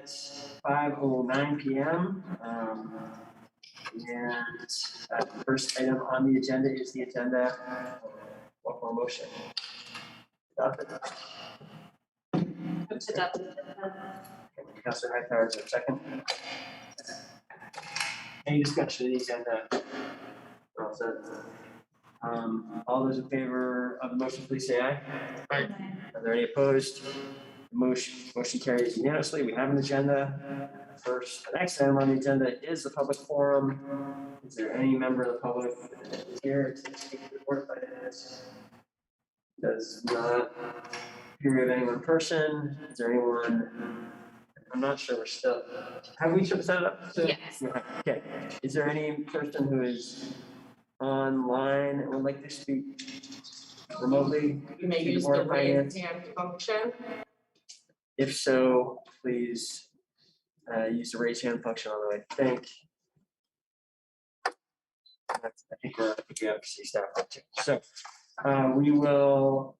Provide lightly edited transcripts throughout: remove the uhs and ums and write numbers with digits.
at 5:09 p.m. And the first item on the agenda is the agenda. What more motion? Adopted. Councilor Hightower, is there a second? Any discussion of the agenda? All set. All those in favor of the motion, please say aye. Aye. Are there any opposed? Motion carries unanimously. We have an agenda. First, the next item on the agenda is the public forum. Is there any member of the public that is here to speak to the board about this? Does not appear to have anyone in person. Is there anyone? I'm not sure. We're still. Have we set it up? Yes. Okay. Is there any person who is online and would like to speak remotely? You may use the raise hand function. If so, please use the raise hand function, although I think we have C staff too. So we will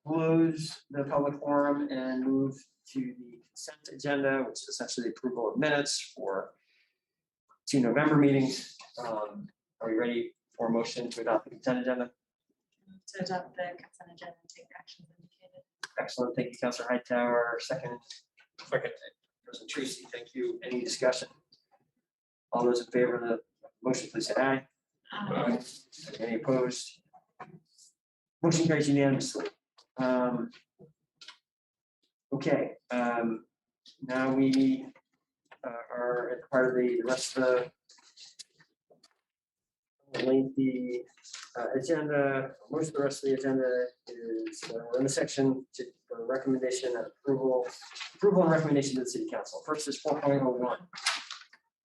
close the public forum and move to the consent agenda, which is essentially the approval of minutes for 2 November meetings. Are we ready for a motion to adopt the consent agenda? To adopt the consent agenda and take actions indicated. Excellent. Thank you, Councilor Hightower. Second. President Tracy, thank you. Any discussion? All those in favor of the motion, please say aye. Aye. Any opposed? Motion carries unanimously. Okay. Now we are at part of the rest of the lengthy agenda. Most of the rest of the agenda is in the section to recommendation and approval and recommendation to the city council. First is 4.01.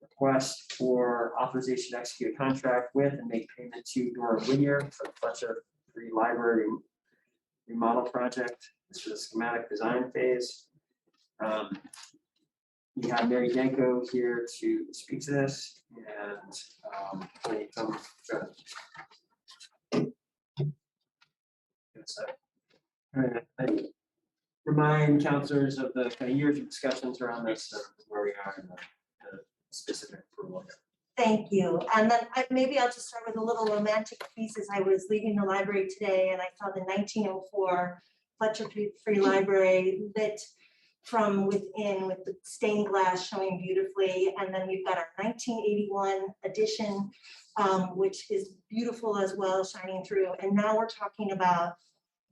Request for authorization to execute a contract with and make payment to Dore and Whittier for the Fletcher Free Library remodel project. This is a schematic design phase. We have Mary Danko here to speak to this, and when you come, I remind councilors of the kind of years of discussions around this, where we are in the specific approval. Thank you. And then maybe I'll just start with a little romantic piece. As I was leaving the library today and I saw the 1904 Fletcher Free Library lit from within with the stained glass showing beautifully. And then we've got our 1981 edition, which is beautiful as well, shining through. And now we're talking about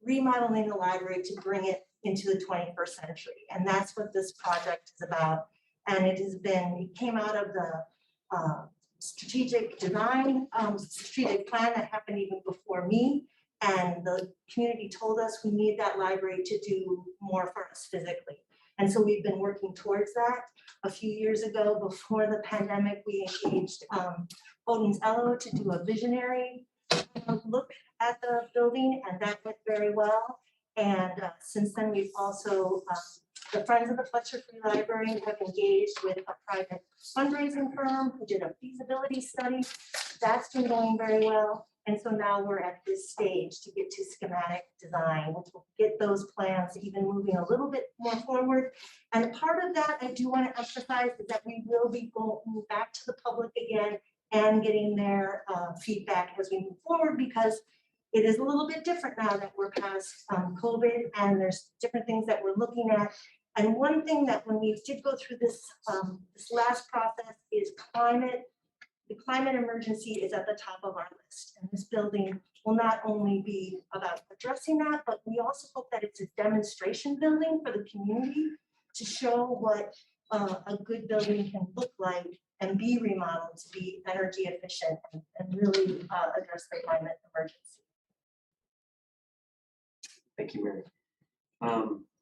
remodeling the library to bring it into the 21st century. And that's what this project is about. And it came out of the strategic design, strategic plan that happened even before me. And the community told us we need that library to do more for us physically. And so we've been working towards that. A few years ago, before the pandemic, we engaged Odin's Ello to do a visionary look at the building, and that went very well. And since then, we've also, the Friends of the Fletcher Free Library have engaged with a private fundraising firm who did a feasibility study. That's been going very well. And so now we're at this stage to get to schematic design, which will get those plans even moving a little bit more forward. And part of that I do want to emphasize is that we will be going back to the public again and getting their feedback as we move forward, because it is a little bit different now that we're past COVID, and there's different things that we're looking at. And one thing that when we did go through this, this last process is climate. The climate emergency is at the top of our list, and this building will not only be about addressing that, but we also hope that it's a demonstration building for the community to show what a good building can look like and be remodeled to be energy efficient and really address the climate emergency. Thank you, Mary.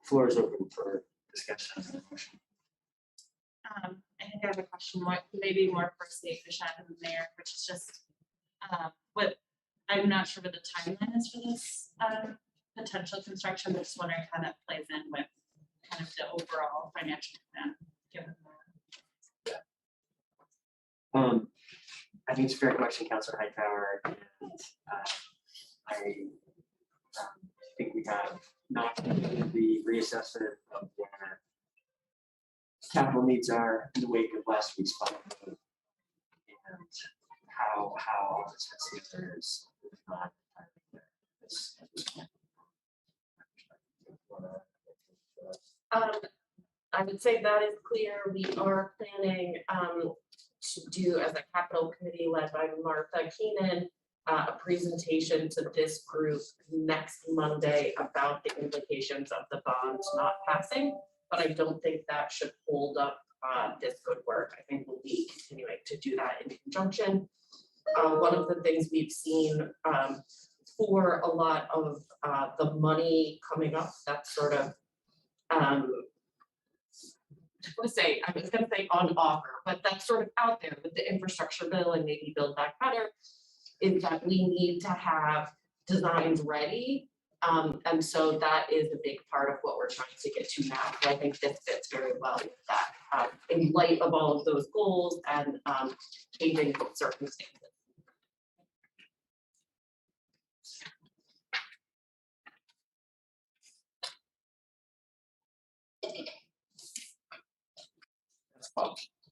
Floor is open for discussion on the motion. I think I have a question, maybe more for State Bishop and the mayor, which is just what I'm not sure what the timeline is for this potential construction. But just wondering how that plays in with kind of the overall financial plan. Given that. I think it's a fair question, Councilor Hightower, and I think we have not completed the reassessment of where capital needs are in the wake of last week's final vote. And how all this fits together is not entirely clear at this point. I would say that is clear. We are planning to do, as a capital committee led by Martha Keenan, a presentation to this group next Monday about the implications of the bonds not passing. But I don't think that should hold up this good work. I think we'll be continuing to do that in conjunction. One of the things we've seen for a lot of the money coming up, that's sort of I was gonna say on offer, but that's sort of out there with the infrastructure bill and maybe Build Back Better, is that we need to have designs ready. And so that is a big part of what we're trying to get to now. So I think this fits very well with that, in light of all of those goals and changing circumstances.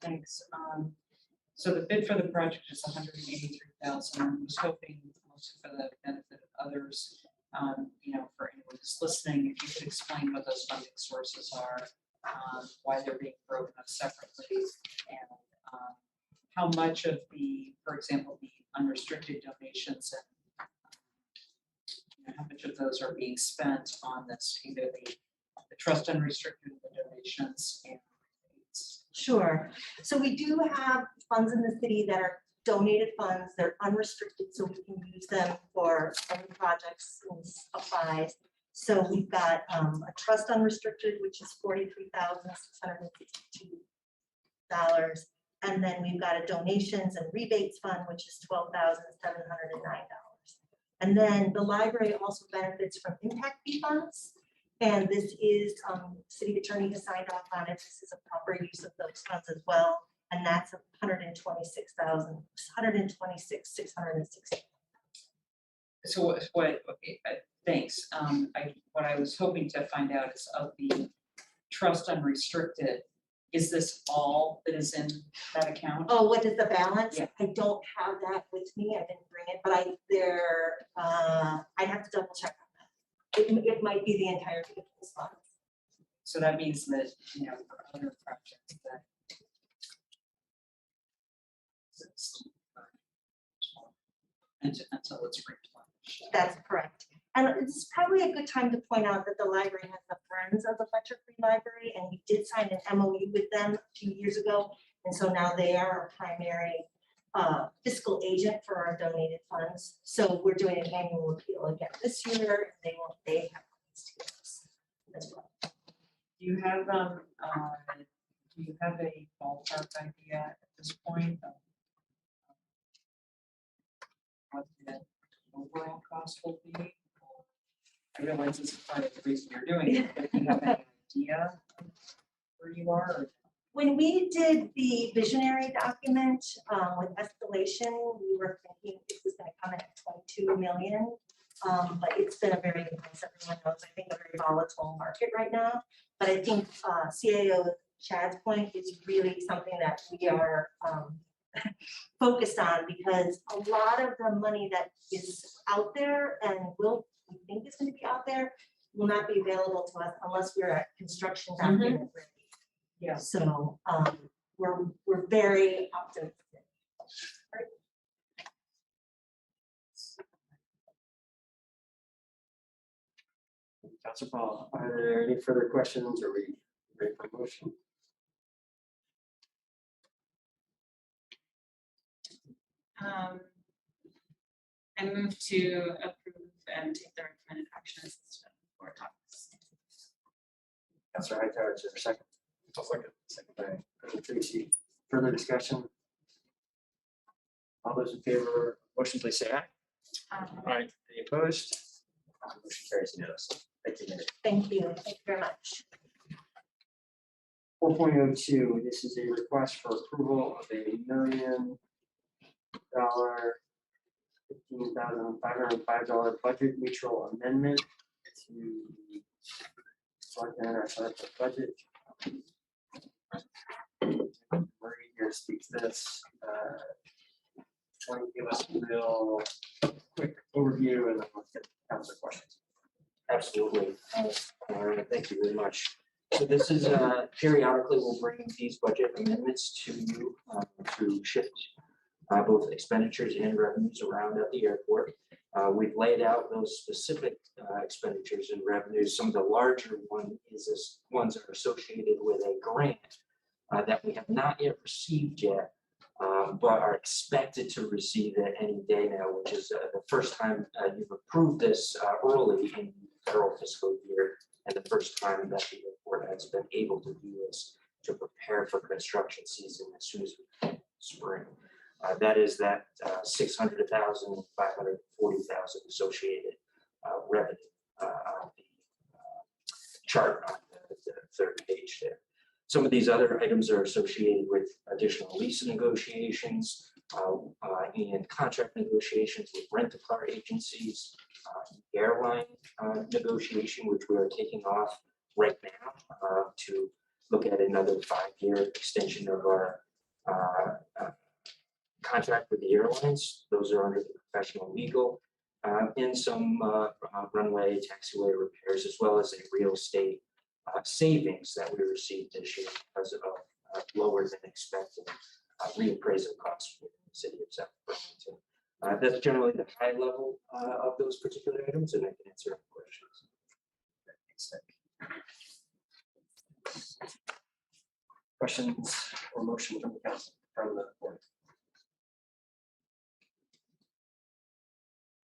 Thanks. So the bid for the project is $183,000. I was hoping, mostly for the benefit of others, for anyone who's listening, if you could explain what those funding sources are, why they're being broken up separately, and how much of the, for example, the unrestricted donations and how much of those are being spent on this, either the trust unrestricted, the donations, and Sure. So we do have funds in the city that are donated funds. They're unrestricted, so we can use them for other projects and applies. So we've got a trust unrestricted, which is $43,662. And then we've got a donations and rebates fund, which is $12,709. And then the library also benefits from impact fee funds. And this is, city attorney has signed off on it. This is a proper use of those funds as well. And that's $126,660. so okay, thanks. What I was hoping to find out is, of the trust unrestricted, is this all that is in that account? Oh, what is the balance? Yeah. I don't have that with me. I didn't bring it, but I'd have to double check on that. It might be the entirety of this fund. So that means that, for other projects that until it's replenished. That's correct. And it's probably a good time to point out that the library has the Friends of the Fletcher Free Library, and we did sign an MOU with them a few years ago. And so now they are our primary fiscal agent for our donated funds. So we're doing an annual appeal again this year. They have funds to give us as well. Do you have a ballpark idea at this point of what the overall cost will be? I realize this is part of the reason you're doing it, but do you have any idea where you are? Or? When we did the visionary document with escalation, we were thinking it was going to come in at 22 million. But it's been a very, as everyone knows, I think a very volatile market right now. But I think CAO Chad's point is really something that we are focused on, because a lot of the money that is out there and we think is going to be out there will not be available to us unless we're at construction document ready. Yeah. So we're very optimistic. Councilor Paul, are there any further questions? Or are we ready for motion? I move to approve and take the recommended action as listed for topics. Councilor Hightower, is there a second? I'll second. Second by Councilor Tracy. Further discussion? All those in favor of the motion, please say aye. Aye. Any opposed? Motion carries unanimously. Thank you, Mary. Thank you. Thank you very much. 4.02, this is a request for approval of $1 million, $15,505 budget neutral amendment to select our budget. We're here to speak to this. Want to give us a real quick overview and then we'll get council questions. Absolutely. Thank you very much. So this is periodically we'll bring these budget amendments to you to shift both expenditures and revenues around at the airport. We've laid out those specific expenditures and revenues. Some of the larger ones are associated with a grant that we have not yet received yet, but are expected to receive it any day now, which is the first time you've approved this early in the federal fiscal year, and the first time that the airport has been able to do this to prepare for construction season as soon as we can spring. That is that 600,000, 540,000 associated revenue on the chart on the third page there. Some of these other items are associated with additional lease negotiations and contract negotiations with rent-a-car agencies, airline negotiation, which we are taking off right now to look at another 5-year extension of our contract with the airlines. Those are under the professional legal and some runway, taxiway repairs, as well as a real estate savings that we received this year because of lower than expected reappraisal costs for the city of South Burlington. That's generally the high level of those particular items, and I can answer any questions. Questions or motion from the council, from the board?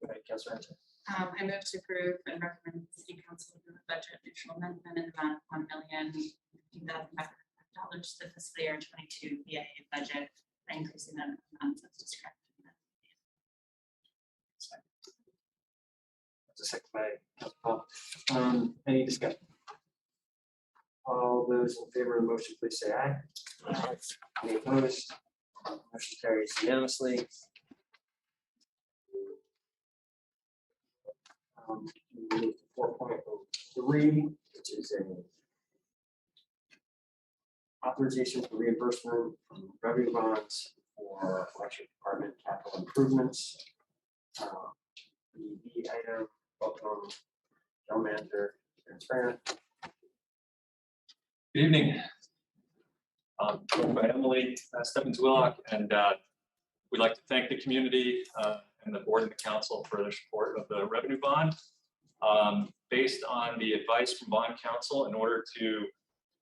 Go ahead, Councilor Hunter. I move to approve and recommend the city council approve a budget neutral amendment in the amount of $1,050,500 to the fiscal year 22 BIA budget by increasing the amounts as described. That's a second by Councilor Paul. Any discussion? All those in favor of the motion, please say aye. Aye. Any opposed? Motion carries unanimously. We move to 4.03, which is a authorization for reimbursement from revenue bonds for electric department capital improvements. The item, welcome, General Manager, Transparent. Good evening. Joined by Emily Stebbins-Willock, and we'd like to thank the community and the board and the council for their support of the revenue bond. Based on the advice from bond counsel, in order to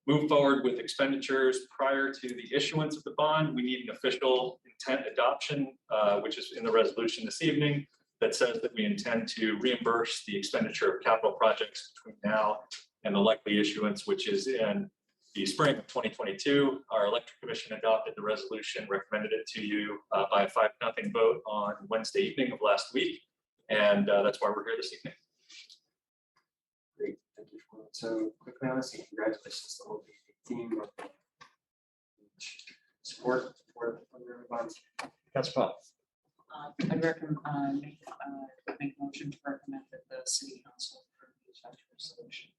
move forward with expenditures prior to the issuance of the bond, we need an official intent adoption, which is in the resolution this evening, that says that we intend to reimburse the expenditure of capital projects between now and the likely issuance, which is in the spring of 2022. Our electric commission adopted the resolution, recommended it to you by a 5-0 vote on Wednesday evening of last week. And that's why we're here this evening. Great, thank you for that. So quickly on this, and congratulations to all the team of support for the bonds. Councilor Paul. I'd recommend make a motion to recommend that the city council approve the attached resolution.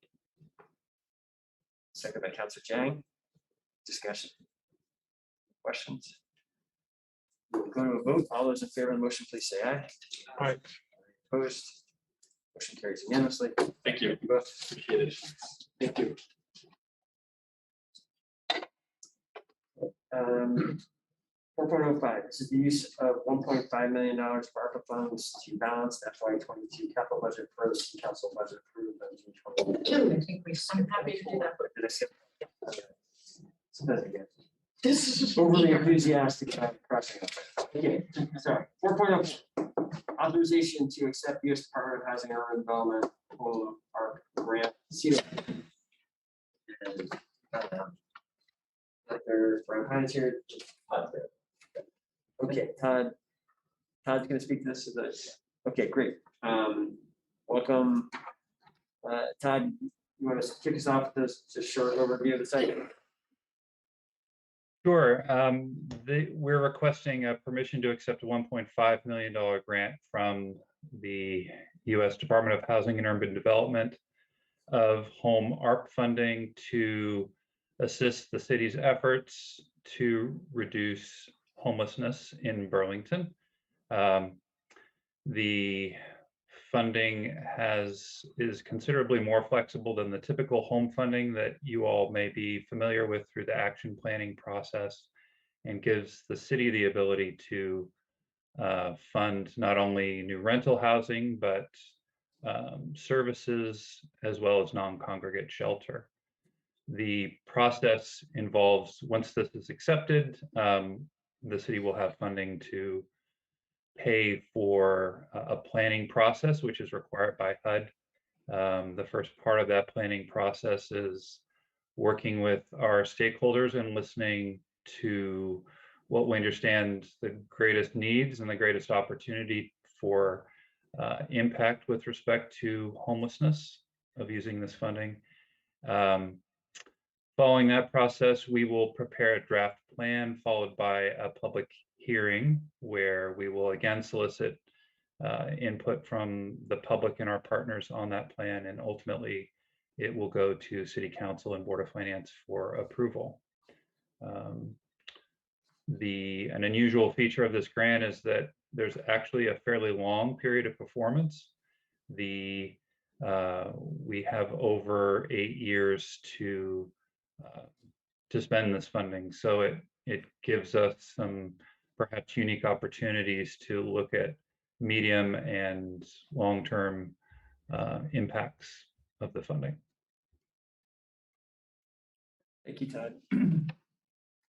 Second by Councilor Jang. Discussion. Questions? We'll go to a vote. All those in favor of the motion, please say aye. Aye. Opposed? Motion carries unanimously. Thank you. Thank you both. Appreciate it. Thank you. 4.05, this is the use of $1.5 million for ARPA funds to balance the FY22 capital budget for the city council budget approved on June 20. I think we. I'm happy to do that. Did I skip? Okay. Sometimes I get This is overly enthusiastic about crossing up. Okay, sorry. 4.04, authorization to accept U.S. Department of Housing and Urban Development ARP grant. And Dr. Brian Hines here. Okay, Todd's going to speak to this. Okay, great. Welcome. Todd, you want to kick us off with this just short overview of the site? Sure. We're requesting a permission to accept a $1.5 million grant from the U.S. Department of Housing and Urban Development of Home ARP funding to assist the city's efforts to reduce homelessness in Burlington. The funding is considerably more flexible than the typical home funding that you all may be familiar with through the action planning process, and gives the city the ability to fund not only new rental housing, but services as well as non-congregate shelter. The process involves, once this is accepted, the city will have funding to pay for a planning process, which is required by HUD. The first part of that planning process is working with our stakeholders and listening to what we understand the greatest needs and the greatest opportunity for impact with respect to homelessness of using this funding. Following that process, we will prepare a draft plan followed by a public hearing where we will again solicit input from the public and our partners on that plan, and ultimately it will go to City Council and Board of Finance for approval. An unusual feature of this grant is that there's actually a fairly long period of performance. We have over 8 years to spend this funding, so it gives us some perhaps unique opportunities to look at medium and long-term impacts of the funding. Thank you, Todd.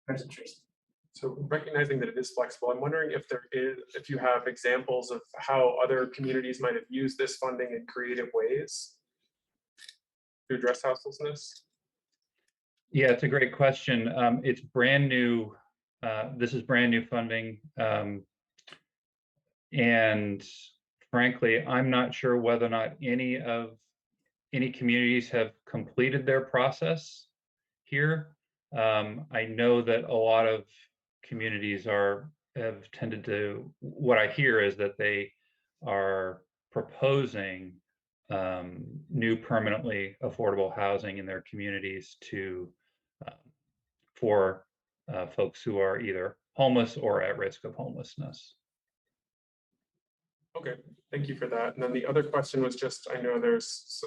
President Tracy. So recognizing that it is flexible, I'm wondering if you have examples of how other communities might have used this funding in creative ways to address houselessness. Yeah, it's a great question. It's brand new. This is brand new funding. And frankly, I'm not sure whether or not any communities have completed their process here. I know that a lot of communities have tended to, what I hear is that they are proposing new permanently affordable housing in their communities for folks who are either homeless or at risk of homelessness. Okay, thank you for that. And then the other question was just, I know there's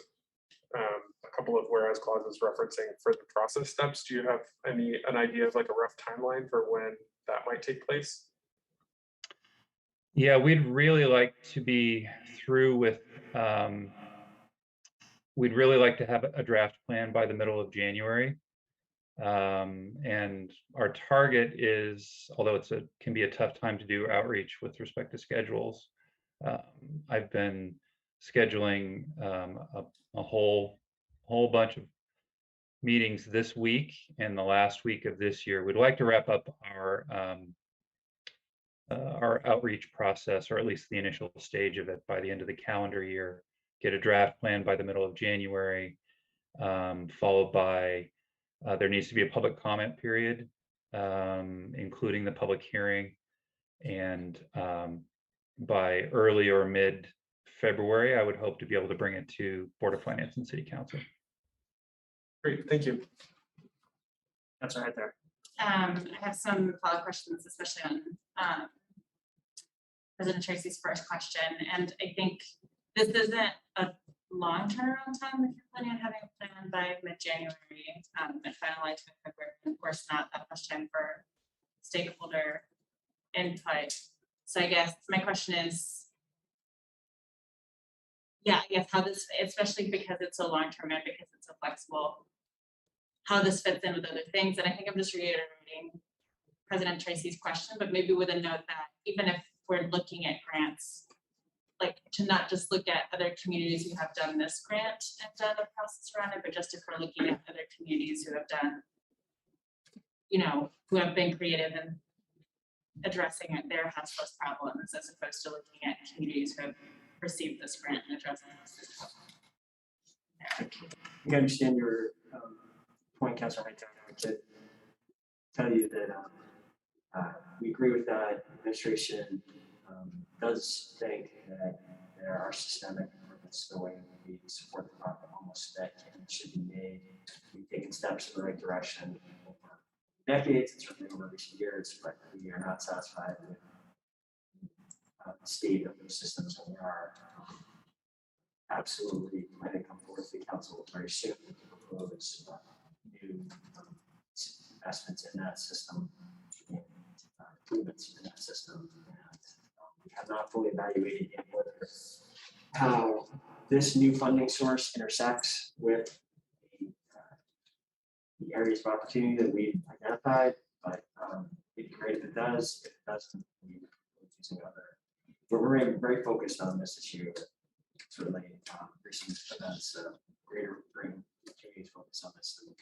a couple of whereas clauses referencing further process steps. Do you have an idea of like a rough timeline for when that might take place? Yeah, we'd really like to be through with, we'd really like to have a draft plan by the middle of January. And our target is, although can be a tough time to do outreach with respect to schedules, I've been scheduling a whole bunch of meetings this week and the last week of this year. We'd like to wrap up our outreach process, or at least the initial stage of it, by the end of the calendar year, get a draft plan by the middle of January, followed by there needs to be a public comment period, including the public hearing, and by early or mid February, I would hope to be able to bring it to Board of Finance and City Council. Great, thank you. That's right there. I have some follow-up questions, especially on President Tracy's first question. And I think this isn't a long-term time if you're planning on having a plan by mid-January and finalized in February. Of course, not that much time for stakeholder input. So I guess my question is, yeah, I guess how this, especially because it's so long-term and because it's so flexible, how this fits in with other things. And I think I'm just reiterating President Tracy's question, but maybe with a note that even if we're looking at grants, like to not just look at other communities who have done this grant and done a process around it, but just if we're looking at other communities who have done, who have been creative in addressing their houseless problems, as opposed to looking at communities who have received this grant and addressing this problem. I understand your point, Councilor right there. I could tell you that we agree with that. Administration does think that there are systemic improvements to the way we support the problem homeless that should be made. We've taken steps in the right direction. Decades, it's certainly over recent years, but we are not satisfied with the state of those systems, and we are absolutely going to come forward to the council very soon to propose new investments in that system, and improvements in that system. And we have not fully evaluated yet whether how this new funding source intersects with the areas of opportunity that we've identified, but it'd be great if it does. If it doesn't, we're using other. We're very focused on this issue. Certainly, recent events greater bring communities focus on this. And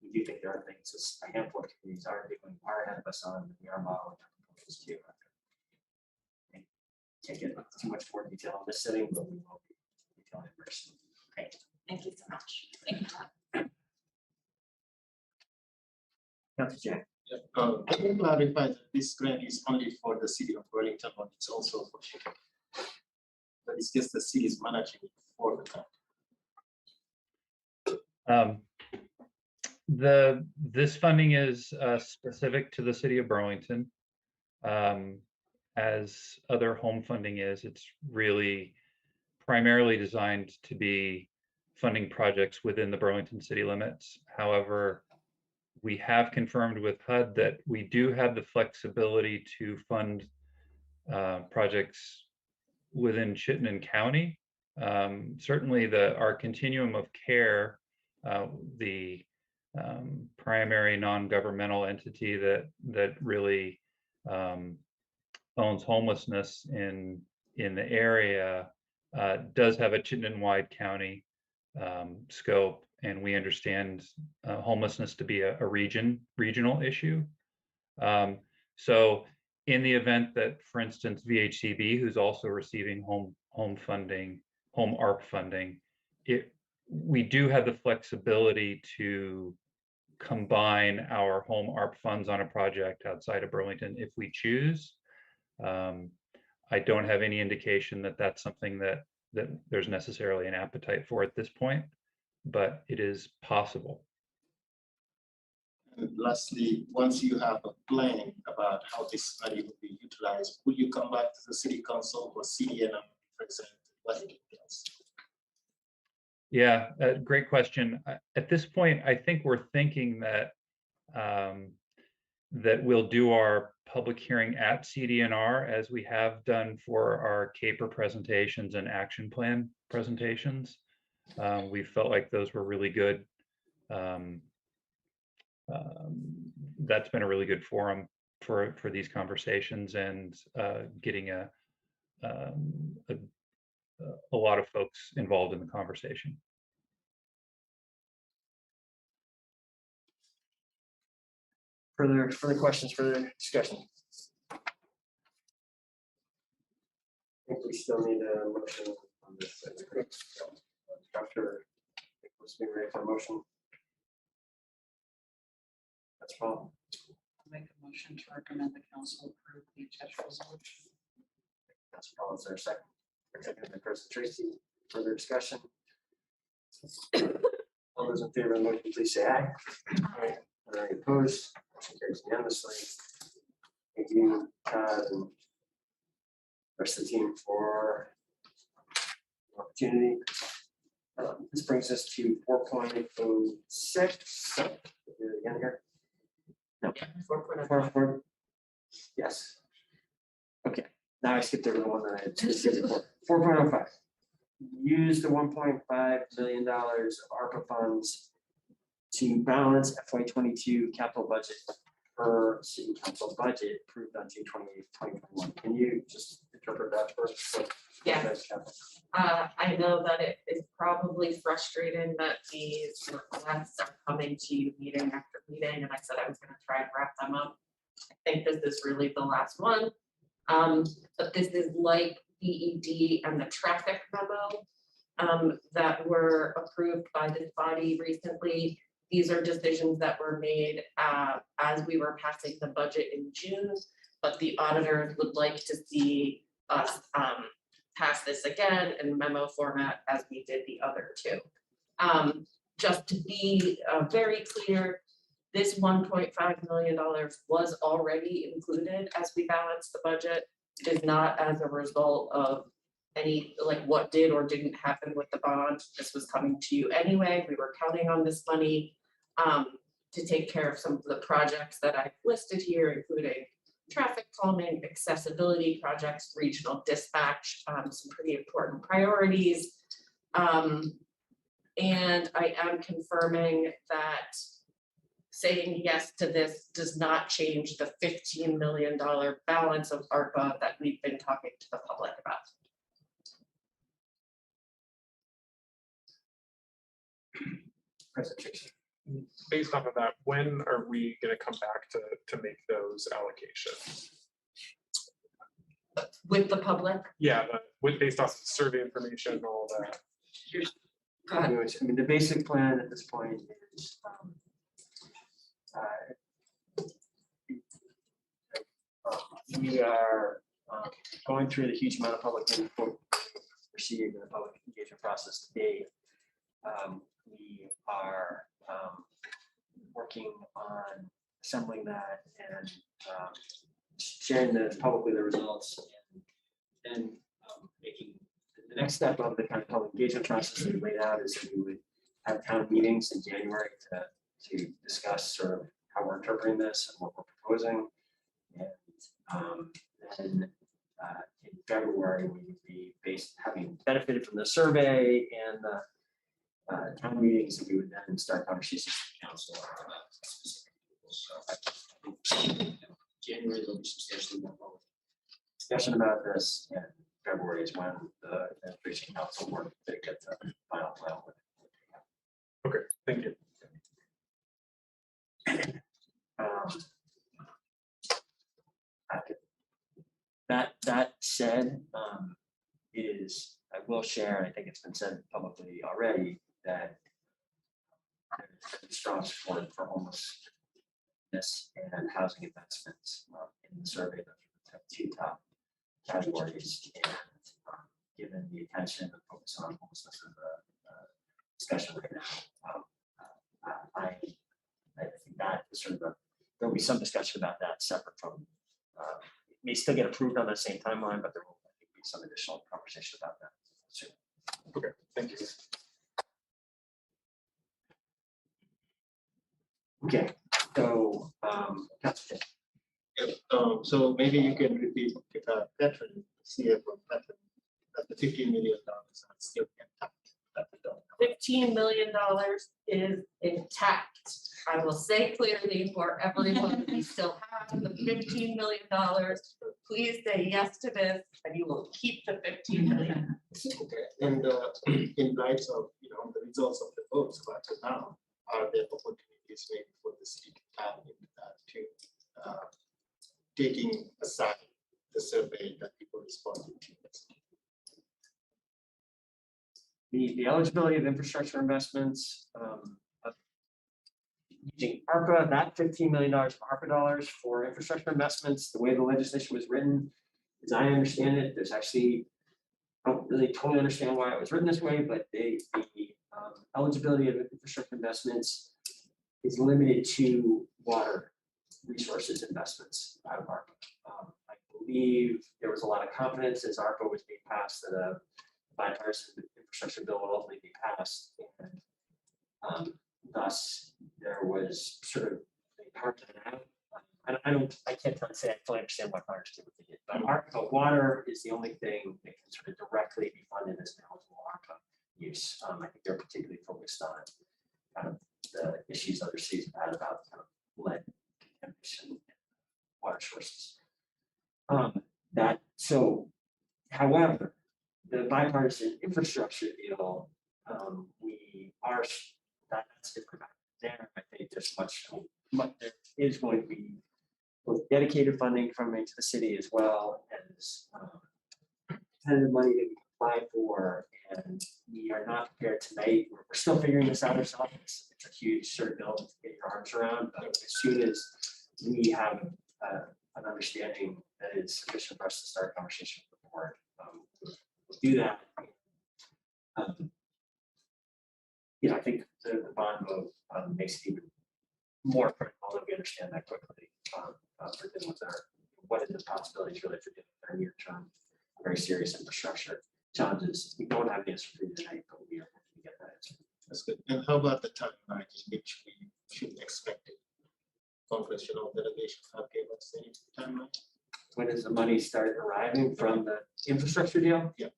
we do think there are things that a handful of communities are doing far ahead of us on, and we are modeling our proposals too. I can't get too much more detail on this setting, but we will be detailing it first. Great, thank you so much. Thank you, Todd. Councilor Jack. Can you clarify that this grant is only for the city of Burlington, but it's also for Schiffiliti? But it's just the city is managing it for the grant. This funding is specific to the city of Burlington. As other home funding is, it's really primarily designed to be funding projects within the Burlington city limits. However, we have confirmed with HUD that we do have the flexibility to fund projects within Chittenden County. Certainly our continuum of care, the primary non-governmental entity that really owns homelessness in the area, does have a Chittenden-wide county scope, and we understand homelessness to be a regional issue. So in the event that, for instance, VHCB, who's also receiving home funding, home ARP funding, we do have the flexibility to combine our home ARP funds on a project outside of Burlington if we choose. I don't have any indication that that's something that there's necessarily an appetite for at this point, but it is possible. And lastly, once you have a plan about how this money will be utilized, will you come back to the city council or CDN and present what it entails? Yeah, great question. At this point, I think we're thinking that that we'll do our public hearing at CDNR as we have done for our CAPER presentations and action plan presentations. We felt like those were really good. That's been a really good forum for these conversations and getting a lot of folks involved in the conversation. Further questions, further discussion? I think we still need a motion on this. Dr. Let's be ready for a motion. That's Paul. I'll make a motion to recommend the council approve the attached resolution. That's Paul. Is there a second? Second by Councilor Tracy. Further discussion? All those in favor of the motion, please say aye. Aye. Are any opposed? Motion carries unanimously. Thank you, Todd, and the rest of the team for the opportunity. This brings us to 4.06. Do it again here. No. 4.04. Yes. Okay. Now I skipped over the one that I had skipped before. 4.05. Use the $1.5 million of ARPA funds to balance FY22 capital budget per city council budget approved on June 28th, 2021. Can you just interpret that first? Yeah. I know that it is probably frustrating that these requests are coming to you meeting after meeting, and I said I was going to try and wrap them up. I think this is really the last one. But this is like BED and the traffic memo that were approved by this body recently. These are decisions that were made as we were passing the budget in June, but the auditors would like to see us pass this again in memo format as we did the other two. just to be very clear, this $1.5 million was already included as we balance the budget. It is not as a result of any, like what did or didn't happen with the bond. This was coming to you anyway. We were counting on this money to take care of some of the projects that I've listed here, including traffic calming, accessibility projects, regional dispatch, some pretty important priorities. And I am confirming that saying yes to this does not change the $15 million balance of ARPA that we've been talking to the public about. Presentation. Based off of that, when are we gonna come back to make those allocations? With the public, Yeah, based off of survey information and all that. go ahead. Anyways, I mean, the basic plan at this point is we are going through the huge amount of public input received in the public engagement process today. We are working on assembling that and sharing publicly the results, and then making the next step of the kind of public engagement process that we laid out is that we would have town meetings in January to discuss sort of how we're interpreting this and what we're proposing. And then in February, we would be having benefited from the survey and the town meetings, and we would then start conversations with council about specific people. So I think January there'll be substantially more public discussion about this, and February is when the administration council work to get the final plan with it. Okay, thank you. That said, I will share, and I think it's been said publicly already, that there's been strong support for homelessness and housing investments in the survey. The two top categories, and given the attention and focus on homelessness in the discussion right now, I think that is sort of there'll be some discussion about that separate from. It may still get approved on the same timeline, but there will, I think, be some additional conversation about that soon. Okay, thank you. Okay, so Councilor. So maybe you can repeat veteran, CFO veteran, that the $15 million are still intact. That we don't know. $15 million is intact. I will say clearly for everyone, we still have the $15 million. Please say yes to this and you will keep the $15 million. Okay, and in light of the results of the votes up to now, are there opportunities maybe for the city to tap into that to taking aside the survey that people responded to? The eligibility of infrastructure investments, using ARPA, that $15 million of ARPA dollars for infrastructure investments, the way the legislation was written, as I understand it, there's actually, I don't really totally understand why it was written this way, but the eligibility of infrastructure investments is limited to water resources investments out of ARPA. I believe there was a lot of confidence as ARPA was being passed that a bipartisan infrastructure bill would ultimately be passed, and thus there was sort of a part of that. I can't say I fully understand what Congress did with it, but water is the only thing that can sort of directly be funded as an eligible ARPA use. I think they're particularly focused on kind of the issues other cities have had about kind of lead contamination in water sources. However, the bipartisan infrastructure deal, that's different there. I think there's there is going to be both dedicated funding coming to the city as well as competitive money that we can apply for, and we are not prepared tonight. We're still figuring this out ourselves. It's a huge sort of bill to get your arms around, but as soon as we have an understanding that is sufficient for us to start a conversation with the board, we'll do that. I think the bond vote makes it even more critical that we understand that quickly. For dealing with what are the possibilities really for dealing with our near-term, very serious infrastructure challenges. We don't have the answer for you tonight, but we are hoping to get that answer. That's good. And how about the timeline in which we should expect it? Congressional delegation have gave us any timeline? When does the money start arriving from the infrastructure deal? Yeah.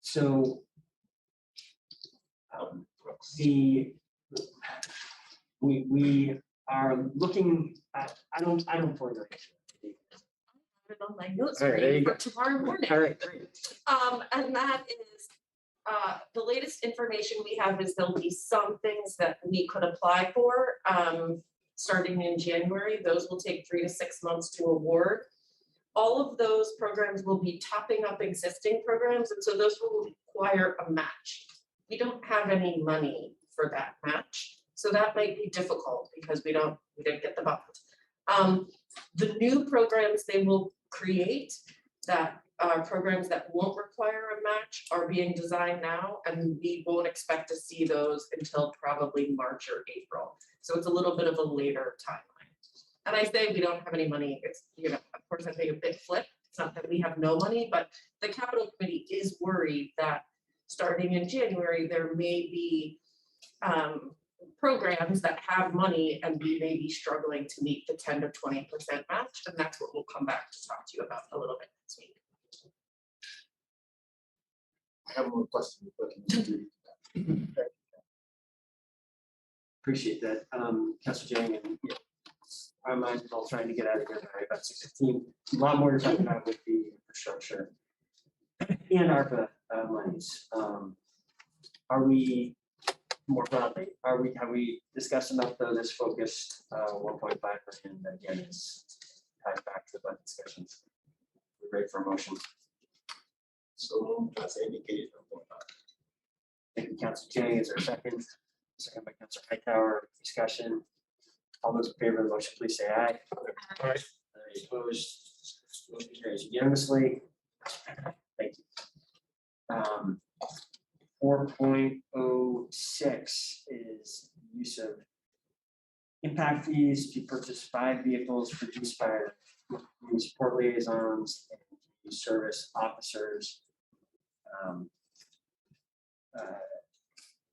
So we are looking at, I don't fully know. Put it on my notes All right, there you for go. tomorrow morning. All right, great. And that is, the latest information we have is there'll be some things that we could apply for, starting in January. Those will take 3 to 6 months to award. All of those programs will be topping up existing programs, and so those will require a match. We don't have any money for that match, so that might be difficult because we didn't get the bond. The new programs they will create that are programs that won't require a match are being designed now, and we won't expect to see those until probably March or April. So it's a little bit of a later timeline. And I say we don't have any money, it's, of course, I think a bit flip. It's not that we have no money, but the capital committee is worried that starting in January, there may be programs that have money and we may be struggling to meet the 10 to 20% match. And that's what we'll come back to talk to you about a little bit next week. I have more questions, but Appreciate that. Councilor Jang, and our minds all trying to get out of here by about 6:15. A lot more to talk about with the infrastructure and ARPA monies. Are we more broadly, have we discussed enough though this focused 1.5% that again is ties back to the budget discussions? We're ready for a motion. so as indicated. Thank you, Councilor Jang. Is there a second? Second by Councilor Hightower. Discussion. All those in favor of the motion, please say aye. Aye. Any opposed? Motion carries unanimously. Thank you. 4.06 is use of impact fees to purchase 5 vehicles produced by community support liaisons and community service officers.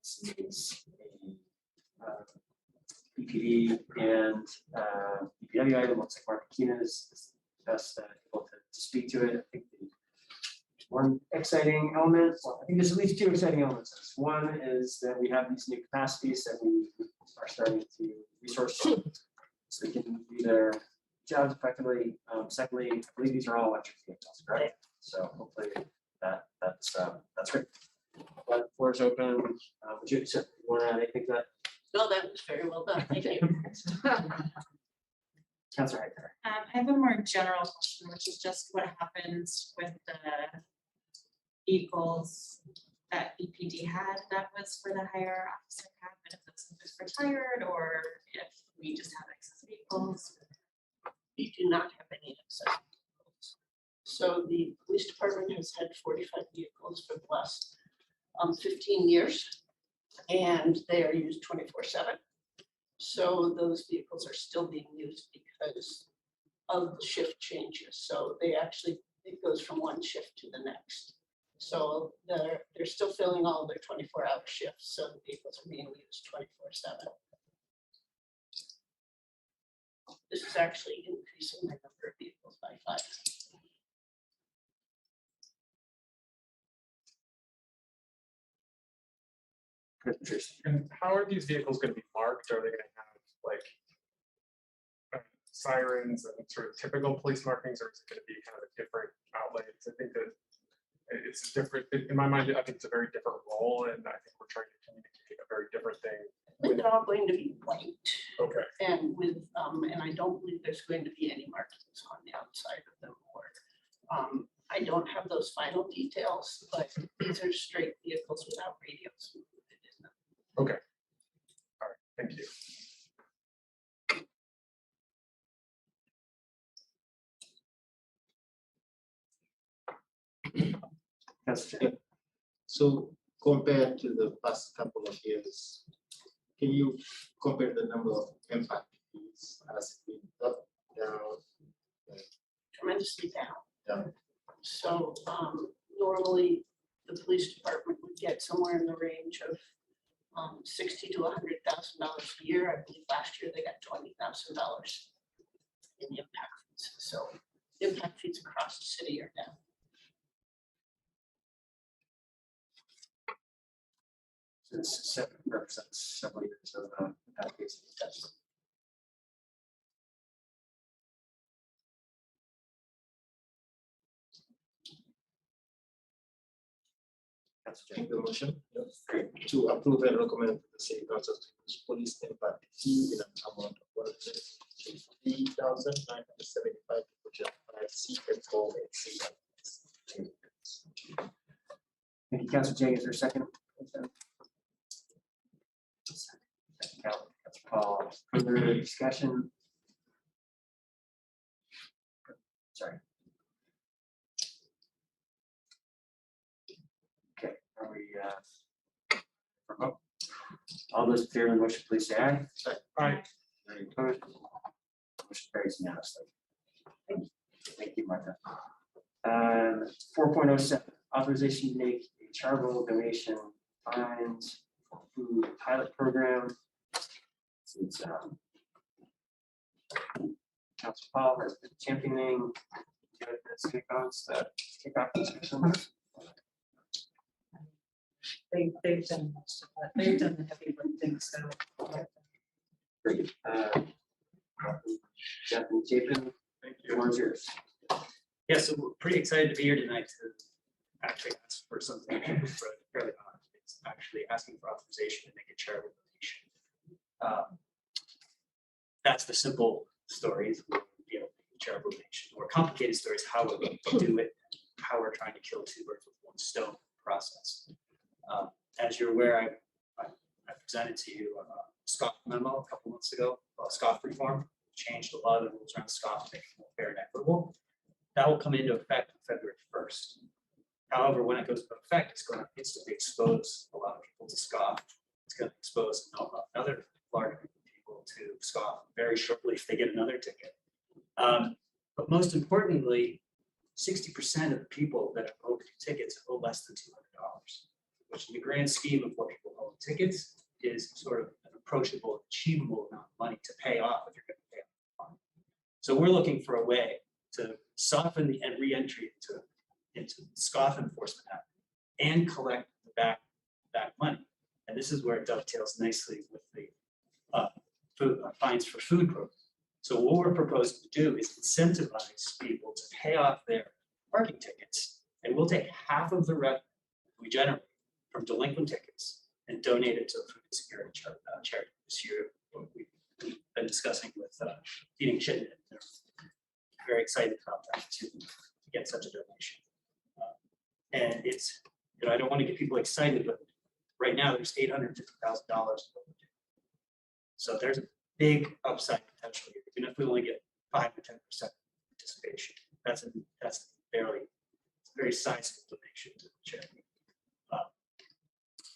This is a BPD and BPW item. Looks like Mark Keenan is best able to speak to it. I think the one exciting element, well, I think there's at least 2 exciting elements. One is that we have these new capacities that we are starting to resource so they can do their jobs effectively. Secondly, I believe these are all electric vehicles, right? So hopefully that's great. But the floor is open. Would you want to add anything to that? No, that was very well done. Thank you. Councilor Hightower. I have a more general question, which is just what happens with the vehicles that BPD had that was for the higher officer cap, and if this is retired, or if we just have excess vehicles. We do not have any excess vehicles. So the police department has had 45 vehicles for the last 15 years, and they are used 24/7. So those vehicles are still being used because of the shift changes. So it goes from one shift to the next. So they're still filling all their 24-hour shifts. So the vehicles are being used 24/7. This is actually increasing the number of vehicles by 5. And how are these vehicles going to be marked? Are they going to have like sirens and sort of typical police markings, or is it going to be kind of a different outlay? I think that it's different, in my mind, I think it's a very different role, and I think we're trying to communicate a very different thing. They're all going to be white. Okay. And with, and I don't believe there's going to be any markings on the outside of them, or, I don't have those final details, but these are straight vehicles without radios included in them. Okay. All right, thank you. Councilor Jang. So compared to the past couple of years, can you compare the number of impact fees as it been up, down? Tremendously down. Down. So normally the police department would get somewhere in the range of $60,000 to $100,000 a year. I believe last year they got $20,000 in the impact fees. So impact fees across the city are down. This represents several years of impact fees. Take the motion. To approve and recommend to the city council to use police impact fee in an amount of $103,975 which are CSO and CSLs. Thank you, Councilor Jay. Is there a second? Councilor Paul, further discussion? Sorry. Okay, are we, remote? All those in favor of the motion, please say aye. Aye. Any opposed? Motion carries unanimously. Thank you, Martha. 4.07, authorization to make a charitable donation funds food pilot program. Since Councilor Paul has been championing the kickoff discussion. They've done most of that. They've done the heavy lifting, so. Great. Jeff and Chapin, Thank the floor is yours. Yeah, so we're pretty excited to be here tonight to actually ask for something fairly odd. It's actually asking for authorization to make a charitable donation. That's the simple story, is we'll be able to make a charitable donation. More complicated story is how we're going to do it, how we're trying to kill two birds with one stone process. As you're aware, I presented to you a SCOF memo a couple months ago, SCOF reform, changed a lot of the rules around SCOF to make it more fair and equitable. That will come into effect on February 1st. However, when it goes into effect, it's going to instantly expose a lot of people to SCOF. It's going to expose another large group of people to SCOF very shortly if they get another ticket. But most importantly, 60% of the people that have overdue tickets owe less than $200, which in the grand scheme of what people owe in tickets is sort of an approachable, achievable amount of money to pay off if you're going to pay off. So we're looking for a way to soften the re-entry into SCOF enforcement and collect the back money. And this is where it dovetails nicely with the fines for food program. So what we're proposing to do is incentivize people to pay off their parking tickets, and we'll take half of the revenue we generate from delinquent tickets and donate it to the food insecurity charity. This year, we've been discussing with Eating Shit. They're very excited about that to get such a donation. And it's, I don't want to get people excited, but right now there's $850,000. So there's a big upside potential here, even if we only get 5 to 10% participation. That's barely, it's a very sizable donation to the charity.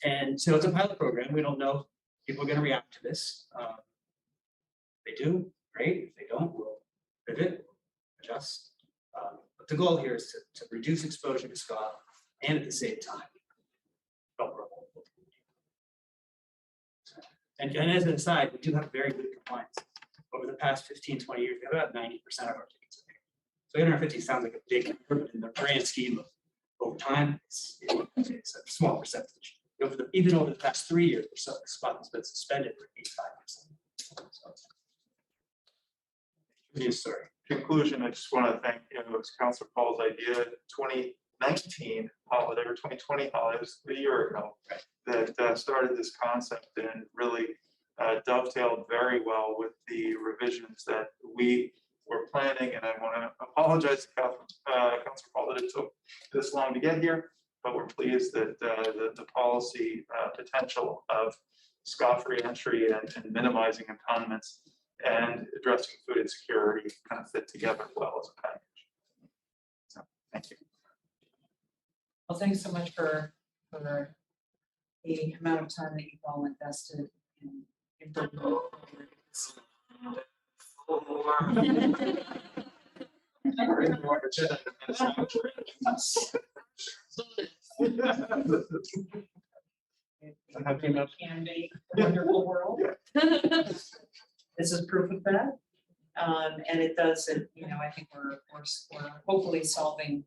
And so it's a pilot program. We don't know if people are going to react to this. If they do, great. If they don't, we'll pivot, adjust. But the goal here is to reduce exposure to SCOF and at the same time help our local community. And as an aside, we do have very good compliance. Over the past 15, 20 years, we have about 90% of our tickets are paid. So 850 sounds like a big improvement in the grand scheme of over time. It's a small percentage. Even over the past 3 years, SCOF has been suspended for 85%. So, sorry. Conclusion, I just want to thank, it was Councilor Paul's idea, 2019 holiday or 2020 holiday, it was a year ago, that started this concept and really dovetailed very well with the revisions that we were planning. And I want to apologize to Councilor Paul that it took this long to get here, but we're pleased that the policy potential of SCOF re-entry and minimizing impoundments and addressing food insecurity kind of fit together well as a package. So, thank you. Well, thanks so much for the amount of time that you've all invested in Burlington. It can be a wonderful world. This is proof of that. And it does, I think we're hopefully solving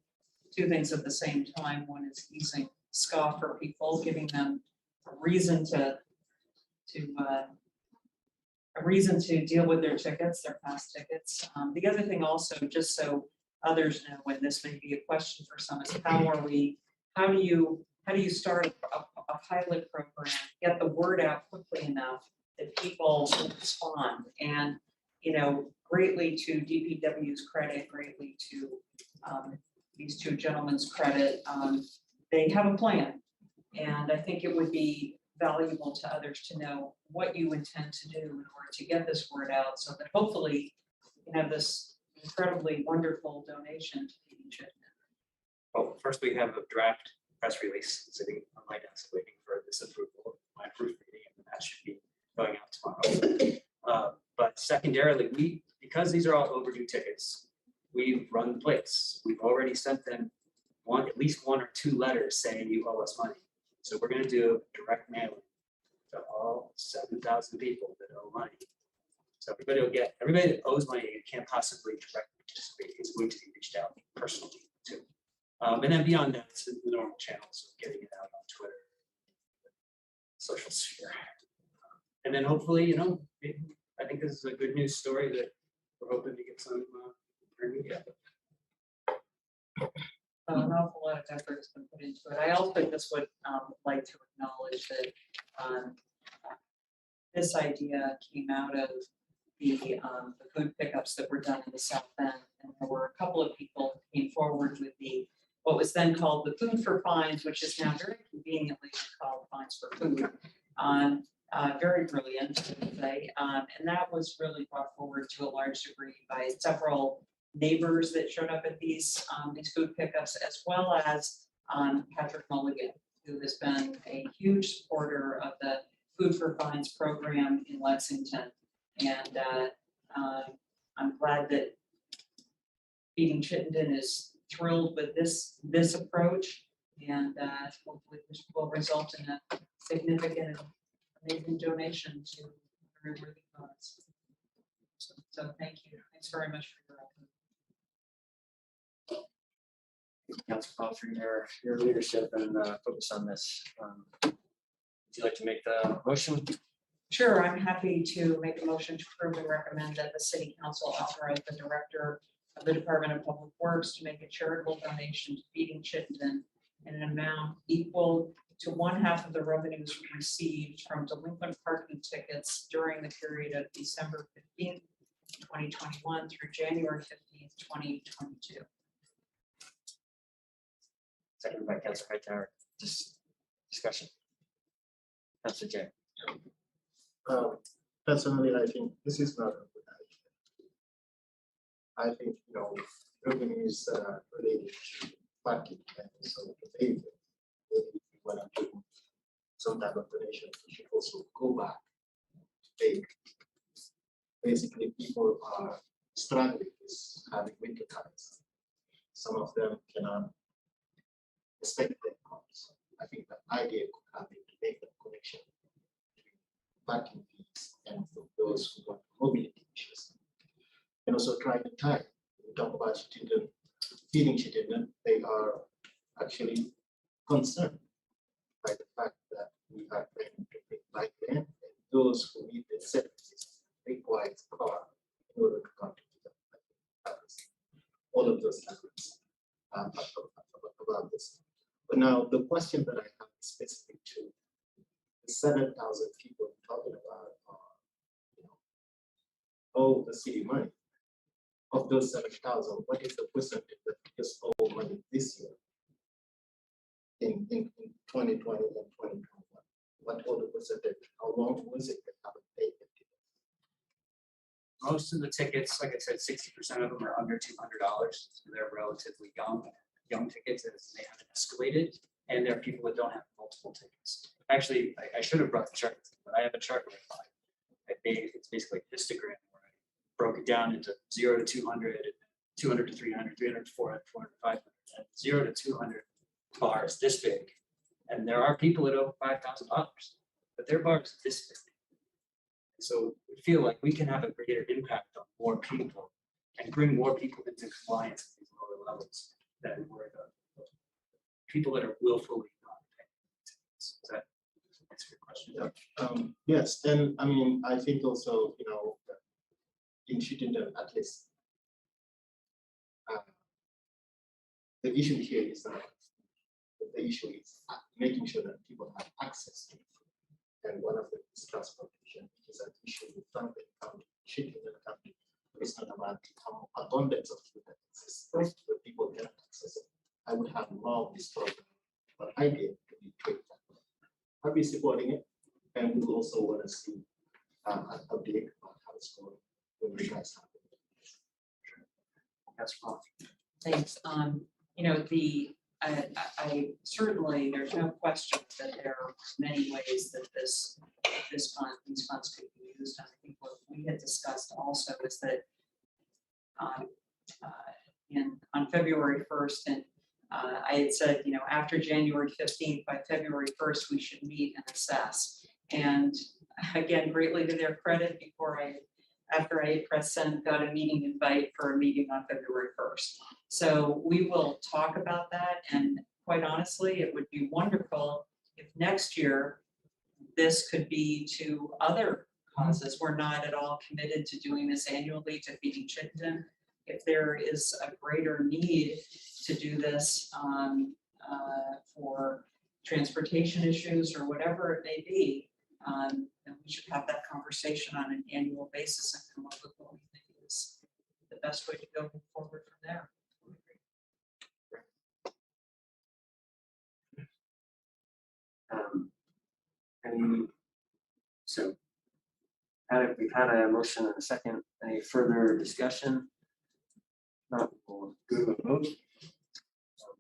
two things at the same time. One is easing scoff for people, giving them a reason to deal with their tickets, their past tickets. The other thing also, just so others know, and this may be a question for some, is how do you start a pilot program, get the word out quickly enough that people respond? And, greatly to DPW's credit, greatly to these two gentlemen's credit, they have a plan. And I think it would be valuable to others to know what you intend to do in order to get this word out, so that hopefully you can have this incredibly wonderful donation to each other. Well, first we have a draft press release sitting on my desk waiting for this approval, my proofreading, and that should be going out tomorrow. But secondarily, because these are all overdue tickets, we've run the place. We've already sent them at least one or two letters saying you owe us money. So we're going to do direct mailing to all 7,000 people that owe money. So everybody that owes money and can't possibly directly participate is going to be reached out personally to. And then beyond that, it's the normal channels of getting it out on Twitter, social sphere. And then hopefully, I think this is a good news story that we're hoping to get some media. An awful lot of effort has been put into it. I also just would like to acknowledge that this idea came out of the food pickups that were done in the South End. And there were a couple of people who came forward with what was then called the Food for Fines, which is now very conveniently called Fines for Food. Very brilliant, I would say. And that was really brought forward to a large degree by several neighbors that showed up at these food pickups, as well as Patrick Mulligan, who has been a huge supporter of the Food for Fines program in Lexington. And I'm glad that Feeding Chittenden is thrilled with this approach, and hopefully this will result in a significant and amazing donation to very worthy cause. So thank you. Thanks very much for your effort. Council Paul, for your leadership and focus on this. Would you like to make the motion? Sure, I'm happy to make a motion to approve and recommend that the City Council authorize the Director of the Department of Public Works to make a charitable donation to Feeding Chittenden in an amount equal to 1/2 of the revenues received from delinquent parking tickets during the period of December 15th, 2021 through January 15th, 2022. Seconded by Councilor Hightower. Discussion. Councilor Jay. Personally, I think this is not a good idea. I think, revenues related to parking and so maybe if you want to do some type of donation, you should also go back to take. Basically, people are struggling with having winter tires. Some of them cannot expect their costs. I think the idea could have been to make that connection between parking fees and for those who want mobility issues. And also try to tie. We talk about Chittenden, Feeding Chittenden, they are actually concerned by the fact that we are planning to bring bike lane, and those who need the services require a car in order to come to the all of those elements about this. But now the question that I have is specific to the 7,000 people talking about all the city money. Of those 7,000, what is the percentage that just owe money this year? In 2020 and 2021, what other percentage? How long was it that haven't paid it? Most of the tickets, like I said, 60% of them are under $200. So they're relatively young tickets as they haven't escalated. And there are people that don't have multiple tickets. actually, I should have brought the chart, but I have a chart where it's basically a histogram where I broke it down into 0 to 200, 200 to 300, 300 to 400, 400 to 500, and 0 to 200 bars this big. And there are people at over $5,000, but their bar is this big. So we feel like we can have a greater impact on more people and bring more people into compliance at these lower levels than were the people that are willfully not paying. Does that answer your question? Yes, and I mean, I think also, in Chittenden, at least, the issue here is that the issue is making sure that people have access to it. And one of the transportation is an issue with Franklin County, Chittenden County. It's not about abundance of food that exists, but people can access it. I would have loved this program, but I did to be tweaked. I'll be supporting it, and we also want to see an update on how it's going when we guys have it. That's fine. Thanks. I certainly, there's no question that there are many ways that these funds could be used. And I think what we had discussed also is that on February 1st, and I had said, after January 15th, by February 1st, we should meet and assess. And again, greatly to their credit, after I pressed send, got a meeting invite for a meeting on February 1st. So we will talk about that. And quite honestly, it would be wonderful if next year this could be to other causes. We're not at all committed to doing this annually to Feeding Chittenden. If there is a greater need to do this for transportation issues or whatever it may be, then we should have that conversation on an annual basis and come up with what we think is the best way to go forward from there. We've had a motion and a second. Any further discussion? Not, we'll go to a vote.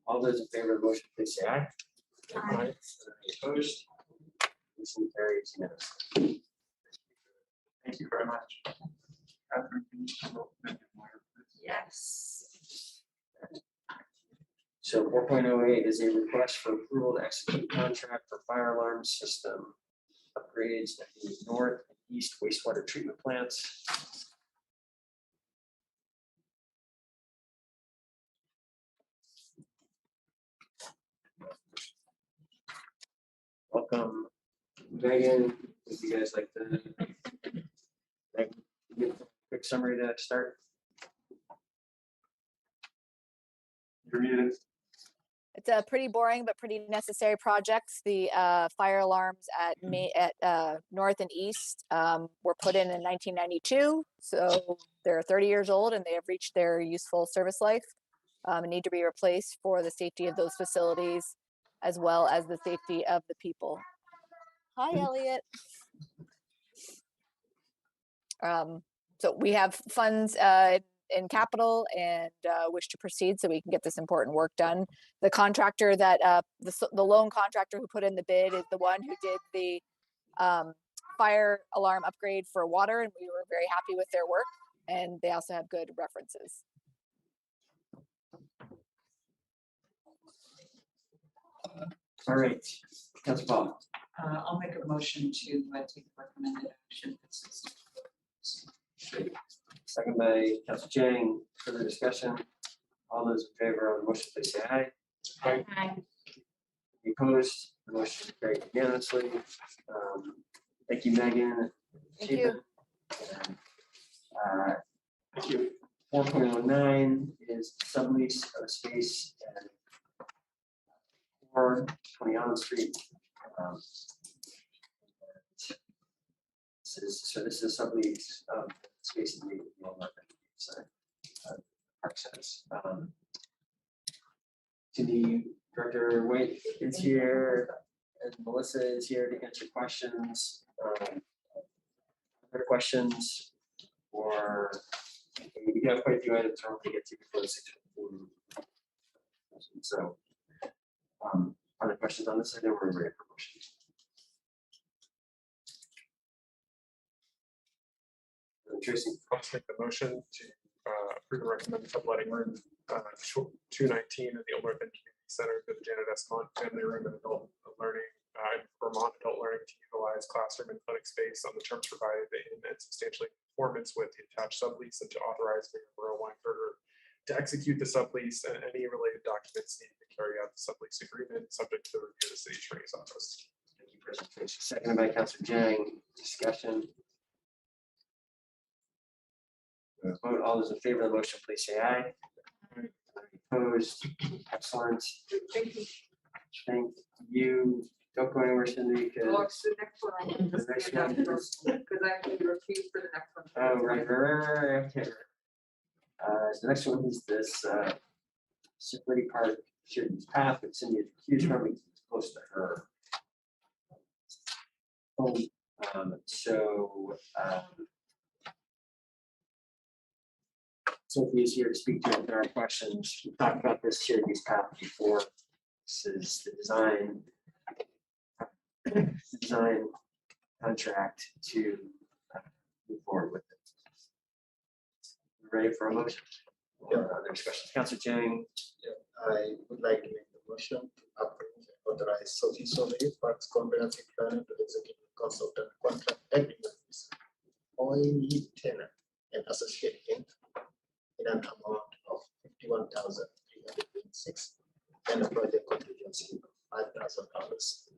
All those in favor of the motion, please say aye. Aye. Any opposed? Motion carries unanimously. Thank you very much. Yes. So 4.08 is a request for approval to execute contract for fire alarm system upgrades at the north and east wastewater treatment plants. Welcome, Megan. Would you guys like to give a quick summary to start? You're muted. It's a pretty boring but pretty necessary project. The fire alarms at North and East were put in 1992, so they're 30 years old and they have reached their useful service life and need to be replaced for the safety of those facilities as well as the safety of the people. Hi, Elliot. So we have funds in capital and wish to proceed so we can get this important work done. The contractor that the loan contractor who put in the bid is the one who did the fire alarm upgrade for water, and we were very happy with their work, and they also have good references. All right, Councilor Paul. I'll make a motion to take recommended action. Second by Councilor Chang. Further discussion? All those in favor of the motion, please say aye. Aye. Any opposed? The motion carried unanimously. Thank you, Megan. Thank you. Thank you. 4.09 is sublease of space and 420 Allen Street. This is sublease of space in the park centers. The Director White is here and Melissa is here to answer questions. Other questions, or we have quite a few items I want to get to before the 6:15. So, other questions on this item or ready for motion? Tracy. I'll just make the motion to approve and recommend subletting room 219 in the Old North End Community Center to the Janet Escalante Family Room and Adult Learning, Vermont Adult Learning to utilize classroom and clinic space on the terms provided in and substantially in conformance with the attached sublease, and to authorize Mayor Burrow Weinberger to execute the sublease and any related documents needed to carry out the sublease agreement, subject to the review of the city attorney's office. Thank you, President Tracy. Seconded by Councilor Jang. Discussion. Vote. All those in favor of the motion, please say aye. Any opposed? Excellent. Thank you. Thank you. Don't go anywhere, Cindy, Oh, because it's the next one. I am the just next gonna one go is- because I actually refused for the next one. oh, right. Okay. The next one is this Schiffiliti Park Sheridan's Path, but Cindy is recused from it, it's close to her home. Sophie is here to speak to our questions. We talked about this Sheridan's Path before. This is the design contract to move forward with it. Ready for a motion? Or other discussions? Councilor Jang. I would like to make the motion to approve and authorize Sophie Soleil, Parks Comprehensive Planner to execute consultant contract agreement with OE Tenor and Associate Inc. in an amount of $51,326 and a project contingency of $5,000,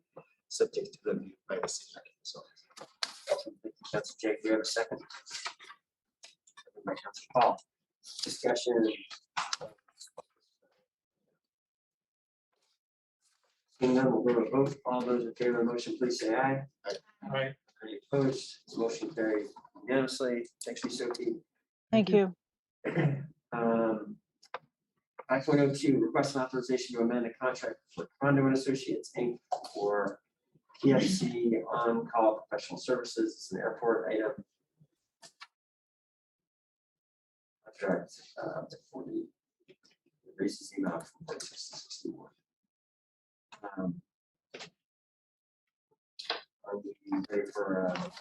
subject to review by the city attorney's office. Councilor Jang, do you have a second? Second by Councilor Paul. Discussion. Seeing none, we'll go to vote. All those in favor of the motion, please say aye. Aye. Any opposed? Motion carries unanimously. Thanks, Sophie. Thank you. 5.02, request an authorization to amend a contract for Ricondo and Associates, Inc. for PFC on-call professional services. It's an airport item. Contract for the raises the amount from 46 to 61. Are we ready for a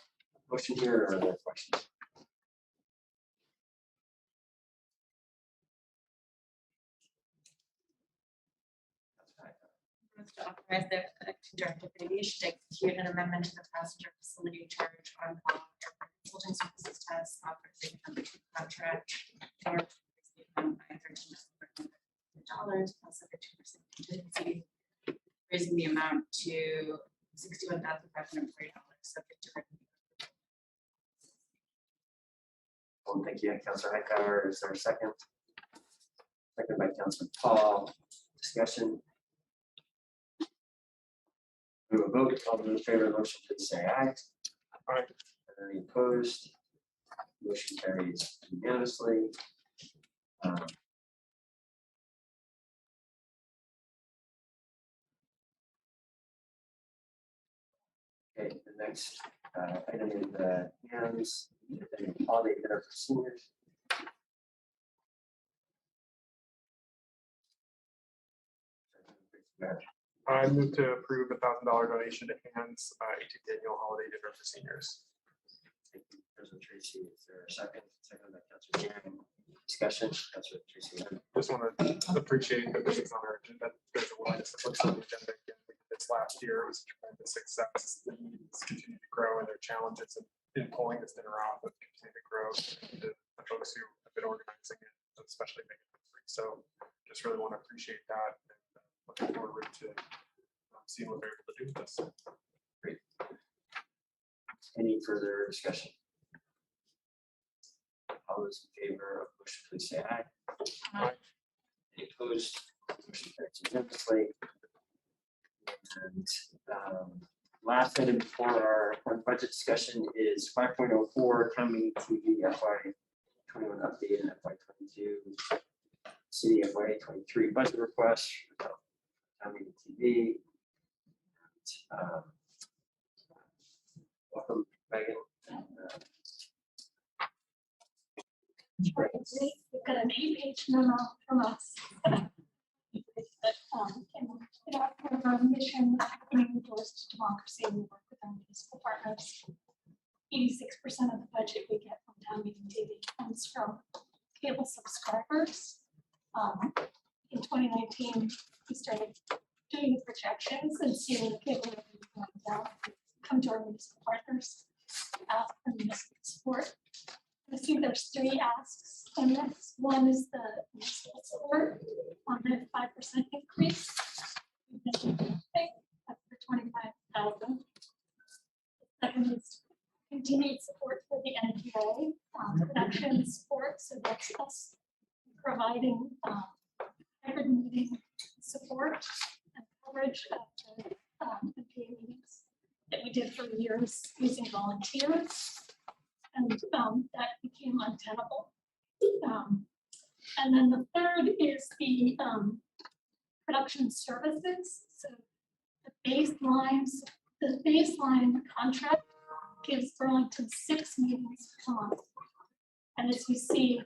motion here or other questions? To authorize the acting director of aviation to execute an amendment to the passenger facility charge on call airport consulting services test authorizing number 2 contract for $13,500 plus a 2% contingency, raising the amount to $61,540 subject to review. Well, thank you, Councilor Hightower. Is there a second? Second by Councilor Paul. Discussion. We will vote. All those in favor of the motion, please say aye. Aye. Any opposed? Motion carries unanimously. Okay, the next item in the hands, holiday dinner for seniors. I move to approve $1,000 donation to Hands 18th annual holiday dinner for seniors. Thank you, President Tracy. Is there a second? Second by Councilor Jang. Discussion, Councilor Tracy. Just want to appreciate that this is on our agenda. There's a willingness to put on the agenda again. We did this last year. It was a tremendous success. The needs continue to grow and their challenges in pulling this dinner off have continued to grow. The folks who have been organizing it, especially making it free. So just really want to appreciate that. And looking forward to seeing what they're able to do with this. Great. Any further discussion? All those in favor of the motion, please say aye. Aye. Any opposed? Motion carries unanimously. And last item before our budget discussion is 5.04 town meeting TV FY21 update and FY22 city FY23 budget request for town meeting TV. Welcome, Megan. We've got an 8-page memo from us. Part of our mission, opening the doors to democracy, and we work with our municipal partners. 86% of the budget we get from meeting TV comes from cable subscribers. In 2019, we started doing the projections and seeing the cable revenue going down. Come to our municipal partners, ask for municipal support. I see there's 3 asks in this. One is the municipal support on the 5% increase. That's for 25,000. Second is continued support for the NPA, production support, so that's us providing hybrid meeting support and coverage of the NPA meetings that we did for years using volunteers, and that became untenable. And then the third is the production services. So the baseline contract gives Burlington 6 meetings per month. And as you see,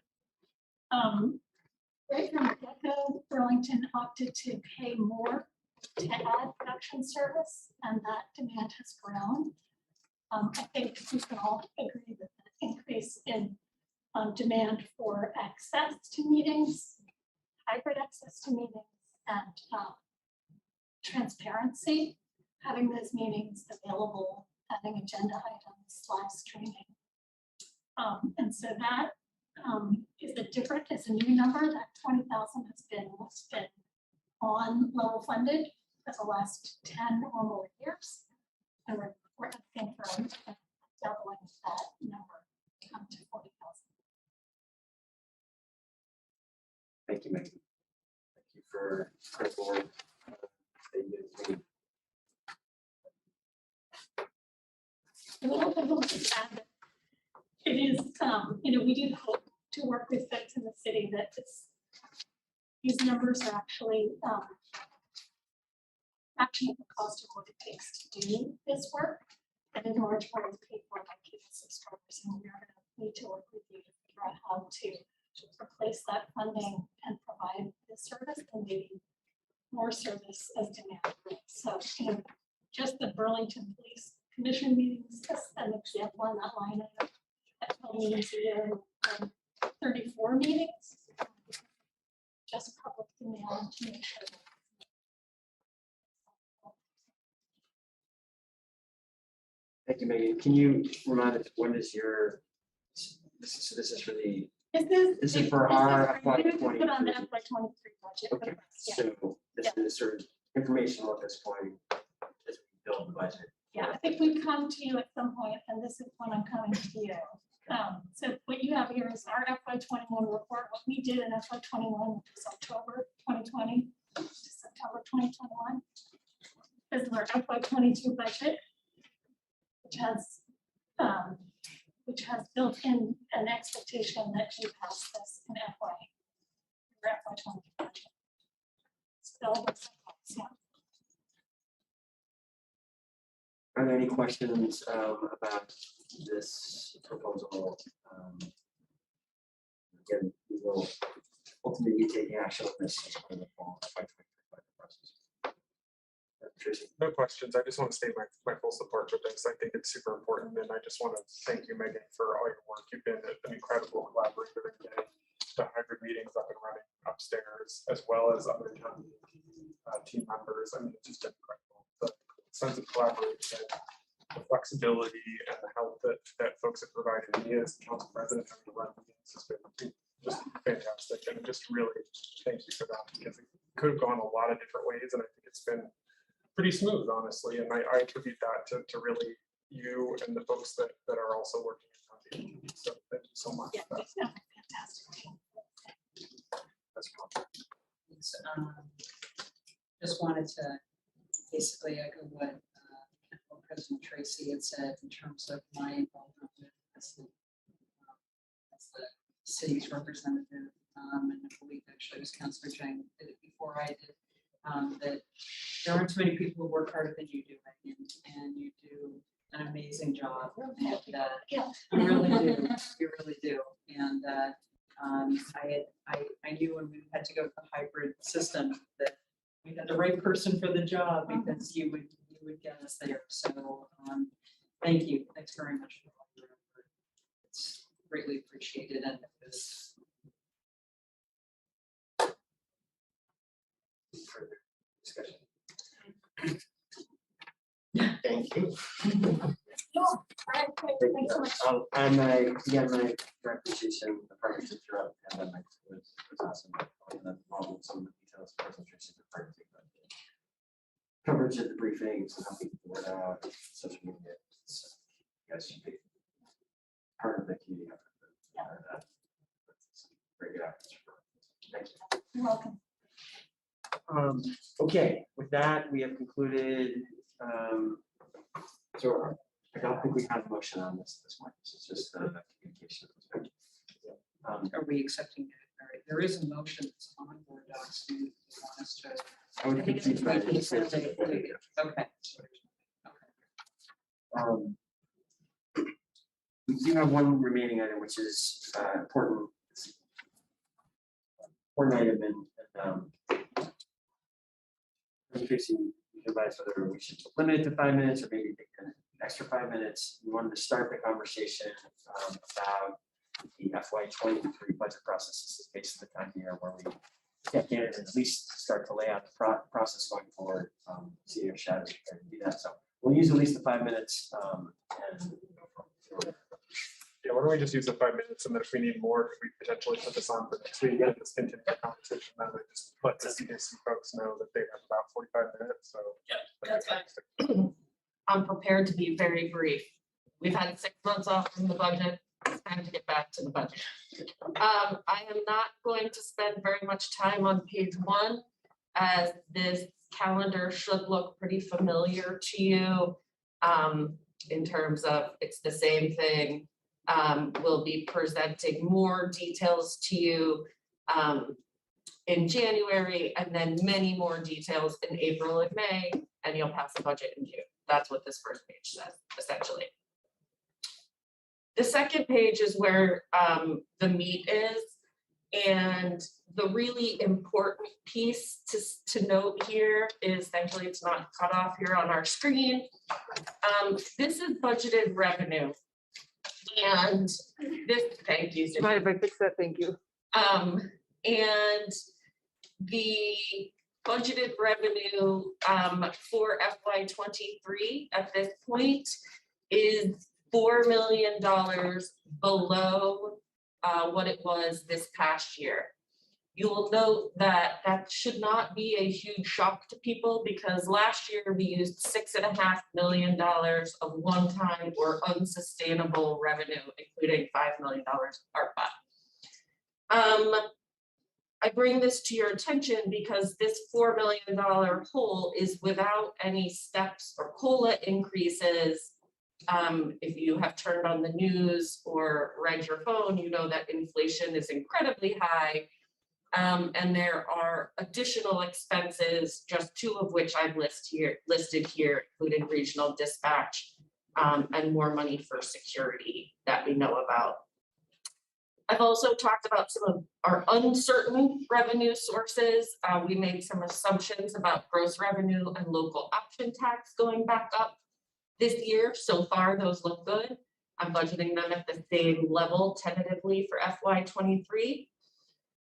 right from the get-go, Burlington opted to pay more to add production service, and that demand has grown. I think we can all agree that the increase in demand for access to meetings, hybrid access to meetings, and transparency, having those meetings available, having agenda items, live streaming. And so that is a new number. That 20,000 has been what's been on level funded for the last 10 or more years. And we're asking for doubling that number to 40,000. Thank you, Megan. Thank you for critical work that you guys made. And I'll just add that it is, we do hope to work with folks in the city that these numbers are actually matching the cost of what it takes to do this work. And in large part is paid for by cable subscribers. And we are going to need to work with you to figure out how to replace that funding and provide this service and maybe more service as demand grows. So, just the Burlington Police Commission meetings, as an example on that line item, at 12 meetings a year, 34 meetings, just public demand to make sure. Thank you, Megan. Can you remind us, when is your, this is for the, this is for our FY Put on the 23. FY 23 budget. Okay, Yeah. so this is sort of informational at this point as we build the budget. Yeah, I think we come to you at some point, and this is when I'm coming to you. So what you have here is our FY 21 report, what we did in FY 21, which is October 2020 to September 2021. This is our FY 22 budget, which has built in an expectation that you pass this in FY 22 budget. Still, yeah. Are there any questions about this proposal? Again, we will ultimately be taking action on this in the fall FY 23 budget process. Tracy? No questions. I just want to state my full support for this. I think it's super important, and I just want to thank you, Megan, for all your work. You've been an incredible collaborator in getting the hybrid meetings up and running upstairs, as well as other town team members. I mean, it's just incredible. The sense of collaboration, the flexibility, and the help that folks have provided me as the council president having to run meetings has been just fantastic. And just really thank you for that, because it could have gone a lot of different ways, and I think it's been pretty smooth, honestly. And I attribute that to really you and the folks that are also working on the team. So thank you so much. Yeah, for that. it's a fantastic team. That's cool. Just wanted to basically echo what President Tracy had said in terms of my involvement with as the city's representative, and I believe actually it was Councilor Jang did it before I did. That there aren't too many people who work harder than you do, Megan, and you do an amazing job. And, you really do. You really do. And I knew when we had to go to the hybrid system that we had the right person for the job, because you would get us there. So thank you. Thanks very much for all your effort. greatly appreciated and it was. Further discussion. Thank you. No, all right, great, thanks so much. And my appreciation, the partnership throughout the pandemic was awesome. And then all of some of the details, presentations, the partnership, coverage of the briefings, and how people were out, social media. So, you guys should be part of the community effort. Yeah. Very good efforts. Thank you. You're welcome. Okay, with that, we have concluded. So I don't think we have a motion on this one. This is just the communication. Are we accepting it? All right, there is a motion that's on board docs. Do you want us to? I would confuse by this. Okay. We do have one remaining item, which is important item and Tracy, you can advise whether we should limit it to 5 minutes or maybe take an extra 5 minutes. We wanted to start the conversation about the FY23 budget process. This is basically the time here where we get in and at least start to lay out the process going forward. See your shadows to do that. So we'll use at least the 5 minutes and Yeah, why don't we just use the 5 minutes, and then if we need more, we potentially put this on for next week and just continue the conversation. Then we just let the CDC folks know that they have about 45 minutes, so. Yeah, that's fine. I'm prepared to be very brief. We've had 6 months off from the budget. It's time to get back to the budget. I am not going to spend very much time on page 1, as this calendar should look pretty familiar to you in terms of it's the same thing. We'll be presenting more details to you in January, and then many more details in April and May, and you'll pass the budget in June. That's what this first page says, essentially. The second page is where the meat is, and the really important piece to note here is, thankfully it's not cut off here on our screen. This is budgeted revenue. And this, thank you. Mind if I fix that? Thank you. And the budgeted revenue for FY23 at this point is $4 million below what it was this past year. You will note that that should not be a huge shock to people, because last year we used $6.5 million of one-time or unsustainable revenue, including $5 million ARPA. I bring this to your attention because this $4 million hole is without any steps or COLA increases. If you have turned on the news or read your phone, you know that inflation is incredibly high. And there are additional expenses, just 2 of which I've listed here, including regional dispatch and more money for security that we know about. I've also talked about some of our uncertain revenue sources. We made some assumptions about gross revenue and local option tax going back up this year. So far, those look good. I'm budgeting them at the same level tentatively for FY23.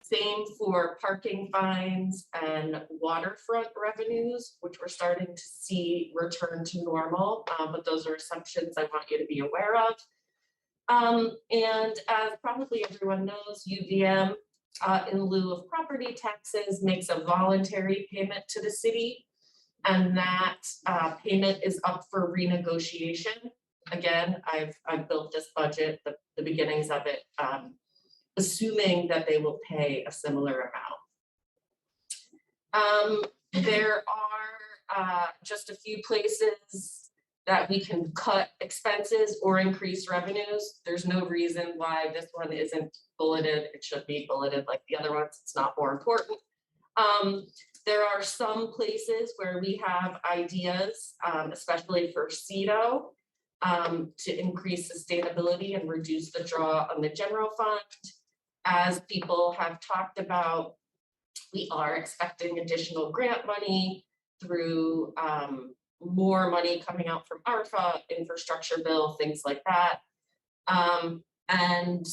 Same for parking fines and waterfront revenues, which we're starting to see return to normal, but those are assumptions I want you to be aware of. And as probably everyone knows, UVM in lieu of property taxes makes a voluntary payment to the city, and that payment is up for renegotiation. Again, I've built this budget, the beginnings of it, assuming that they will pay a similar amount. There are just a few places that we can cut expenses or increase revenues. There's no reason why this one isn't bulleted. It should be bulleted like the other ones. It's not more important. There are some places where we have ideas, especially for CEDO, to increase sustainability and reduce the draw on the general fund. As people have talked about, we are expecting additional grant money through more money coming out from ARPA, infrastructure bill, things like that. And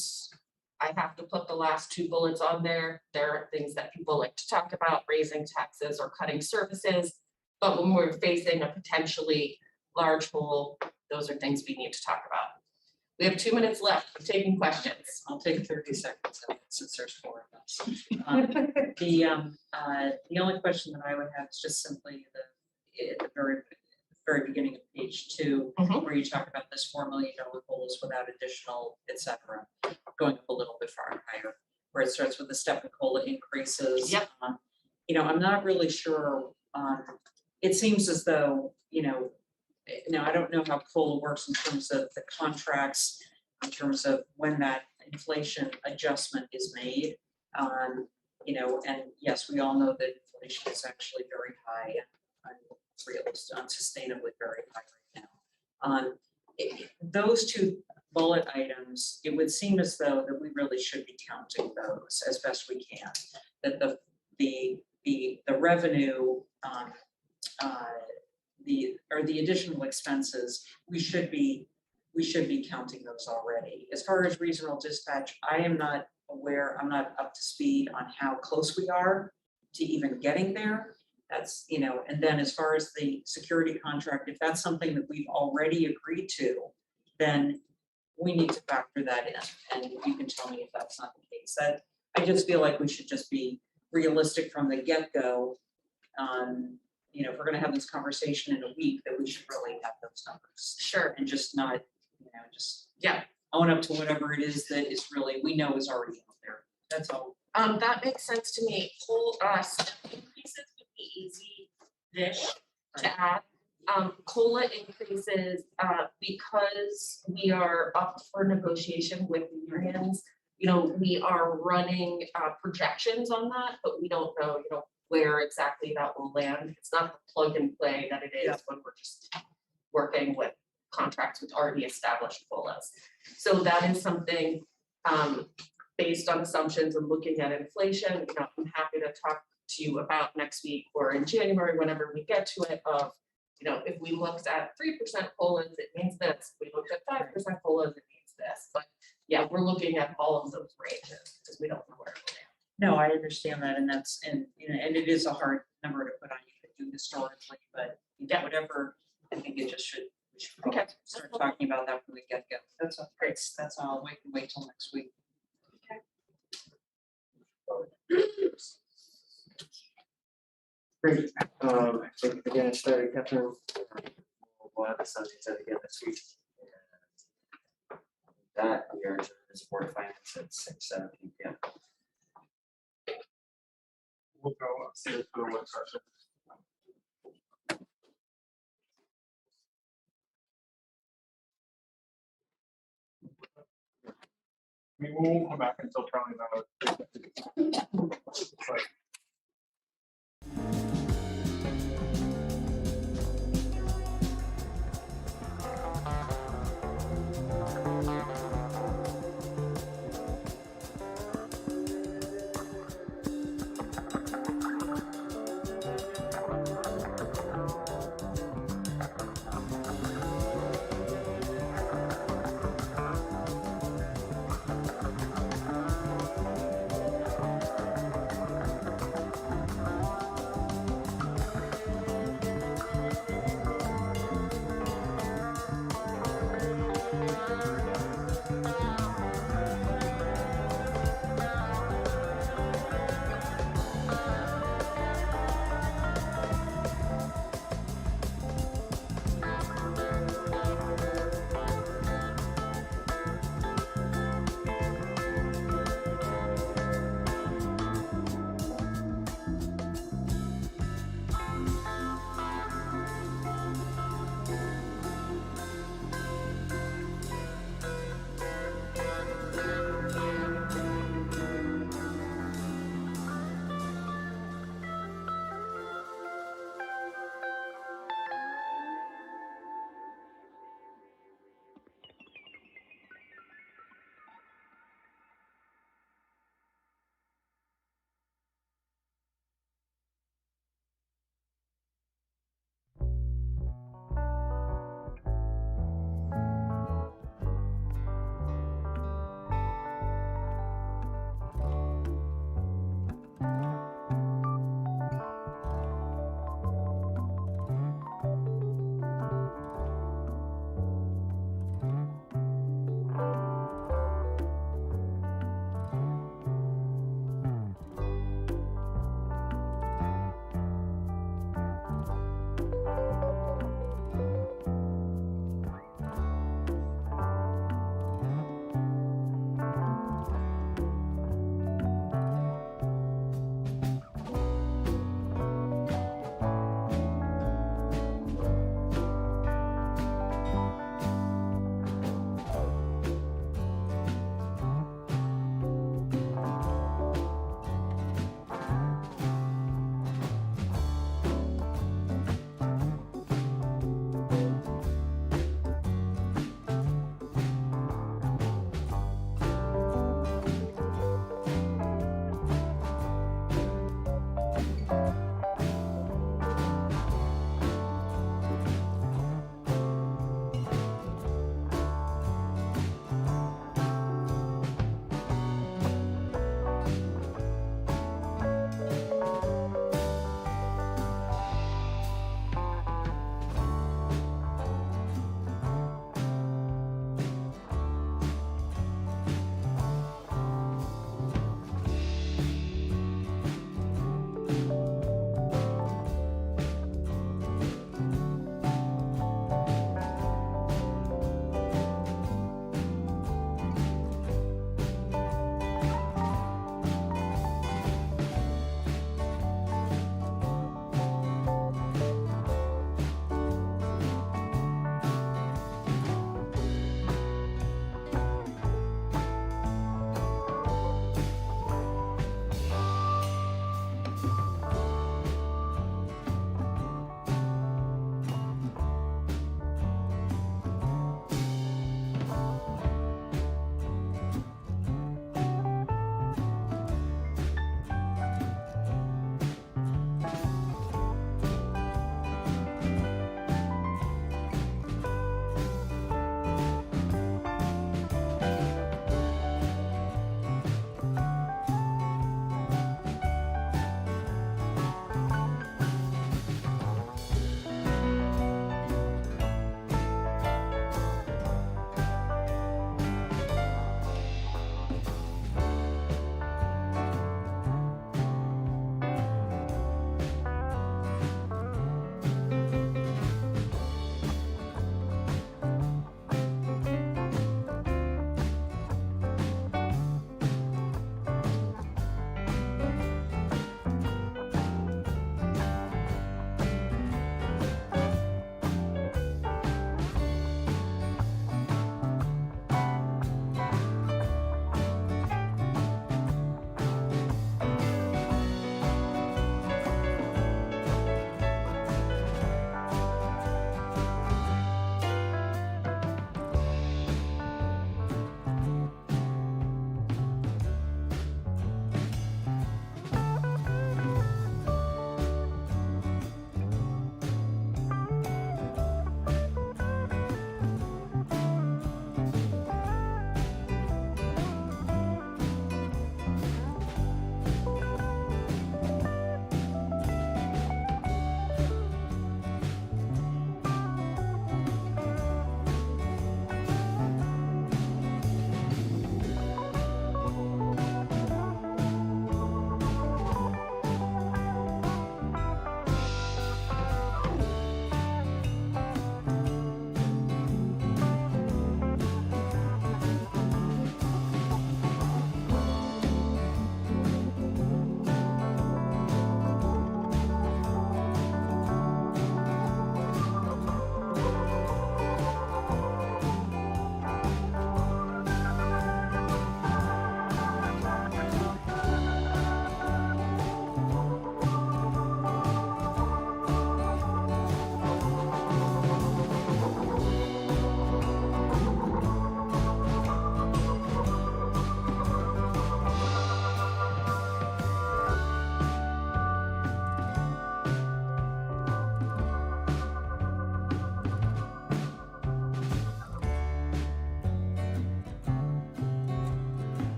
I have to put the last two bullets on there. There are things that people like to talk about, raising taxes or cutting services. But when we're facing a potentially large hole, those are things we need to talk about. We have 2 minutes left for taking questions. I'll take 30 seconds since there's 4 of us. The only question that I would have is just simply at the very beginning of page 2, where you talk about this $4 million goals without additional, et cetera, going up a little bit far higher, where it starts with the step and COLA increases. Yep. I'm not really sure. It seems as though, now I don't know how COLA works in terms of the contracts, in terms of when that inflation adjustment is made. And yes, we all know that inflation is actually very high and unrealistic, unsustainably very high right now. Those 2 bullet items, it would seem as though that we really should be counting those as best we can. That the revenue, the additional expenses, we should be counting those already. As far as regional dispatch, I am not aware, I'm not up to speed on how close we are to even getting there. That's, and then as far as the security contract, if that's something that we've already agreed to, then we need to factor that in. And you can tell me if that's not the case. That I just feel like we should just be realistic from the get-go. If we're gonna have this conversation in a week, that we should really have those numbers. Sure. And just not, own up to whatever it is that is really, we know is already out there. That's all. That makes sense to me. Whole step increases would be easy-ish to add. COLA increases, because we are up for negotiation with the unions, we are running projections on that, but we don't know, where exactly that will land. It's not the plug and play that it is when we're just working with contracts with already established COLAs. So that is something based on assumptions and looking at inflation. I'm happy to talk to you about next week or in January, whenever we get to it, of if we looked at 3% COLAs, it means this. If we looked at 5% COLAs, it means this. But yeah, we're looking at all of those ranges because we don't know where it will land. No, I understand that, and that's, and it is a hard number to put on you to do historically, but whatever, I think it just should, we should probably start talking about that from the get-go. That's all, great, that's all, we can wait till next week. Great. Thank you for getting started, Catherine. We'll have this on the agenda again this week. And that we are adjourned as Board of Finance at 6:17 p.m. We'll go upstairs to the work session. We won't come back until probably about.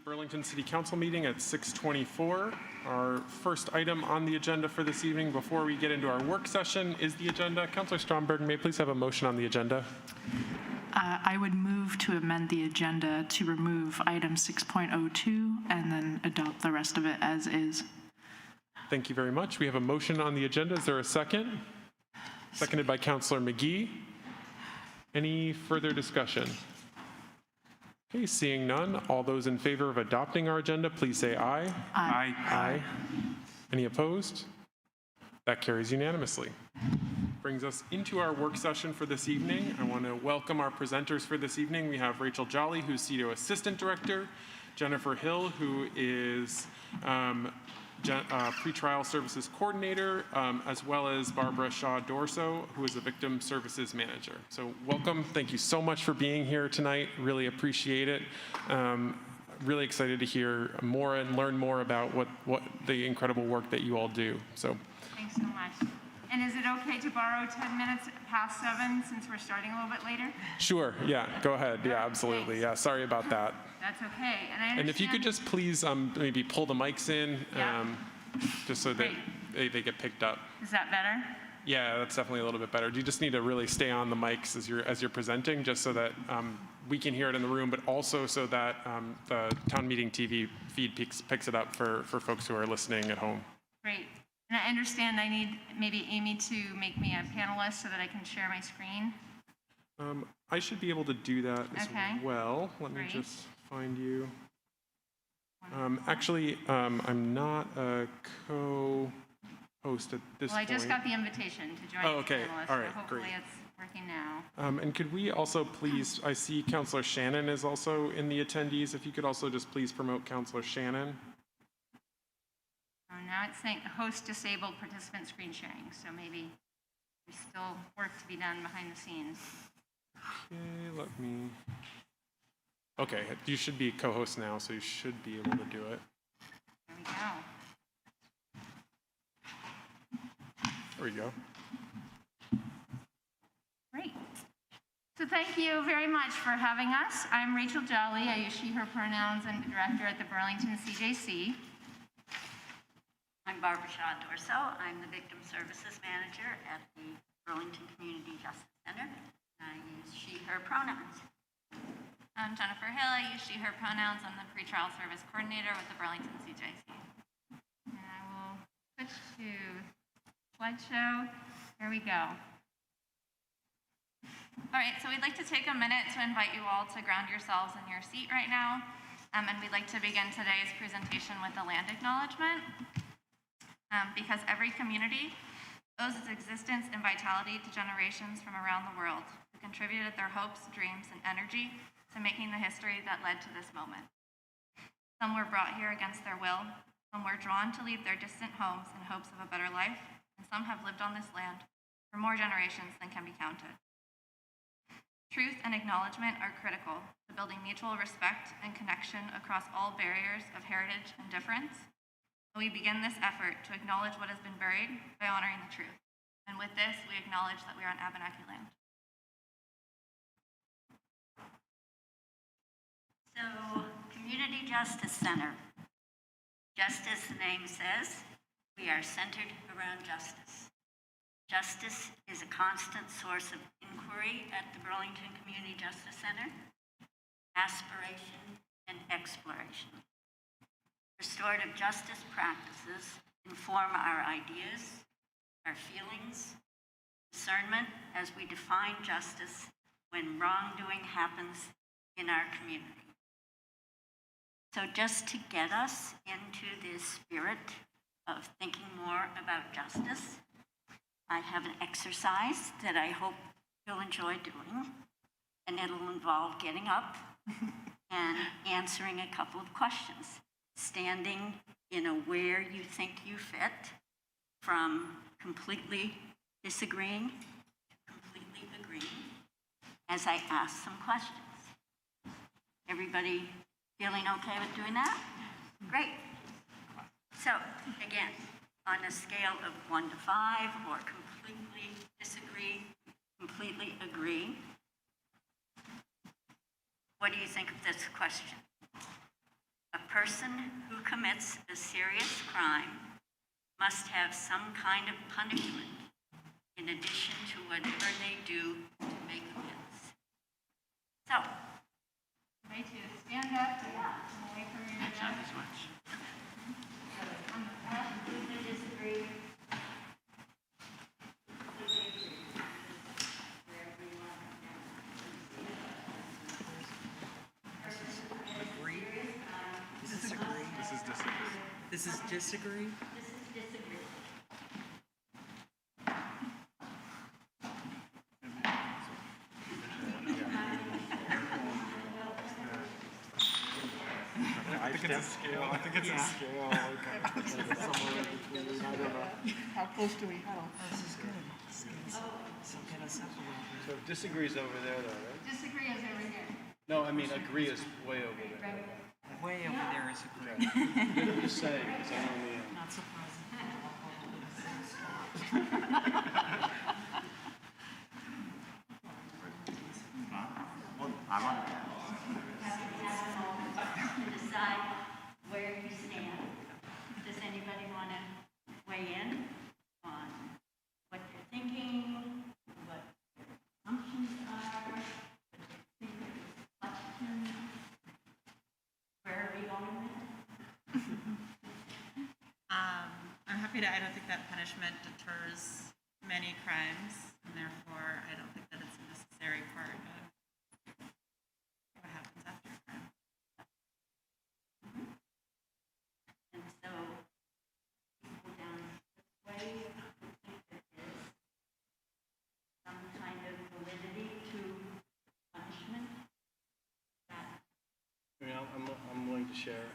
Burlington City Council meeting at 6:24. Our first item on the agenda for this evening, before we get into our work session, is the agenda. Councilor Stromberg, may I please have a motion on the agenda? I would move to amend the agenda to remove item 6.02 and then adopt the rest of it as is. Thank you very much. We have a motion on the agenda. Is there a second? Seconded by Councilor McGee. Any further discussion? Okay, seeing none, all those in favor of adopting our agenda, please say aye. Aye. Aye. Any opposed? That carries unanimously. Brings us into our work session for this evening. I want to welcome our presenters for this evening. We have Rachel Jolly, who's CDO Assistant Director, Jennifer Hill, who is Pretrial Services Coordinator, as well as Barbara Shaw Dorso, who is a Victim Services Manager. So welcome. Thank you so much for being here tonight. Really appreciate it. Really excited to hear more and learn more about what the incredible work that you all do. So thanks so much. And is it okay to borrow 10 minutes past 7 since we're starting a little bit later? sure, yeah, go ahead. Yeah, absolutely. Yeah, sorry about that. That's okay. And I understand. And if you could just please maybe pull the mics in, Yeah. just so that they get picked up. Is that better? Yeah, that's definitely a little bit better. You just need to really stay on the mics as you're presenting, just so that we can hear it in the room, but also so that the town meeting TV feed picks it up for folks who are listening at home. Great. And I understand I need maybe Amy to make me a panelist so that I can share my screen. I should be able to do that as Okay. well. Let me Great. just find you. Actually, I'm not a co-host at this Well, I point. just got the invitation to join Oh, as a okay. panelist, All right, so hopefully great. it's working now. And could we also please, I see Councilor Shannon is also in the attendees. If you could also just please promote Councilor Shannon. Oh, now it's saying host disabled participant screen sharing, so maybe there's still work to be done behind the scenes. Okay, let me. Okay, you should be co-host now, so you should be able to do it. There we go. There we go. Great. So thank you very much for having us. I'm Rachel Jolly. I use she, her pronouns. I'm the director at the Burlington CJC. I'm Barbara Shaw Dorso. I'm the Victim Services Manager at the Burlington Community Justice Center. I use she, her pronouns. I'm Jennifer Hill. I use she, her pronouns. I'm the pretrial service coordinator with the Burlington CJC. And I will switch to slideshow. Here we go. All right, so we'd like to take a minute to invite you all to ground yourselves in your seat right now. And we'd like to begin today's presentation with a land acknowledgement. Because every community owes its existence and vitality to generations from around the world who contributed their hopes, dreams, and energy to making the history that led to this moment. Some were brought here against their will, some were drawn to leave their distant homes in hopes of a better life, and some have lived on this land for more generations than can be counted. Truth and acknowledgement are critical to building mutual respect and connection across all barriers of heritage and difference. We begin this effort to acknowledge what has been buried by honoring the truth. And with this, we acknowledge that we are on Abenaki land. So, Community Justice Center. Just as the name says, we are centered around justice. Justice is a constant source of inquiry at the Burlington Community Justice Center, aspiration and exploration. Restorative justice practices inform our ideas, our feelings, discernment as we define justice when wrongdoing happens in our community. So just to get us into this spirit of thinking more about justice, I have an exercise that I hope you'll enjoy doing, and it'll involve getting up and answering a couple of questions. Standing in a where you think you fit, from completely disagreeing to completely agreeing, as I ask some questions. Everybody feeling okay with doing that? Great. So again, on a scale of 1 to 5, or completely disagree, completely agree, what do you think of this question? A person who commits a serious crime must have some kind of punishment in addition to whatever they do to make amends. So, Way to stand up and away from your desk. I disagree. Agree? Disagree? This is disagree. This is disagree? This is disagree. I think it's a scale. I think it's a scale. Somewhere in between. I don't know. How close do we have? This is good. So get us up a little bit. So disagree is over there though, right? Disagree is over here. No, I mean agree is way over there. Way over there is agree. I'm just saying, because I'm on the end. Not surprising. To decide where you stand. Does anybody want to weigh in on what you're thinking, what your assumptions are, what you think of this question? Where are we going with it? I'm happy to, I don't think that punishment deters many crimes, and therefore I don't think that it's a necessary part of what happens after a crime. And so, people down this way, I think there is some kind of validity to punishment. That I mean, I'm willing to share.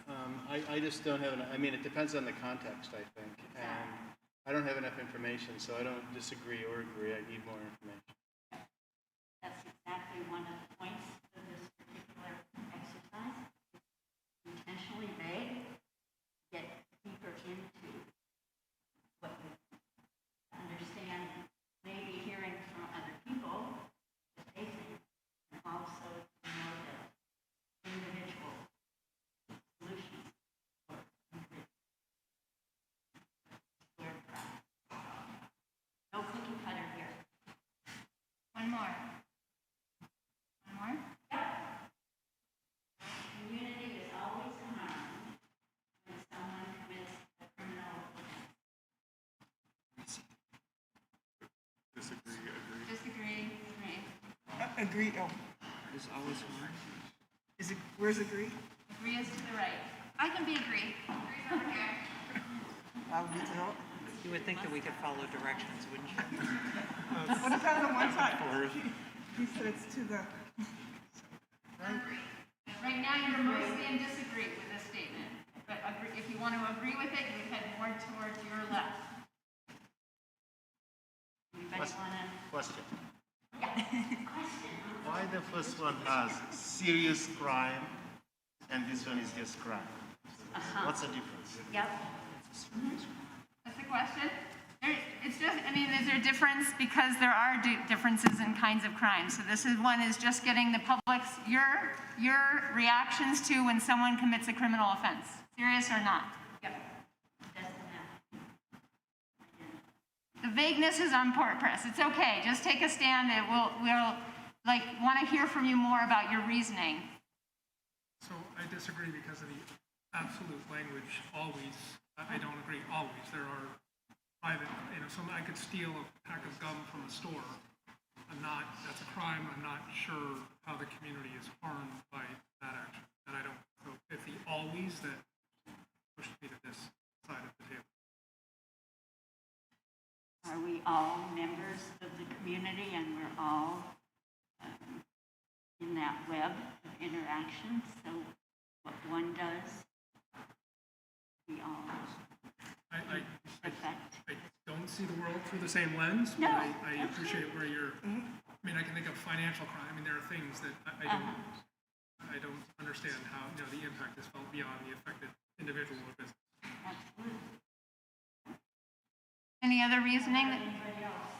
I just don't have, I mean, it depends on the context, I think. And I don't have enough information, so I don't disagree or agree. I need more information. That's exactly one of the points of this particular exercise. Intentionally vague, get deeper into what we understand, maybe hearing from other people what they think, and also to know that individual solutions for no cookie cutter here. One more. One more? Community is always harmed when someone commits a criminal offense. Disagree, agree. Disagree, agree. Agree, oh, Is always one. is it, where's agree? Agree is to the right. I can be agree. Agree's over here. I'll need to know. You would think that we could follow directions, wouldn't you? What depends on one side? He says to the. Right now, you're mostly in disagree with this statement, but agree, if you want to agree with it, you would head more towards your left. Anybody wanna? Question. Question. Why the first one has serious crime and this one is just crime? What's the difference? Yep. That's the question. It's just, I mean, is there a difference because there are differences in kinds of crimes. So this is one is just getting the public's, your reactions to when someone commits a criminal offense, serious or not. Yep. Doesn't matter. The vagueness is on Port Press. It's okay. Just take a stand and we'll like want to hear from you more about your reasoning. So I disagree because of the absolute language, always. I don't agree, always. There are private, I could steal a pack of gum from a store. That's a crime. I'm not sure how the community is harmed by that action. And I don't, so it's the always that pushed me to this side of the table. Are we all members of the community and we're all in that web of interaction? So what one does, we all affect. I don't see the world through the same lens. No, but I appreciate where you're, I mean, I can think of financial crime. I mean, there are things that I don't understand how, the impact is felt beyond the affected individual or business. Absolutely. Any other reasoning? Anybody else?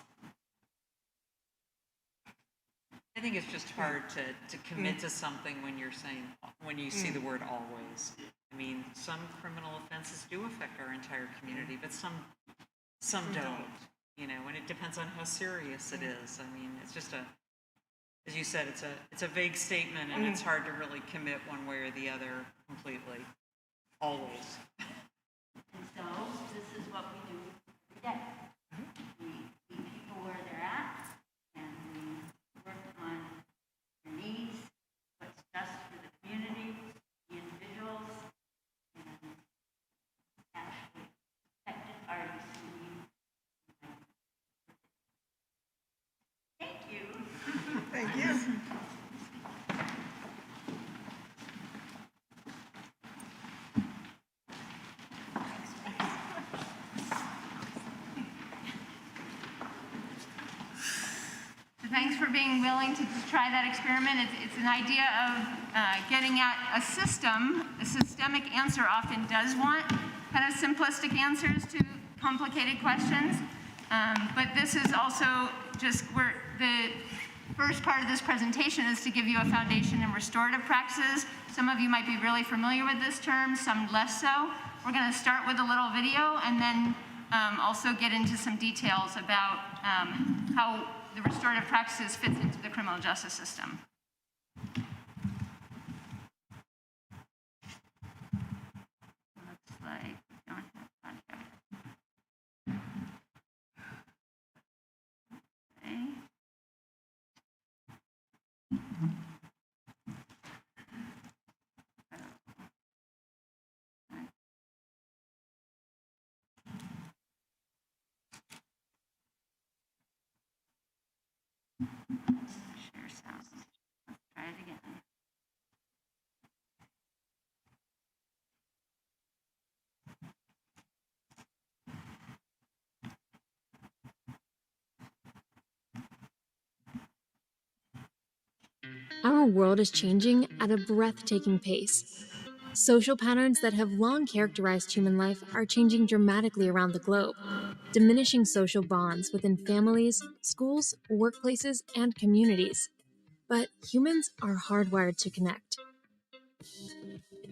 I think it's just hard to commit to something when you're saying, when you see the word always. I mean, some criminal offenses do affect our entire community, but some don't, you know, and it depends on how serious it is. I mean, it's just as you said, it's a vague statement, and it's hard to really commit one way or the other completely, always. And so this is what we do every day. We meet people where they're at, and we work on their needs, what's best for the community, the individuals, and actually affected parties who need. Thank you. Thank you. So thanks for being willing to try that experiment. It's an idea of getting at a system. A systemic answer often does want kind of simplistic answers to complicated questions. But this is also just where the first part of this presentation is to give you a foundation in restorative practices. Some of you might be really familiar with this term, some less so. We're going to start with a little video and then also get into some details about how the restorative practices fits into the criminal justice system. Looks like we don't have contact. Okay. Share sound. Let's try it again. Our world is changing at a breathtaking pace. Social patterns that have long characterized human life are changing dramatically around the globe, diminishing social bonds within families, schools, workplaces, and communities. But humans are hardwired to connect.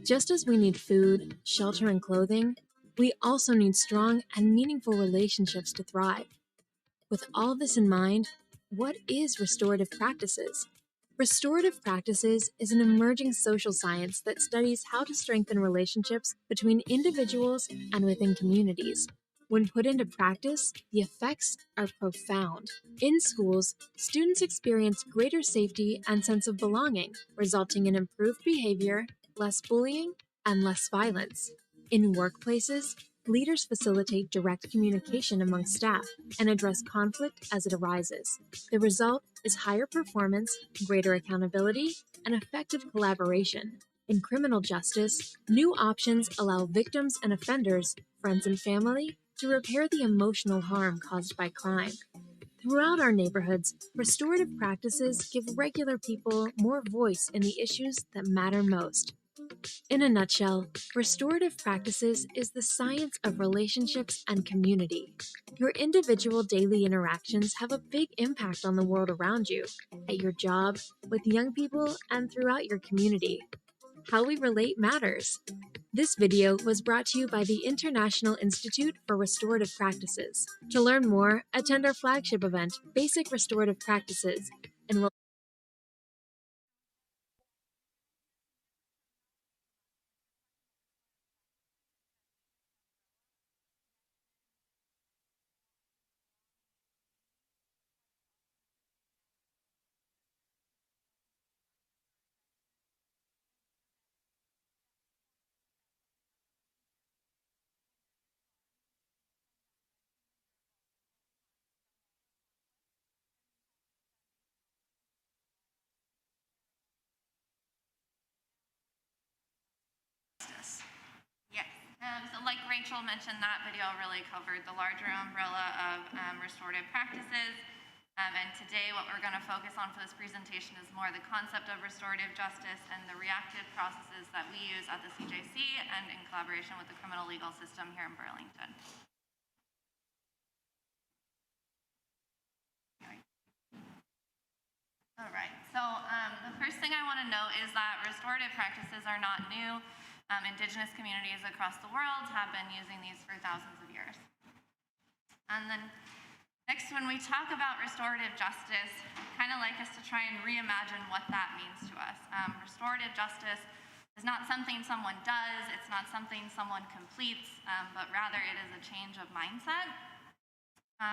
Just as we need food, shelter, and clothing, we also need strong and meaningful relationships to thrive. With all this in mind, what is restorative practices? Restorative practices is an emerging social science that studies how to strengthen relationships between individuals and within communities. When put into practice, the effects are profound. In schools, students experience greater safety and sense of belonging, resulting in improved behavior, less bullying, and less violence. In workplaces, leaders facilitate direct communication among staff and address conflict as it arises. The result is higher performance, greater accountability, and effective collaboration. In criminal justice, new options allow victims and offenders, friends and family, to repair the emotional harm caused by crime. Throughout our neighborhoods, restorative practices give regular people more voice in the issues that matter most. In a nutshell, restorative practices is the science of relationships and community. Your individual daily interactions have a big impact on the world around you, at your job, with young people, and throughout your community. How we relate matters. This video was brought to you by the International Institute for Restorative Practices. To learn more, attend our flagship event, Basic Restorative Practices, and we'll Yes, so like Rachel mentioned, that video really covered the larger umbrella of restorative practices. And today what we're going to focus on for this presentation is more the concept of restorative justice and the reactive processes that we use at the CJC and in collaboration with the criminal legal system here in Burlington. All right, so the first thing I want to note is that restorative practices are not new. Indigenous communities across the world have been using these for thousands of years. And then next, when we talk about restorative justice, I kind of like us to try and reimagine what that means to us. Restorative justice is not something someone does, it's not something someone completes, but rather it is a change of mindset.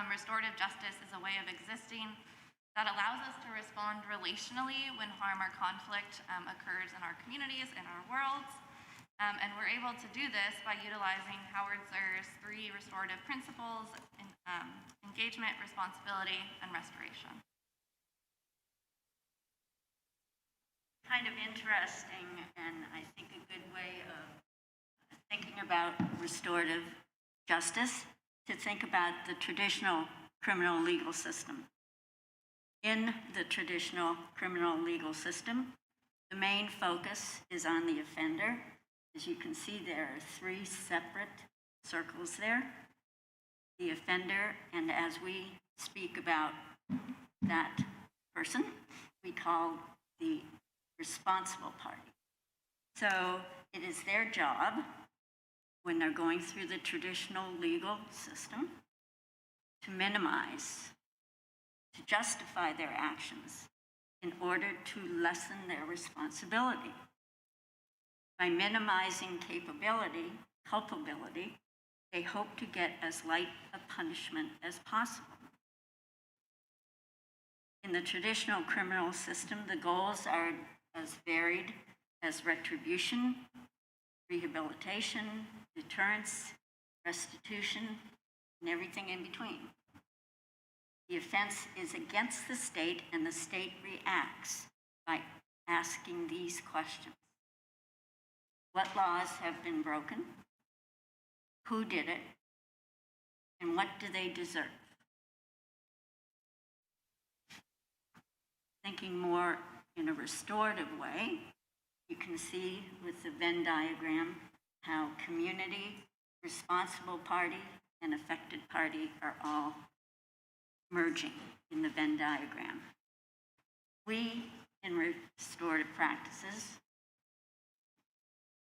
Restorative justice is a way of existing that allows us to respond relationally when harm or conflict occurs in our communities, in our worlds. And we're able to do this by utilizing Howard Zer's 3 restorative principles: engagement, responsibility, and restoration. Kind of interesting, and I think a good way of thinking about restorative justice, to think about the traditional criminal legal system. In the traditional criminal legal system, the main focus is on the offender. As you can see, there are 3 separate circles there. The offender, and as we speak about that person, we call the responsible party. So it is their job, when they're going through the traditional legal system, to minimize, to justify their actions in order to lessen their responsibility. By minimizing culpability, they hope to get as light a punishment as possible. In the traditional criminal system, the goals are as varied as retribution, rehabilitation, deterrence, restitution, and everything in between. The offense is against the state, and the state reacts by asking these questions. What laws have been broken? Who did it? And what do they deserve? Thinking more in a restorative way, you can see with the Venn diagram how community, responsible party, and affected party are all merging in the Venn diagram. We, in restorative practices,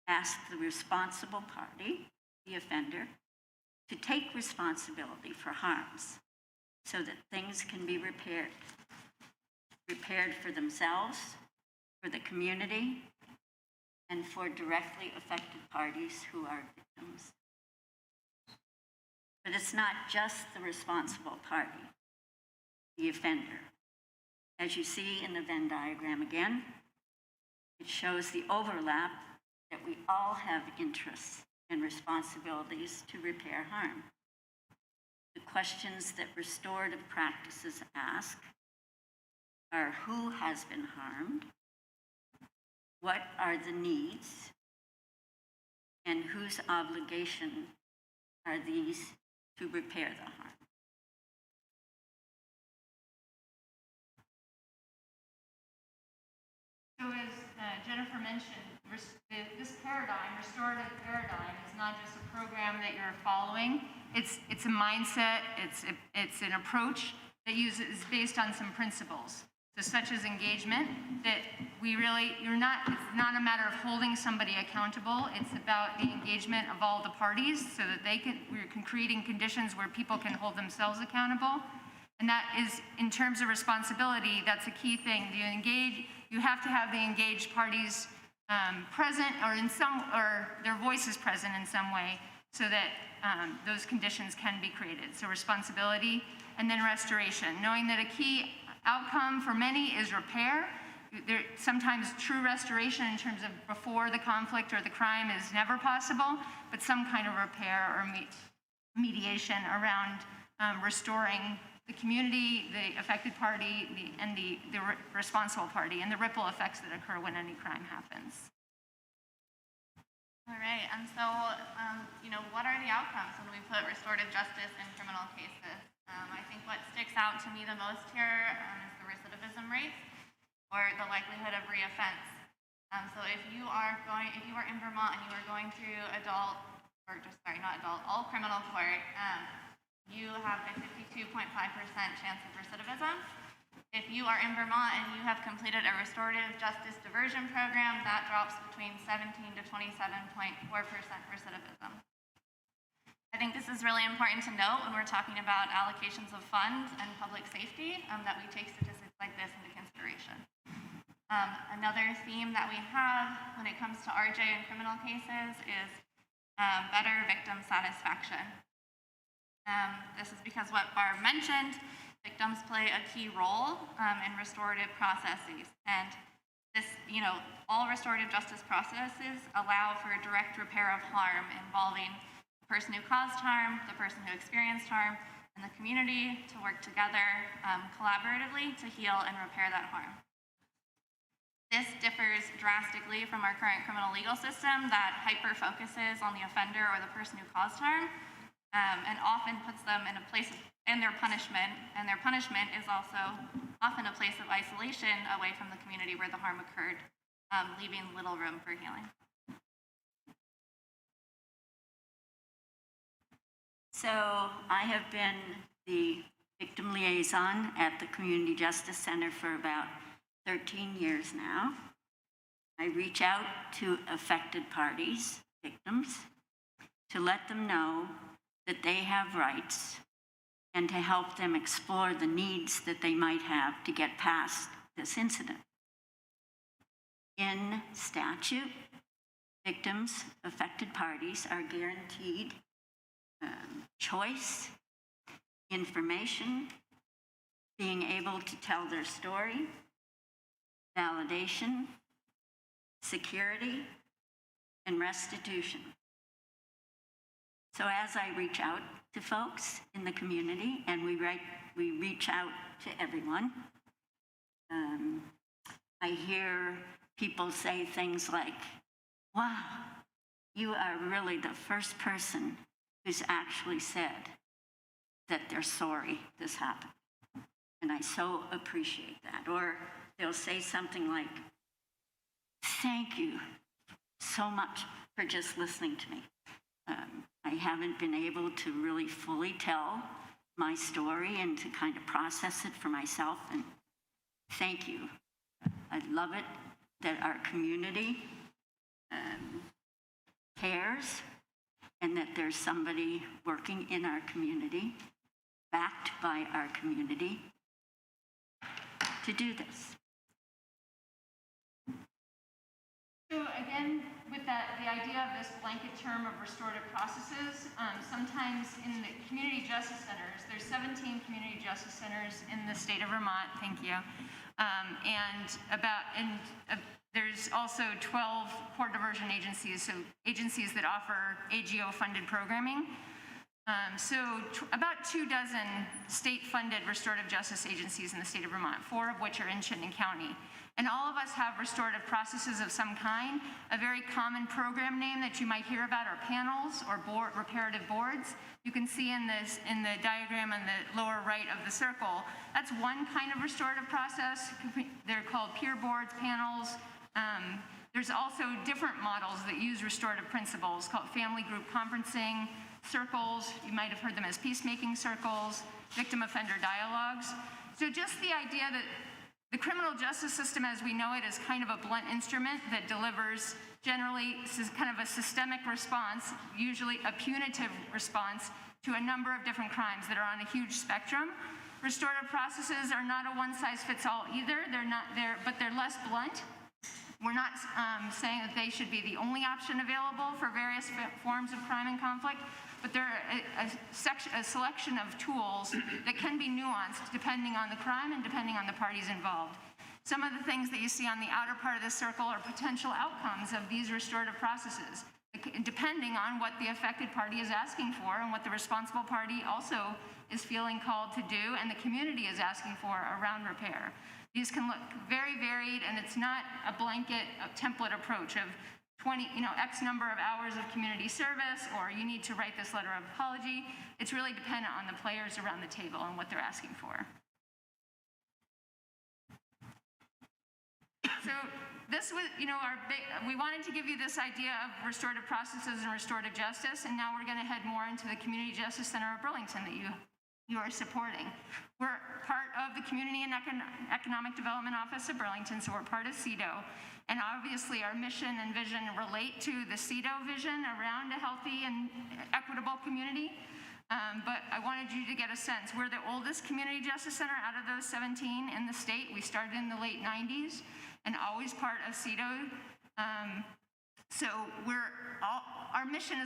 ask the responsible party, the offender, to take responsibility for harms so that things can be repaired for themselves, for the community, and for directly affected parties who are victims. But it's not just the responsible party, the offender. As you see in the Venn diagram again, it shows the overlap that we all have interests and responsibilities to repair harm. The questions that restorative practices ask are: who has been harmed? What are the needs? And whose obligation are these to repair the harm? So as Jennifer mentioned, this paradigm, restorative paradigm, is not just a program that you're following. It's a mindset. It's an approach that is based on some principles. So such as engagement, that it's not a matter of holding somebody accountable. It's about the engagement of all the parties so that we're creating conditions where people can hold themselves accountable. And that is, in terms of responsibility, that's a key thing. You have to have the engaged parties present, or their voices present in some way, so that those conditions can be created. So responsibility, and then restoration, knowing that a key outcome for many is repair. Sometimes true restoration in terms of before the conflict or the crime is never possible, but some kind of repair or mediation around restoring the community, the affected party, and the responsible party, and the ripple effects that occur when any crime happens. All right, and so, what are the outcomes when we put restorative justice in criminal cases? I think what sticks out to me the most here is the recidivism rates, or the likelihood of reoffense. So if you are in Vermont and you are going through all criminal court, you have a 52.5% chance of recidivism. If you are in Vermont and you have completed a restorative justice diversion program, that drops between 17 to 27.4% recidivism. I think this is really important to note when we're talking about allocations of funds and public safety, that we take statistics like this into consideration. Another theme that we have when it comes to RJ and criminal cases is better victim satisfaction. This is because what Barb mentioned, victims play a key role in restorative processes. And this, all restorative justice processes allow for direct repair of harm involving the person who caused harm, the person who experienced harm, and the community to work together collaboratively to heal and repair that harm. This differs drastically from our current criminal legal system that hyper-focuses on the offender or the person who caused harm, and often puts them in a place in their punishment, and their punishment is also often a place of isolation away from the community where the harm occurred, leaving little room for healing. So I have been the victim liaison at the Community Justice Center for about 13 years now. I reach out to affected parties, victims, to let them know that they have rights and to help them explore the needs that they might have to get past this incident. In statute, victims, affected parties are guaranteed choice, information, being able to tell their story, validation, security, and restitution. So as I reach out to folks in the community, and we reach out to everyone, I hear people say things like, wow, you are really the first person who's actually said that they're sorry this happened. And I so appreciate that. Or they'll say something like, thank you so much for just listening to me. I haven't been able to really fully tell my story and to kind of process it for myself, and thank you. I love it that our community cares and that there's somebody working in our community, backed by our community, to do this. So again, with the idea of this blanket term of restorative processes, sometimes in the community justice centers, there's 17 community justice centers in the state of Vermont, thank you. There's also 12 court diversion agencies, so agencies that offer AGO-funded programming. About 24 state-funded restorative justice agencies in the state of Vermont, 4 of which are in Chittenden County. And all of us have restorative processes of some kind. A very common program name that you might hear about are panels or reparative boards. You can see in the diagram on the lower right of the circle, that's one kind of restorative process. They're called peer boards, panels. There's also different models that use restorative principles called family group conferencing, circles, you might have heard them as peacemaking circles, victim offender dialogues. So just the idea that the criminal justice system as we know it is kind of a blunt instrument that delivers generally kind of a systemic response, usually a punitive response to a number of different crimes that are on a huge spectrum. Restorative processes are not a one-size-fits-all either. But they're less blunt. We're not saying that they should be the only option available for various forms of crime and conflict, but they're a selection of tools that can be nuanced depending on the crime and depending on the parties involved. Some of the things that you see on the outer part of the circle are potential outcomes of these restorative processes, depending on what the affected party is asking for and what the responsible party also is feeling called to do and the community is asking for around repair. These can look very varied, and it's not a blanket template approach of X number of hours of community service, or you need to write this letter of apology. It's really dependent on the players around the table and what they're asking for. So this was, we wanted to give you this idea of restorative processes and restorative justice, and now we're going to head more into the Community Justice Center of Burlington that you you are supporting. We're part of the Community and Economic Development Office of Burlington, so we're part of CEDO. And obviously our mission and vision relate to the CEDO vision around a healthy and equitable community. But I wanted you to get a sense. We're the oldest community justice center out of those 17 in the state. We started in the late 90s and always part of CEDO. So our mission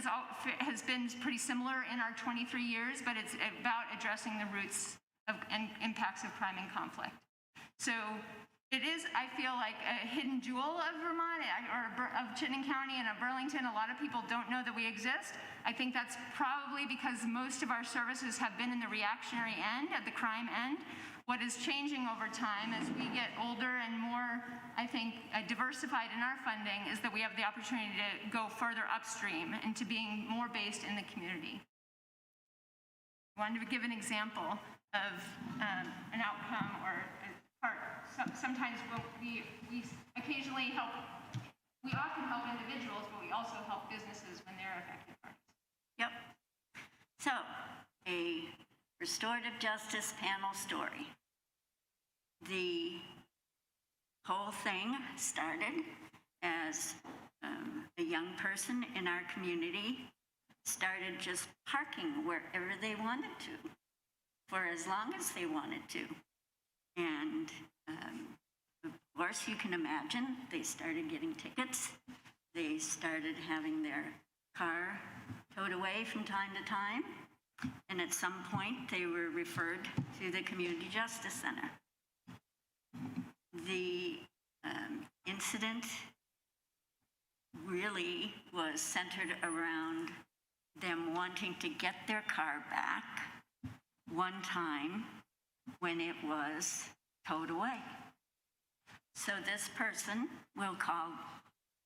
has been pretty similar in our 23 years, but it's about addressing the roots of and impacts of crime and conflict. So it is, I feel like, a hidden jewel of Vermont or of Chittenden County and of Burlington. A lot of people don't know that we exist. I think that's probably because most of our services have been in the reactionary end, at the crime end. What is changing over time as we get older and more, I think, diversified in our funding is that we have the opportunity to go further upstream into being more based in the community. I wanted to give an example of an outcome or a part. Sometimes we occasionally help, we often help individuals, but we also help businesses when they're affected parties. Yep. So, a restorative justice panel story. The whole thing started as a young person in our community started just parking wherever they wanted to for as long as they wanted to. And of course, you can imagine, they started getting tickets. They started having their car towed away from time to time. And at some point, they were referred to the Community Justice Center. The incident really was centered around them wanting to get their car back one time when it was towed away. So this person, we'll call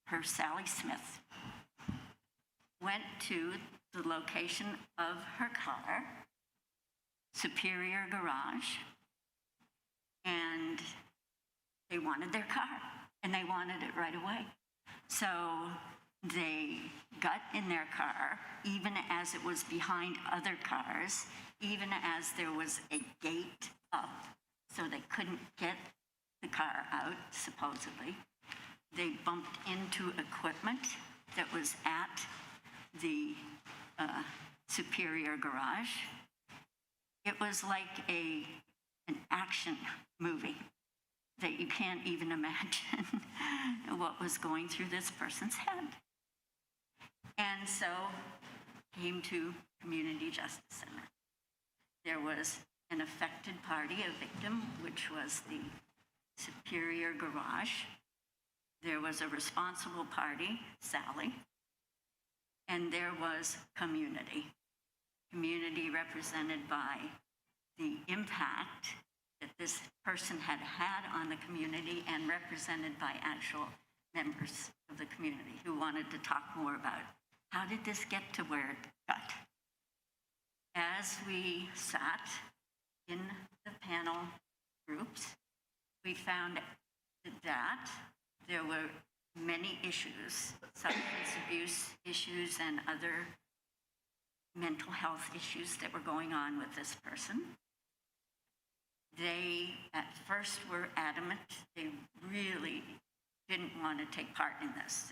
her Sally Smith, went to the location of her car, Superior Garage, and they wanted their car, and they wanted it right away. So they got in their car, even as it was behind other cars, even as there was a gate up, so they couldn't get the car out, supposedly. They bumped into equipment that was at the Superior Garage. It was like an action movie that you can't even imagine what was going through this person's head. And so came to Community Justice Center. There was an affected party, a victim, which was the Superior Garage. There was a responsible party, Sally, and there was community. Community represented by the impact that this person had had on the community and represented by actual members of the community who wanted to talk more about how did this get to where it got. As we sat in the panel groups, we found that there were many issues, substance abuse issues and other mental health issues that were going on with this person. They at first were adamant. They really didn't want to take part in this.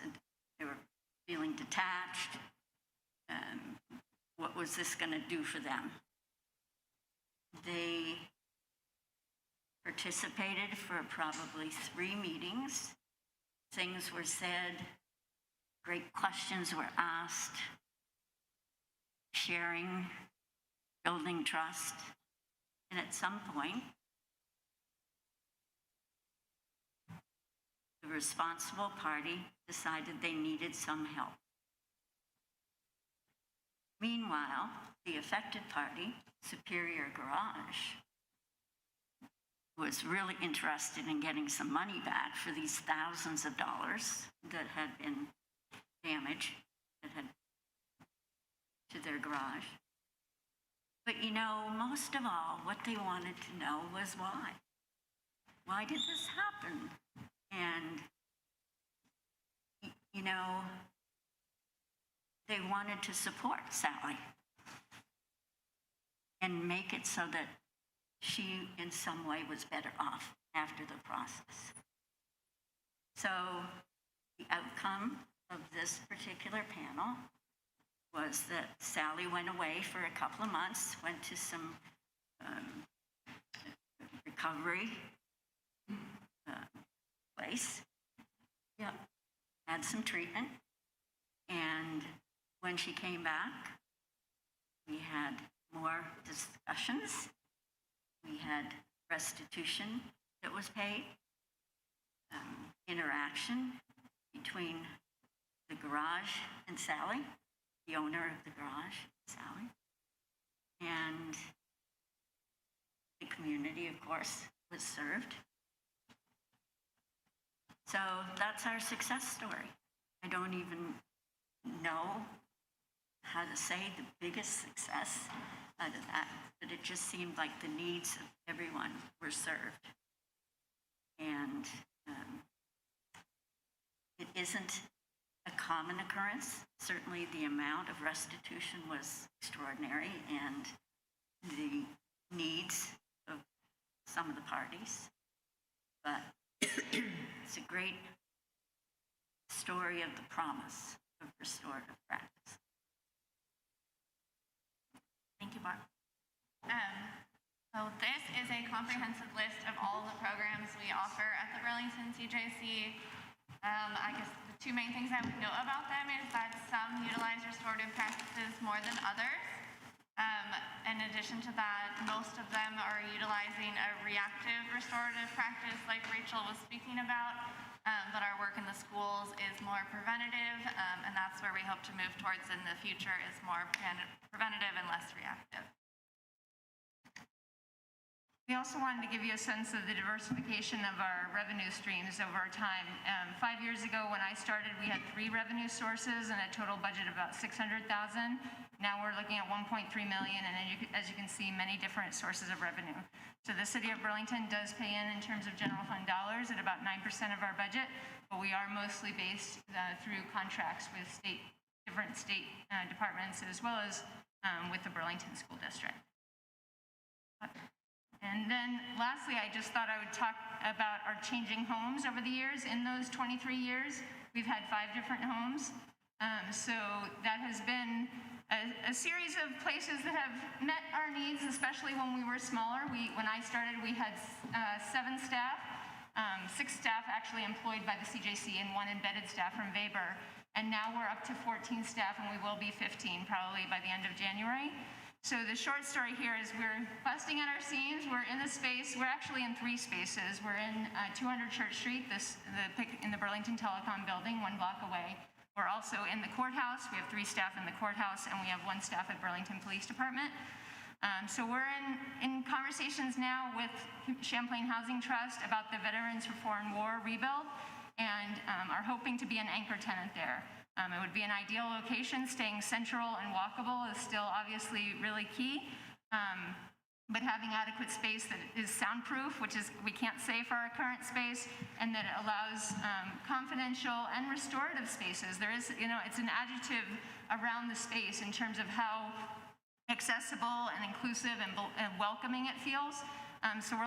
They were feeling detached. What was this going to do for them? They participated for probably 3 meetings. Things were said, great questions were asked, sharing, building trust. And at some point, the responsible party decided they needed some help. Meanwhile, the affected party, Superior Garage, was really interested in getting some money back for these thousands of dollars that had been damaged, that had to their garage. But you know, most of all, what they wanted to know was why. Why did this happen? And, you know, they wanted to support Sally. and make it so that she in some way was better off after the process. So the outcome of this particular panel was that Sally went away for a couple of months, went to some recovery place. Yep. Had some treatment. And when she came back, we had more discussions. We had restitution that was paid, interaction between the garage and Sally, the owner of the garage, Sally, and the community, of course, was served. So that's our success story. I don't even know how to say the biggest success out of that, but it just seemed like the needs of everyone were served. And it isn't a common occurrence. Certainly the amount of restitution was extraordinary, and the needs of some of the parties. But it's a great story of the promise of restorative practice. Thank you, Barb. So this is a comprehensive list of all the programs we offer at the Burlington CJC. I guess the two main things I would know about them is that some utilize restorative practices more than others. In addition to that, most of them are utilizing a reactive restorative practice like Rachel was speaking about, but our work in the schools is more preventative, and that's where we hope to move towards in the future, is more preventative and less reactive. We also wanted to give you a sense of the diversification of our revenue streams over time. 5 years ago when I started, we had 3 revenue sources and a total budget of about $600,000. Now we're looking at $1.3 million, and as you can see, many different sources of revenue. So the city of Burlington does pay in terms of general fund dollars at about 9% of our budget, but we are mostly based through contracts with different state departments, as well as with the Burlington School District. And then lastly, I just thought I would talk about our changing homes over the years. In those 23 years, we've had 5 different homes. So that has been a series of places that have met our needs, especially when we were smaller. When I started, we had 7 staff, 6 staff actually employed by the CJC and 1 embedded staff from Weber. And now we're up to 14 staff, and we will be 15 probably by the end of January. So the short story here is we're busting at our seams. We're in the space. We're actually in 3 spaces. We're in 200 Church Street, in the Burlington Telecom building, 1 block away. We're also in the courthouse. We have 3 staff in the courthouse, and we have 1 staff at Burlington Police Department. So we're in conversations now with Champlain Housing Trust about the Veterans for Foreign War rebuild, and are hoping to be an anchor tenant there. It would be an ideal location. Staying central and walkable is still obviously really key, but having adequate space that is soundproof, which is we can't say for our current space, and that it allows confidential and restorative spaces. There is, it's an adjective around the space in terms of how accessible and inclusive and welcoming it feels. So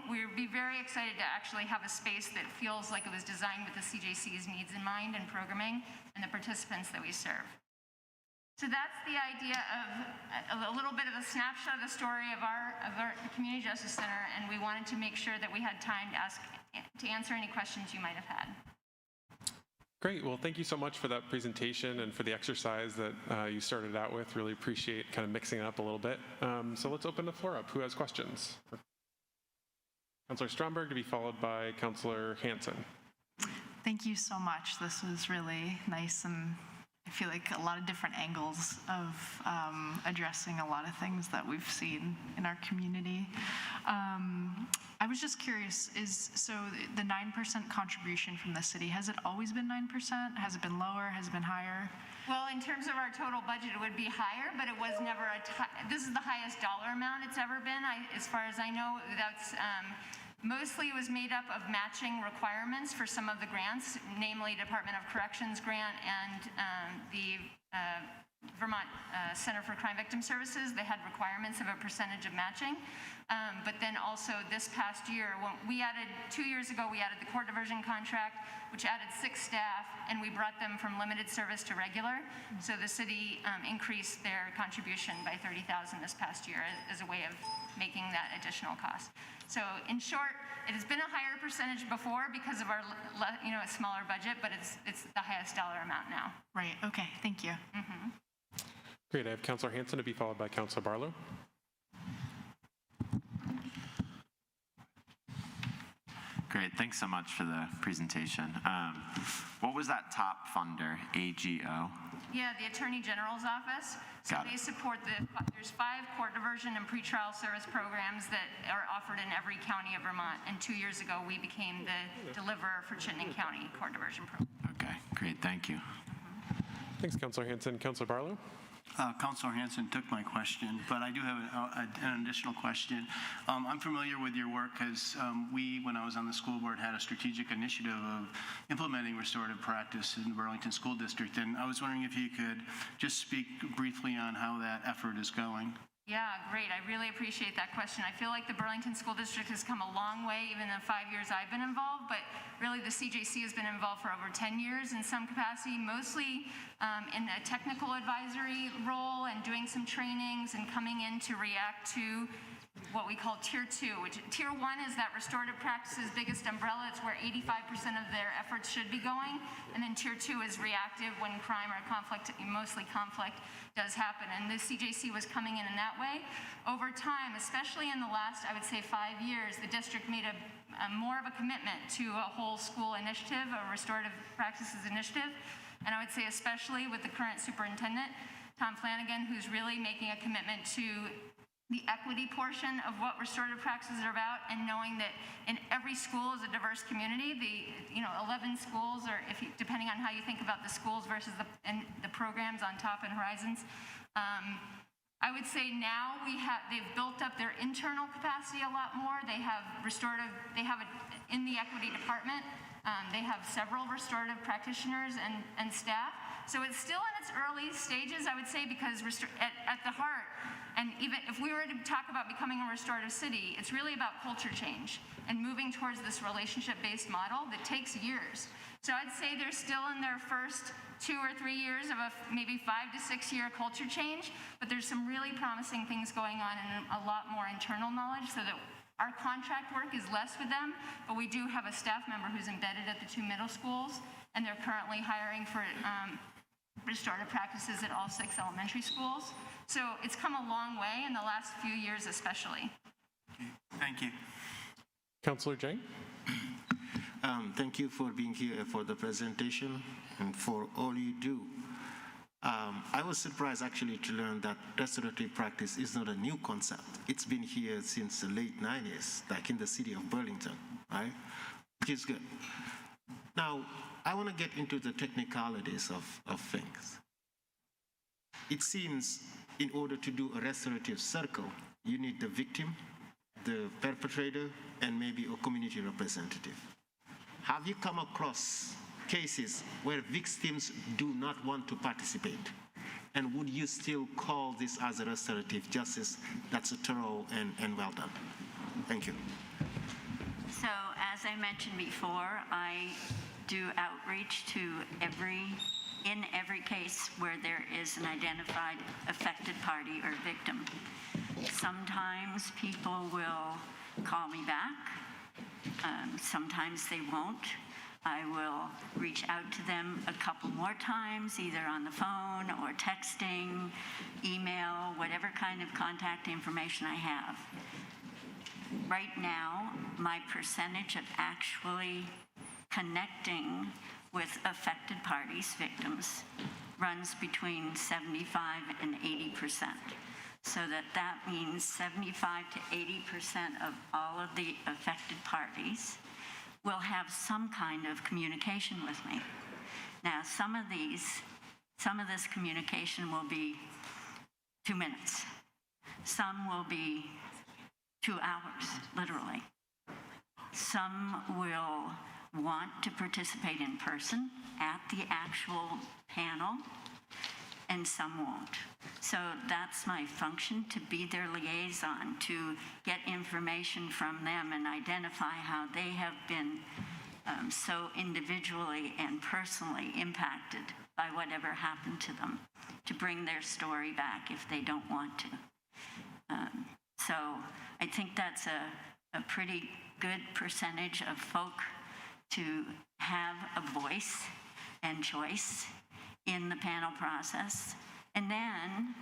we'd be very excited to actually have a space that feels like it was designed with the CJC's needs in mind and programming and the participants that we serve. So that's the idea of a little bit of a snapshot of the story of our Community Justice Center, and we wanted to make sure that we had time to answer any questions you might have had. Great. Well, thank you so much for that presentation and for the exercise that you started out with. Really appreciate kind of mixing it up a little bit. So let's open the floor up. Who has questions? Councilor Stromberg, to be followed by Councilor Hanson. Thank you so much. This was really nice, and I feel like a lot of different angles of addressing a lot of things that we've seen in our community. I was just curious, so the 9% contribution from the city, has it always been 9%? Has it been lower? Has it been higher? Well, in terms of our total budget, it would be higher, but it was never this is the highest dollar amount it's ever been. As far as I know, that's mostly it was made up of matching requirements for some of the grants, namely Department of Corrections grant and the Vermont Center for Crime Victim Services. They had requirements of a percentage of matching. But then also this past year, when we added, 2 years ago, we added the court diversion contract, which added 6 staff, and we brought them from limited service to regular. So the city increased their contribution by $30,000 this past year as a way of making that additional cost. So in short, it has been a higher percentage before because of our a smaller budget, but it's the highest dollar amount now. Right, okay, thank you. Great, I have Councilor Hanson to be followed by Councilor Barlow. Great, thanks so much for the presentation. What was that top funder, AGO? Yeah, the Attorney General's office. So Got it. they support there's 5 court diversion and pretrial service programs that are offered in every county of Vermont. And 2 years ago, we became the deliverer for Chittenden County court diversion program. Okay, great, thank you. Thanks, Councilor Hanson. Councilor Barlow? Councilor Hanson took my question, but I do have an additional question. I'm familiar with your work because when I was on the school board, had a strategic initiative of implementing restorative practice in the Burlington School District, and I was wondering if you could just speak briefly on how that effort is going. Yeah, great. I really appreciate that question. I feel like the Burlington School District has come a long way, even in the 5 years I've been involved, but really the CJC has been involved for over 10 years in some capacity, mostly in a technical advisory role and doing some trainings and coming in to react to what we call Tier 2, which Tier 1 is that restorative practices biggest umbrella. It's where 85% of their efforts should be going. And then Tier 2 is reactive when crime or conflict, mostly conflict, does happen. And the CJC was coming in that way. Over time, especially in the last, I would say 5 years, the district made more of a commitment to a whole school initiative, a restorative practices initiative. And I would say especially with the current superintendent, Tom Flanagan, who's really making a commitment to the equity portion of what restorative practices are about, and knowing that in every school is a diverse community. The 11 schools, or depending on how you think about the schools versus the programs on top and Horizons. I would say now they've built up their internal capacity a lot more. They have in the equity department. They have several restorative practitioners and staff. So it's still in its early stages, I would say, because at the heart, and even if we were to talk about becoming a restorative city, it's really about culture change and moving towards this relationship-based model that takes years. So I'd say they're still in their first 2 or 3 years of a maybe 5 to 6 year culture change, but there's some really promising things going on and a lot more internal knowledge, so that our contract work is less with them, but we do have a staff member who's embedded at the 2 middle schools, and they're currently hiring for restorative practices at all 6 elementary schools. So it's come a long way in the last few years especially. Okay, thank you. Councilor Jang? Thank you for being here for the presentation and for all you do. I was surprised actually to learn that restorative practice is not a new concept. It's been here since the late 90s, like in the city of Burlington, right? Which is good. Now, I want to get into the technicalities of things. It seems in order to do a restorative circle, you need the victim, the perpetrator, and maybe a community representative. Have you come across cases where victims do not want to participate? And would you still call this as a restorative justice that's thorough and well done? Thank you. So as I mentioned before, I do outreach to in every case where there is an identified affected party or victim. Sometimes people will call me back. Sometimes they won't. I will reach out to them a couple more times, either on the phone or texting, email, whatever kind of contact information I have. Right now, my percentage of actually connecting with affected parties, victims, runs between 75 and 80%. So that means 75 to 80% of all of the affected parties will have some kind of communication with me. Now, some of this communication will be 2 minutes. Some will be 2 hours, literally. Some will want to participate in person at the actual panel. and some won't. So that's my function, to be their liaison, to get information from them and identify how they have been so individually and personally impacted by whatever happened to them, to bring their story back if they don't want to. So I think that's a pretty good percentage of folk to have a voice and choice in the panel process. And then,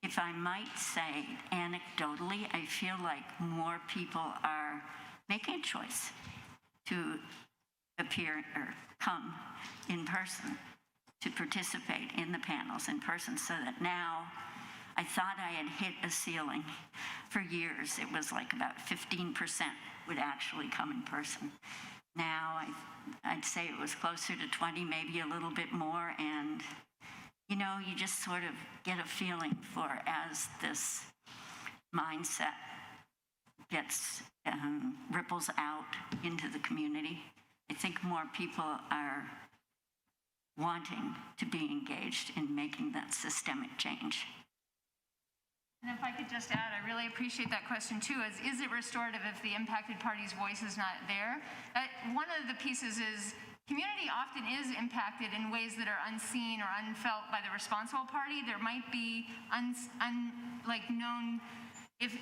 if I might say anecdotally, I feel like more people are making a choice to appear or come in person to participate in the panels in person, so that now I thought I had hit a ceiling. For years, it was like about 15% would actually come in person. Now, I'd say it was closer to 20, maybe a little bit more, and you know, you just sort of get a feeling for, as this mindset gets, ripples out into the community, I think more people are wanting to be engaged in making that systemic change. And if I could just add, I really appreciate that question too, is it restorative if the impacted party's voice is not there? One of the pieces is community often is impacted in ways that are unseen or unfelt by the responsible party. There might be known, if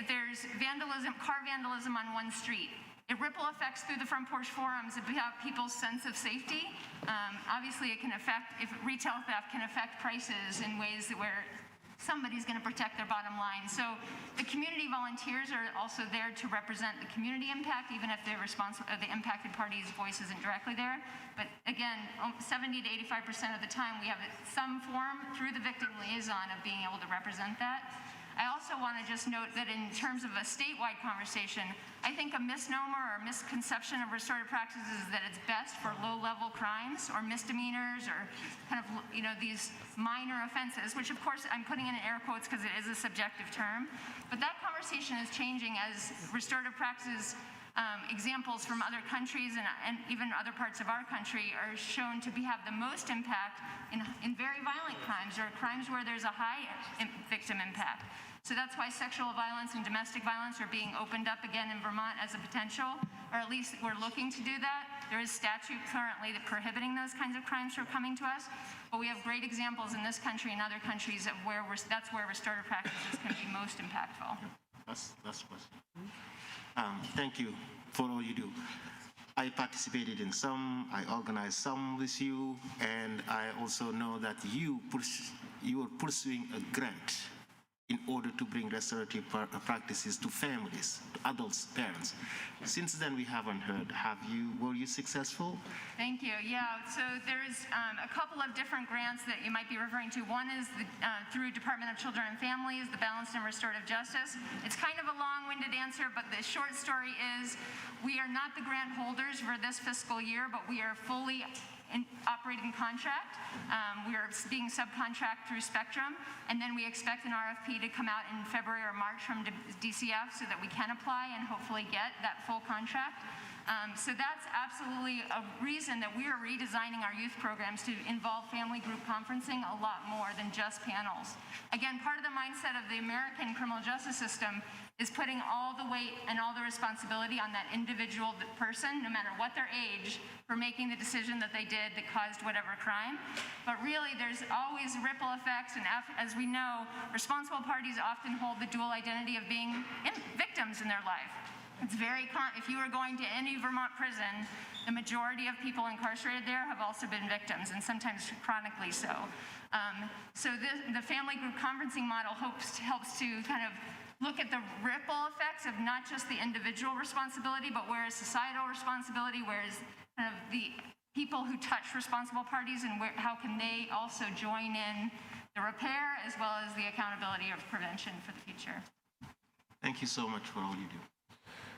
there's vandalism, car vandalism on one street, it ripple effects through the front porch forums about people's sense of safety. Obviously it can affect, if retail theft can affect prices in ways that where somebody's going to protect their bottom line. So the community volunteers are also there to represent the community impact, even if the impacted party's voice isn't directly there. But again, 70 to 85% of the time, we have some form through the victim liaison of being able to represent that. I also want to just note that in terms of a statewide conversation, I think a misnomer or misconception of restorative practices is that it's best for low-level crimes or misdemeanors or kind of, you know, these minor offenses, which of course I'm putting in air quotes because it is a subjective term. But that conversation is changing as restorative practices examples from other countries and even other parts of our country are shown to have the most impact in very violent crimes or crimes where there's a high victim impact. So that's why sexual violence and domestic violence are being opened up again in Vermont as a potential, or at least we're looking to do that. There is statute currently that prohibiting those kinds of crimes from coming to us, but we have great examples in this country and other countries of where that's where restorative practices can be most impactful. That's what. Thank you for all you do. I participated in some, I organized some with you, and I also know that you are pursuing a grant in order to bring restorative practices to families, to adults, parents. Since then, we haven't heard. Were you successful? Thank you. Yeah, so there's a couple of different grants that you might be referring to. One is through Department of Children and Families, the Balanced and Restorative Justice. It's kind of a long-winded answer, but the short story is we are not the grant holders for this fiscal year, but we are fully operating contract. We are being subcontract through Spectrum, and then we expect an RFP to come out in February or March from DCF so that we can apply and hopefully get that full contract. So that's absolutely a reason that we are redesigning our youth programs to involve family group conferencing a lot more than just panels. Again, part of the mindset of the American criminal justice system is putting all the weight and all the responsibility on that individual person, no matter what their age, for making the decision that they did that caused whatever crime. But really, there's always ripple effects, and as we know, responsible parties often hold the dual identity of being victims in their life. It's very if you are going to any Vermont prison, the majority of people incarcerated there have also been victims, and sometimes chronically so. So the family group conferencing model helps to kind of look at the ripple effects of not just the individual responsibility, but where is societal responsibility, where is kind of the people who touch responsible parties, and how can they also join in the repair as well as the accountability of prevention for the future. Thank you so much for all you do.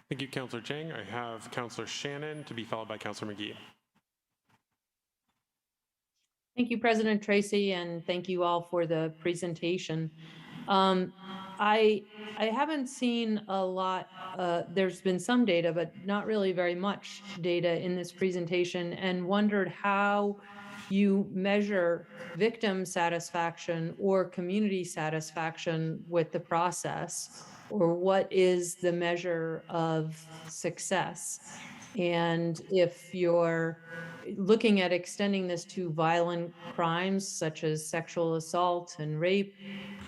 Thank you, Councilor Chang. I have Councilor Shannon to be followed by Councilor McGee. Thank you, President Tracy, and thank you all for the presentation. I haven't seen a lot, there's been some data, but not really very much data in this presentation, and wondered how you measure victim satisfaction or community satisfaction with the process, or what is the measure of success? And if you're looking at extending this to violent crimes such as sexual assault and rape,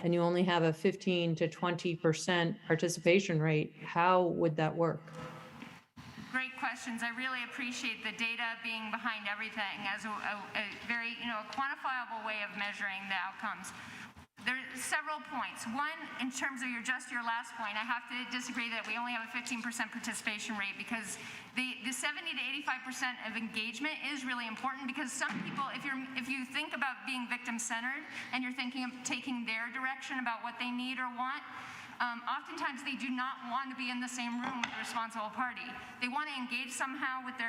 and you only have a 15 to 20% participation rate, how would that work? Great questions. I really appreciate the data being behind everything as a very, a quantifiable way of measuring the outcomes. There's several points. One, in terms of your last point, I have to disagree that we only have a 15% participation rate, because the 70 to 85% of engagement is really important, because some people, if you think about being victim-centered and you're thinking of taking their direction about what they need or want, oftentimes they do not want to be in the same room with the responsible party. They want to engage somehow with the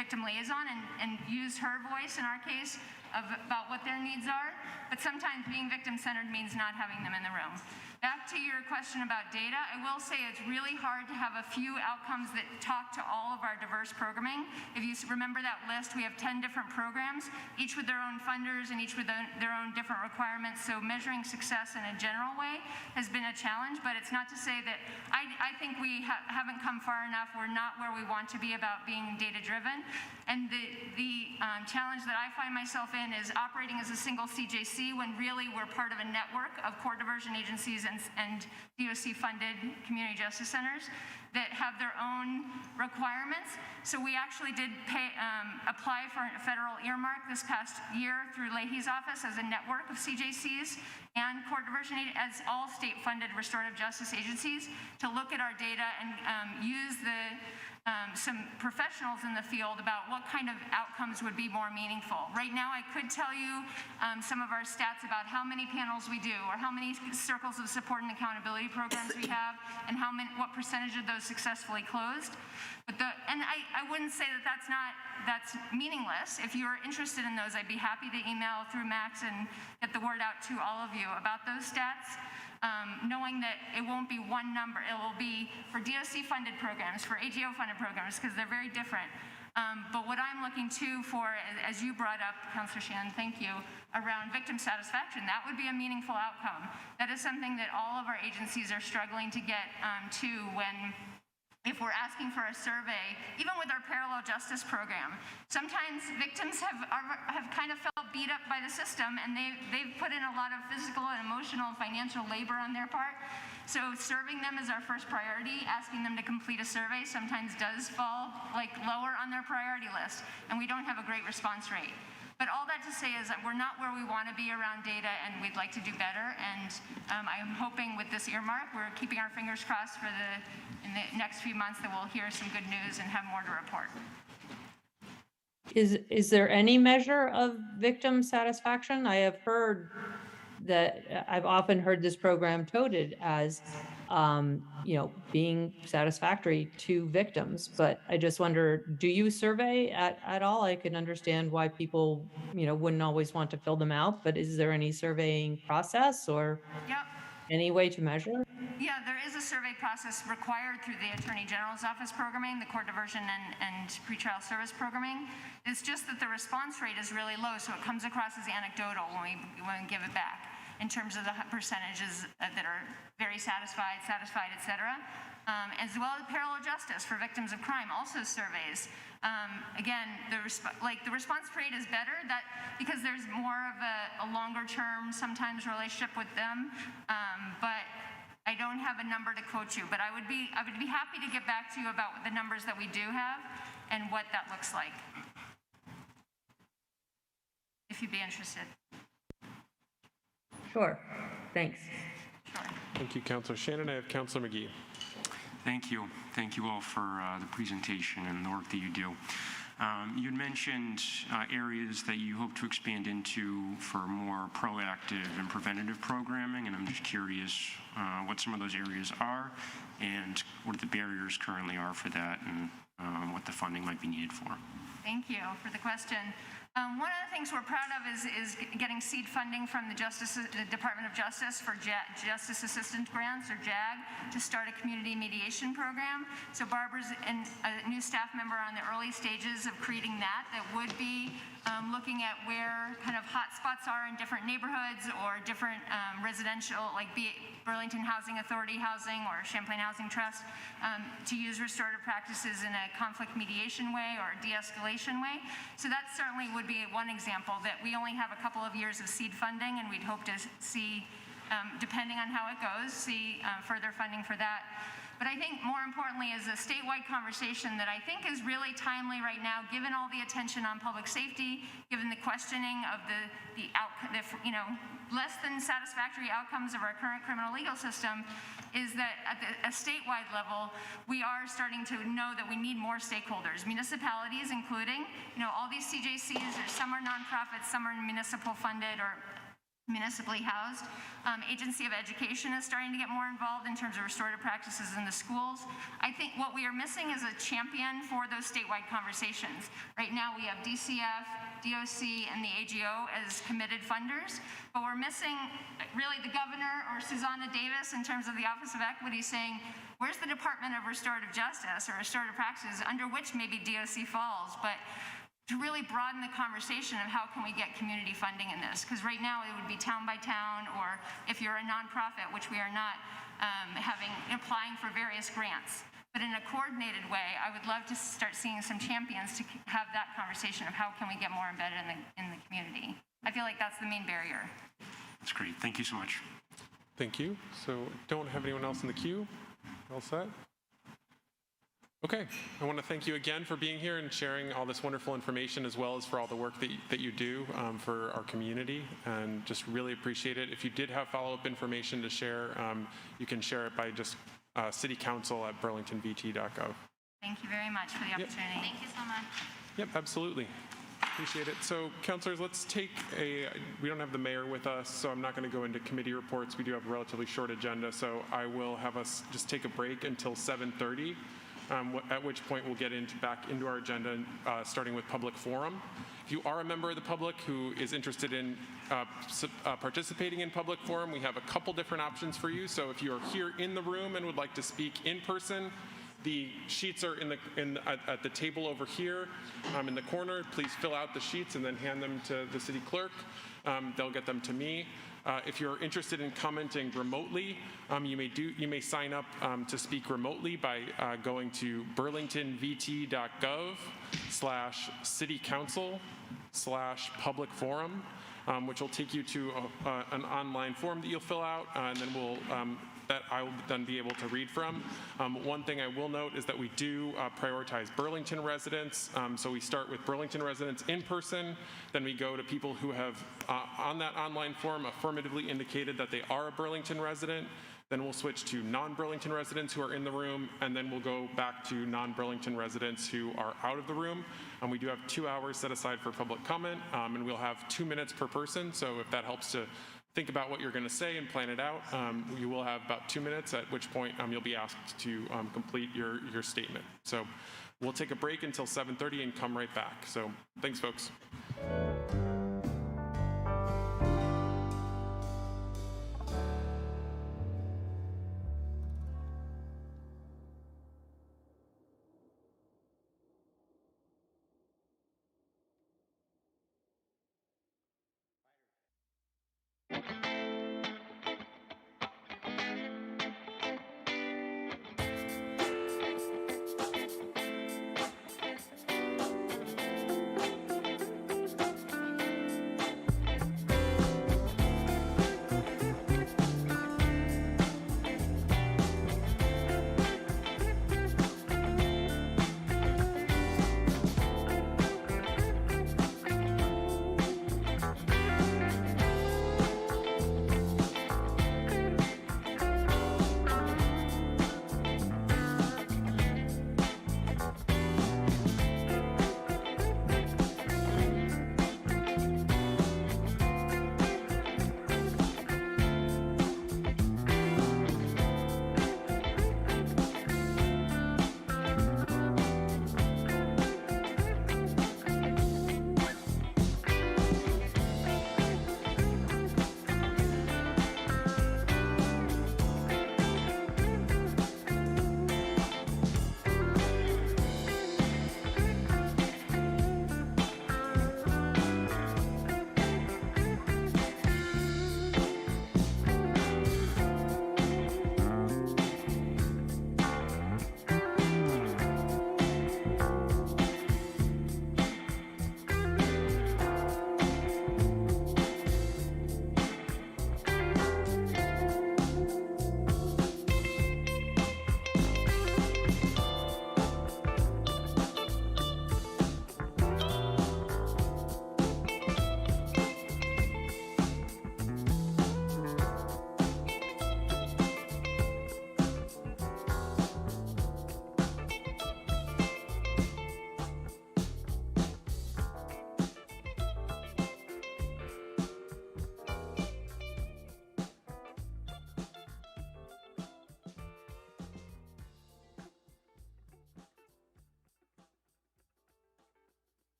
victim liaison and use her voice, in our case, about what their needs are, but sometimes being victim-centered means not having them in the room. Back to your question about data, I will say it's really hard to have a few outcomes that talk to all of our diverse programming. If you remember that list, we have 10 different programs, each with their own funders and each with their own different requirements. So measuring success in a general way has been a challenge, but it's not to say that I think we haven't come far enough. We're not where we want to be about being data-driven. And the challenge that I find myself in is operating as a single CJC when really we're part of a network of court diversion agencies and DOC-funded community justice centers that have their own requirements. So we actually did apply for a federal earmark this past year through Leahy's office as a network of CJCs and court diversion as all state-funded restorative justice agencies to look at our data and use some professionals in the field about what kind of outcomes would be more meaningful. Right now, I could tell you some of our stats about how many panels we do, or how many circles of support and accountability programs we have, and what percentage of those successfully closed. But I wouldn't say that that's meaningless. If you're interested in those, I'd be happy to email through Max and get the word out to all of you about those stats. Knowing that it won't be one number, it will be for DOC-funded programs, for AGO-funded programs, because they're very different. But what I'm looking to for, as you brought up, Councilor Shannon, thank you, around victim satisfaction, that would be a meaningful outcome. That is something that all of our agencies are struggling to get to if we're asking for a survey, even with our parallel justice program. Sometimes victims have kind of felt beat up by the system, and they've put in a lot of physical and emotional and financial labor on their part. So serving them is our first priority. Asking them to complete a survey sometimes does fall lower on their priority list, and we don't have a great response rate. But all that to say is that we're not where we want to be around data, and we'd like to do better. And I'm hoping with this earmark, we're keeping our fingers crossed in the next few months that we'll hear some good news and have more to report. Is there any measure of victim satisfaction? I have heard that I've often heard this program touted as, being satisfactory to victims, but I just wonder, do you survey at all? I can understand why people, wouldn't always want to fill them out, but is there any surveying process or any way to measure? Yeah, there is a survey process required through the Attorney General's office programming, the court diversion and pretrial service programming. It's just that the response rate is really low, so it comes across as anecdotal when we give it back in terms of the percentages that are very satisfied, et cetera. As well as parallel justice for victims of crime also surveys. Again, the response rate is better because there's more of a longer term sometimes relationship with them. But I don't have a number to quote you, but I would be happy to get back to you about the numbers that we do have and what that looks like, if you'd be interested. Sure, thanks. Sure. Thank you, Councilor Shannon. I have Councilor McGee. Thank you. Thank you all for the presentation and the work that you do. You had mentioned areas that you hope to expand into for more proactive and preventative programming, and I'm just curious what some of those areas are and what the barriers currently are for that, and what the funding might be needed for. Thank you for the question. One of the things we're proud of is getting seed funding from the Department of Justice for Justice Assistance Grants, or JAG, to start a community mediation program. So Barbara's a new staff member on the early stages of creating that would be looking at where kind of hot spots are in different neighborhoods or different residential, like be it Burlington Housing Authority housing or Champlain Housing Trust, to use restorative practices in a conflict mediation way or a de-escalation way. So that certainly would be one example that we only have a couple of years of seed funding, and we'd hope to see, depending on how it goes, see further funding for that. But I think more importantly is a statewide conversation that I think is really timely right now, given all the attention on public safety, given the questioning of the less than satisfactory outcomes of our current criminal legal system, is that at a statewide level, we are starting to know that we need more stakeholders, municipalities including, all these CJCs, some are nonprofits, some are municipal funded or municipally housed. Agency of Education is starting to get more involved in terms of restorative practices in the schools. I think what we are missing is a champion for those statewide conversations. Right now we have DCF, DOC, and the AGO as committed funders, but we're missing really the governor or Susanna Davis in terms of the Office of Equity saying, where's the Department of Restorative Justice or Restorative Practices under which maybe DOC falls, but to really broaden the conversation of how can we get community funding in this. Because right now it would be town by town, or if you're a nonprofit, which we are not, applying for various grants. But in a coordinated way, I would love to start seeing some champions to have that conversation of how can we get more embedded in the community. I feel like that's the main barrier. That's great. Thank you so much. Thank you. So don't have anyone else in the queue. All set? Okay, I want to thank you again for being here and sharing all this wonderful information, as well as for all the work that you do for our community, and just really appreciate it. If you did have follow-up information to share, you can share it by just citycouncil@burlingtonvt.gov. Thank you very much for the opportunity. Thank you so much. Yep, absolutely. Appreciate it. So, councilors, let's take we don't have the mayor with us, so I'm not going to go into committee reports. We do have a relatively short agenda, so I will have us just take a break until 7:30. At which point we'll get back into our agenda, starting with public forum. If you are a member of the public who is interested in participating in public forum, we have a couple different options for you. So if you are here in the room and would like to speak in person, the sheets are at the table over here in the corner. Please fill out the sheets and then hand them to the city clerk. They'll get them to me. If you're interested in commenting remotely, you may sign up to speak remotely by going to burlingtonvt.gov/citycouncil/public-forum, which will take you to an online form that you'll fill out, and then that I will then be able to read from. One thing I will note is that we do prioritize Burlington residents. So we start with Burlington residents in person, then we go to people who have on that online form affirmatively indicated that they are a Burlington resident. Then we'll switch to non-Burlington residents who are in the room, and then we'll go back to non-Burlington residents who are out of the room. We do have 2 hours set aside for public comment, and we'll have 2 minutes per person. So if that helps to think about what you're going to say and plan it out, you will have about 2 minutes, at which point you'll be asked to complete your statement. So we'll take a break until 7:30 and come right back. So thanks, folks.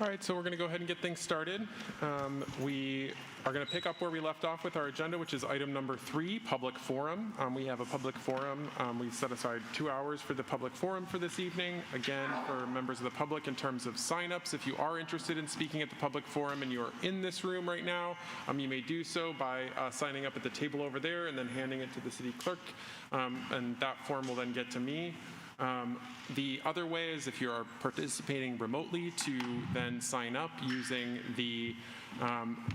All right, so we're going to go ahead and get things started. We are going to pick up where we left off with our agenda, which is item number 3, public forum. We have a public forum. We've set aside 2 hours for the public forum for this evening. Again, for members of the public in terms of signups, if you are interested in speaking at the public forum and you are in this room right now, you may do so by signing up at the table over there and then handing it to the city clerk, and that form will then get to me. The other way is if you are participating remotely to then sign up using the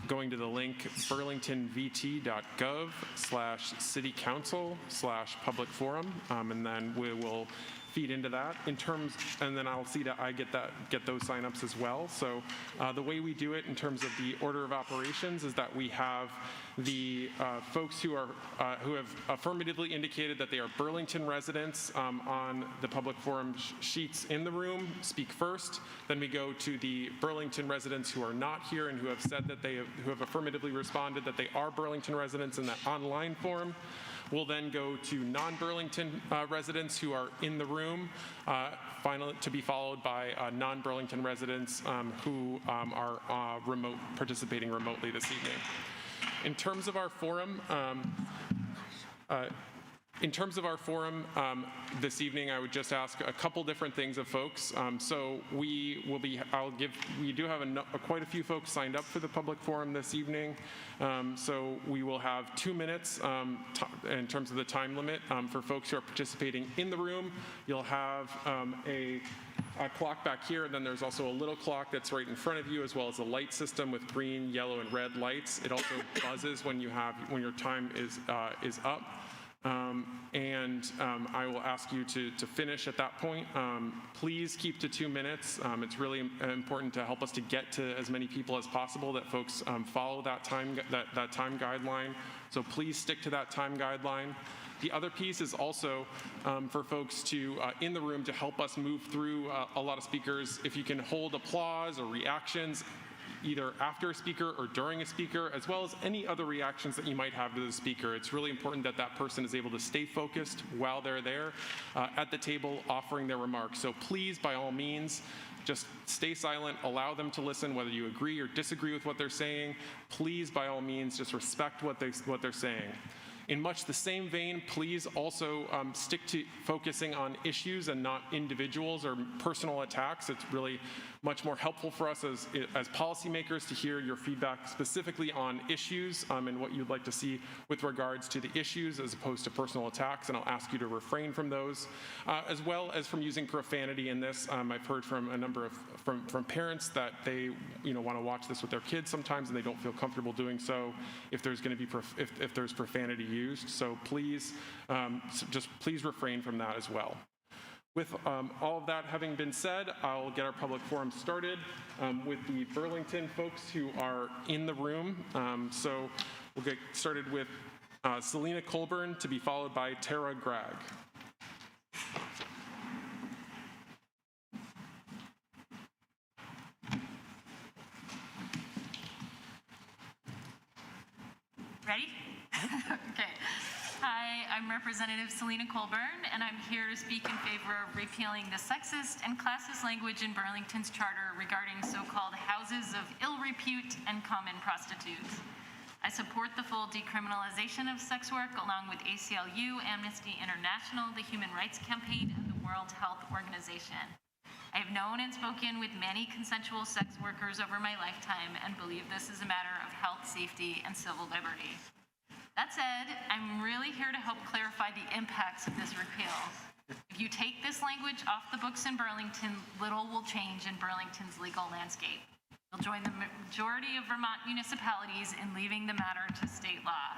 going to the link burlingtonvt.gov/citycouncil/public forum, and then we will feed into that in terms, and then I'll see that I get those signups as well. So the way we do it in terms of the order of operations is that we have the folks who have affirmatively indicated that they are Burlington residents on the public forum sheets in the room speak first. Then we go to the Burlington residents who are not here and who have said that who have affirmatively responded that they are Burlington residents in that online form. We'll then go to non-Burlington residents who are in the room, finally to be followed by non-Burlington residents who are participating remotely this evening. In terms of our forum, this evening, I would just ask a couple different things of folks. So we do have quite a few folks signed up for the public forum this evening. So we will have 2 minutes in terms of the time limit for folks who are participating in the room. You'll have a clock back here, and then there's also a little clock that's right in front of you, as well as a light system with green, yellow, and red lights. It also buzzes when your time is up. I will ask you to finish at that point. Please keep to 2 minutes. It's really important to help us to get to as many people as possible, that folks follow that time guideline. So please stick to that time guideline. The other piece is also for folks in the room to help us move through a lot of speakers. If you can hold applause or reactions either after a speaker or during a speaker, as well as any other reactions that you might have to the speaker. It's really important that that person is able to stay focused while they're there at the table offering their remarks. So please, by all means, just stay silent, allow them to listen, whether you agree or disagree with what they're saying. Please, by all means, just respect what they're saying. In much the same vein, please also stick to focusing on issues and not individuals or personal attacks. It's really much more helpful for us as policymakers to hear your feedback specifically on issues and what you'd like to see with regards to the issues as opposed to personal attacks, and I'll ask you to refrain from those, as well as from using profanity in this. I've heard from a number of from parents that they want to watch this with their kids sometimes and they don't feel comfortable doing so if there's going to be if there's profanity used. So please please refrain from that as well. With all of that having been said, I'll get our public forum started with the Burlington folks who are in the room. So we'll get started with Selena Colburn, to be followed by Tara Gregg. Ready? Okay. Hi, I'm Representative Selena Colburn, and I'm here to speak in favor of repealing the sexist and classist language in Burlington's charter regarding so-called houses of ill repute and common prostitutes. I support the full decriminalization of sex work along with ACLU, Amnesty International, the Human Rights Campaign, and the World Health Organization. I have known and spoken with many consensual sex workers over my lifetime and believe this is a matter of health, safety, and civil liberty. That said, I'm really here to help clarify the impacts of this repeal. If you take this language off the books in Burlington, little will change in Burlington's legal landscape. You'll join the majority of Vermont municipalities in leaving the matter to state law.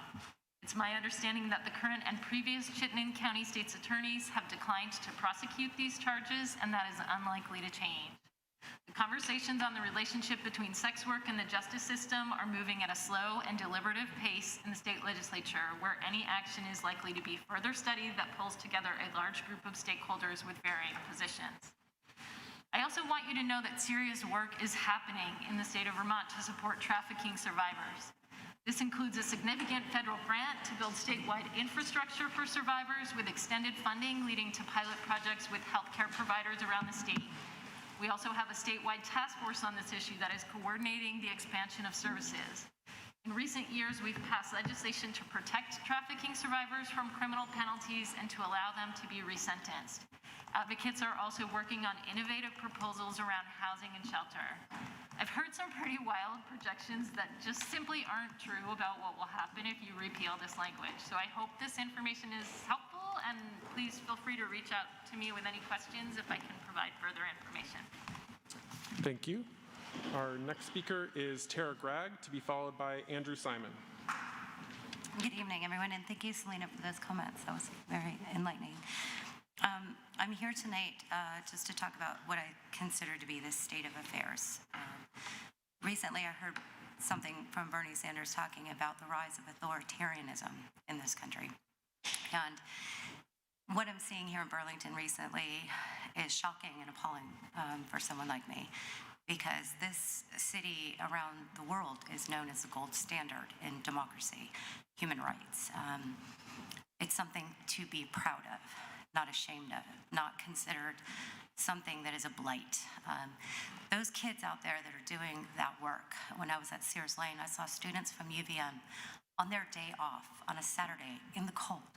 It's my understanding that the current and previous Chittenden County state's attorneys have declined to prosecute these charges, and that is unlikely to change. The conversations on the relationship between sex work and the justice system are moving at a slow and deliberative pace in the state legislature, where any action is likely to be further studied that pulls together a large group of stakeholders with varying positions. I also want you to know that serious work is happening in the state of Vermont to support trafficking survivors. This includes a significant federal grant to build statewide infrastructure for survivors with extended funding leading to pilot projects with healthcare providers around the state. We also have a statewide task force on this issue that is coordinating the expansion of services. In recent years, we've passed legislation to protect trafficking survivors from criminal penalties and to allow them to be resentenced. Advocates are also working on innovative proposals around housing and shelter. I've heard some pretty wild projections that just simply aren't true about what will happen if you repeal this language. So I hope this information is helpful, and please feel free to reach out to me with any questions if I can provide further information. Thank you. Our next speaker is Tara Gregg, to be followed by Andrew Simon. Good evening, everyone, and thank you, Selena, for those comments. That was very enlightening. I'm here tonight just to talk about what I consider to be the state of affairs. Recently, I heard something from Bernie Sanders talking about the rise of authoritarianism in this country. And what I'm seeing here in Burlington recently is shocking and appalling for someone like me, because this city around the world is known as the gold standard in democracy, human rights. It's something to be proud of, not ashamed of, not considered something that is a blight. Those kids out there that are doing that work, when I was at Sears Lane, I saw students from UVM on their day off on a Saturday in the cold,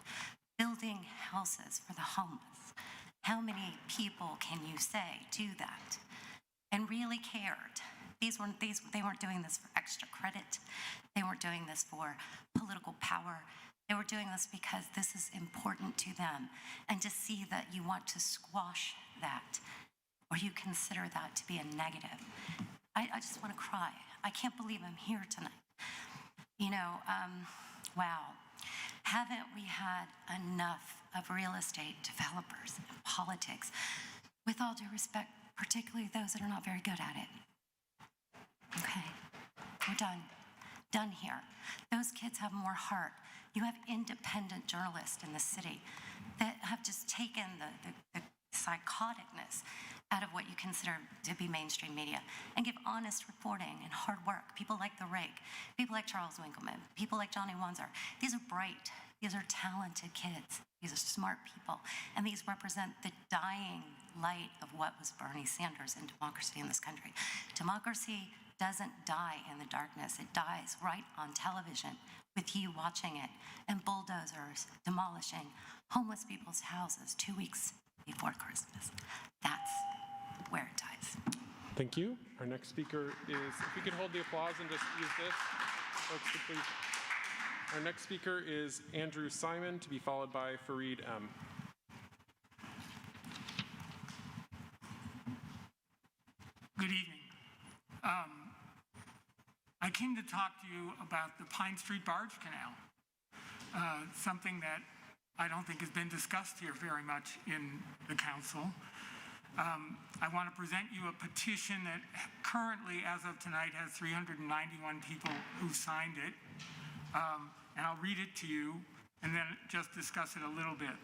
building houses for the homeless. How many people can you say do that and really cared? They weren't doing this for extra credit. They weren't doing this for political power. They were doing this because this is important to them. And to see that you want to squash that, or you consider that to be a negative, I just want to cry. I can't believe I'm here tonight. You know, wow. Haven't we had enough of real estate developers and politics? With all due respect, particularly those that are not very good at it. Okay, we're done. Done here. Those kids have more heart. You have independent journalists in the city that have just taken the psychoticness out of what you consider to be mainstream media and give honest reporting and hard work. People like The Rake, people like Charles Winkleman, people like Johnny Wanzer. These are bright, these are talented kids, these are smart people, and these represent the dying light of what was Bernie Sanders and democracy in this country. Democracy doesn't die in the darkness. It dies right on television with you watching it, and bulldozers demolishing homeless people's houses 2 weeks before Christmas. That's where it dies. Thank you. Our next speaker is, if we could hold the applause and just use this, folks, please. Our next speaker is Andrew Simon, to be followed by Fareed M. Good evening. I came to talk to you about the Pine Street Barge Canal, something that I don't think has been discussed here very much in the council. I want to present you a petition that currently, as of tonight, has 391 people who signed it. And I'll read it to you and then just discuss it a little bit.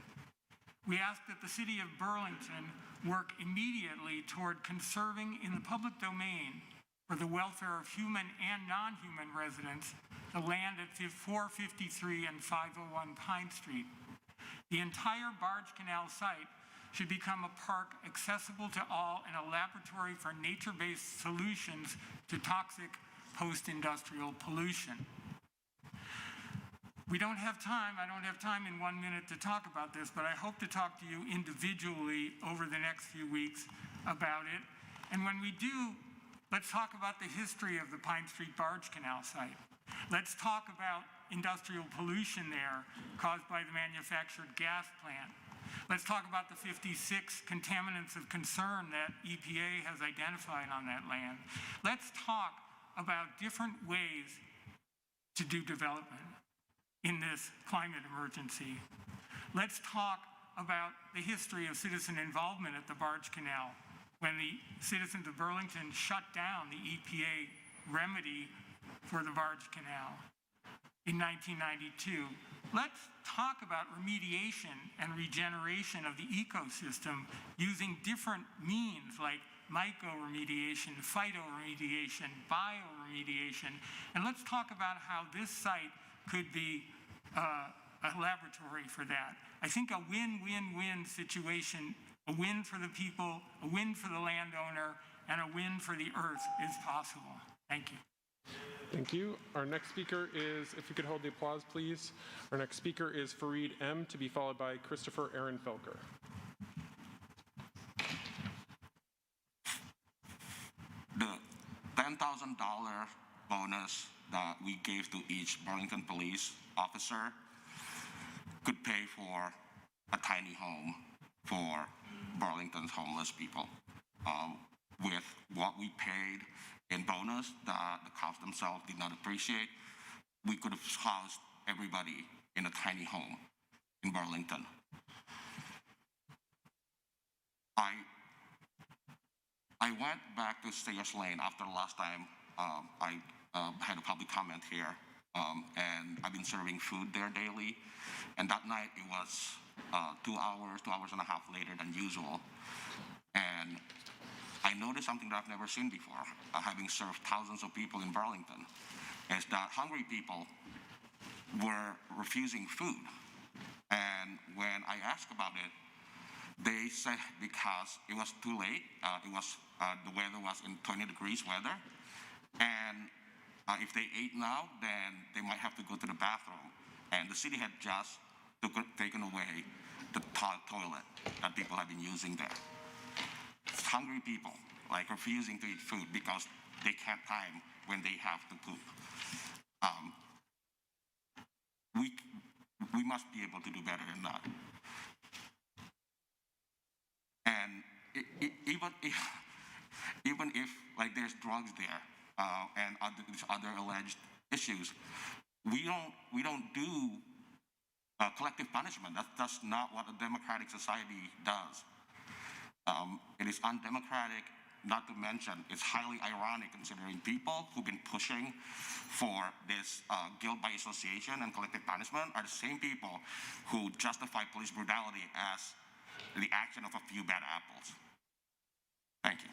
We ask that the city of Burlington work immediately toward conserving in the public domain for the welfare of human and non-human residents the land at 453 and 501 Pine Street. The entire Barge Canal site should become a park accessible to all and a laboratory for nature-based solutions to toxic post-industrial pollution. We don't have time, I don't have time in 1 minute to talk about this, but I hope to talk to you individually over the next few weeks about it. And when we do, let's talk about the history of the Pine Street Barge Canal site. Let's talk about industrial pollution there caused by the manufactured gas plant. Let's talk about the 56 contaminants of concern that EPA has identified on that land. Let's talk about different ways to do development in this climate emergency. Let's talk about the history of citizen involvement at the Barge Canal when the citizens of Burlington shut down the EPA remedy for the Barge Canal in 1992. Let's talk about remediation and regeneration of the ecosystem using different means like myco-remediation, phytoremediation, bioremediation, and let's talk about how this site could be a laboratory for that. I think a win-win-win situation, a win for the people, a win for the landowner, and a win for the earth is possible. Thank you. Thank you. Our next speaker is, if you could hold the applause, please. Our next speaker is Fareed M., to be followed by Christopher Aaron Felker. The $10,000 bonus that we gave to each Burlington police officer could pay for a tiny home for Burlington's homeless people. With what we paid in bonus that the cops themselves did not appreciate, we could have housed everybody in a tiny home in Burlington. I went back to Sayers Lane after the last time I had a public comment here, and I've been serving food there daily, and that night it was 2 hours and a half later than usual, and I noticed something that I've never seen before, having served thousands of people in Burlington, is that hungry people were refusing food. And when I asked about it, they said because it was too late, the weather was in 20 degrees weather, and if they ate now, then they might have to go to the bathroom. And the city had just taken away the toilet that people have been using there. Hungry people, like, refusing to eat food because they can't time when they have to poop. We must be able to do better than that. And even if like there's drugs there and other alleged issues, we don't do collective punishment. That's not what a democratic society does. It is undemocratic, not to mention it's highly ironic considering people who've been pushing for this guilt by association and collective punishment are the same people who justify police brutality as the action of a few bad apples. Thank you.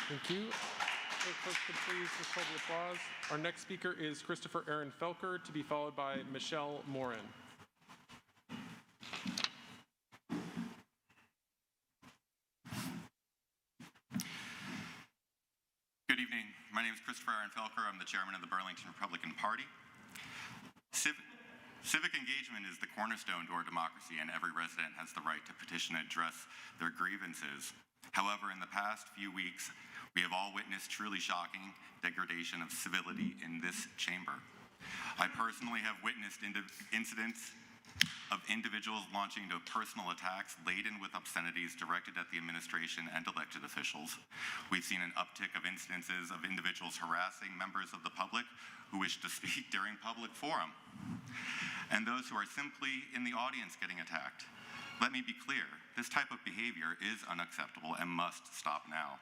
Thank you. Folks, could please just hold the applause. Our next speaker is Christopher Aaron Felker, to be followed by Michelle Morin. Good evening. My name is Christopher Aaron Felker. I'm the chairman of the Burlington Republican Party. Civic engagement is the cornerstone to our democracy, and every resident has the right to petition and address their grievances. However, in the past few weeks, we have all witnessed truly shocking degradation of civility in this chamber. I personally have witnessed incidents of individuals launching into personal attacks laden with obscenities directed at the administration and elected officials. We've seen an uptick of instances of individuals harassing members of the public who wish to speak during public forum, and those who are simply in the audience getting attacked. Let me be clear, this type of behavior is unacceptable and must stop now.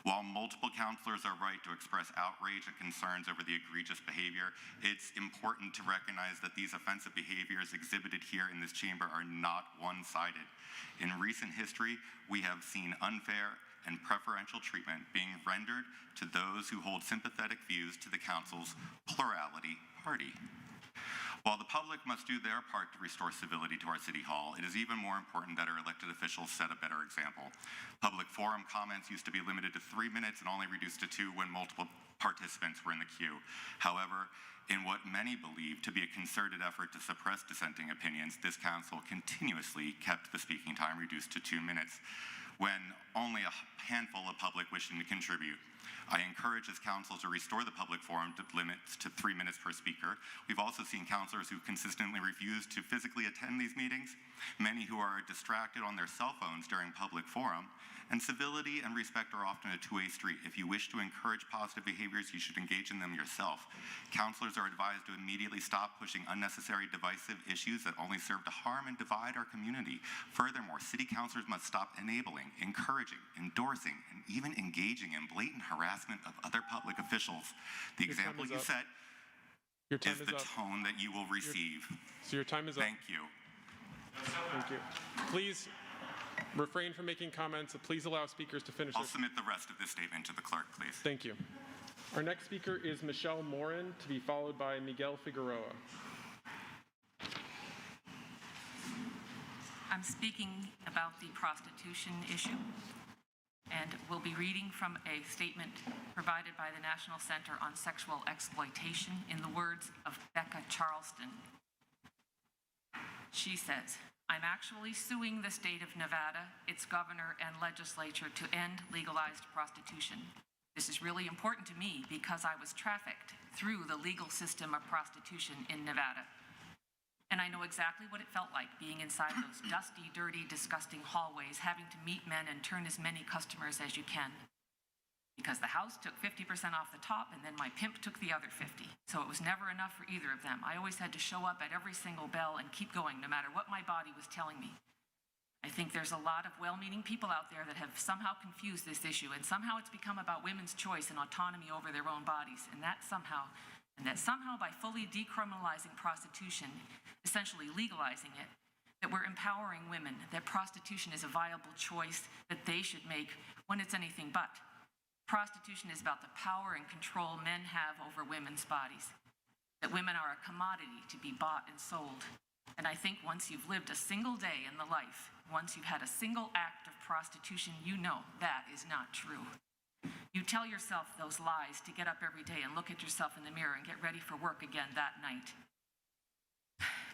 While multiple counselors are right to express outrage and concerns over the egregious behavior, it's important to recognize that these offensive behaviors exhibited here in this chamber are not one-sided. In recent history, we have seen unfair and preferential treatment being rendered to those who hold sympathetic views to the council's plurality party. While the public must do their part to restore civility to our city hall, it is even more important that our elected officials set a better example. Public forum comments used to be limited to 3 minutes and only reduced to 2 when multiple participants were in the queue. However, in what many believe to be a concerted effort to suppress dissenting opinions, this council continuously kept the speaking time reduced to 2 minutes when only a handful of public wishing to contribute. I encourage this council to restore the public forum to limits to 3 minutes per speaker. We've also seen councilors who consistently refuse to physically attend these meetings, many who are distracted on their cell phones during public forum, and civility and respect are often a two-way street. If you wish to encourage positive behaviors, you should engage in them yourself. Councilors are advised to immediately stop pushing unnecessary divisive issues that only serve to harm and divide our community. Furthermore, city councilors must stop enabling, encouraging, endorsing, and even engaging in blatant harassment of other public officials. The example you set is the tone that you will receive. So your time is up. Thank you. Thank you. Please refrain from making comments. Please allow speakers to finish. I'll submit the rest of this statement to the clerk, please. Thank you. Our next speaker is Michelle Morin, to be followed by Miguel Figueroa. I'm speaking about the prostitution issue, and will be reading from a statement provided by the National Center on Sexual Exploitation in the words of Becca Charleston. She says, "I'm actually suing the state of Nevada, its governor and legislature to end legalized prostitution. This is really important to me because I was trafficked through the legal system of prostitution in Nevada. And I know exactly what it felt like being inside those dusty, dirty, disgusting hallways, having to meet men and turn as many customers as you can. Because the house took 50% off the top and then my pimp took the other 50. So it was never enough for either of them. I always had to show up at every single bell and keep going no matter what my body was telling me. I think there's a lot of well-meaning people out there that have somehow confused this issue, and somehow it's become about women's choice and autonomy over their own bodies, and that somehow by fully decriminalizing prostitution, essentially legalizing it, that we're empowering women, that prostitution is a viable choice that they should make when it's anything but. Prostitution is about the power and control men have over women's bodies, that women are a commodity to be bought and sold. And I think once you've lived a single day in the life, once you've had a single act of prostitution, you know that is not true. You tell yourself those lies to get up every day and look at yourself in the mirror and get ready for work again that night.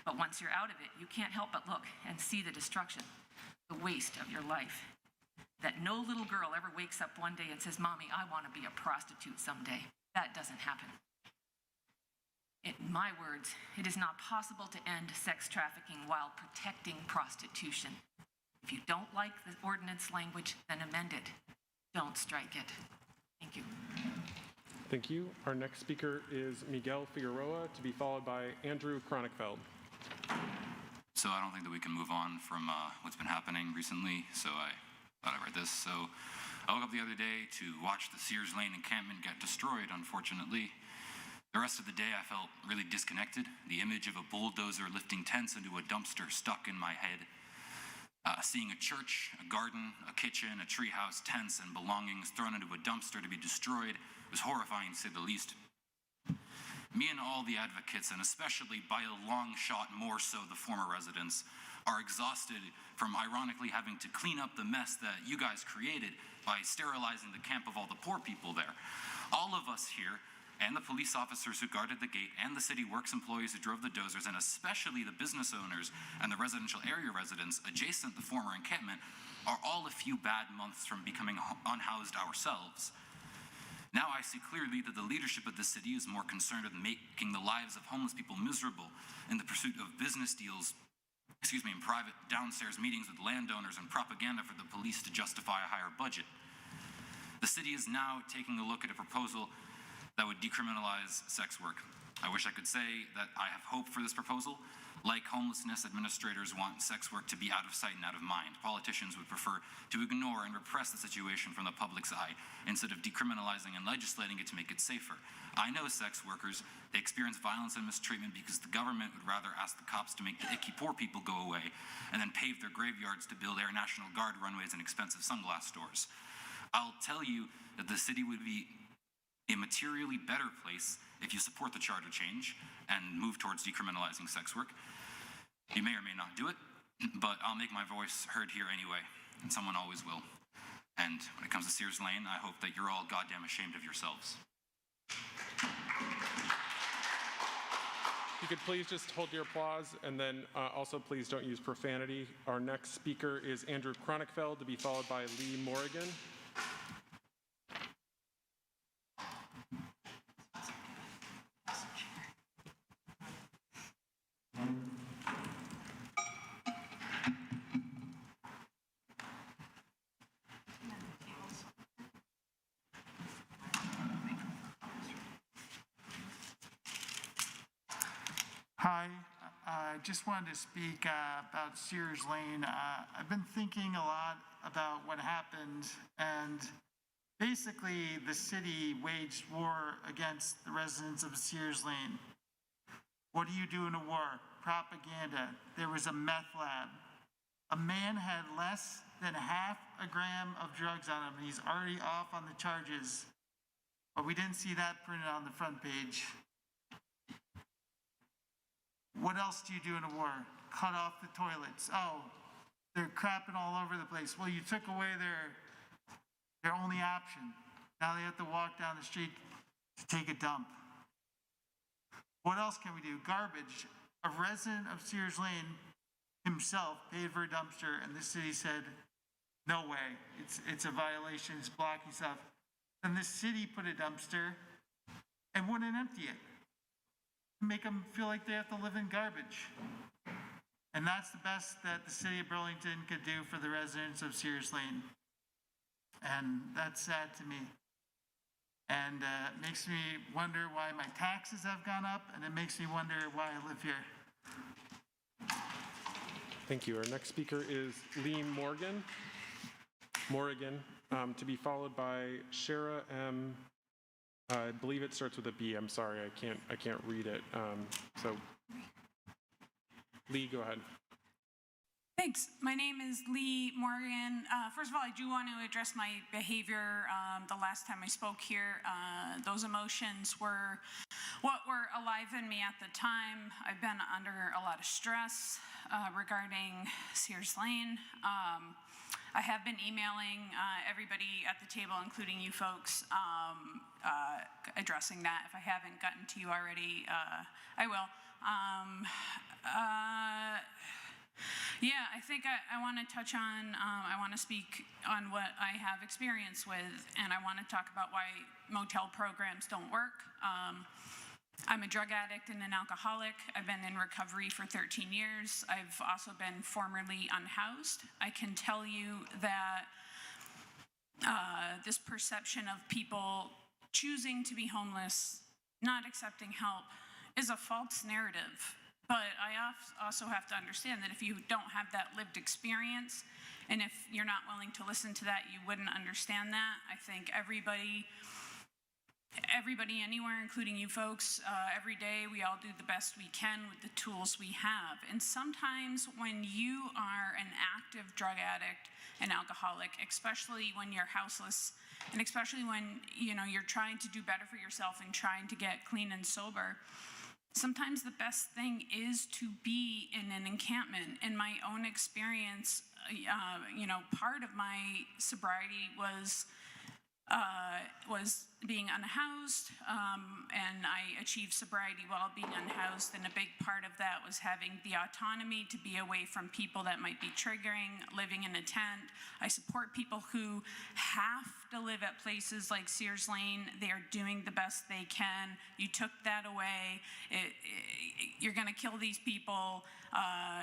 But once you're out of it, you can't help but look and see the destruction, the waste of your life. That no little girl ever wakes up one day and says, "Mommy, I want to be a prostitute someday." That doesn't happen. In my words, it is not possible to end sex trafficking while protecting prostitution. If you don't like the ordinance language, then amend it. Don't strike it. Thank you. Thank you. Our next speaker is Miguel Figueroa, to be followed by Andrew Kronigfeld. So I don't think that we can move on from what's been happening recently, so I thought I'd write this. So I woke up the other day to watch the Sears Lane encampment get destroyed, unfortunately. The rest of the day I felt really disconnected. The image of a bulldozer lifting tents into a dumpster stuck in my head. Seeing a church, a garden, a kitchen, a treehouse, tents, and belongings thrown into a dumpster to be destroyed was horrifying, to say the least. Me and all the advocates, and especially by a long shot more so the former residents, are exhausted from ironically having to clean up the mess that you guys created by sterilizing the camp of all the poor people there. All of us here, and the police officers who guarded the gate, and the city works employees who drove the dozers, and especially the business owners and the residential area residents adjacent to the former encampment, are all a few bad months from becoming unhoused ourselves. Now I see clearly that the leadership of the city is more concerned with making the lives of homeless people miserable in the pursuit of business deals, in private downstairs meetings with landowners and propaganda for the police to justify a higher budget. The city is now taking a look at a proposal that would decriminalize sex work. I wish I could say that I have hope for this proposal. Like homelessness, administrators want sex work to be out of sight and out of mind. Politicians would prefer to ignore and repress the situation from the public's eye instead of decriminalizing and legislating it to make it safer. I know sex workers, they experience violence and mistreatment because the government would rather ask the cops to make the icky poor people go away and then pave their graveyards to build Air National Guard runways and expensive sunglass stores. I'll tell you that the city would be a materially better place if you support the charter change and move towards decriminalizing sex work. You may or may not do it, but I'll make my voice heard here anyway, and someone always will. And when it comes to Sears Lane, I hope that you're all goddamn ashamed of yourselves. If you could please just hold your applause, and then also please don't use profanity. Our next speaker is Andrew Kronigfeld, to be followed by Lee Morrigan. Hi, I just wanted to speak about Sears Lane. I've been thinking a lot about what happened, and basically the city waged war against the residents of Sears Lane. What do you do in a war? Propaganda. There was a meth lab. A man had less than half a gram of drugs on him. He's already off on the charges, but we didn't see that printed on the front page. What else do you do in a war? Cut off the toilets. Oh, they're crapping all over the place. Well, you took away their only option. Now they have to walk down the street to take a dump. What else can we do? Garbage. A resident of Sears Lane himself paid for a dumpster, and the city said, no way, it's a violation, it's blocking stuff. Then the city put a dumpster and wouldn't empty it. Make them feel like they have to live in garbage. And that's the best that the city of Burlington could do for the residents of Sears Lane. And that's sad to me. And it makes me wonder why my taxes have gone up, and it makes me wonder why I live here. Thank you. Our next speaker is Lee Morgan, to be followed by Shara M. I believe it starts with a B. I'm sorry, I can't read it. So, Lee, go ahead. Thanks. My name is Lee Morgan. First of all, I do want to address my behavior. The last time I spoke here, those emotions were what were alive in me at the time. I've been under a lot of stress regarding Sears Lane. I have been emailing everybody at the table, including you folks, addressing that. If I haven't gotten to you already, I will. Yeah, I think I want to touch on, I want to speak on what I have experience with, and I want to talk about why motel programs don't work. I'm a drug addict and an alcoholic. I've been in recovery for 13 years. I've also been formerly unhoused. I can tell you that this perception of people choosing to be homeless, not accepting help, is a false narrative. But I also have to understand that if you don't have that lived experience, and if you're not willing to listen to that, you wouldn't understand that. I think everybody anywhere, including you folks, every day we all do the best we can with the tools we have. And sometimes when you are an active drug addict and alcoholic, especially when you're houseless, and especially when you're trying to do better for yourself and trying to get clean and sober, sometimes the best thing is to be in an encampment. In my own experience, part of my sobriety was being unhoused, and I achieved sobriety while being unhoused, and a big part of that was having the autonomy to be away from people that might be triggering, living in a tent. I support people who have to live at places like Sears Lane. They are doing the best they can. You took that away. You're going to kill these people.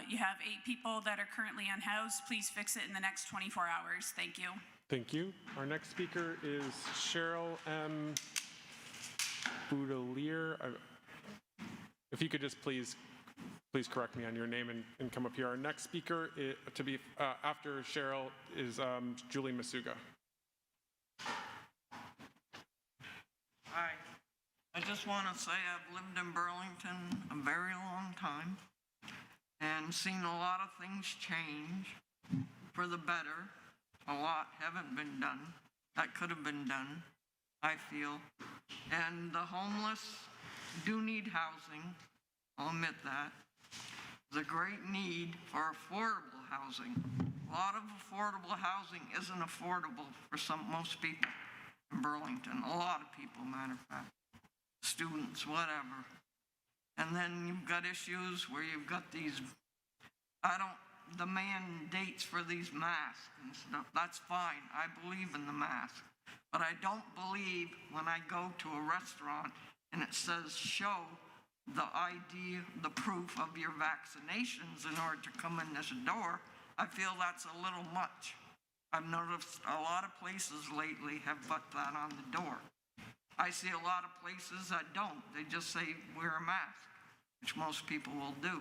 You have 8 people that are currently unhoused. Please fix it in the next 24 hours. Thank you. Thank you. Our next speaker is Cheryl M. Boudelier. If you could just please correct me on your name and come up here. Our next speaker after Cheryl is Julie Masuga. Hi. I just want to say I've lived in Burlington a very long time and seen a lot of things change for the better. A lot haven't been done that could have been done, I feel. And the homeless do need housing. I'll admit that. There's a great need for affordable housing. A lot of affordable housing isn't affordable for most people in Burlington. A lot of people, matter of fact. Students, whatever. And then you've got issues where you've got these, the mandates for these masks and stuff. That's fine. I believe in the mask. But I don't believe when I go to a restaurant and it says show the ID, the proof of your vaccinations in order to come in this door. I feel that's a little much. I've noticed a lot of places lately have put that on the door. I see a lot of places that don't. They just say wear a mask, which most people will do.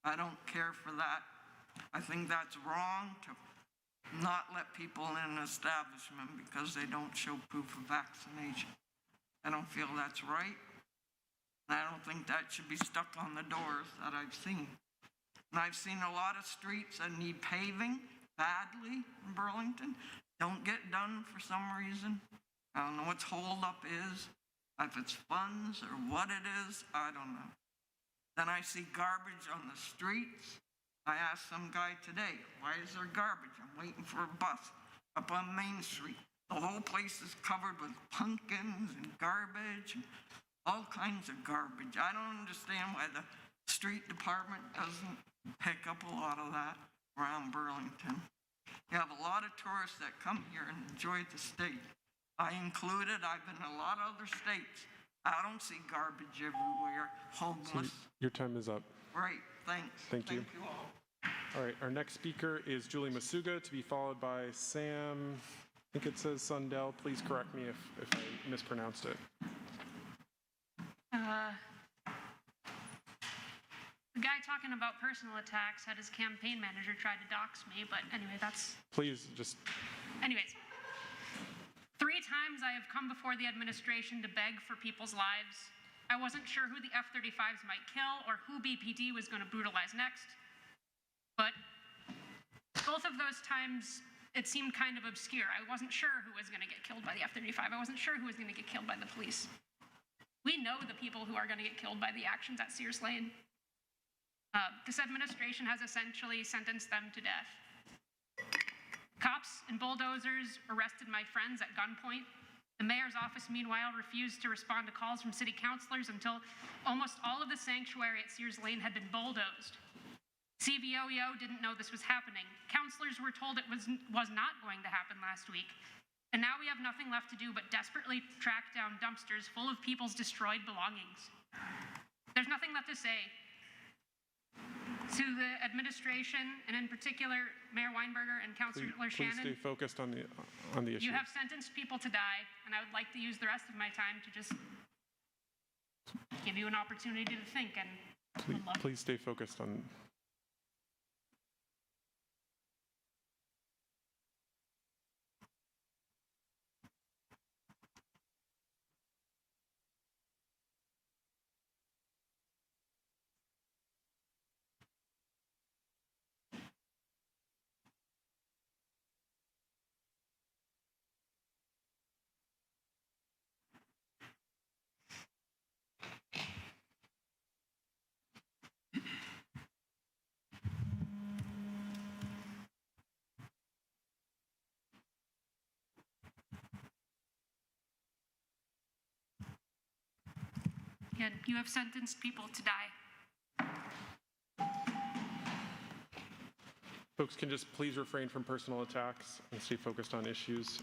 I don't care for that. I think that's wrong to not let people in an establishment because they don't show proof of vaccination. I don't feel that's right. And I don't think that should be stuck on the doors that I've seen. And I've seen a lot of streets that need paving badly in Burlington. Don't get done for some reason. I don't know what's hold up is, if it's funds or what it is, I don't know. Then I see garbage on the streets. I asked some guy today, why is there garbage? I'm waiting for a bus up on Main Street. The whole place is covered with pumpkins and garbage and all kinds of garbage. I don't understand why the street department doesn't pick up a lot of that around Burlington. You have a lot of tourists that come here and enjoy the state. I included, I've been in a lot of other states. I don't see garbage everywhere, homeless. Your time is up. Right, thanks. Thank you. Thank you all. All right, our next speaker is Julie Masuga, to be followed by Sam, I think it says Sundell. Please correct me if I mispronounced it. The guy talking about personal attacks had his campaign manager try to dox me, but anyway, that's... Please just... Anyways, 3 times I have come before the administration to beg for people's lives. I wasn't sure who the F-35s might kill or who BPD was going to brutalize next. But both of those times, it seemed kind of obscure. I wasn't sure who was going to get killed by the F-35. I wasn't sure who was going to get killed by the police. We know the people who are going to get killed by the actions at Sears Lane. This administration has essentially sentenced them to death. Cops and bulldozers arrested my friends at gunpoint. The mayor's office, meanwhile, refused to respond to calls from city councilors until almost all of the sanctuary at Sears Lane had been bulldozed. CVOEO didn't know this was happening. Councilors were told it was not going to happen last week. And now we have nothing left to do but desperately track down dumpsters full of people's destroyed belongings. There's nothing left to say to the administration, and in particular, Mayor Weinberger and Councilor Please Shannon. stay focused on the issue. You have sentenced people to die, and I would like to use the rest of my time to just give you an opportunity to think and would love. Please stay focused on... Again, you have sentenced people to die. Folks can just please refrain from personal attacks and stay focused on issues.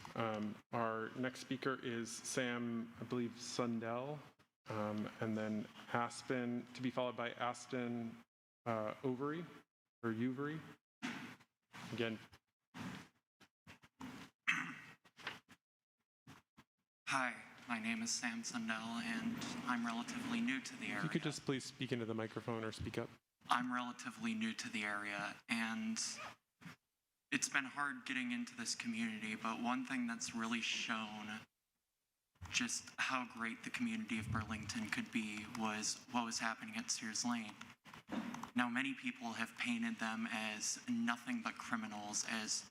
Our next speaker is Sam, I believe, Sundell, and then Aspen, to be followed by Aston Overy, or Uvery. Again. Hi, my name is Sam Sundell, and I'm relatively new to the area. If you could just please speak into the microphone or speak up. I'm relatively new to the area, and it's been hard getting into this community, but one thing that's really shown just how great the community of Burlington could be was what was happening at Sears Lane. Now, many people have painted them as nothing but criminals, as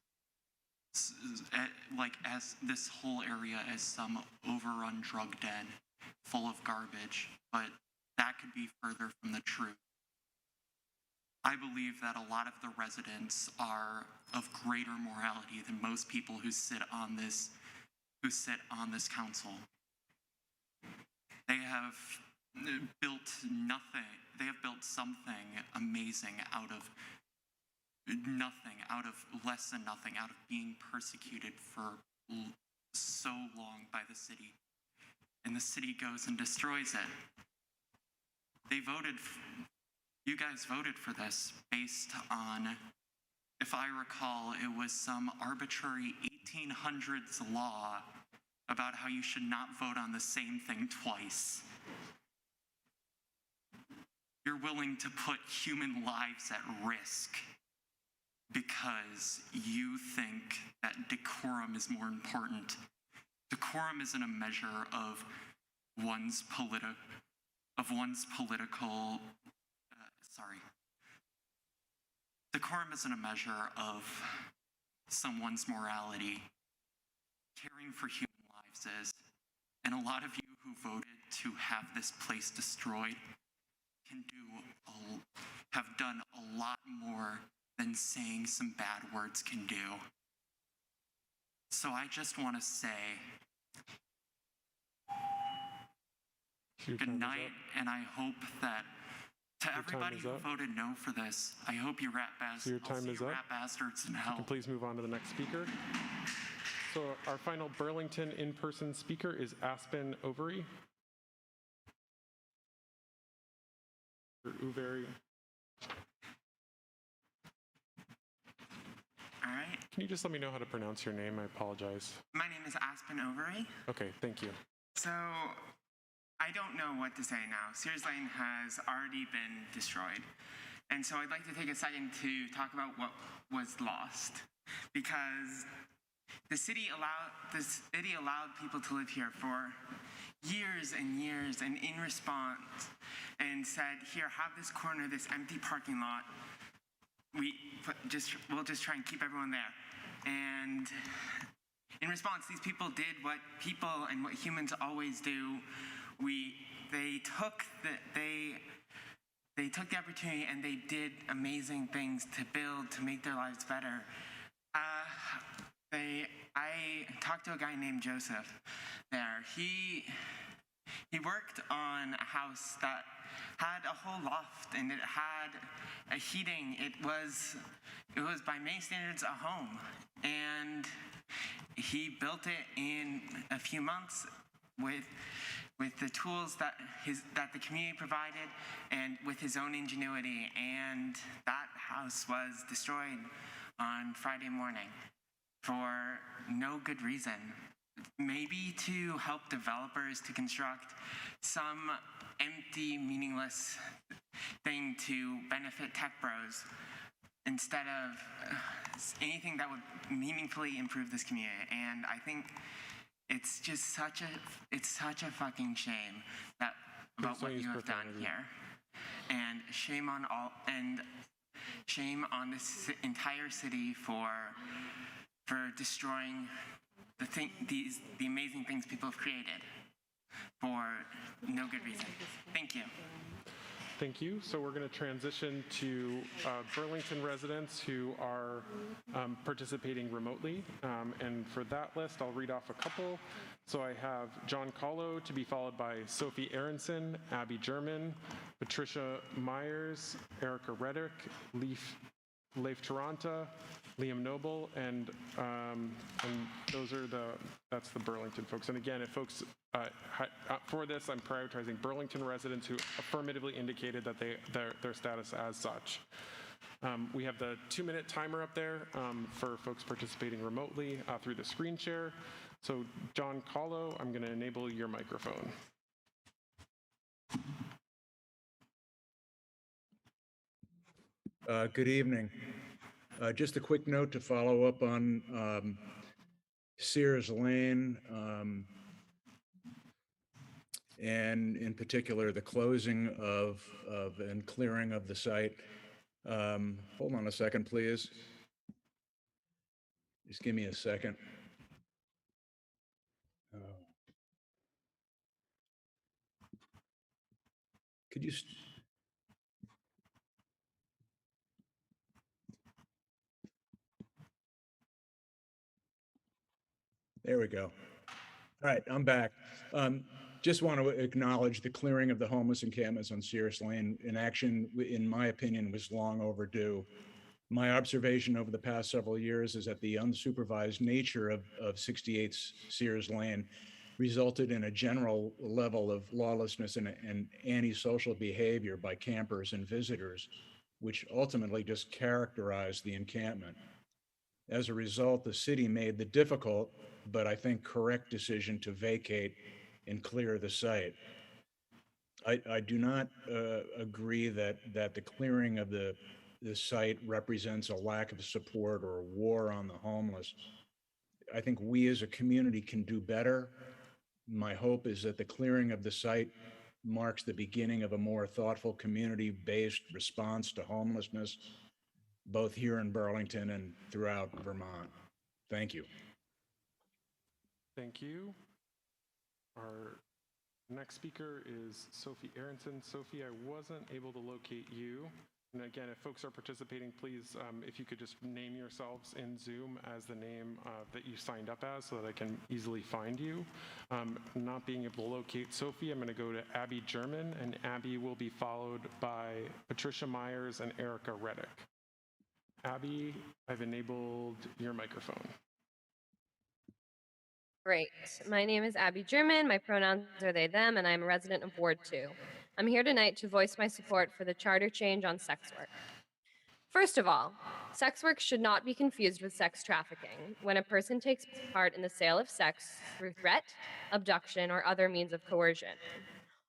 this whole area as some overrun drug den full of garbage, but that could be further from the truth. I believe that a lot of the residents are of greater morality than most people who sit on this council. They have built nothing. They have built something amazing out of nothing, out of less than nothing, out of being persecuted for so long by the city. And the city goes and destroys it. You guys voted for this based on, if I recall, it was some arbitrary 1800s law about how you should not vote on the same thing twice. You're willing to put human lives at risk because you think that decorum is more important. Decorum isn't a measure of one's political. Decorum isn't a measure of someone's morality. Caring for human lives is. And a lot of you who voted to have this place destroyed have done a lot more than saying some bad words can do. So I just want to say good night, and I hope that to everybody who voted no for this, I hope you rat bastards. So your time is up. Rat bastards in You hell. can please move on to the next speaker. So our final Burlington in-person speaker is Aspen Overy. Or Uvery. All right. Can you just let me know how to pronounce your name? I apologize. My name is Aspen Overy. Okay, thank you. So I don't know what to say now. Sears Lane has already been destroyed. And so I'd like to take a second to talk about what was lost. Because the city allowed people to live here for years and years, and in response, and said, here, have this corner, this empty parking lot. We'll just try and keep everyone there. And in response, these people did what people and what humans always do. They took the opportunity and they did amazing things to build, to make their lives better. I talked to a guy named Joseph there. He worked on a house that had a whole loft and it had a heating. It was by many standards a home, and he built it in a few months with the tools that the community provided and with his own ingenuity. And that house was destroyed on Friday morning for no good reason. Maybe to help developers to construct some empty, meaningless thing to benefit tech bros instead of anything that would meaningfully improve this community. And I think it's just such a fucking shame about what you have done here. And shame on this entire city for destroying the amazing things people have created for no good reason. Thank you. Thank you. So we're going to transition to Burlington residents who are participating remotely. And for that list, I'll read off a couple. So I have John Callow to be followed by Sophie Aronson, Abby German, Patricia Myers, Erica Reddick, Leif Taranta, Liam Noble, and that's the Burlington folks. And again, if folks, for this, I'm prioritizing Burlington residents who affirmatively indicated that their status as such. We have the 2-minute timer up there for folks participating remotely through the screen share. So John Callow, I'm going to enable your microphone. Good evening. Just a quick note to follow up on Sears Lane, and in particular the closing of and clearing of the site. Hold on a second, please. Just give me a second. Could you? There we go. All right, I'm back. Just want to acknowledge the clearing of the homeless encampments on Sears Lane. In action, in my opinion, was long overdue. My observation over the past several years is that the unsupervised nature of 68 Sears Lane resulted in a general level of lawlessness and antisocial behavior by campers and visitors, which ultimately just characterized the encampment. As a result, the city made the difficult, but I think correct decision to vacate and clear the site. I do not agree that the clearing of the site represents a lack of support or a war on the homeless. I think we as a community can do better. My hope is that the clearing of the site marks the beginning of a more thoughtful community-based response to homelessness, both here in Burlington and throughout Vermont. Thank you. Thank you. Our next speaker is Sophie Aronson. Sophie, I wasn't able to locate you. And again, if folks are participating, please, if you could just name yourselves in Zoom as the name that you signed up as so that I can easily find you. Not being able to locate Sophie, I'm going to go to Abby German, and Abby will be followed by Patricia Myers and Erica Reddick. Abby, I've enabled your microphone. Great. My name is Abby German. My pronouns are they, them, and I'm a resident of Ward 2. I'm here tonight to voice my support for the charter change on sex work. First of all, sex work should not be confused with sex trafficking when a person takes part in the sale of sex through threat, abduction, or other means of coercion.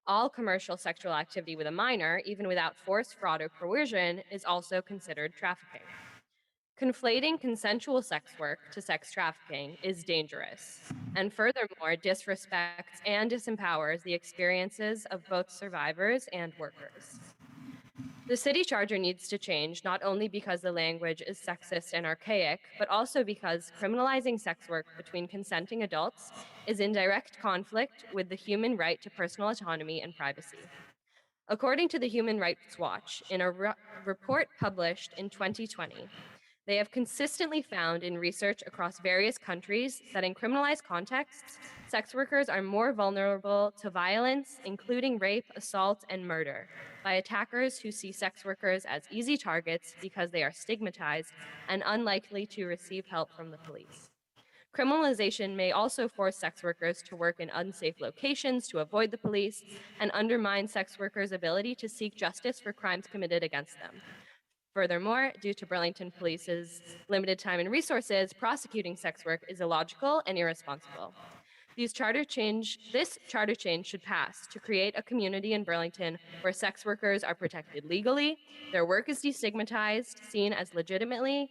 All commercial sexual activity with a minor, even without force, fraud, or coercion, is also considered trafficking. Conflating consensual sex work to sex trafficking is dangerous, and furthermore disrespects and disempowers the experiences of both survivors and workers. The city charter needs to change not only because the language is sexist and archaic, but also because criminalizing sex work between consenting adults is in direct conflict with the human right to personal autonomy and privacy. According to the Human Rights Watch, in a report published in 2020, they have consistently found in research across various countries that in criminalized contexts, sex workers are more vulnerable to violence, including rape, assault, and murder, by attackers who see sex workers as easy targets because they are stigmatized and unlikely to receive help from the police. Criminalization may also force sex workers to work in unsafe locations to avoid the police and undermine sex workers' ability to seek justice for crimes committed against them. Furthermore, due to Burlington Police's limited time and resources, prosecuting sex work is illogical and irresponsible. This charter change should pass to create a community in Burlington where sex workers are protected legally, their work is destigmatized, seen as legitimate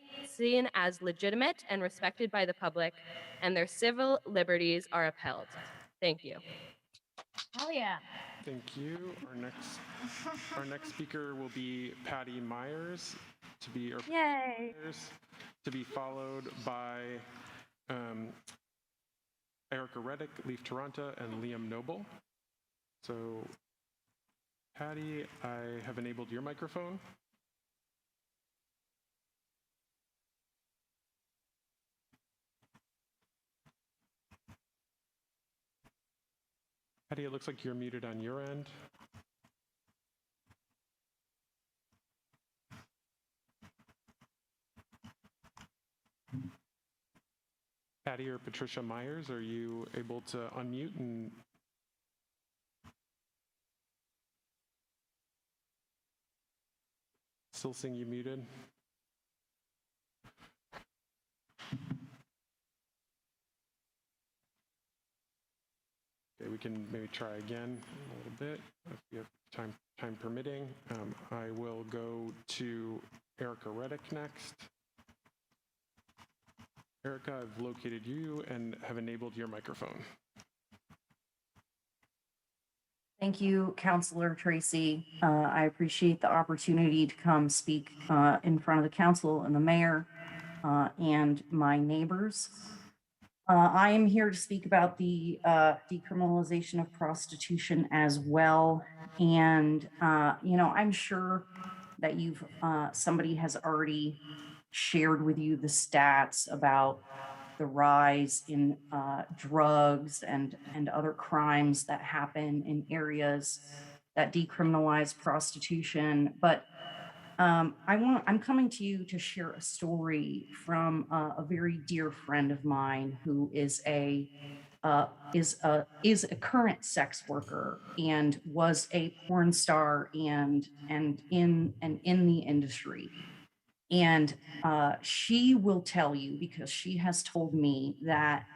and respected by the public, and their civil liberties are upheld. Thank you. Hell yeah. Thank you. Our next speaker will be Patty Myers, Yay. to be followed by Erica Reddick, Leaf Taranta, and Liam Noble. So, Patty, I have enabled your microphone. Patty, it looks like you're muted on your end. Patty or Patricia Myers, are you able to unmute and still seeing you muted? Okay, we can maybe try again a little bit if we have time permitting. I will go to Erica Reddick next. Erica, I've located you and have enabled your microphone. Thank you, Councilor Tracy. I appreciate the opportunity to come speak in front of the council and the mayor and my neighbors. I am here to speak about the decriminalization of prostitution as well. And, I'm sure that somebody has already shared with you the stats about the rise in drugs and other crimes that happen in areas that decriminalize prostitution. But I'm coming to you to share a story from a very dear friend of mine who is a current sex worker and was a porn star and in the industry. And she will tell you, because she has told me, that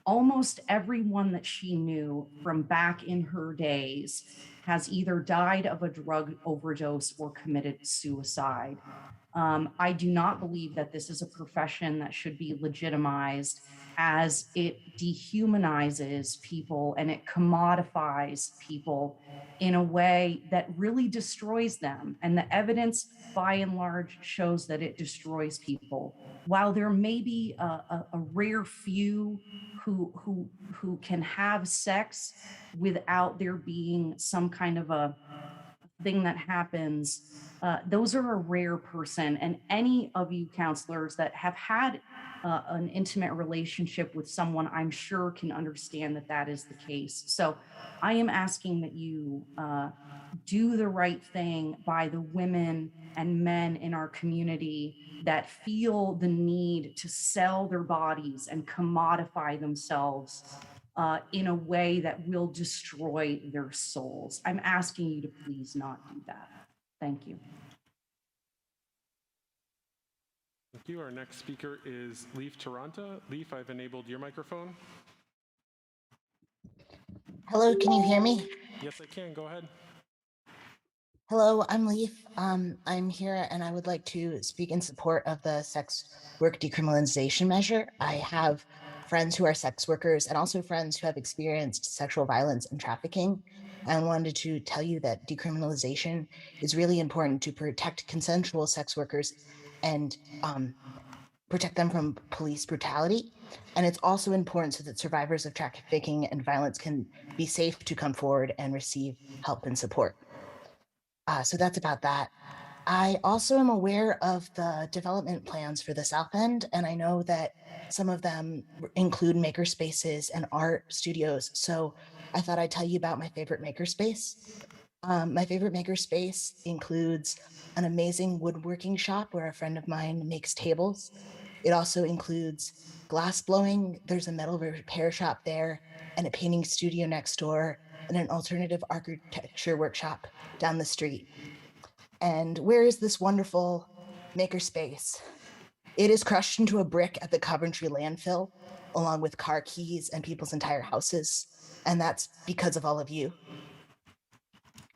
almost everyone that she knew from back in her days has either died of a drug overdose or committed suicide. I do not believe that this is a profession that should be legitimized, as it dehumanizes people and it commodifies people in a way that really destroys them. And the evidence, by and large, shows that it destroys people. While there may be a rare few who can have sex without there being some kind of a thing that happens, those are a rare person. And any of you counselors that have had an intimate relationship with someone, I'm sure can understand that that is the case. So I am asking that you do the right thing by the women and men in our community that feel the need to sell their bodies and commodify themselves in a way that will destroy their souls. I'm asking you to please not do that. Thank you. Thank you. Our next speaker is Leaf Taranta. Leaf, I've enabled your microphone. Hello, can you hear me? Yes, I can. Go ahead. Hello, I'm Leaf. I'm here and I would like to speak in support of the sex work decriminalization measure. I have friends who are sex workers and also friends who have experienced sexual violence and trafficking. I wanted to tell you that decriminalization is really important to protect consensual sex workers and protect them from police brutality. And it's also important so that survivors of trafficking and violence can be safe to come forward and receive help and support. So that's about that. I also am aware of the development plans for the South End, and I know that some of them include maker spaces and art studios. So I thought I'd tell you about my favorite makerspace. My favorite makerspace includes an amazing woodworking shop where a friend of mine makes tables. It also includes glass blowing. There's a metal repair shop there and a painting studio next door and an alternative architecture workshop down the street. And where is this wonderful makerspace? It is crushed into a brick at the Coventry landfill, along with car keys and people's entire houses. And that's because of all of you.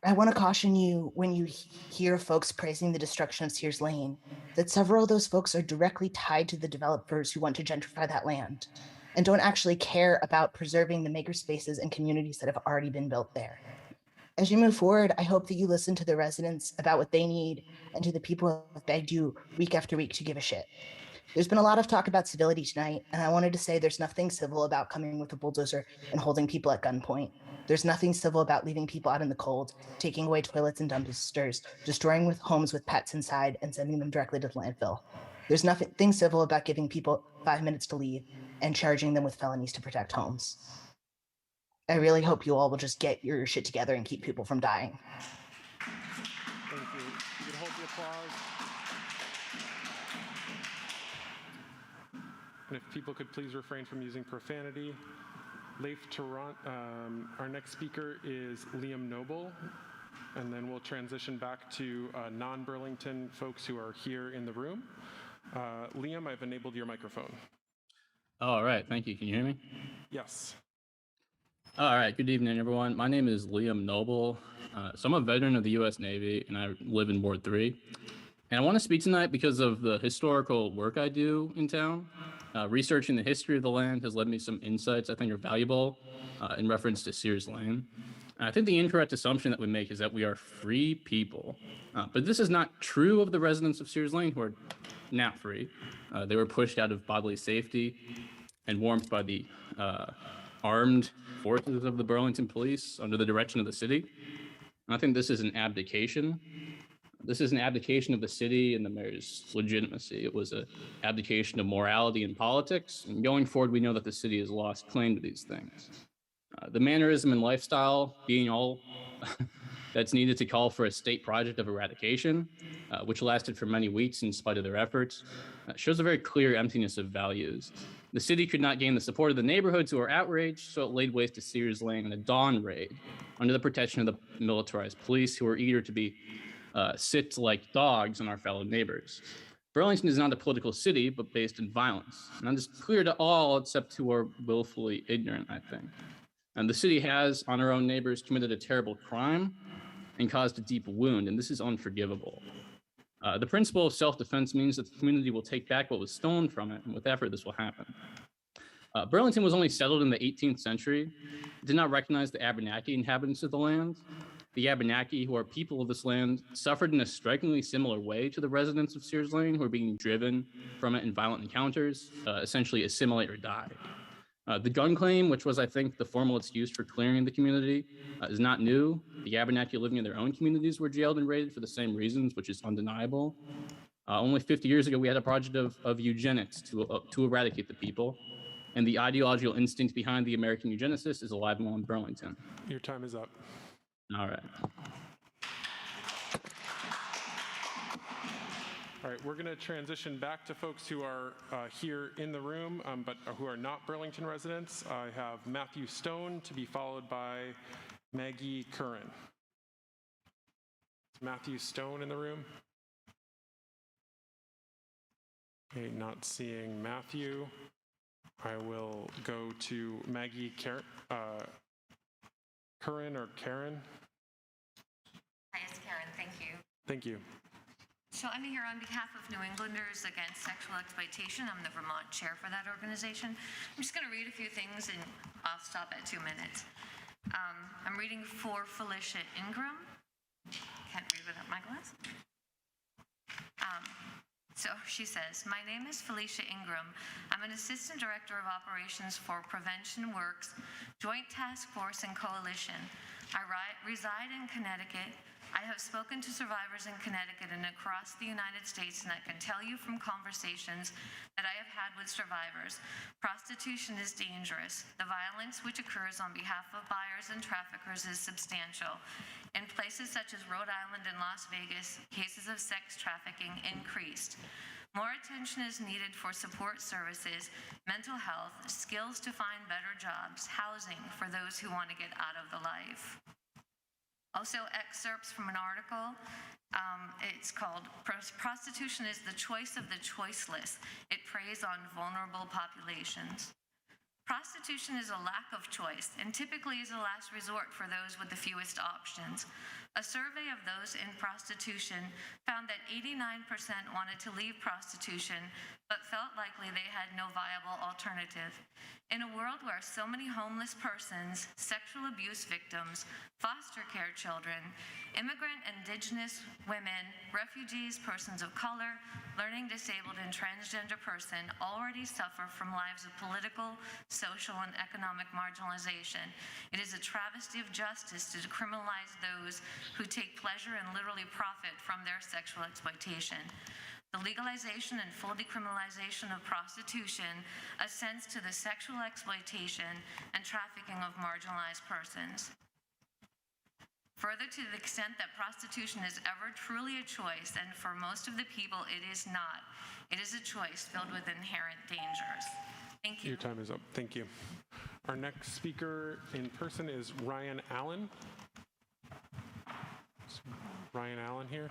I want to caution you when you hear folks praising the destruction of Sears Lane, that several of those folks are directly tied to the developers who want to gentrify that land and don't actually care about preserving the makerspaces and communities that have already been built there. As you move forward, I hope that you listen to the residents about what they need and to the people who have begged you week after week to give a shit. There's been a lot of talk about civility tonight, and I wanted to say there's nothing civil about coming with a bulldozer and holding people at gunpoint. There's nothing civil about leaving people out in the cold, taking away toilets and dumpsters, destroying homes with pets inside, and sending them directly to the landfill. There's nothing civil about giving people 5 minutes to leave and charging them with felonies to protect homes. I really hope you all will just get your shit together and keep people from dying. Thank you. You can hold the applause. And if people could please refrain from using profanity. Leif Tarant, our next speaker is Liam Noble, and then we'll transition back to non-Burlington folks who are here in the room. Liam, I've enabled your microphone. All right, thank you. Can you hear me? Yes. All right, good evening, everyone. My name is Liam Noble. So I'm a veteran of the U.S. Navy, and I live in Ward 3. And I want to speak tonight because of the historical work I do in town. Researching the history of the land has led me some insights I think are valuable in reference to Sears Lane. And I think the incorrect assumption that we make is that we are free people. But this is not true of the residents of Sears Lane who are not free. They were pushed out of bodily safety and warmth by the armed forces of the Burlington police under the direction of the city. And I think this is an abdication. This is an abdication of the city and the mayor's legitimacy. It was an abdication of morality and politics. And going forward, we know that the city has lost claim to these things. The mannerism and lifestyle being all that's needed to call for a state project of eradication, which lasted for many weeks in spite of their efforts, shows a very clear emptiness of values. The city could not gain the support of the neighborhoods who were outraged, so it laid waste to Sears Lane in a dawn raid under the protection of the militarized police who were eager to be sit like dogs on our fellow neighbors. Burlington is not a political city, but based in violence. And that is clear to all except who are willfully ignorant, I think. And the city has, on our own neighbors, committed a terrible crime and caused a deep wound, and this is unforgivable. The principle of self-defense means that the community will take back what was stolen from it, and with effort, this will happen. Burlington was only settled in the 18th century. It did not recognize the Abenaki inhabitants of the land. The Abenaki, who are people of this land, suffered in a strikingly similar way to the residents of Sears Lane, who are being driven from it in violent encounters, essentially assimilate or die. The gun claim, which was, I think, the formal excuse for clearing the community, is not new. The Abenaki living in their own communities were jailed and raided for the same reasons, which is undeniable. Only 50 years ago, we had a project of eugenics to eradicate the people. And the ideological instinct behind the American eugenicist is alive and well in Burlington. Your time is up. All right. All right, we're going to transition back to folks who are here in the room, but who are not Burlington residents. I have Matthew Stone to be followed by Maggie Curran. Is Matthew Stone in the room? Okay, not seeing Matthew. I will go to Maggie Curran or Karen. Hi, it's Karen. Thank you. Thank you. So I'm here on behalf of New Englanders Against Sexual Exploitation. I'm the Vermont chair for that organization. I'm just going to read a few things and I'll stop at 2 minutes. I'm reading for Felicia Ingram. Can't read without my glasses. So she says, my name is Felicia Ingram. I'm an assistant director of operations for Prevention Works, Joint Task Force and Coalition. I reside in Connecticut. I have spoken to survivors in Connecticut and across the United States, and I can tell you from conversations that I have had with survivors, prostitution is dangerous. The violence which occurs on behalf of buyers and traffickers is substantial. In places such as Rhode Island and Las Vegas, cases of sex trafficking increased. More attention is needed for support services, mental health, skills to find better jobs, housing for those who want to get out of the life. Also, excerpts from an article. It's called Prostitution is the Choice of the Choiceless. It preys on vulnerable populations. Prostitution is a lack of choice and typically is a last resort for those with the fewest options. A survey of those in prostitution found that 89% wanted to leave prostitution, but felt likely they had no viable alternative. In a world where so many homeless persons, sexual abuse victims, foster care children, immigrant, indigenous women, refugees, persons of color, learning disabled and transgender person already suffer from lives of political, social, and economic marginalization, it is a travesty of justice to decriminalize those who take pleasure and literally profit from their sexual exploitation. The legalization and full decriminalization of prostitution assents to the sexual exploitation and trafficking of marginalized persons. Further, to the extent that prostitution is ever truly a choice, and for most of the people it is not, it is a choice filled with inherent dangers. Thank you. Your time is up. Thank you. Our next speaker in person is Ryan Allen. Is Ryan Allen here?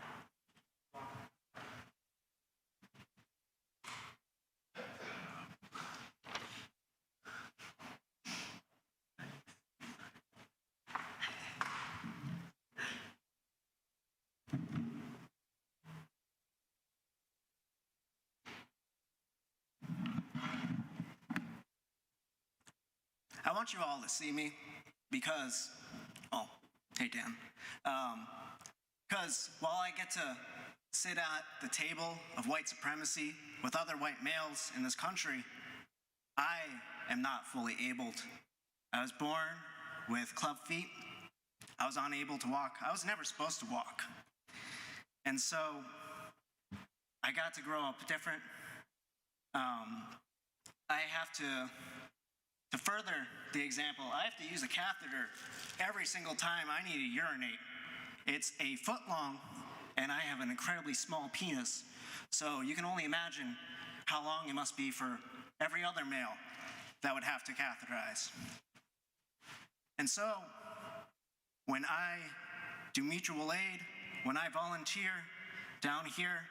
I want you all to see me because, oh, hey Dan, because while I get to sit at the table of white supremacy with other white males in this country, I am not fully abled. I was born with club feet. I was unable to walk. I was never supposed to walk. And so I got to grow up different. I have to further the example, I have to use a catheter every single time I need to urinate. It's a foot long, and I have an incredibly small penis. So you can only imagine how long it must be for every other male that would have to catheterize. And so, when I do mutual aid, when I volunteer down here,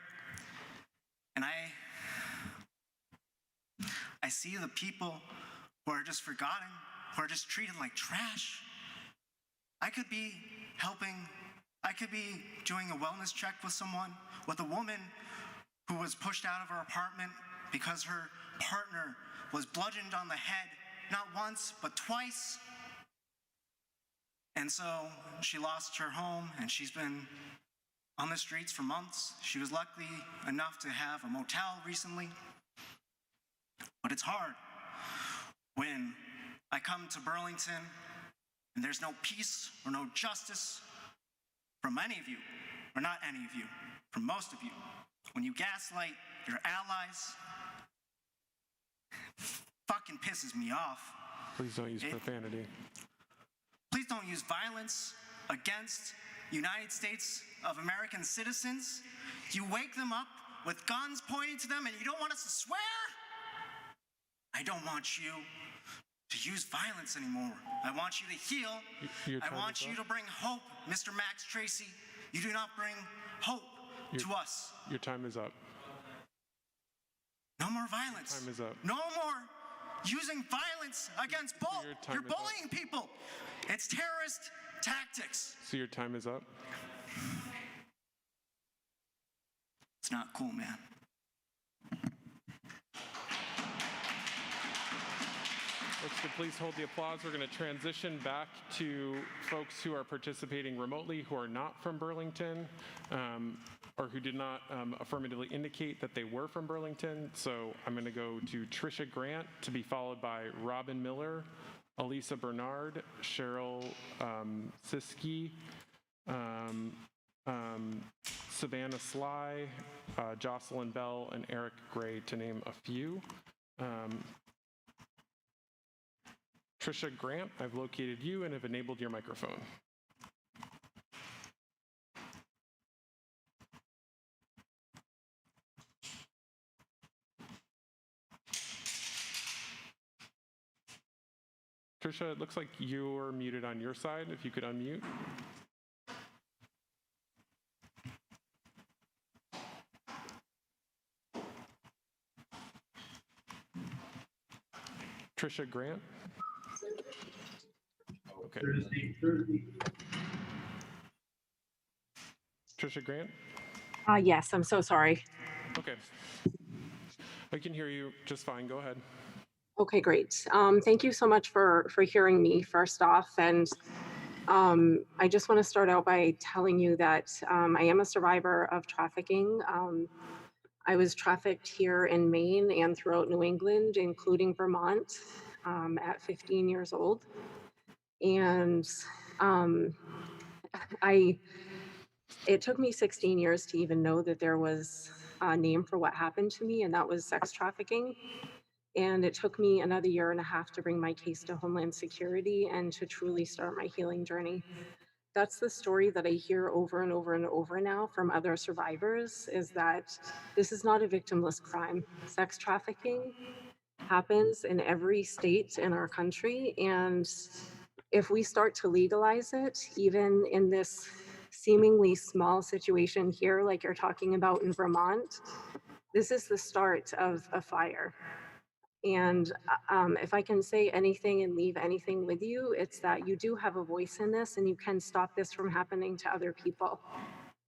and I see the people who are just forgotten, who are just treated like trash. I could be helping, I could be doing a wellness check with someone, with a woman who was pushed out of her apartment because her partner was bludgeoned on the head, not once, but twice. And so she lost her home and she's been on the streets for months. She was lucky enough to have a motel recently. But it's hard when I come to Burlington and there's no peace or no justice from any of you, or not any of you, from most of you. When you gaslight your allies, fucking pisses me off. Please don't use profanity. Please don't use violence against United States of American citizens. You wake them up with guns pointing to them and you don't want us to swear? I don't want you to use violence anymore. I want you to heal. I want you to bring hope, Mr. Max Tracy. You do not bring hope to us. Your time is up. No more violence. Your time is up. No more using violence against both. You're bullying people. It's terrorist tactics. So your time is up. It's not cool, man. Folks, could please hold the applause. We're going to transition back to folks who are participating remotely who are not from Burlington or who did not affirmatively indicate that they were from Burlington. So I'm going to go to Trisha Grant to be followed by Robin Miller, Elisa Bernard, Cheryl Siski, Savannah Sly, Jocelyn Bell, and Eric Gray, to name a few. Trisha Grant, I've located you and have enabled your microphone. Trisha, it looks like you're muted on your side. If you could unmute. Trisha Grant. Okay. Trisha Grant? Yes, I'm so sorry. Okay. I can hear you just fine. Go ahead. Okay, great. Thank you so much for hearing me first off. And I just want to start out by telling you that I am a survivor of trafficking. I was trafficked here in Maine and throughout New England, including Vermont, at 15 years old. And it took me 16 years to even know that there was a name for what happened to me, and that was sex trafficking. And it took me another year and a half to bring my case to Homeland Security and to truly start my healing journey. That's the story that I hear over and over and over now from other survivors, is that this is not a victimless crime. Sex trafficking happens in every state in our country, and if we start to legalize it, even in this seemingly small situation here, like you're talking about in Vermont, this is the start of a fire. And if I can say anything and leave anything with you, it's that you do have a voice in this and you can stop this from happening to other people.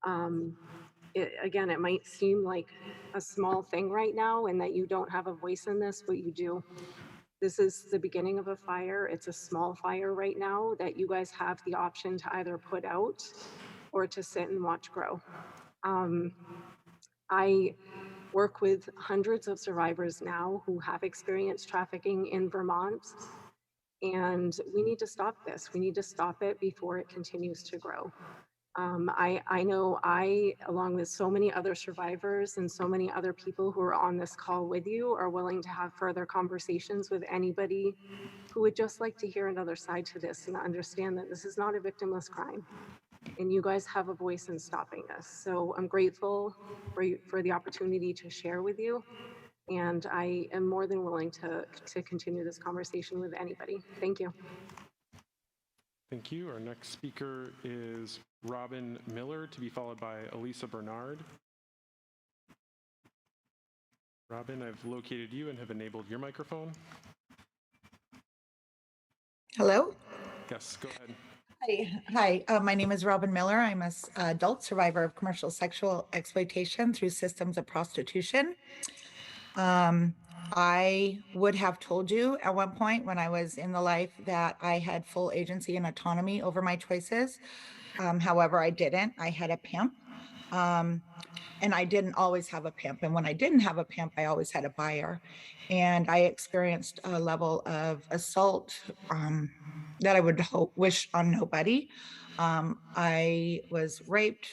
Again, it might seem like a small thing right now and that you don't have a voice in this, but you do. This is the beginning of a fire. It's a small fire right now that you guys have the option to either put out or to sit and watch grow. I work with hundreds of survivors now who have experienced trafficking in Vermont, and we need to stop this. We need to stop it before it continues to grow. I know I, along with so many other survivors and so many other people who are on this call with you, are willing to have further conversations with anybody who would just like to hear another side to this and understand that this is not a victimless crime. And you guys have a voice in stopping this. So I'm grateful for the opportunity to share with you. And I am more than willing to continue this conversation with anybody. Thank you. Thank you. Our next speaker is Robin Miller, to be followed by Elisa Bernard. Robin, I've located you and have enabled your microphone. Hello? Yes, go ahead. Hi, my name is Robin Miller. I'm an adult survivor of commercial sexual exploitation through systems of prostitution. I would have told you at one point when I was in the life that I had full agency and autonomy over my choices. However, I didn't. I had a pimp. And I didn't always have a pimp. And when I didn't have a pimp, I always had a buyer. And I experienced a level of assault that I would wish on nobody. I was raped,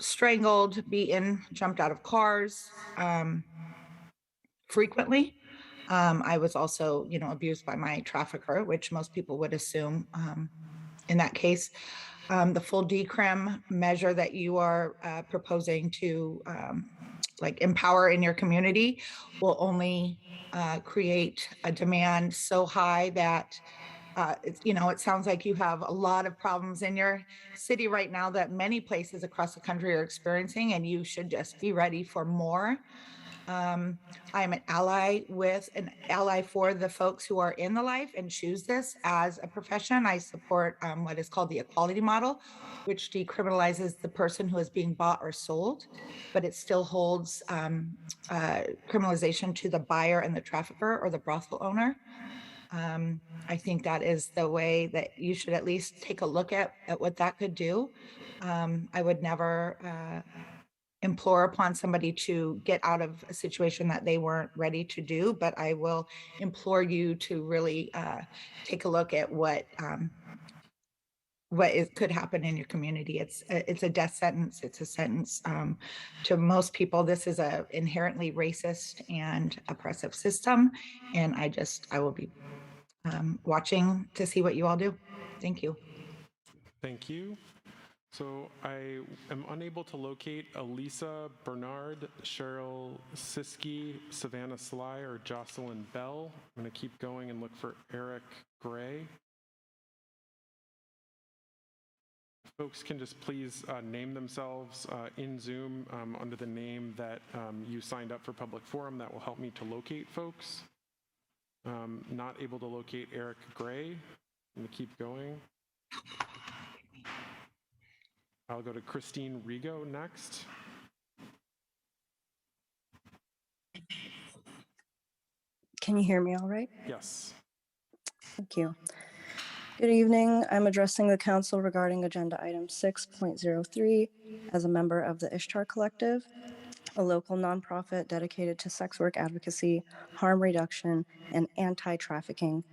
strangled, beaten, jumped out of cars frequently. I was also, abused by my trafficker, which most people would assume in that case. The full decrim measure that you are proposing to like empower in your community will only create a demand so high that it sounds like you have a lot of problems in your city right now that many places across the country are experiencing, and you should just be ready for more. I'm an ally for the folks who are in the life and choose this as a profession. I support what is called the equality model, which decriminalizes the person who is being bought or sold, but it still holds criminalization to the buyer and the trafficker or the brothel owner. I think that is the way that you should at least take a look at what that could do. I would never implore upon somebody to get out of a situation that they weren't ready to do, but I will implore you to really take a look at what could happen in your community. It's a death sentence. It's a sentence to most people. This is a inherently racist and oppressive system, and I will be watching to see what you all do. Thank you. Thank you. So I am unable to locate Elisa Bernard, Cheryl Siski, Savannah Sly, or Jocelyn Bell. I'm going to keep going and look for Eric Gray. Folks can just please name themselves in Zoom under the name that you signed up for public forum. That will help me to locate folks. Not able to locate Eric Gray. I'm going to keep going. I'll go to Christine Rigo next. Can you hear me all right? Yes. Thank you. Good evening. I'm addressing the council regarding agenda item 6.03 as a member of the Ishtar Collective, a local nonprofit dedicated to sex work advocacy, harm reduction, and anti-trafficking.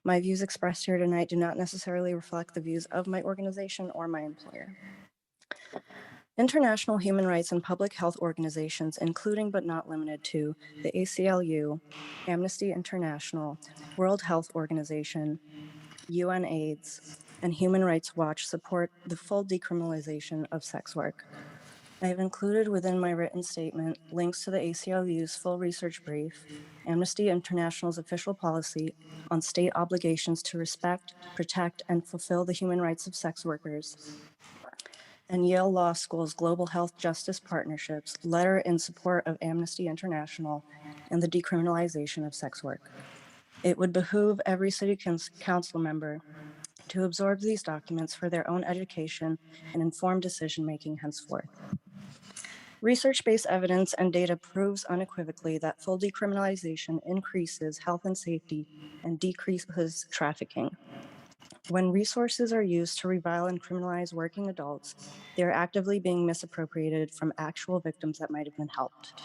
My views expressed here tonight do not necessarily reflect the views of my organization or my employer. International human rights and public health organizations, including but not limited to the ACLU, Amnesty International, World Health Organization, UNAIDS, and Human Rights Watch, support the full decriminalization of sex work. I have included within my written statement links to the ACLU's full research brief, Amnesty International's official policy on state obligations to respect, protect, and fulfill the human rights of sex workers, and Yale Law School's Global Health Justice Partnership's letter in support of Amnesty International and the decriminalization of sex work. It would behoove every city council member to absorb these documents for their own education and informed decision-making henceforth. Research-based evidence and data proves unequivocally that full decriminalization increases health and safety and decreases trafficking. When resources are used to revile and criminalize working adults, they are actively being misappropriated from actual victims that might have been helped.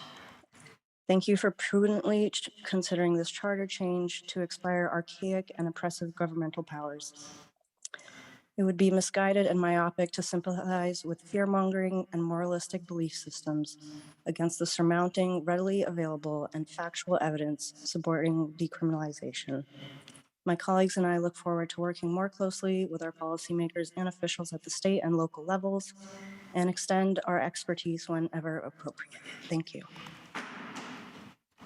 Thank you for prudently considering this charter change to expire archaic and oppressive governmental powers. It would be misguided and myopic to sympathize with fear-mongering and moralistic belief systems against the surmounting, readily available, and factual evidence supporting decriminalization. My colleagues and I look forward to working more closely with our policymakers and officials at the state and local levels and extend our expertise whenever appropriate. Thank you.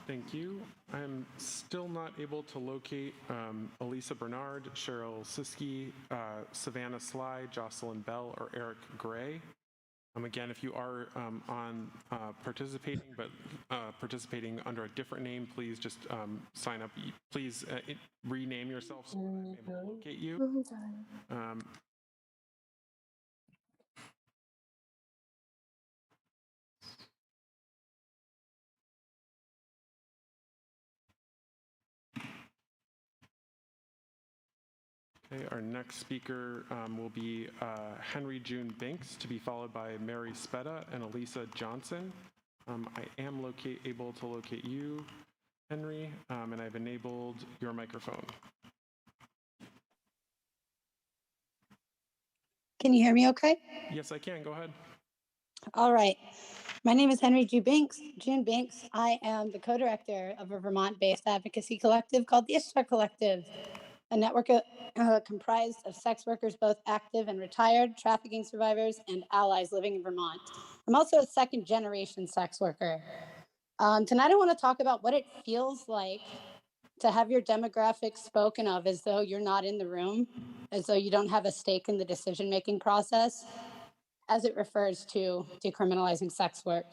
Thank you. I'm still not able to locate Elisa Bernard, Cheryl Siski, Savannah Sly, Jocelyn Bell, or Eric Gray. Again, if you are participating, but participating under a different name, please just sign up. Please rename yourself so I'm able to locate you. Okay, our next speaker will be Henry June Binks, to be followed by Mary Spetta and Elisa Johnson. I am able to locate you, Henry, and I've enabled your microphone. Can you hear me okay? Yes, I can. Go ahead. All right. My name is Henry June Binks. I am the co-director of a Vermont-based advocacy collective called the Ishtar Collective, a network comprised of sex workers, both active and retired, trafficking survivors, and allies living in Vermont. I'm also a second-generation sex worker. Tonight, I want to talk about what it feels like to have your demographics spoken of as though you're not in the room, as though you don't have a stake in the decision-making process, as it refers to decriminalizing sex work.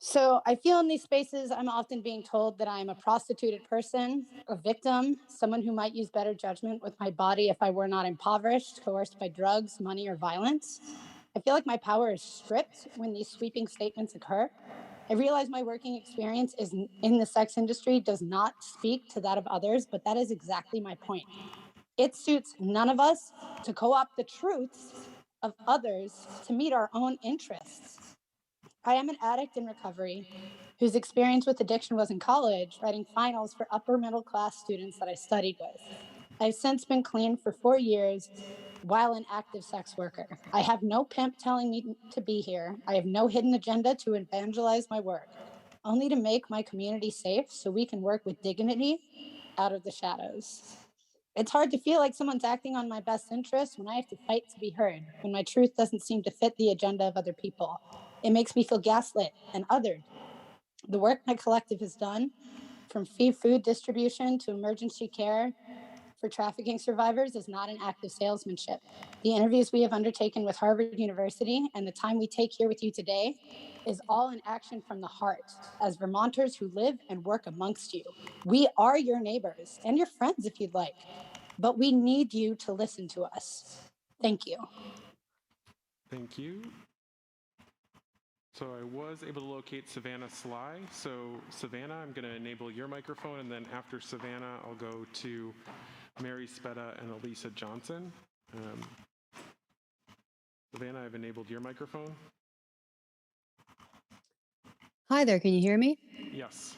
So I feel in these spaces, I'm often being told that I'm a prostituted person, a victim, someone who might use better judgment with my body if I were not impoverished, coerced by drugs, money, or violence. I feel like my power is stripped when these sweeping statements occur. I realize my working experience is in the sex industry does not speak to that of others, but that is exactly my point. It suits none of us to co-opt the truths of others to meet our own interests. I am an addict in recovery whose experience with addiction was in college, writing finals for upper middle class students that I studied with. I've since been clean for 4 years while an active sex worker. I have no pimp telling me to be here. I have no hidden agenda to evangelize my work, only to make my community safe so we can work with dignity out of the shadows. It's hard to feel like someone's acting on my best interest when I have to fight to be heard, when my truth doesn't seem to fit the agenda of other people. It makes me feel gaslit and othered. The work my collective has done, from free food distribution to emergency care for trafficking survivors, is not an act of salesmanship. The interviews we have undertaken with Harvard University and the time we take here with you today is all an action from the heart as Vermonters who live and work amongst you. We are your neighbors and your friends if you'd like, but we need you to listen to us. Thank you. Thank you. So I was able to locate Savannah Sly. So Savannah, I'm going to enable your microphone, and then after Savannah, I'll go to Mary Spetta and Elisa Johnson. Savannah, I've enabled your microphone. Hi there, can you hear me? Yes.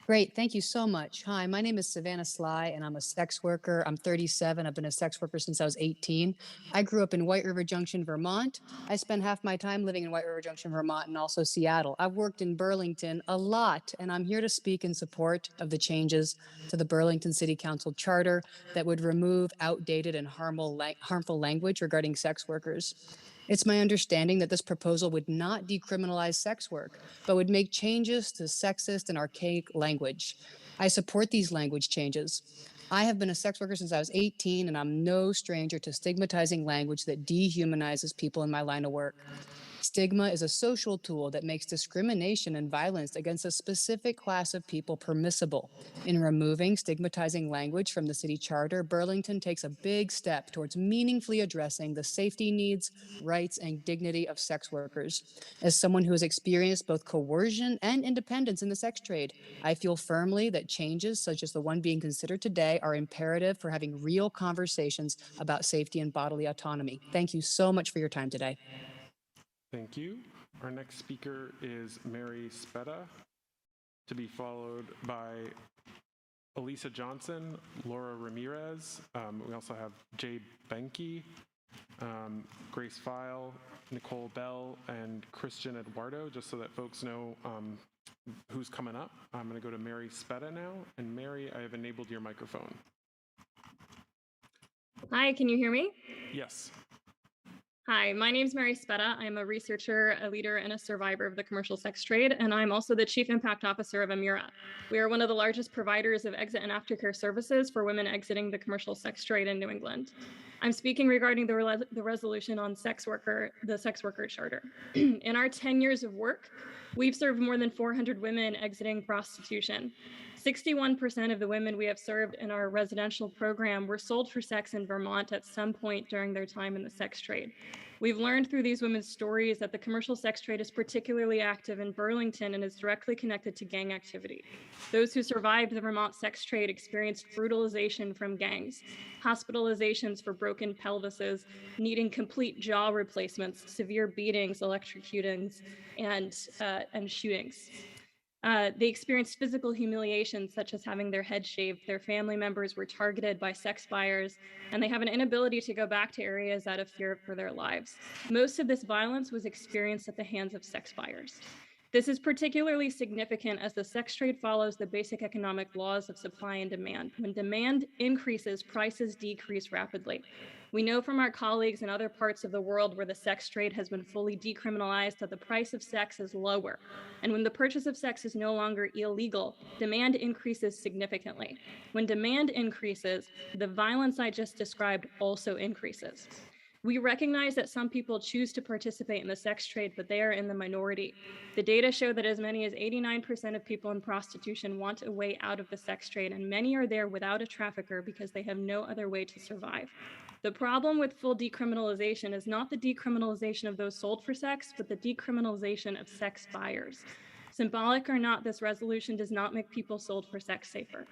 Great, thank you so much. Hi, my name is Savannah Sly, and I'm a sex worker. I'm 37. I've been a sex worker since I was 18. I grew up in White River Junction, Vermont. I spent half my time living in White River Junction, Vermont, and also Seattle. I've worked in Burlington a lot, and I'm here to speak in support of the changes to the Burlington City Council charter that would remove outdated and harmful language regarding sex workers. It's my understanding that this proposal would not decriminalize sex work, but would make changes to sexist and archaic language. I support these language changes. I have been a sex worker since I was 18, and I'm no stranger to stigmatizing language that dehumanizes people in my line of work. Stigma is a social tool that makes discrimination and violence against a specific class of people permissible. In removing stigmatizing language from the city charter, Burlington takes a big step towards meaningfully addressing the safety needs, rights, and dignity of sex workers. As someone who has experienced both coercion and independence in the sex trade, I feel firmly that changes such as the one being considered today are imperative for having real conversations about safety and bodily autonomy. Thank you so much for your time today. Thank you. Our next speaker is Mary Spetta, to be followed by Elisa Johnson, Laura Ramirez. We also have Jay Benke, Grace File, Nicole Bell, and Christian Eduardo, just so that folks know who's coming up. I'm going to go to Mary Spetta now. And Mary, I have enabled your microphone. Hi, can you hear me? Yes. Hi, my name is Mary Spetta. I'm a researcher, a leader, and a survivor of the commercial sex trade, and I'm also the Chief Impact Officer of Amira. We are one of the largest providers of exit and aftercare services for women exiting the commercial sex trade in New England. I'm speaking regarding the resolution on the sex worker charter. In our 10 years of work, we've served more than 400 women exiting prostitution. 61% of the women we have served in our residential program were sold for sex in Vermont at some point during their time in the sex trade. We've learned through these women's stories that the commercial sex trade is particularly active in Burlington and is directly connected to gang activity. Those who survived the Vermont sex trade experienced brutalization from gangs, hospitalizations for broken pelvises, needing complete jaw replacements, severe beatings, electrocutings, and shootings. They experienced physical humiliation, such as having their head shaved. Their family members were targeted by sex buyers, and they have an inability to go back to areas out of fear for their lives. Most of this violence was experienced at the hands of sex buyers. This is particularly significant as the sex trade follows the basic economic laws of supply and demand. When demand increases, prices decrease rapidly. We know from our colleagues in other parts of the world where the sex trade has been fully decriminalized that the price of sex is lower. And when the purchase of sex is no longer illegal, demand increases significantly. When demand increases, the violence I just described also increases. We recognize that some people choose to participate in the sex trade, but they are in the minority. The data show that as many as 89% of people in prostitution want a way out of the sex trade, and many are there without a trafficker because they have no other way to survive. The problem with full decriminalization is not the decriminalization of those sold for sex, but the decriminalization of sex buyers. Symbolic or not, this resolution does not make people sold for sex safer.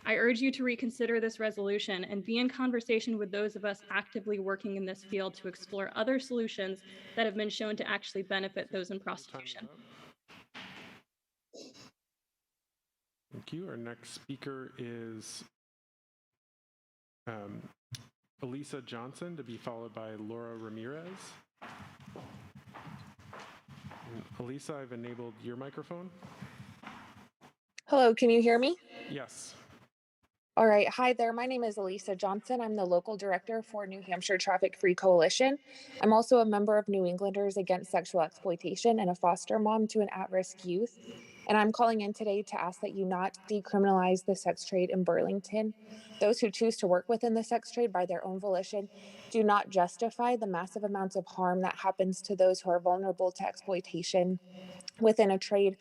I urge you to reconsider this resolution and be in conversation with those of us actively working in this field to explore other solutions that have been shown to actually benefit those in prostitution. Thank you. Our next speaker is Elisa Johnson, to be followed by Laura Ramirez. And Elisa, I've enabled your microphone. Hello, can you hear me? Yes. All right. Hi there. My name is Elisa Johnson. I'm the local director for New Hampshire Traffic Free Coalition. I'm also a member of New Englanders Against Sexual Exploitation and a foster mom to an at-risk youth. And I'm calling in today to ask that you not decriminalize the sex trade in Burlington. Those who choose to work within the sex trade by their own volition do not justify the massive amounts of harm that happens to those who are vulnerable to exploitation within a trade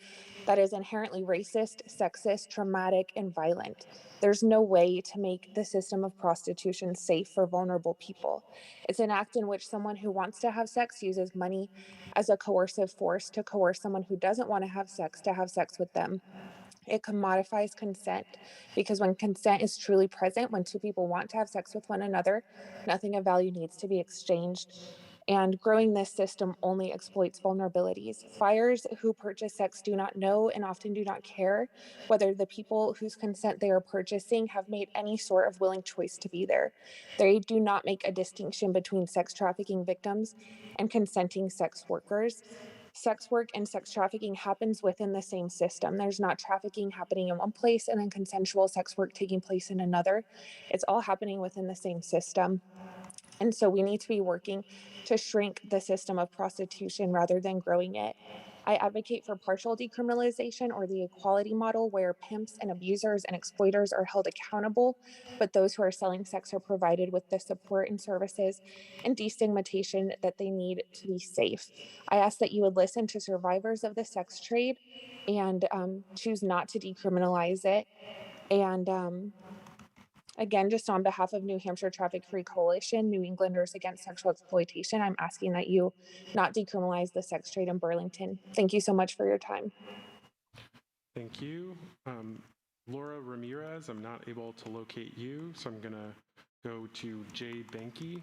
that is inherently racist, sexist, traumatic, and violent. There's no way to make the system of prostitution safe for vulnerable people. It's an act in which someone who wants to have sex uses money as a coercive force to coerce someone who doesn't want to have sex with them. It commodifies consent because when consent is truly present, when two people want to have sex with one another, nothing of value needs to be exchanged. And growing this system only exploits vulnerabilities. Buyers who purchase sex do not know and often do not care whether the people whose consent they are purchasing have made any sort of willing choice to be there. They do not make a distinction between sex trafficking victims and consenting sex workers. Sex work and sex trafficking happens within the same system. There's not trafficking happening in one place and then consensual sex work taking place in another. It's all happening within the same system. And so we need to be working to shrink the system of prostitution rather than growing it. I advocate for partial decriminalization or the equality model where pimps and abusers and exploiters are held accountable, but those who are selling sex are provided with the support and services and destigmatization that they need to be safe. I ask that you would listen to survivors of the sex trade and choose not to decriminalize it. And again, just on behalf of New Hampshire Traffic Free Coalition, New Englanders Against Sexual Exploitation, I'm asking that you not decriminalize the sex trade in Burlington. Thank you so much for your time. Thank you. Laura Ramirez, I'm not able to locate you, so I'm going to go to Jay Benke.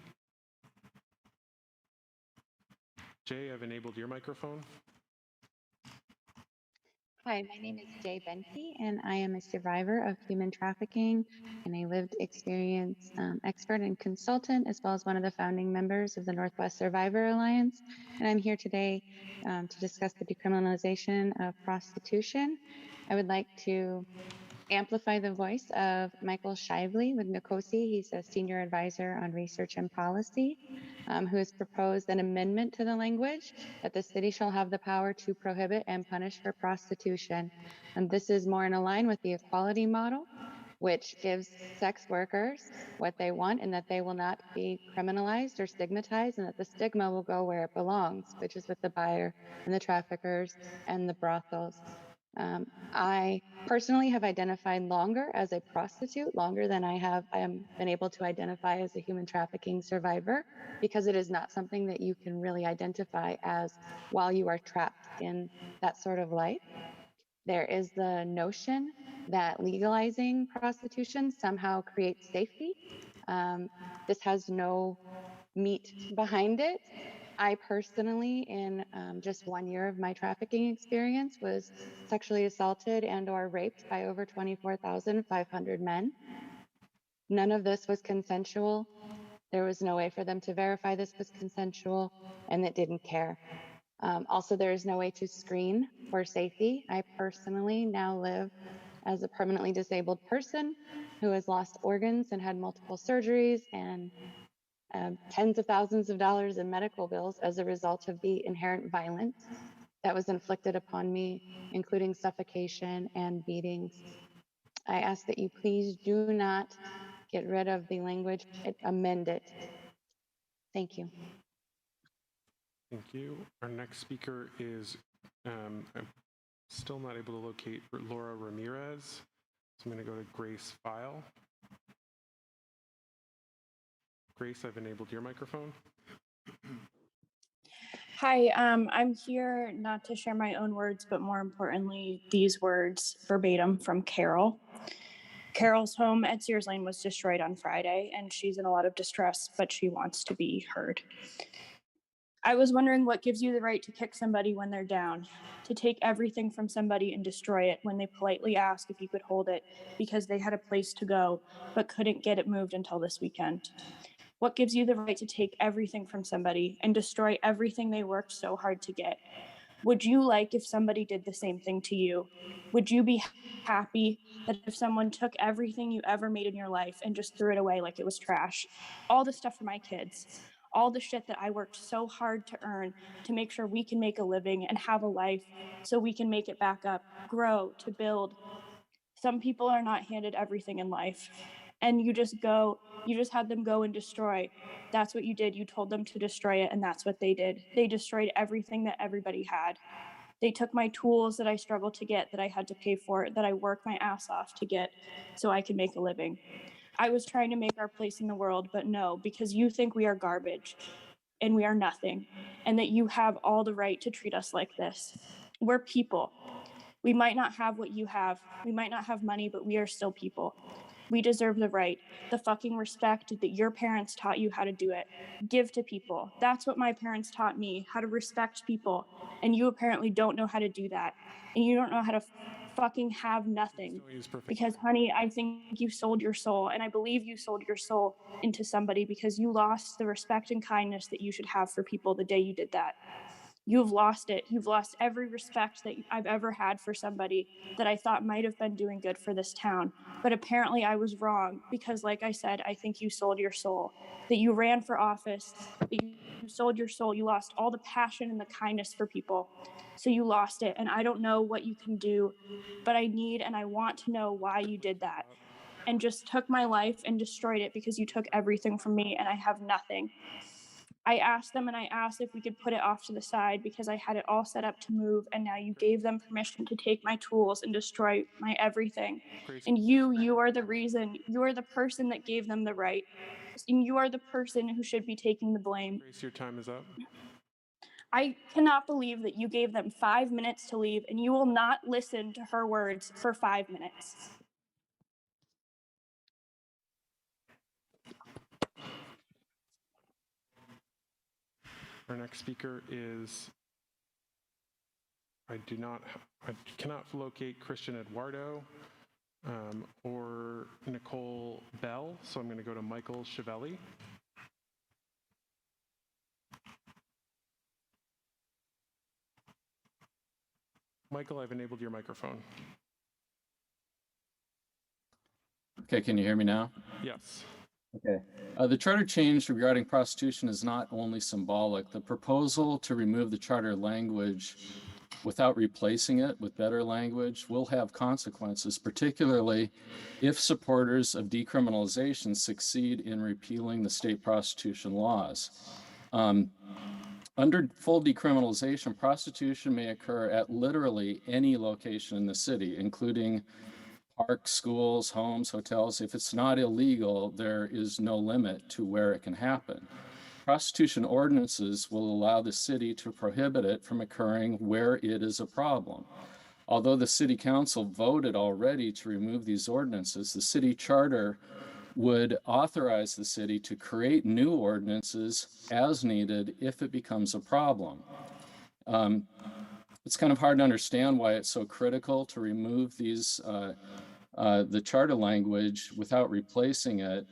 Jay, I've enabled your microphone. Hi, my name is Jay Benke, and I am a survivor of human trafficking and a lived experience expert and consultant, as well as one of the founding members of the Northwest Survivor Alliance. And I'm here today to discuss the decriminalization of prostitution. I would like to amplify the voice of Michael Shively with NCOSI. He's a senior advisor on research and policy, who has proposed an amendment to the language that the city shall have the power to prohibit and punish for prostitution. And this is more in line with the equality model, which gives sex workers what they want and that they will not be criminalized or stigmatized, and that the stigma will go where it belongs, which is with the buyer and the traffickers and the brothels. I personally have identified longer as a prostitute, longer than I have been able to identify as a human trafficking survivor, because it is not something that you can really identify as while you are trapped in that sort of life. There is the notion that legalizing prostitution somehow creates safety. This has no meat behind it. I personally, in just 1 year of my trafficking experience, was sexually assaulted and or raped by over 24,500 men. None of this was consensual. There was no way for them to verify this was consensual, and it didn't care. Also, there is no way to screen for safety. I personally now live as a permanently disabled person who has lost organs and had multiple surgeries and tens of thousands of dollars in medical bills as a result of the inherent violence that was inflicted upon me, including suffocation and beatings. I ask that you please do not get rid of the language, amend it. Thank you. Thank you. Our next speaker is, I'm still not able to locate Laura Ramirez. So I'm going to go to Grace File. Grace, I've enabled your microphone. Hi, I'm here not to share my own words, but more importantly, these words verbatim from Carol. Carol's home at Sears Lane was destroyed on Friday, and she's in a lot of distress, but she wants to be heard. I was wondering what gives you the right to kick somebody when they're down, to take everything from somebody and destroy it when they politely ask if you could hold it because they had a place to go, but couldn't get it moved until this weekend. What gives you the right to take everything from somebody and destroy everything they worked so hard to get? Would you like if somebody did the same thing to you? Would you be happy that if someone took everything you ever made in your life and just threw it away like it was trash? All the stuff for my kids, all the shit that I worked so hard to earn to make sure we can make a living and have a life so we can make it back up, grow, to build. Some people are not handed everything in life. And you just had them go and destroy. That's what you did. You told them to destroy it, and that's what they did. They destroyed everything that everybody had. They took my tools that I struggled to get, that I had to pay for, that I worked my ass off to get so I could make a living. I was trying to make our place in the world, but no, because you think we are garbage and we are nothing, and that you have all the right to treat us like this. We're people. We might not have what you have. We might not have money, but we are still people. We deserve the right, the fucking respect that your parents taught you how to do it. Give to people. That's what my parents taught me, how to respect people. And you apparently don't know how to do that. And you don't know how to fucking have nothing. Because, honey, I think you sold your soul. And I believe you sold your soul into somebody because you lost the respect and kindness that you should have for people the day you did that. You've lost it. You've lost every respect that I've ever had for somebody that I thought might have been doing good for this town. But apparently I was wrong because, like I said, I think you sold your soul, that you ran for office, that you sold your soul. You lost all the passion and the kindness for people. So you lost it. And I don't know what you can do, but I need and I want to know why you did that and just took my life and destroyed it because you took everything from me and I have nothing. I asked them and I asked if we could put it off to the side because I had it all set up to move, and now you gave them permission to take my tools and destroy my everything. And you are the reason, you are the person that gave them the right. And you are the person who should be taking the blame. Grace, your time is up. I cannot believe that you gave them 5 minutes to leave and you will not listen to her words for 5 minutes. Our next speaker is, I cannot locate Christian Eduardo or Nicole Bell, so I'm going to go to Michael Schiffiliti. Michael, I've enabled your microphone. Okay, can you hear me now? Yes. Okay. The charter change regarding prostitution is not only symbolic. The proposal to remove the charter language without replacing it with better language will have consequences, particularly if supporters of decriminalization succeed in repealing the state prostitution laws. Under full decriminalization, prostitution may occur at literally any location in the city, including parks, schools, homes, hotels. If it's not illegal, there is no limit to where it can happen. Prostitution ordinances will allow the city to prohibit it from occurring where it is a problem. Although the city council voted already to remove these ordinances, the city charter would authorize the city to create new ordinances as needed if it becomes a problem. It's kind of hard to understand why it's so critical to remove these the charter language without replacing it.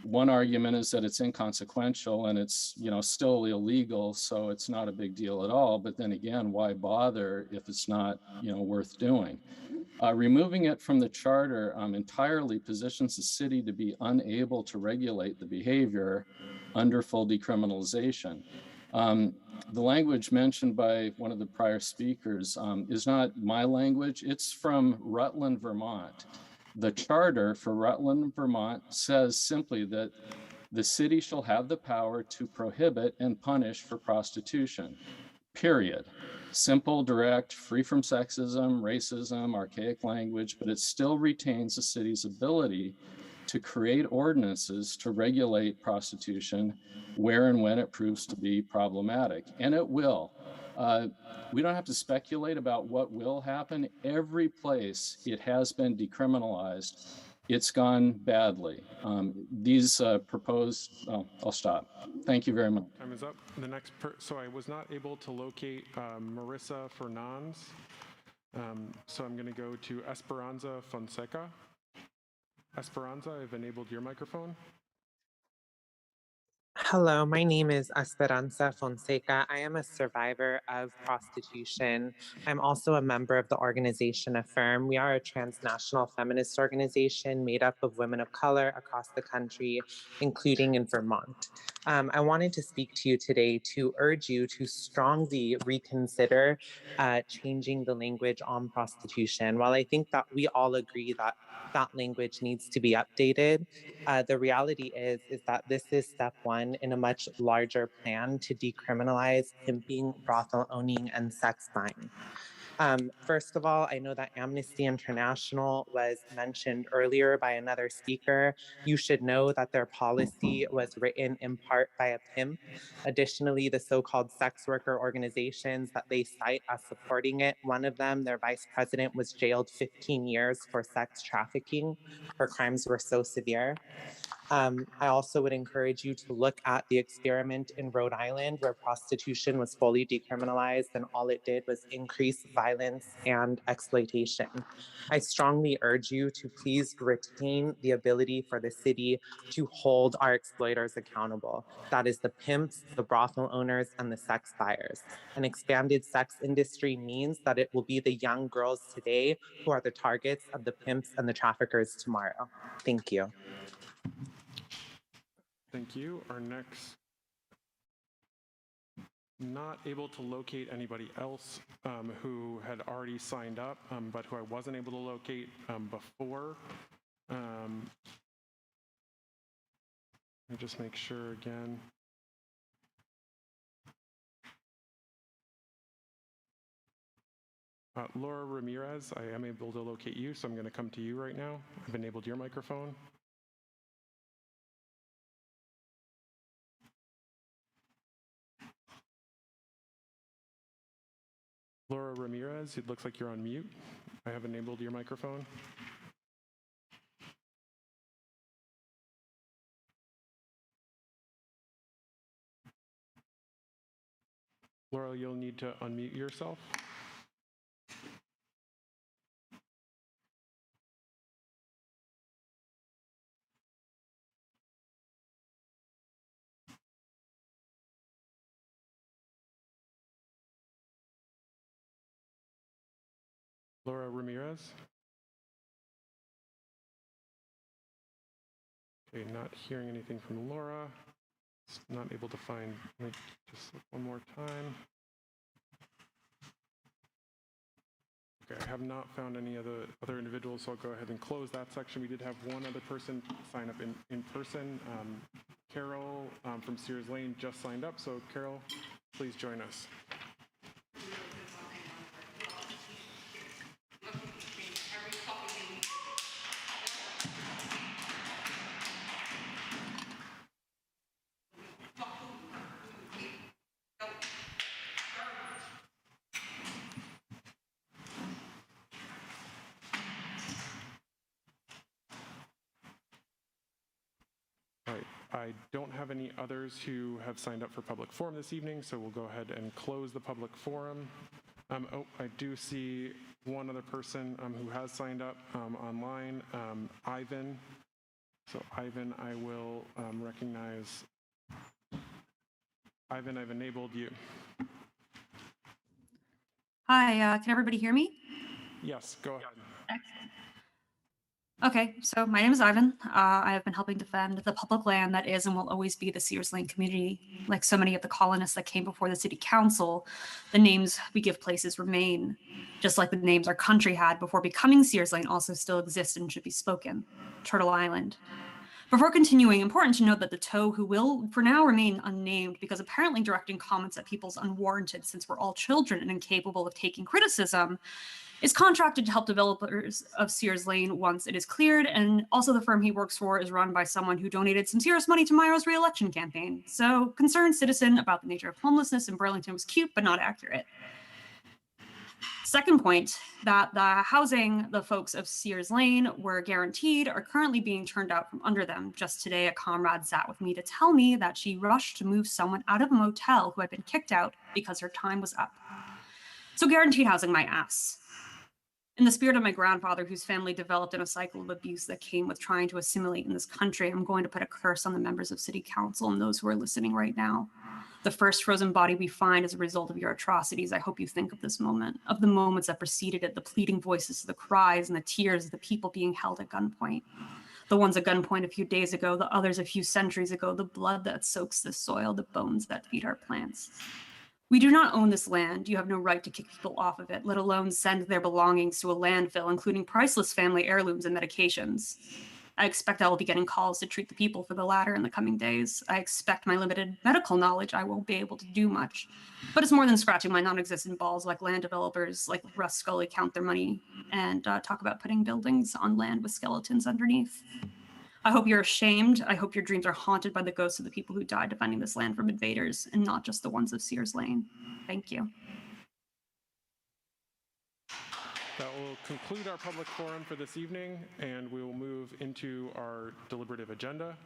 One argument is that it's inconsequential and it's still illegal, so it's not a big deal at all. But then again, why bother if it's not worth doing? Removing it from the charter entirely positions the city to be unable to regulate the behavior under full decriminalization. The language mentioned by one of the prior speakers is not my language. It's from Rutland, Vermont. The charter for Rutland, Vermont says simply that the city shall have the power to prohibit and punish for prostitution, period. Simple, direct, free from sexism, racism, archaic language, but it still retains the city's ability to create ordinances to regulate prostitution where and when it proves to be problematic, and it will. We don't have to speculate about what will happen. Every place it has been decriminalized, it's gone badly. These proposed, I'll stop. Thank you very much. Time is up. The next, so I was not able to locate Marissa Fernandez. So I'm going to go to Esperanza Fonseca. Esperanza, I've enabled your microphone. Hello, my name is Esperanza Fonseca. I am a survivor of prostitution. I'm also a member of the organization Affirm. We are a transnational feminist organization made up of women of color across the country, including in Vermont. I wanted to speak to you today to urge you to strongly reconsider changing the language on prostitution. While I think that we all agree that that language needs to be updated, the reality is that this is step one in a much larger plan to decriminalize pimping, brothel owning, and sex buying. First of all, I know that Amnesty International was mentioned earlier by another speaker. You should know that their policy was written in part by a pimp. Additionally, the so-called sex worker organizations that they cite as supporting it, one of them, their vice president, was jailed 15 years for sex trafficking. Her crimes were so severe. I also would encourage you to look at the experiment in Rhode Island where prostitution was fully decriminalized and all it did was increase violence and exploitation. I strongly urge you to please retain the ability for the city to hold our exploiters accountable. That is the pimps, the brothel owners, and the sex buyers. An expanded sex industry means that it will be the young girls today who are the targets of the pimps and the traffickers tomorrow. Thank you. Thank you. Our next, not able to locate anybody else who had already signed up, but who I wasn't able to locate before. Let me just make sure again. Laura Ramirez, I am able to locate you, so I'm going to come to you right now. I've enabled your microphone. Laura Ramirez, it looks like you're on mute. I have enabled your microphone. Laura, you'll need to unmute yourself. Laura Ramirez. Okay, not hearing anything from Laura. Not able to find, let me just look one more time. Okay, I have not found any other individuals, so I'll go ahead and close that section. We did have one other person sign up in person. Carol from Sears Lane just signed up. So Carol, please join us. All right, I don't have any others who have signed up for public forum this evening, so we'll go ahead and close the public forum. Oh, I do see one other person who has signed up online, Ivan. So Ivan, I will recognize. Ivan, I've enabled you. Hi, can everybody hear me? Yes, go ahead. Excellent. Okay, so my name is Ivan. I have been helping defend the public land that is and will always be the Sears Lane community. Like so many of the colonists that came before the city council, the names we give places remain, just like the names our country had before becoming Sears Lane also still exist and should be spoken. Turtle Island. Before continuing, important to note that the toe, who will for now remain unnamed because apparently directing comments at people's unwarranted since we're all children and incapable of taking criticism, is contracted to help developers of Sears Lane once it is cleared, and also the firm he works for is run by someone who donated some serious money to Myro's re-election campaign. So, concerned citizen about the nature of homelessness in Burlington was cute, but not accurate. Second point, that the housing the folks of Sears Lane were guaranteed are currently being turned out from under them. Just today, a comrade sat with me to tell me that she rushed to move someone out of a motel who had been kicked out because her time was up. So guaranteed housing my ass. In the spirit of my grandfather, whose family developed in a cycle of abuse that came with trying to assimilate in this country, I'm going to put a curse on the members of City Council and those who are listening right now. The first frozen body we find as a result of your atrocities, I hope you think of this moment, of the moments that preceded it, the pleading voices, the cries, and the tears of the people being held at gunpoint. The ones at gunpoint a few days ago, the others a few centuries ago, the blood that soaks the soil, the bones that feed our plants. We do not own this land. You have no right to kick people off of it, let alone send their belongings to a landfill, including priceless family heirlooms and medications. I expect I will be getting calls to treat the people for the latter in the coming days. I expect my limited medical knowledge, I won't be able to do much. But it's more than scratching my non-existent balls like land developers like Russ Scully count their money and talk about putting buildings on land with skeletons underneath. I hope you're ashamed. I hope your dreams are haunted by the ghosts of the people who died defending this land from invaders, and not just the ones of Sears Lane. Thank you. That will conclude our public forum for this evening, and we will move into our deliberative agenda.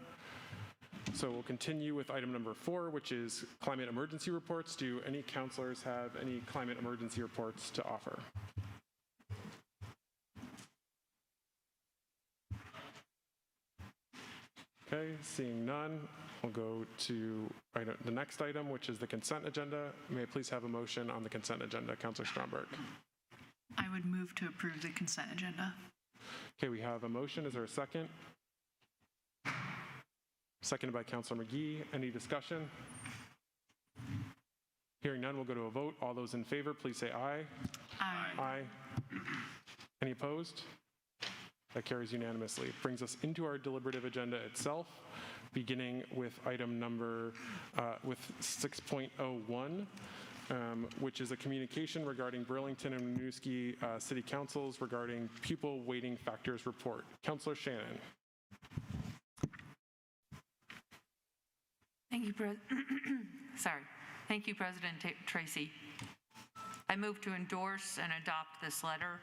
So we'll continue with item number 4, which is climate emergency reports. Do any councilors have any climate emergency reports to offer? Okay, seeing none, we'll go to the next item, which is the consent agenda. May I please have a motion on the consent agenda, Councilor Stromberg? I would move to approve the consent agenda. Okay, we have a motion. Is there a second? Seconded by Councilor McGee. Any discussion? Hearing none, we'll go to a vote. All those in favor, please say aye. Aye. Aye. Any opposed? That carries unanimously. It brings us into our deliberative agenda itself, beginning with item number, with 6.01, which is a communication regarding Burlington and Winooski City Councils regarding pupil weighting factors report. Councilor Shannon. Thank you, Thank you, President Tracy. I move to endorse and adopt this letter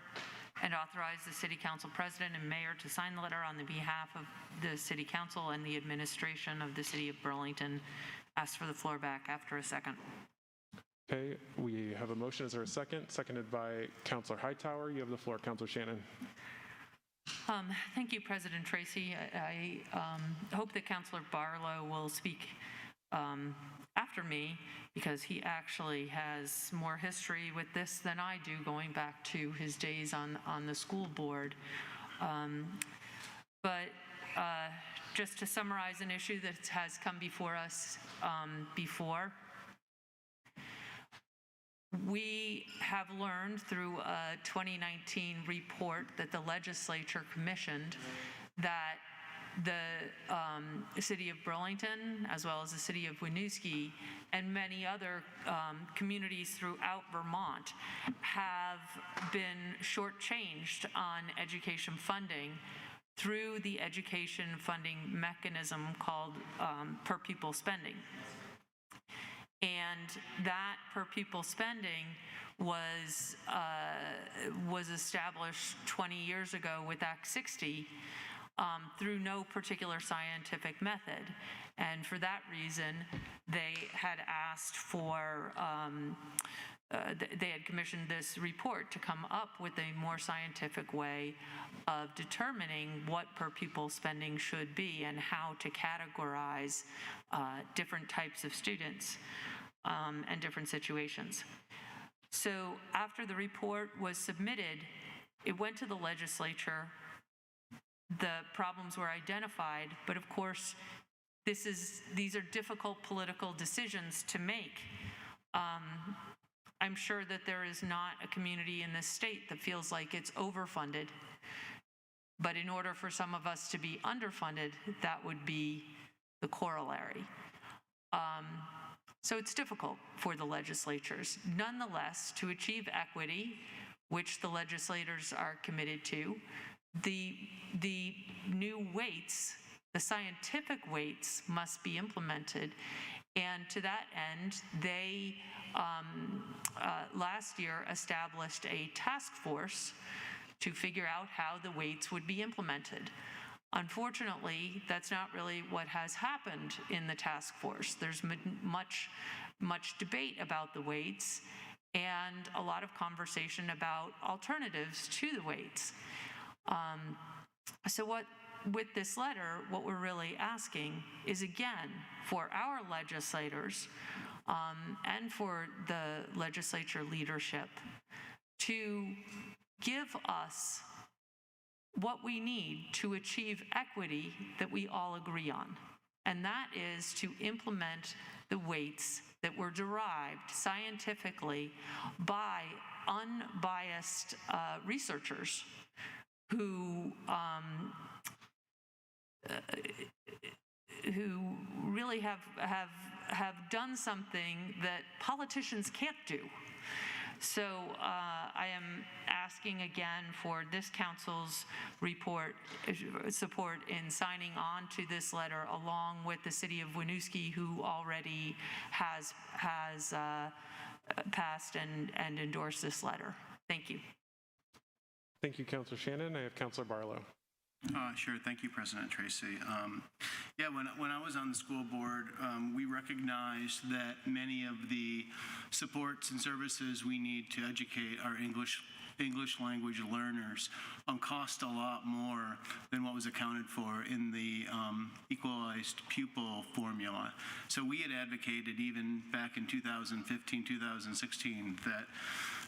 and authorize the City Council President and Mayor to sign the letter on the behalf of the City Council and the administration of the City of Burlington. Ask for the floor back after a second. Okay, we have a motion. Is there a second? Seconded by Councilor Hightower. You have the floor, Councilor Shannon. Thank you, President Tracy. I hope that Councilor Barlow will speak after me, because he actually has more history with this than I do, going back to his days on the school board. But just to summarize an issue that has come before us before, we have learned through a 2019 report that the legislature commissioned that the city of Burlington, as well as the city of Winooski, and many other communities throughout Vermont have been shortchanged on education funding through the education funding mechanism called per pupil spending. And that per pupil spending was established 20 years ago with Act 60 through no particular scientific method. And for that reason, they had asked for, they had commissioned this report to come up with a more scientific way of determining what per pupil spending should be and how to categorize different types of students and different situations. So after the report was submitted, it went to the legislature. The problems were identified, but of course, these are difficult political decisions to make. I'm sure that there is not a community in this state that feels like it's overfunded, but in order for some of us to be underfunded, that would be the corollary. So it's difficult for the legislatures. Nonetheless, to achieve equity, which the legislators are committed to, the new weights, the scientific weights, must be implemented. And to that end, they last year established a task force to figure out how the weights would be implemented. Unfortunately, that's not really what has happened in the task force. There's much debate about the weights and a lot of conversation about alternatives to the weights. So with this letter, what we're really asking is, again, for our legislators and for the legislature leadership to give us what we need to achieve equity that we all agree on. And that is to implement the weights that were derived scientifically by unbiased researchers who really have done something that politicians can't do. So I am asking again for this council's support in signing on to this letter, along with the city of Winooski, who already has passed and endorsed this letter. Thank you. Thank you, Councilor Shannon. I have Councilor Barlow. Sure. Thank you, President Tracy. Yeah, when I was on the school board, we recognized that many of the supports and services we need to educate our English language learners cost a lot more than what was accounted for in the equalized pupil formula. So we had advocated even back in 2015, 2016 that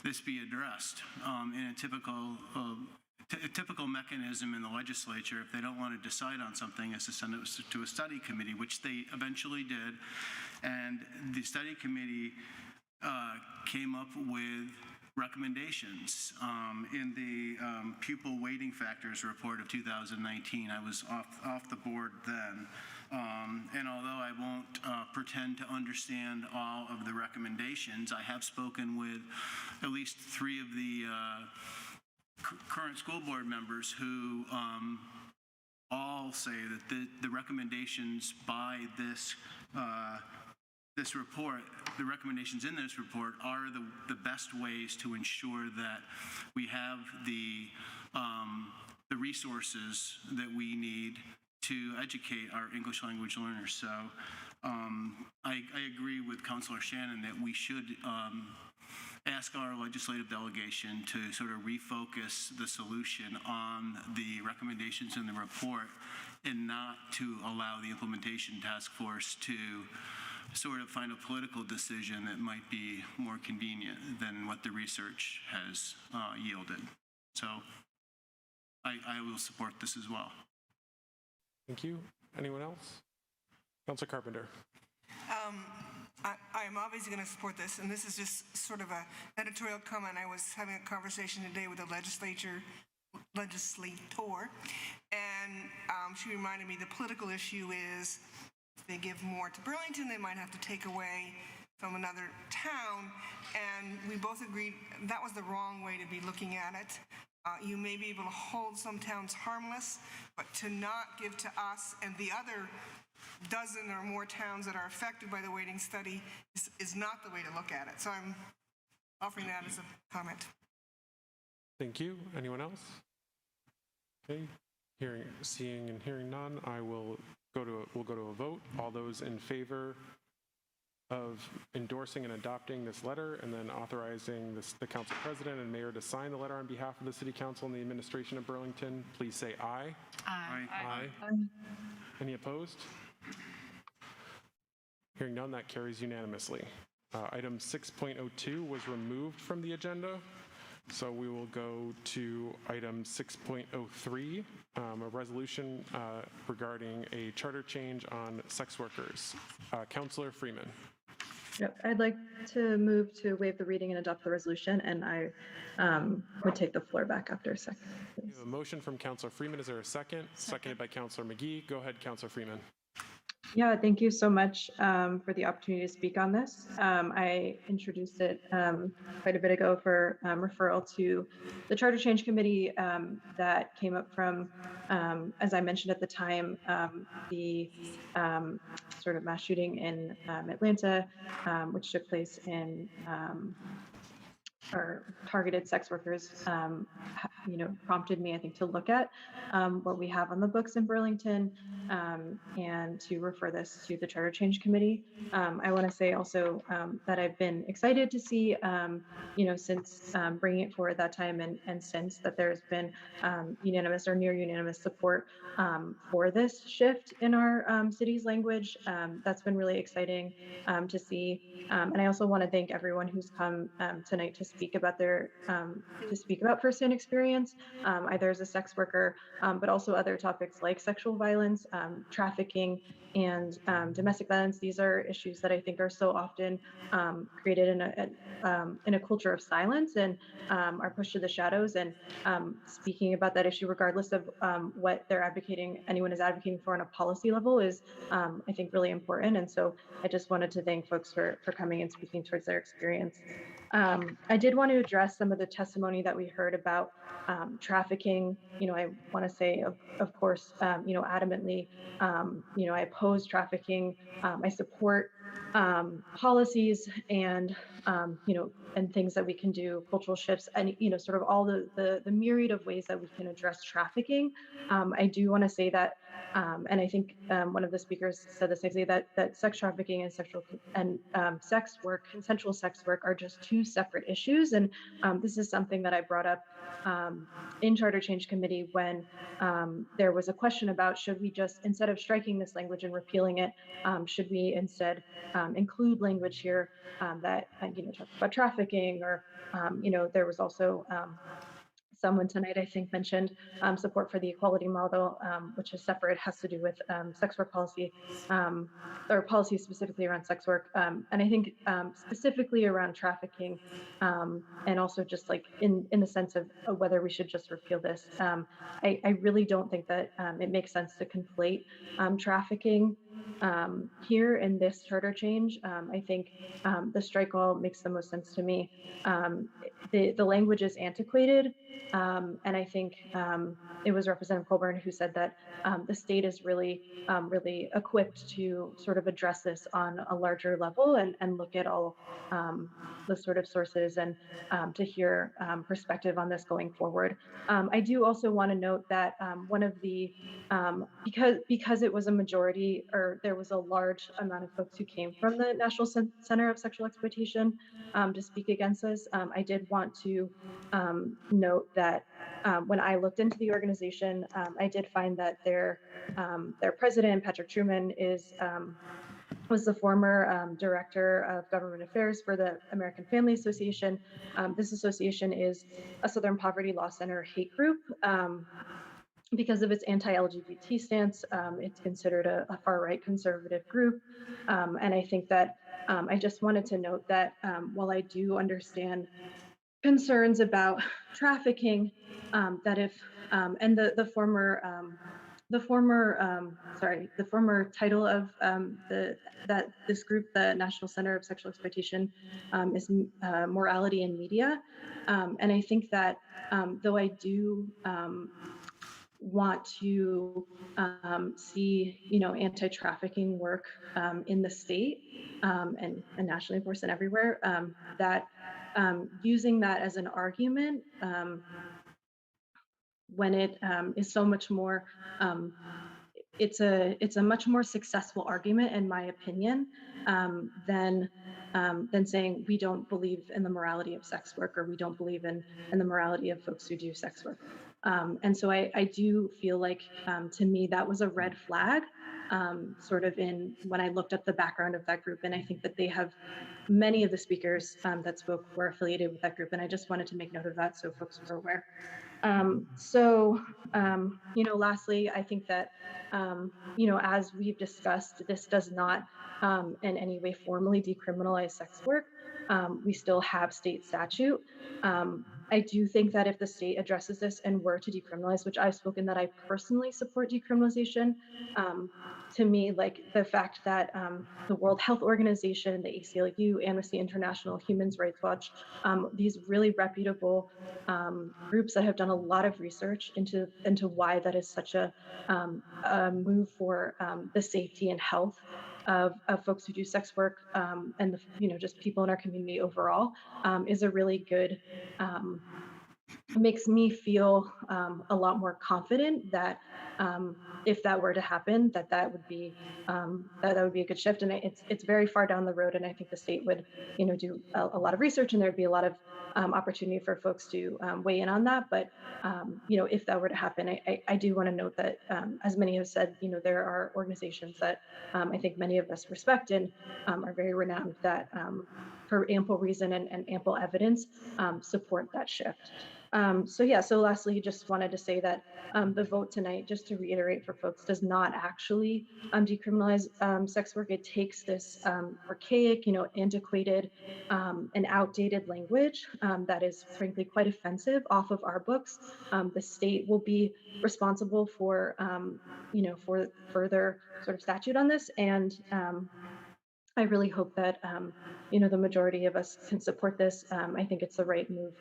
this be addressed in a typical mechanism in the legislature. If they don't want to decide on something, is to send it to a study committee, which they eventually did. And the study committee came up with recommendations in the pupil weighting factors report of 2019. I was off the board then. And although I won't pretend to understand all of the recommendations, I have spoken with at least 3 of the current school board members who all say that the recommendations by this report, the recommendations in this report, are the best ways to ensure that we have the resources that we need to educate our English language learners. So I agree with Councilor Shannon that we should ask our legislative delegation to sort of refocus the solution on the recommendations in the report and not to allow the implementation task force to sort of find a political decision that might be more convenient than what the research has yielded. So I will support this as well. Thank you. Anyone else? Councilor Carpenter. I am obviously going to support this, and this is just sort of an editorial comment. I was having a conversation today with the legislator. And she reminded me the political issue is if they give more to Burlington, they might have to take away from another town. And we both agreed that was the wrong way to be looking at it. You may be able to hold some towns harmless, but to not give to us and the other dozen or more towns that are affected by the weighting study is not the way to look at it. So I'm offering that as a comment. Thank you. Anyone else? Okay. Seeing and hearing none, we'll go to a vote. All those in favor of endorsing and adopting this letter and then authorizing the council president and mayor to sign the letter on behalf of the city council and the administration of Burlington, please say aye. Aye. Aye. Any opposed? Hearing none, that carries unanimously. Item 6.02 was removed from the agenda. So we will go to item 6.03, a resolution regarding a charter change on sex workers. Councilor Freeman. Yep, I'd like to move to waive the reading and adopt the resolution, and I would take the floor back after a second. We have a motion from Councilor Freeman. Is there a second? Seconded by Councilor McGee. Go ahead, Councilor Freeman. Yeah, thank you so much for the opportunity to speak on this. I introduced it quite a bit ago for referral to the Charter Change Committee that came up from, as I mentioned at the time, the sort of mass shooting in Atlanta, which took place in or targeted sex workers, prompted me, I think, to look at what we have on the books in Burlington and to refer this to the Charter Change Committee. I want to say also that I've been excited to see, since bringing it forward that time and since that there's been unanimous or near unanimous support for this shift in our city's language. That's been really exciting to see. And I also want to thank everyone who's come tonight to speak about firsthand experience, either as a sex worker, but also other topics like sexual violence, trafficking, and domestic violence. These are issues that I think are so often created in a culture of silence and are pushed to the shadows. And speaking about that issue, regardless of what anyone is advocating for on a policy level, is I think really important. And so I just wanted to thank folks for coming and speaking towards their experience. I did want to address some of the testimony that we heard about trafficking. I want to say, of course, adamantly, I oppose trafficking. I support policies and things that we can do, cultural shifts, and sort of all the myriad of ways that we can address trafficking. I do want to say that, and I think one of the speakers said this exactly, that sex trafficking and sex work, consensual sex work, are just two separate issues. And this is something that I brought up in Charter Change Committee when there was a question about, should we just, instead of striking this language and repealing it, should we instead include language here that talks about trafficking, or there was also someone tonight, I think, mentioned support for the equality model, which is separate, has to do with sex work policy, or policy specifically around sex work. And I think specifically around trafficking, and also just like in the sense of whether we should just repeal this. I really don't think that it makes sense to conflate trafficking here in this charter change. I think the strike all makes the most sense to me. The language is antiquated, and I think it was Representative Colburn who said that the state is really equipped to sort of address this on a larger level and look at all the sort of sources and to hear perspective on this going forward. I do also want to note that one of the, because it was a majority, or there was a large amount of folks who came from the National Center of Sexual Exploitation to speak against this, I did want to note that when I looked into the organization, I did find that their president, Patrick Truman, was the former director of government affairs for the American Family Association. This association is a Southern Poverty Law Center hate group. Because of its anti-LGBT stance, it's considered a far-right conservative group. And I think that I just wanted to note that while I do understand concerns about trafficking, that if and the former title of that this group, the National Center of Sexual Exploitation, is morality in media, and I think that though I do want to see, anti-trafficking work in the state and nationally, of course, and everywhere, that using that as an argument when it is so much more, it's a much more successful argument, in my opinion, than saying we don't believe in the morality of sex work, or we don't believe in the morality of folks who do sex work. And so I do feel like, to me, that was a red flag, sort of when I looked up the background of that group. And I think that they have many of the speakers that spoke were affiliated with that group. And I just wanted to make note of that so folks were aware. Lastly, I think that, as we've discussed, this does not in any way formally decriminalize sex work. We still have state statute. I do think that if the state addresses this and were to decriminalize, which I've spoken that I personally support decriminalization, to me, like the fact that the World Health Organization, the ACLU, Amnesty International, Human Rights Watch, these really reputable groups that have done a lot of research into why that is such a move for the safety and health of folks who do sex work, and just people in our community overall, is a really good, makes me feel a lot more confident that if that were to happen, that would be that would be a good shift. And it's very far down the road, and I think the state would do a lot of research, and there'd be a lot of opportunity for folks to weigh in on that. But if that were to happen, I do want to note that, as many have said, there are organizations that I think many of us respect and are very renowned that, for ample reason and ample evidence, support that shift. So lastly, just wanted to say that the vote tonight, just to reiterate for folks, does not actually decriminalize sex work. It takes this archaic, antiquated and outdated language that is frankly quite offensive off of our books. The state will be responsible for, for further sort of statute on this, and I really hope that the majority of us can support this. I think it's the right move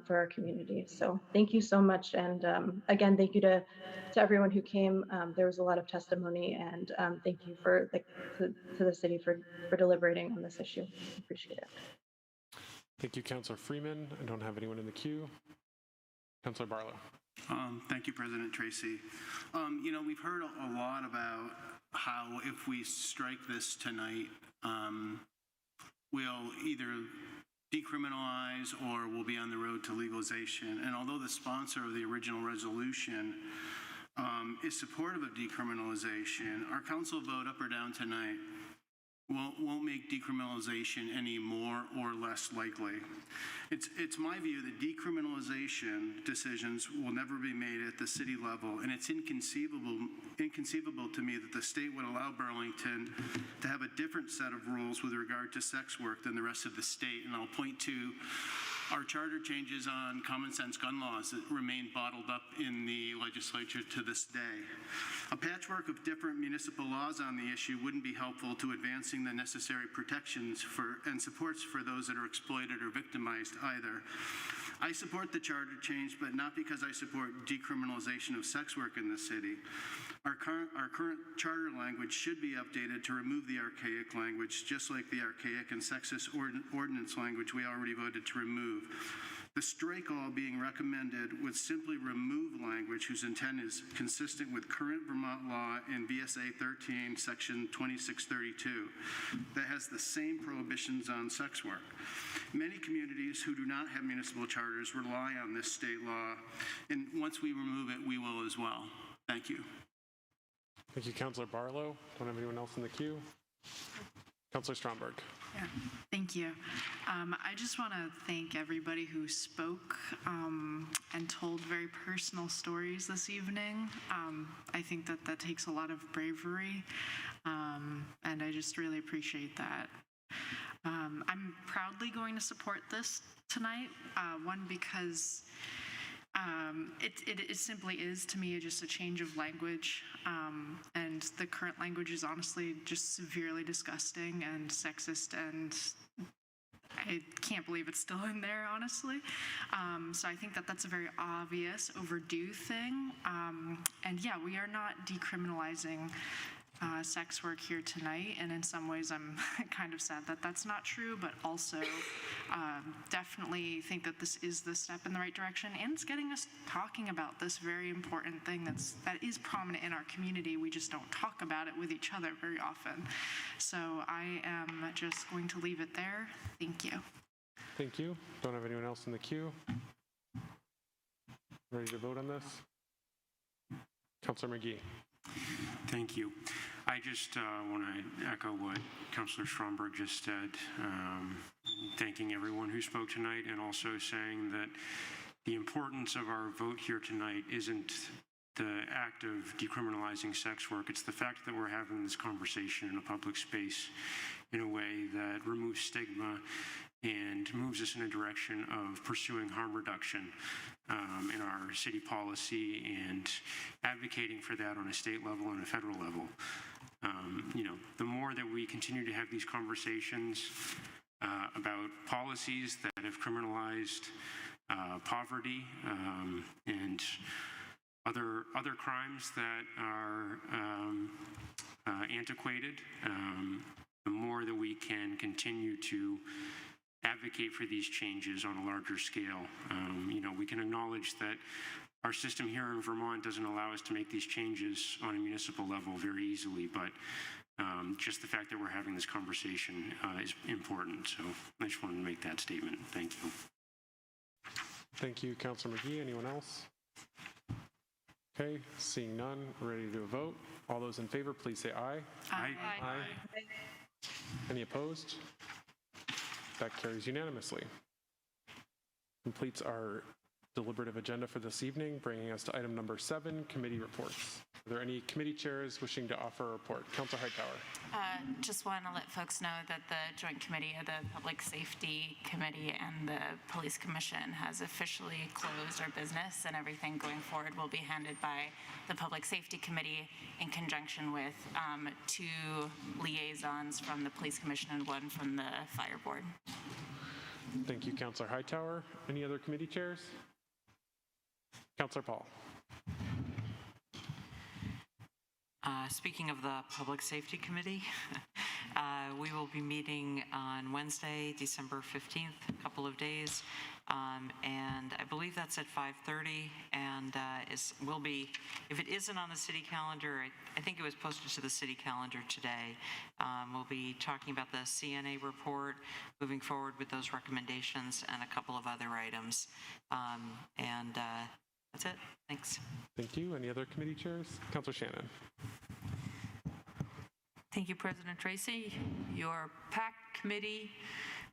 for our community. So thank you so much, and again, thank you to everyone who came. There was a lot of testimony, and thank you to the city for deliberating on this issue. Appreciate it. Thank you, Councilor Freeman. I don't have anyone in the queue. Councilor Barlow. Thank you, President Tracy. We've heard a lot about how if we strike this tonight, we'll either decriminalize or we'll be on the road to legalization. And although the sponsor of the original resolution is supportive of decriminalization, our council vote up or down tonight won't make decriminalization any more or less likely. It's my view that decriminalization decisions will never be made at the city level, and it's inconceivable to me that the state would allow Burlington to have a different set of rules with regard to sex work than the rest of the state. And I'll point to our charter changes on common sense gun laws that remain bottled up in the legislature to this day. A patchwork of different municipal laws on the issue wouldn't be helpful to advancing the necessary protections and supports for those that are exploited or victimized either. I support the charter change, but not because I support decriminalization of sex work in the city. Our current charter language should be updated to remove the archaic language, just like the archaic and sexist ordinance language we already voted to remove. The strike all being recommended would simply remove language whose intent is consistent with current Vermont law in VSA 13, section 2632, that has the same prohibitions on sex work. Many communities who do not have municipal charters rely on this state law, and once we remove it, we will as well. Thank you. Thank you, Councilor Barlow. Don't have anyone else in the queue. Councilor Stromberg. Yeah, thank you. I just want to thank everybody who spoke and told very personal stories this evening. I think that takes a lot of bravery, and I just really appreciate that. I'm proudly going to support this tonight. One, because it simply is, to me, just a change of language. And the current language is honestly just severely disgusting and sexist, and I can't believe it's still in there, honestly. So I think that that's a very obvious, overdue thing. And yeah, we are not decriminalizing sex work here tonight, and in some ways I'm kind of sad that that's not true, but also definitely think that this is the step in the right direction, and it's getting us talking about this very important thing that is prominent in our community. We just don't talk about it with each other very often. So I am just going to leave it there. Thank you. Thank you. Don't have anyone else in the queue. Ready to vote on this? Councilor McGee. Thank you. I just want to echo what Councilor Stromberg just said, thanking everyone who spoke tonight, and also saying that the importance of our vote here tonight isn't the act of decriminalizing sex work. It's the fact that we're having this conversation in a public space in a way that removes stigma and moves us in a direction of pursuing harm reduction in our city policy and advocating for that on a state level and a federal level. The more that we continue to have these conversations about policies that have criminalized poverty and other crimes that are antiquated, the more that we can continue to advocate for these changes on a larger scale. We can acknowledge that our system here in Vermont doesn't allow us to make these changes on a municipal level very easily, but just the fact that we're having this conversation is important. So I just wanted to make that statement. Thank you. Thank you, Councilor McGee. Anyone else? Okay, seeing none, we're ready to do a vote. All those in favor, please say aye. Aye. Aye. Any opposed? That carries unanimously. Completes our deliberative agenda for this evening, bringing us to item number 7, committee reports. Are there any committee chairs wishing to offer a report? Councilor Hightower. Just want to let folks know that the Joint Committee of the Public Safety Committee and the Police Commission has officially closed our business, and everything going forward will be handled by the Public Safety Committee in conjunction with 2 liaisons from the Police Commission and 1 from the Fire Board. Thank you, Councilor Hightower. Any other committee chairs? Councilor Paul. Speaking of the Public Safety Committee, we will be meeting on Wednesday, December 15th, a couple of days, and I believe that's at 5:30, and will be, if it isn't on the city calendar, I think it was posted to the city calendar today. We'll be talking about the CNA report, moving forward with those recommendations, and a couple of other items, and that's it. Thanks. Thank you. Any other committee chairs? Councilor Shannon. Thank you, President Tracy. Your PAC committee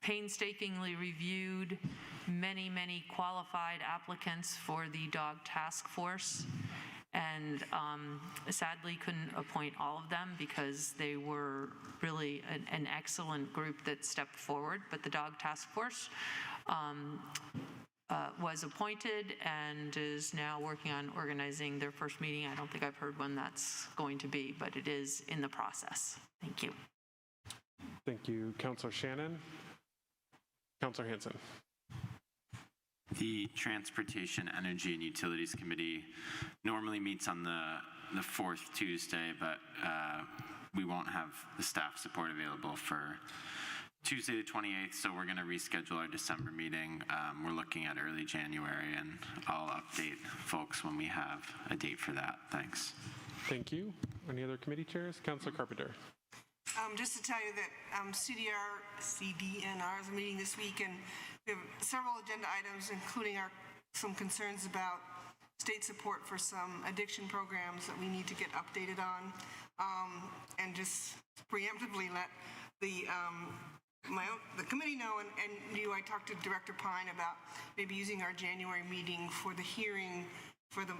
painstakingly reviewed many qualified applicants for the dog task force, and sadly couldn't appoint all of them because they were really an excellent group that stepped forward. But the dog task force was appointed and is now working on organizing their first meeting. I don't think I've heard when that's going to be, but it is in the process. Thank you. Thank you, Councilor Shannon. Councilor Hanson. The Transportation, Energy, and Utilities Committee normally meets on the 4th Tuesday, but we won't have the staff support available for Tuesday the 28th, so we're going to reschedule our December meeting. We're looking at early January, and I'll update folks when we have a date for that. Thanks. Thank you. Any other committee chairs? Councilor Carpenter. Just to tell you that CDNR is meeting this week, and we have several agenda items, including some concerns about state support for some addiction programs that we need to get updated on, and just preemptively let the committee know, and I talked to Director Pine about maybe using our January meeting for the hearing for the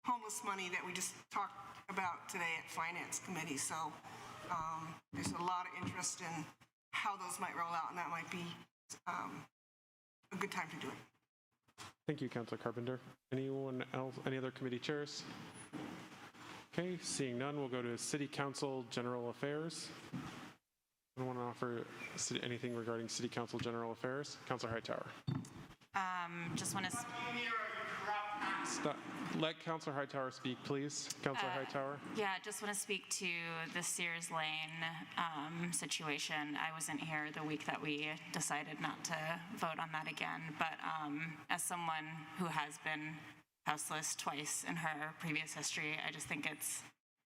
homeless money that we just talked about today at Finance Committee. So There's a lot of interest in how those might roll out, and that might be a good time to do it. Thank you, Councilor Carpenter. Anyone else, any other committee chairs? Okay, seeing none, we'll go to City Council General Affairs. Anyone want to offer anything regarding City Council General Affairs? Councilor Hightower. Just want to... Stop. Let Councilor Hightower speak, please. Councilor Hightower. Yeah, just want to speak to the Sears Lane situation. I wasn't here the week that we decided not to vote on that again, but as someone who has been houseless twice in her previous history, I just think it's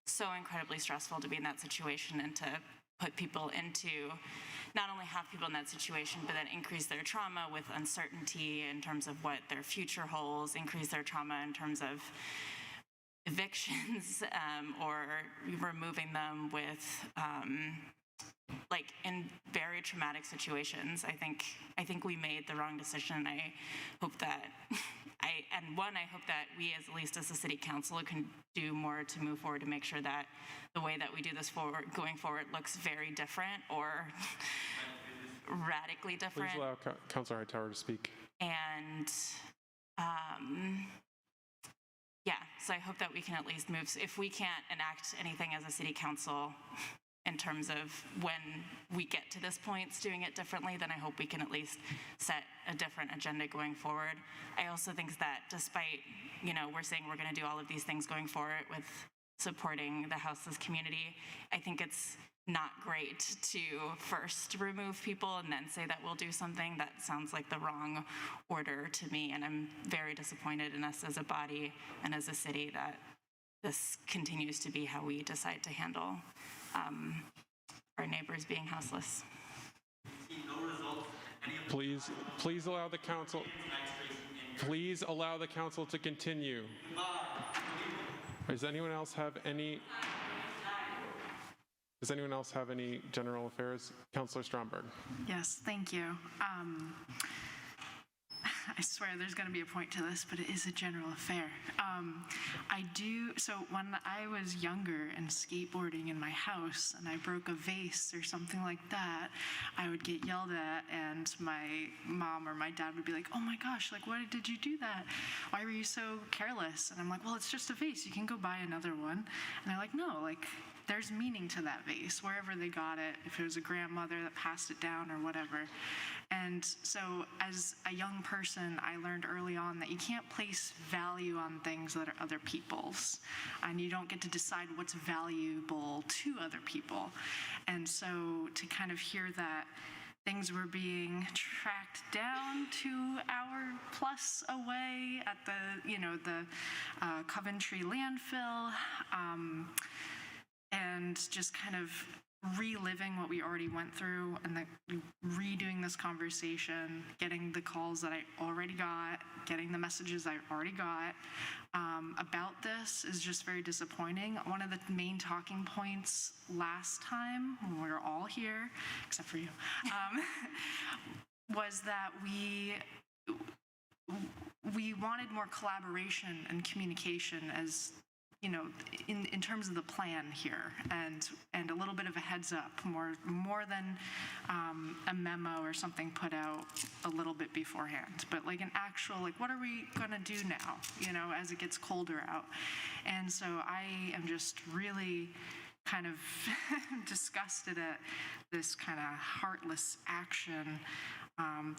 so incredibly stressful to be in that situation and to put people into, not only have people in that situation, but then increase their trauma with uncertainty in terms of what their future holds, increase their trauma in terms of evictions or removing them with like in very traumatic situations. I think we made the wrong decision. I hope that I hope that we, at least as a city council, can do more to move forward to make sure that the way that we do this going forward looks very different or radically different. Please allow Councilor Hightower to speak. And yeah, so I hope that we can at least move. If we can't enact anything as a city council in terms of when we get to this point doing it differently, then I hope we can at least set a different agenda going forward. I also think that despite, we're saying we're going to do all of these things going forward with supporting the houseless community, I think it's not great to first remove people and then say that we'll do something. That sounds like the wrong order to me, and I'm very disappointed in us as a body and as a city that this continues to be how we decide to handle our neighbors being houseless. Please allow the council. Please allow the council to continue. Does anyone else have any? Does anyone else have any general affairs? Councilor Stromberg. Yes, thank you. I swear there's going to be a point to this, but it is a general affair. So when I was younger and skateboarding in my house and I broke a vase or something like that, I would get yelled at and my mom or my dad would be like, oh my gosh, like, why did you do that? Why were you so careless? And I'm like, well, it's just a vase. You can go buy another one. And they're like, no, like, there's meaning to that vase, wherever they got it, if it was a grandmother that passed it down or whatever. And so as a young person, I learned early on that you can't place value on things that are other people's, and you don't get to decide what's valuable to other people. And so to kind of hear that things were being tracked down 2 hour plus away at the Coventry landfill, and just kind of reliving what we already went through and redoing this conversation, getting the calls that I already got, getting the messages I already got about this is just very disappointing. One of the main talking points last time when we were all here, except for you, was that we wanted more collaboration and communication as in terms of the plan here, and a little bit of a heads up, more than a memo or something put out a little bit beforehand, but like an actual, like, what are we gonna do now, as it gets colder out. And so I am just really kind of disgusted at this kind of heartless action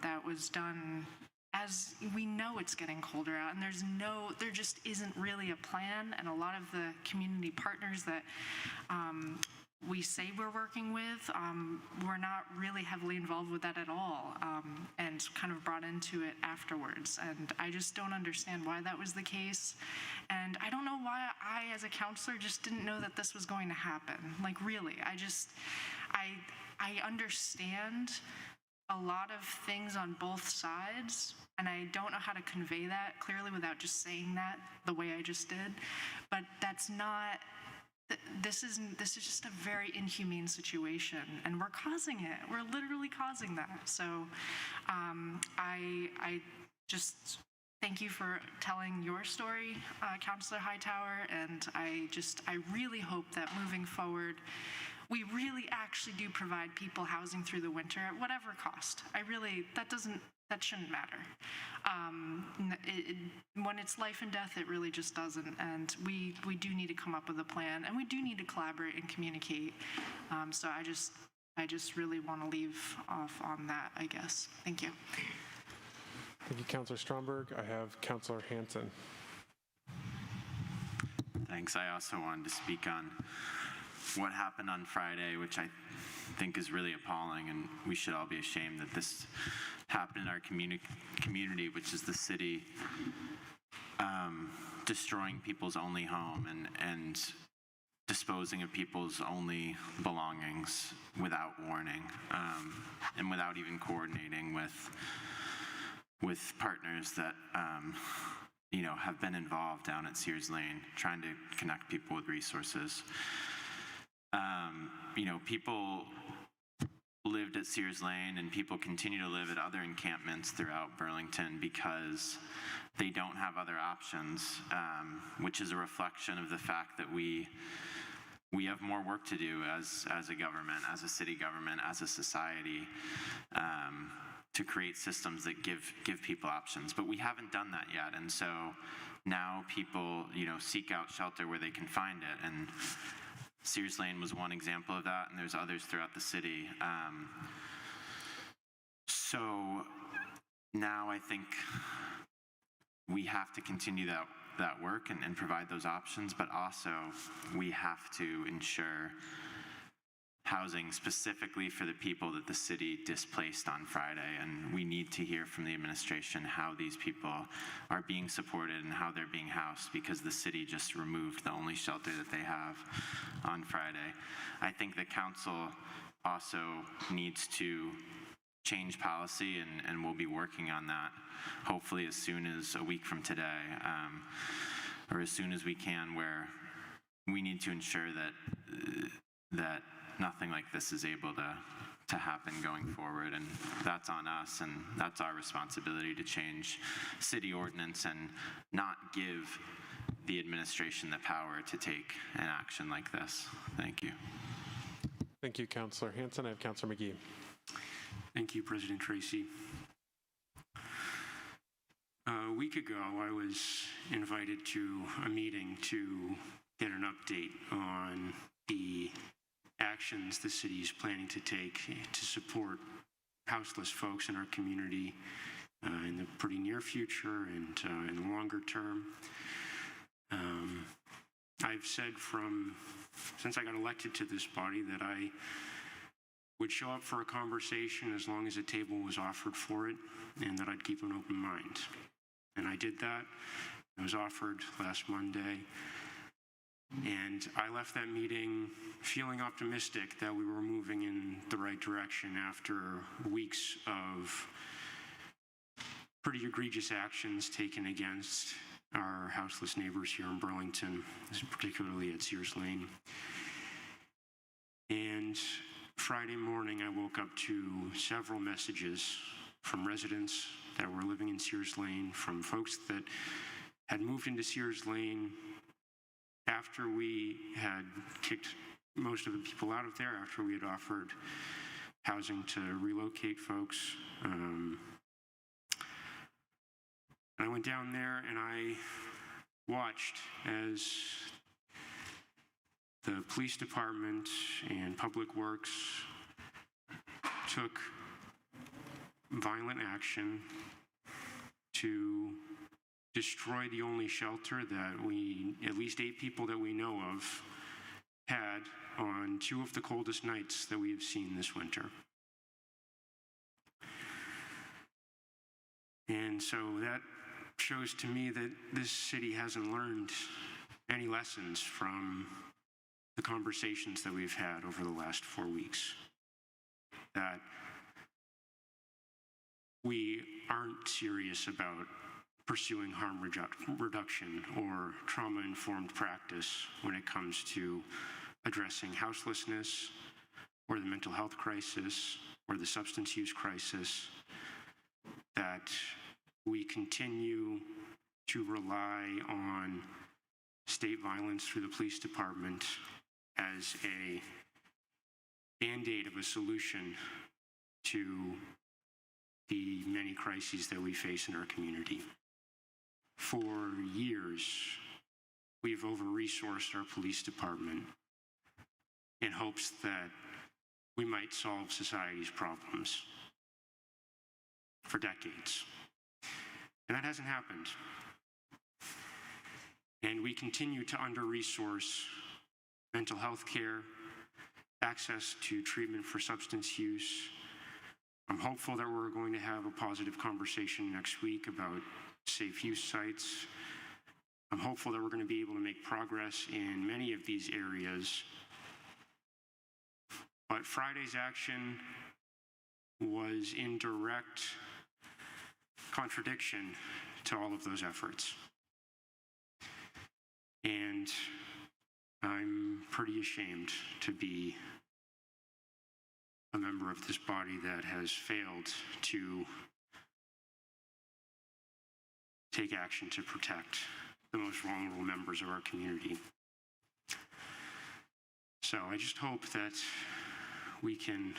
that was done as we know it's getting colder out, and there just isn't really a plan. And a lot of the community partners that we say we're working with, we're not really heavily involved with that at all, and kind of brought into it afterwards. And I just don't understand why that was the case. And I don't know why I, as a counselor, just didn't know that this was going to happen. Like, really, I understand a lot of things on both sides, and I don't know how to convey that clearly without just saying that the way I just did. But that's not, this is just a very inhumane situation, and we're causing it. We're literally causing that. So I just thank you for telling your story, Councilor Hightower, and I really hope that moving forward, we really actually do provide people housing through the winter at whatever cost. That shouldn't matter. When it's life and death, it really just doesn't. And we do need to come up with a plan, and we do need to collaborate and communicate. So I just really want to leave off on that, I guess. Thank you. Thank you, Councilor Stromberg. I have Councilor Hanson. Thanks. I also wanted to speak on what happened on Friday, which I think is really appalling, and we should all be ashamed that this happened in our community, which is the city, destroying people's only home and disposing of people's only belongings without warning, and without even coordinating with partners that have been involved down at Sears Lane, trying to connect people with resources. People lived at Sears Lane, and people continue to live at other encampments throughout Burlington because they don't have other options, which is a reflection of the fact that we have more work to do as a government, as a city government, as a society, to create systems that give people options. But we haven't done that yet, and so now people seek out shelter where they can find it, and Sears Lane was one example of that, and there's others throughout the city. So now I think we have to continue that work and provide those options, but also we have to ensure housing specifically for the people that the city displaced on Friday. And we need to hear from the administration how these people are being supported and how they're being housed, because the city just removed the only shelter that they have on Friday. I think the council also needs to change policy, and we'll be working on that hopefully as soon as a week from today, or as soon as we can, where we need to ensure that nothing like this is able to happen going forward. And that's on us, and that's our responsibility to change city ordinance and not give the administration the power to take an action like this. Thank you. Thank you, Councilor Hanson. I have Councilor McGee. Thank you, President Tracy. A week ago, I was invited to a meeting to get an update on the actions the city is planning to take to support houseless folks in our community in the pretty near future and in the longer term. I've said since I got elected to this body that I would show up for a conversation as long as a table was offered for it, and that I'd keep an open mind. And I did that. It was offered last Monday. And I left that meeting feeling optimistic that we were moving in the right direction after weeks of pretty egregious actions taken against our houseless neighbors here in Burlington, particularly at Sears Lane. And Friday morning, I woke up to several messages from residents that were living in Sears Lane, from folks that had moved into Sears Lane after we had kicked most of the people out of there, after we had offered housing to relocate folks. And I went down there and I watched as the police department and Public Works took violent action to destroy the only shelter that at least 8 people that we know of, had on 2 of the coldest nights that we have seen this winter. And so that shows to me that this city hasn't learned any lessons from the conversations that we've had over the last 4 weeks. That we aren't serious about pursuing harm reduction or trauma-informed practice when it comes to addressing houselessness or the mental health crisis or the substance use crisis, that we continue to rely on state violence through the police department as a Band-Aid of a solution to the many crises that we face in our community. For years, we've over-resourced our police department in hopes that we might solve society's problems for decades. And that hasn't happened. And we continue to under-resource mental health care, access to treatment for substance use. I'm hopeful that we're going to have a positive conversation next week about safe use sites. I'm hopeful that we're going to be able to make progress in many of these areas. But Friday's action was in direct contradiction to all of those efforts. And I'm pretty ashamed to be a member of this body that has failed to take action to protect the most vulnerable members of our community. So I just hope that we can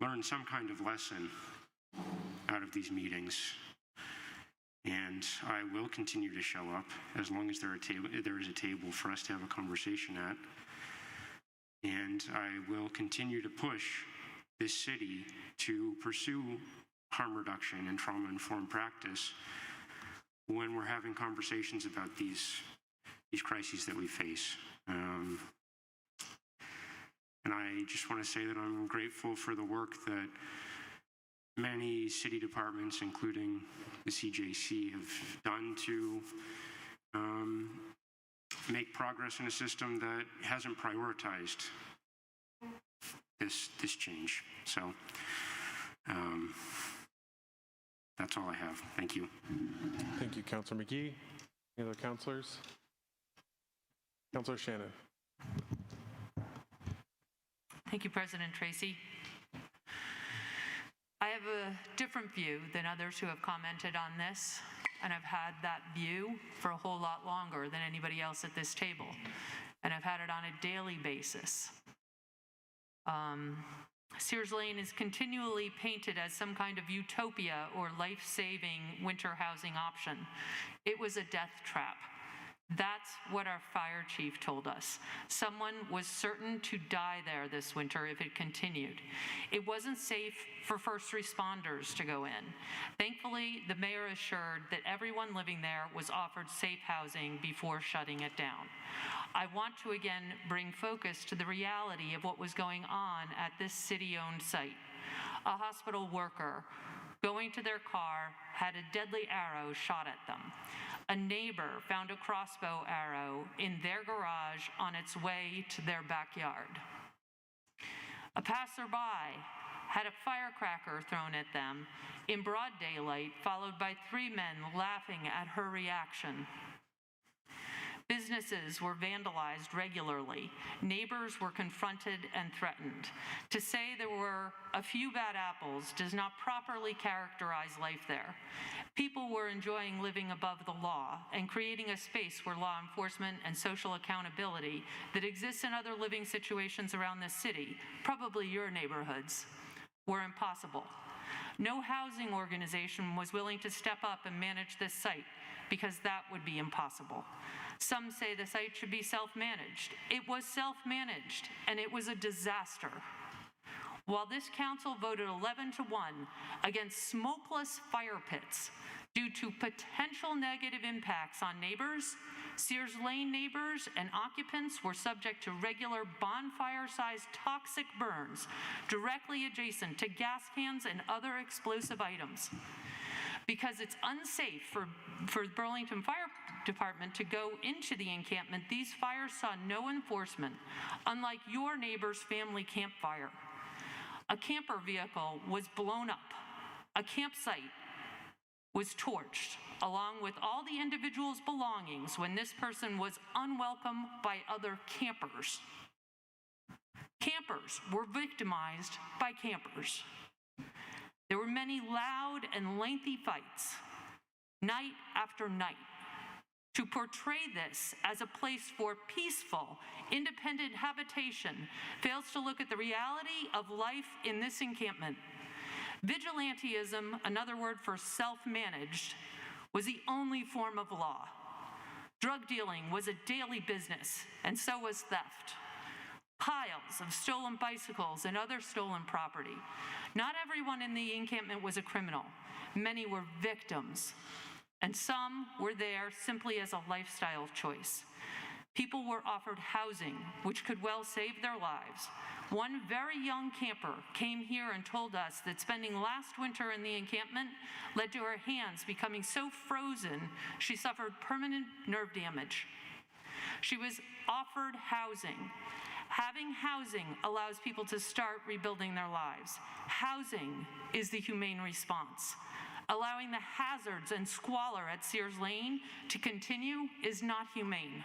learn some kind of lesson out of these meetings. And I will continue to show up as long as there is a table for us to have a conversation at. And I will continue to push this city to pursue harm reduction and trauma-informed practice when we're having conversations about these crises that we face. And I just want to say that I'm grateful for the work that many city departments, including the CJC, have done to make progress in a system that hasn't prioritized this change. So that's all I have. Thank you. Thank you, Councilor McGee. Any other councilors? Councilor Shannon. Thank you, President Tracy. I have a different view than others who have commented on this, and I've had that view for a whole lot longer than anybody else at this table, and I've had it on a daily basis. Sears Lane is continually painted as some kind of utopia or life-saving winter housing option. It was a death trap. That's what our fire chief told us. Someone was certain to die there this winter if it continued. It wasn't safe for first responders to go in. Thankfully, the mayor assured that everyone living there was offered safe housing before shutting it down. I want to again bring focus to the reality of what was going on at this city-owned site. A hospital worker going to their car had a deadly arrow shot at them. A neighbor found a crossbow arrow in their garage on its way to their backyard. A passerby had a firecracker thrown at them in broad daylight, followed by 3 men laughing at her reaction. Businesses were vandalized regularly. Neighbors were confronted and threatened. To say there were a few bad apples does not properly characterize life there. People were enjoying living above the law and creating a space where law enforcement and social accountability that exists in other living situations around this city, probably your neighborhoods, were impossible. No housing organization was willing to step up and manage this site because that would be impossible. Some say the site should be self-managed. It was self-managed, and it was a disaster. While this council voted 11-1 against smokeless fire pits due to potential negative impacts on neighbors, Sears Lane neighbors and occupants were subject to regular bonfire-sized toxic burns directly adjacent to gas cans and other explosive items. Because it's unsafe for Burlington Fire Department to go into the encampment, these fires saw no enforcement, unlike your neighbor's family campfire. A camper vehicle was blown up. A campsite was torched, along with all the individual's belongings when this person was unwelcome by other campers. Campers were victimized by campers. There were many loud and lengthy fights, night after night. To portray this as a place for peaceful, independent habitation fails to look at the reality of life in this encampment. Vigilantism, another word for self-managed, was the only form of law. Drug dealing was a daily business, and so was theft. Piles of stolen bicycles and other stolen property. Not everyone in the encampment was a criminal. Many were victims, and some were there simply as a lifestyle choice. People were offered housing, which could well save their lives. One very young camper came here and told us that spending last winter in the encampment led to her hands becoming so frozen she suffered permanent nerve damage. She was offered housing. Having housing allows people to start rebuilding their lives. Housing is the humane response. Allowing the hazards and squalor at Sears Lane to continue is not humane.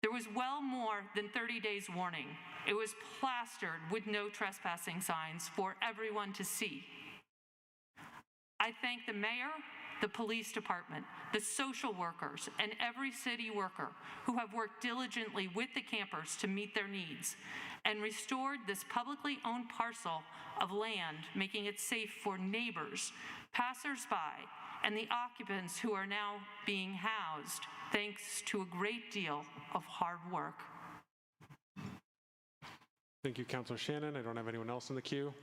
There was well more than 30 days warning. It was plastered with no trespassing signs for everyone to see. I thank the mayor, the police department, the social workers, and every city worker who have worked diligently with the campers to meet their needs and restored this publicly owned parcel of land, making it safe for neighbors, passersby, and the occupants who are now being housed, thanks to a great deal of hard work. Thank you, Councilor Shannon. I don't have anyone else in the queue.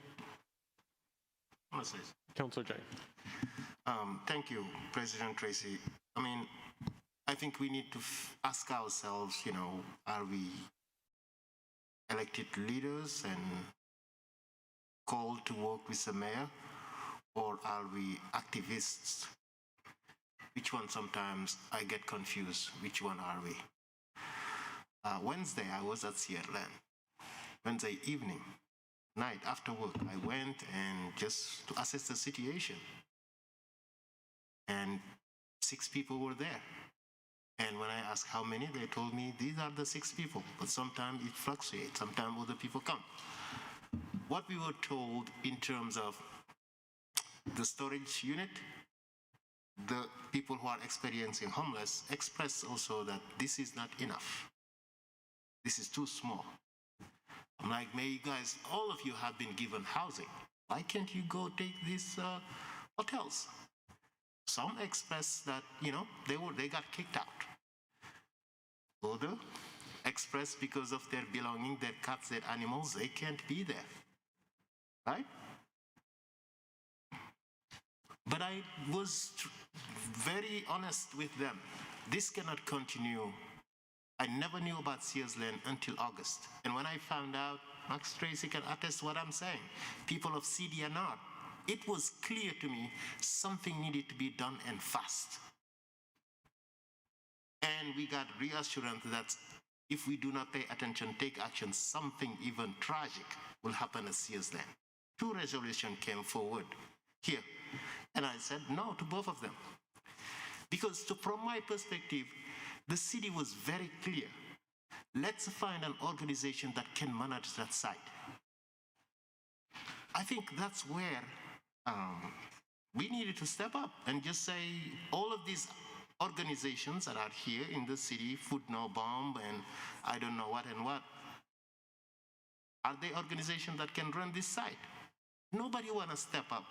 Councilor Jay. Thank you, President Tracy. I mean, I think we need to ask ourselves, you know, are we elected leaders and called to work with the mayor, or are we activists? Which one? Sometimes I get confused. Which one are we? Wednesday, I was at Seattle. Wednesday evening, night after work, I went and just to assess the situation. And 6 people were there. And when I asked how many, they told me these are the 6 people, but sometimes it fluctuates, sometimes other people come. What we were told in terms of the storage unit, the people who are experiencing homeless express also that this is not enough. This is too small. I'm like, may you guys, all of you have been given housing. Why can't you go take these hotels? Some express that, you know, they got kicked out. Other express because of their belonging, their cats, their animals, they can't be there, right? But I was very honest with them. This cannot continue. I never knew about Sears Lane until August. And when I found out, Max Tracy can attest what I'm saying, people of CDNR, it was clear to me something needed to be done and fast. And we got reassurance that if we do not pay attention, take action, something even tragic will happen at Sears Lane. 2 resolutions came forward here. And I said no to both of them. Because from my perspective, the city was very clear. Let's find an organization that can manage that site. I think that's where we needed to step up and just say all of these organizations that are here in the city, Food No Bomb and I don't know what and what, are they organizations that can run this site? Nobody want to step up.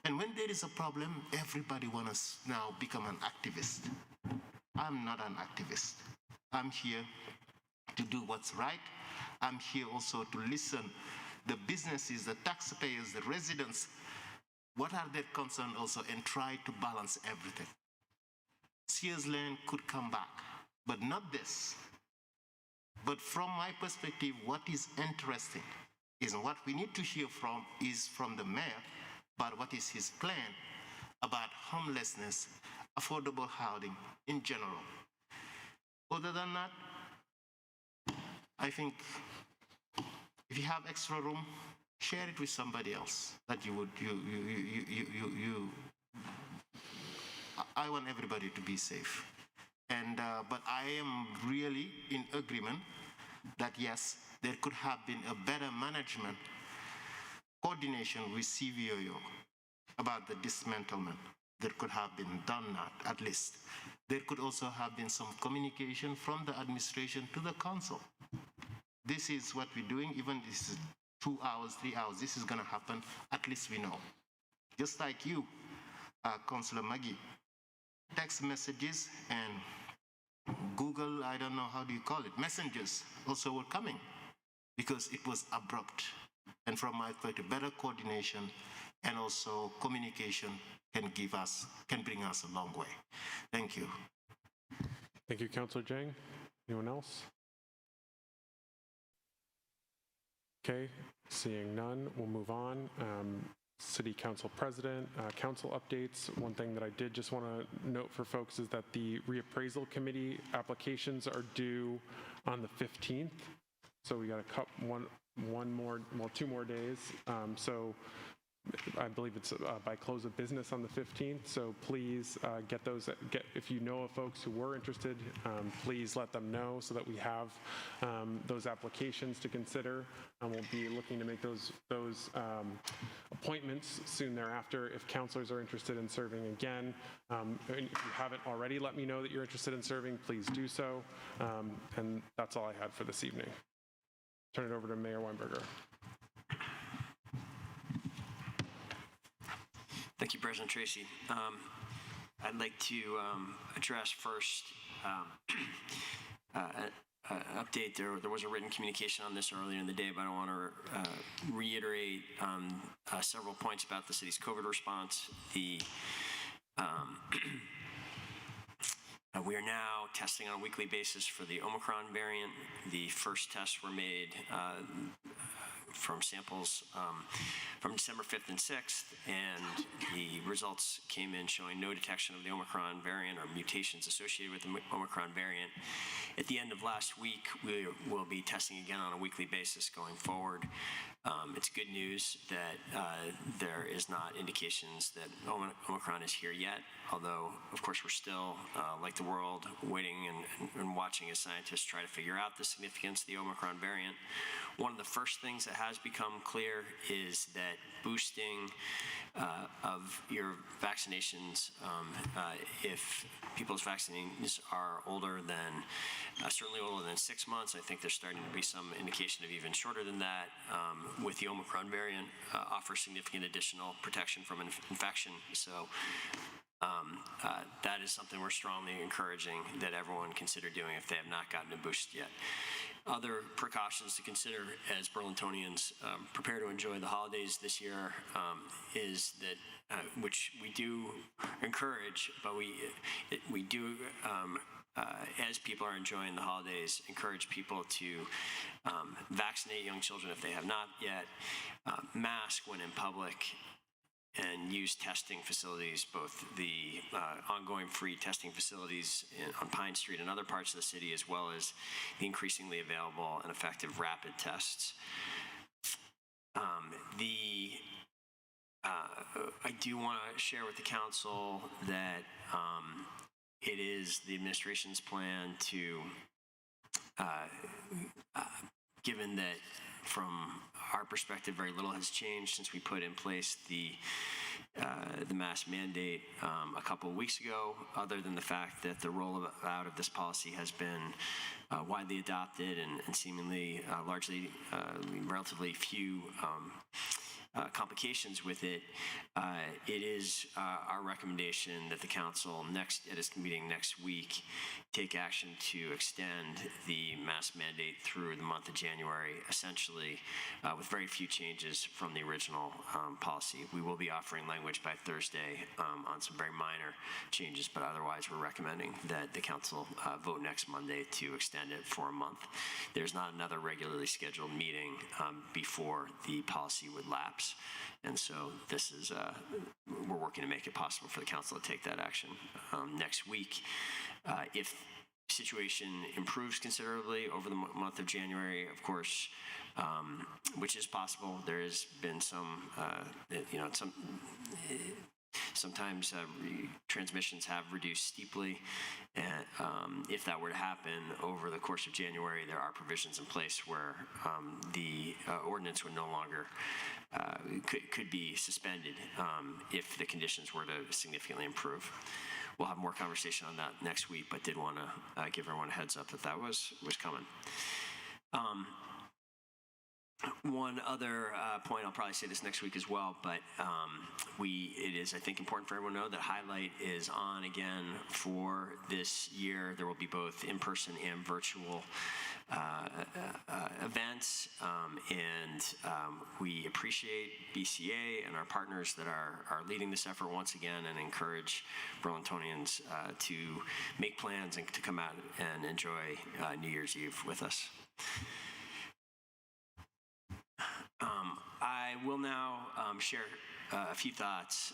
And when there is a problem, everybody wants to now become an activist. I'm not an activist. I'm here to do what's right. I'm here also to listen the businesses, the taxpayers, the residents, what are their concerns also, and try to balance everything. Sears Lane could come back, but not this. But from my perspective, what is interesting is what we need to hear from is from the mayor about what is his plan about homelessness, affordable housing in general. Other than that, I think if you have extra room, share it with somebody else that you would, I want everybody to be safe. And, but I am really in agreement that yes, there could have been a better management coordination with CVOO about the dismantlement. there could have been done that, at least. There could also have been some communication from the administration to the council. This is what we're doing, even if this is 2 hours, 3 hours, this is gonna happen, at least we know. Just like you, Councilor Maggie, text messages and Google, I don't know, how do you call it, messengers also were coming because it was abrupt. And from my point of view, better coordination and also communication can bring us a long way. Thank you. Thank you, Councilor Jang. Anyone else? Okay, seeing none, we'll move on. City Council President, council updates. One thing that I did just want to note for folks is that the reappraisal committee applications are due on the 15th. So we got two more days. So I believe it's by close of business on the 15th. So please if you know of folks who were interested, please let them know so that we have those applications to consider. And we'll be looking to make those appointments soon thereafter. If counselors are interested in serving again, if you haven't already let me know that you're interested in serving, please do so. And that's all I had for this evening. Turn it over to Mayor Weinberger. Thank you, President Tracy. I'd like to address first update. There was a written communication on this earlier in the day, but I want to reiterate several points about the city's COVID response. We are now testing on a weekly basis for the Omicron variant. The first tests were made from samples from December 5th and 6th, and the results came in showing no detection of the Omicron variant or mutations associated with the Omicron variant. At the end of last week, we will be testing again on a weekly basis going forward. It's good news that there is not indications that Omicron is here yet, although, of course, we're still, like the world, waiting and watching as scientists try to figure out the significance of the Omicron variant. One of the first things that has become clear is that boosting of your vaccinations, if people's vaccines are older than, certainly older than 6 months, I think there's starting to be some indication of even shorter than that, with the Omicron variant, offers significant additional protection from infection. So that is something we're strongly encouraging that everyone consider doing if they have not gotten a boost yet. Other precautions to consider as Burlingtonians prepare to enjoy the holidays this year is that, which we do encourage, but we do, as people are enjoying the holidays, encourage people to vaccinate young children if they have not yet, mask when in public, and use testing facilities, both the ongoing free testing facilities on Pine Street and other parts of the city, as well as the increasingly available and effective rapid tests. I do want to share with the council that it is the administration's plan to, given that from our perspective, very little has changed since we put in place the mask mandate a couple of weeks ago, other than the fact that the rollout of this policy has been widely adopted and seemingly largely relatively few complications with it. It is our recommendation that the council at its meeting next week take action to extend the mask mandate through the month of January, essentially with very few changes from the original policy. We will be offering language by Thursday on some very minor changes, but otherwise we're recommending that the council vote next Monday to extend it for a month. There's not another regularly scheduled meeting before the policy would lapse. And so this is, we're working to make it possible for the council to take that action next week. If the situation improves considerably over the month of January, of course, which is possible, there has been some, Sometimes transmissions have reduced steeply, and if that were to happen over the course of January, there are provisions in place where the ordinance would no longer could be suspended if the conditions were to significantly improve. We'll have more conversation on that next week, but did want to give everyone a heads up that that was coming. One other point, I'll probably say this next week as well, but it is, I think, important for everyone to know that Highlight is on again for this year. There will be both in-person and virtual events, and we appreciate BCA and our partners that are leading this effort once again, and encourage Burlingtonians to make plans and to come out and enjoy New Year's Eve with us. I will now share a few thoughts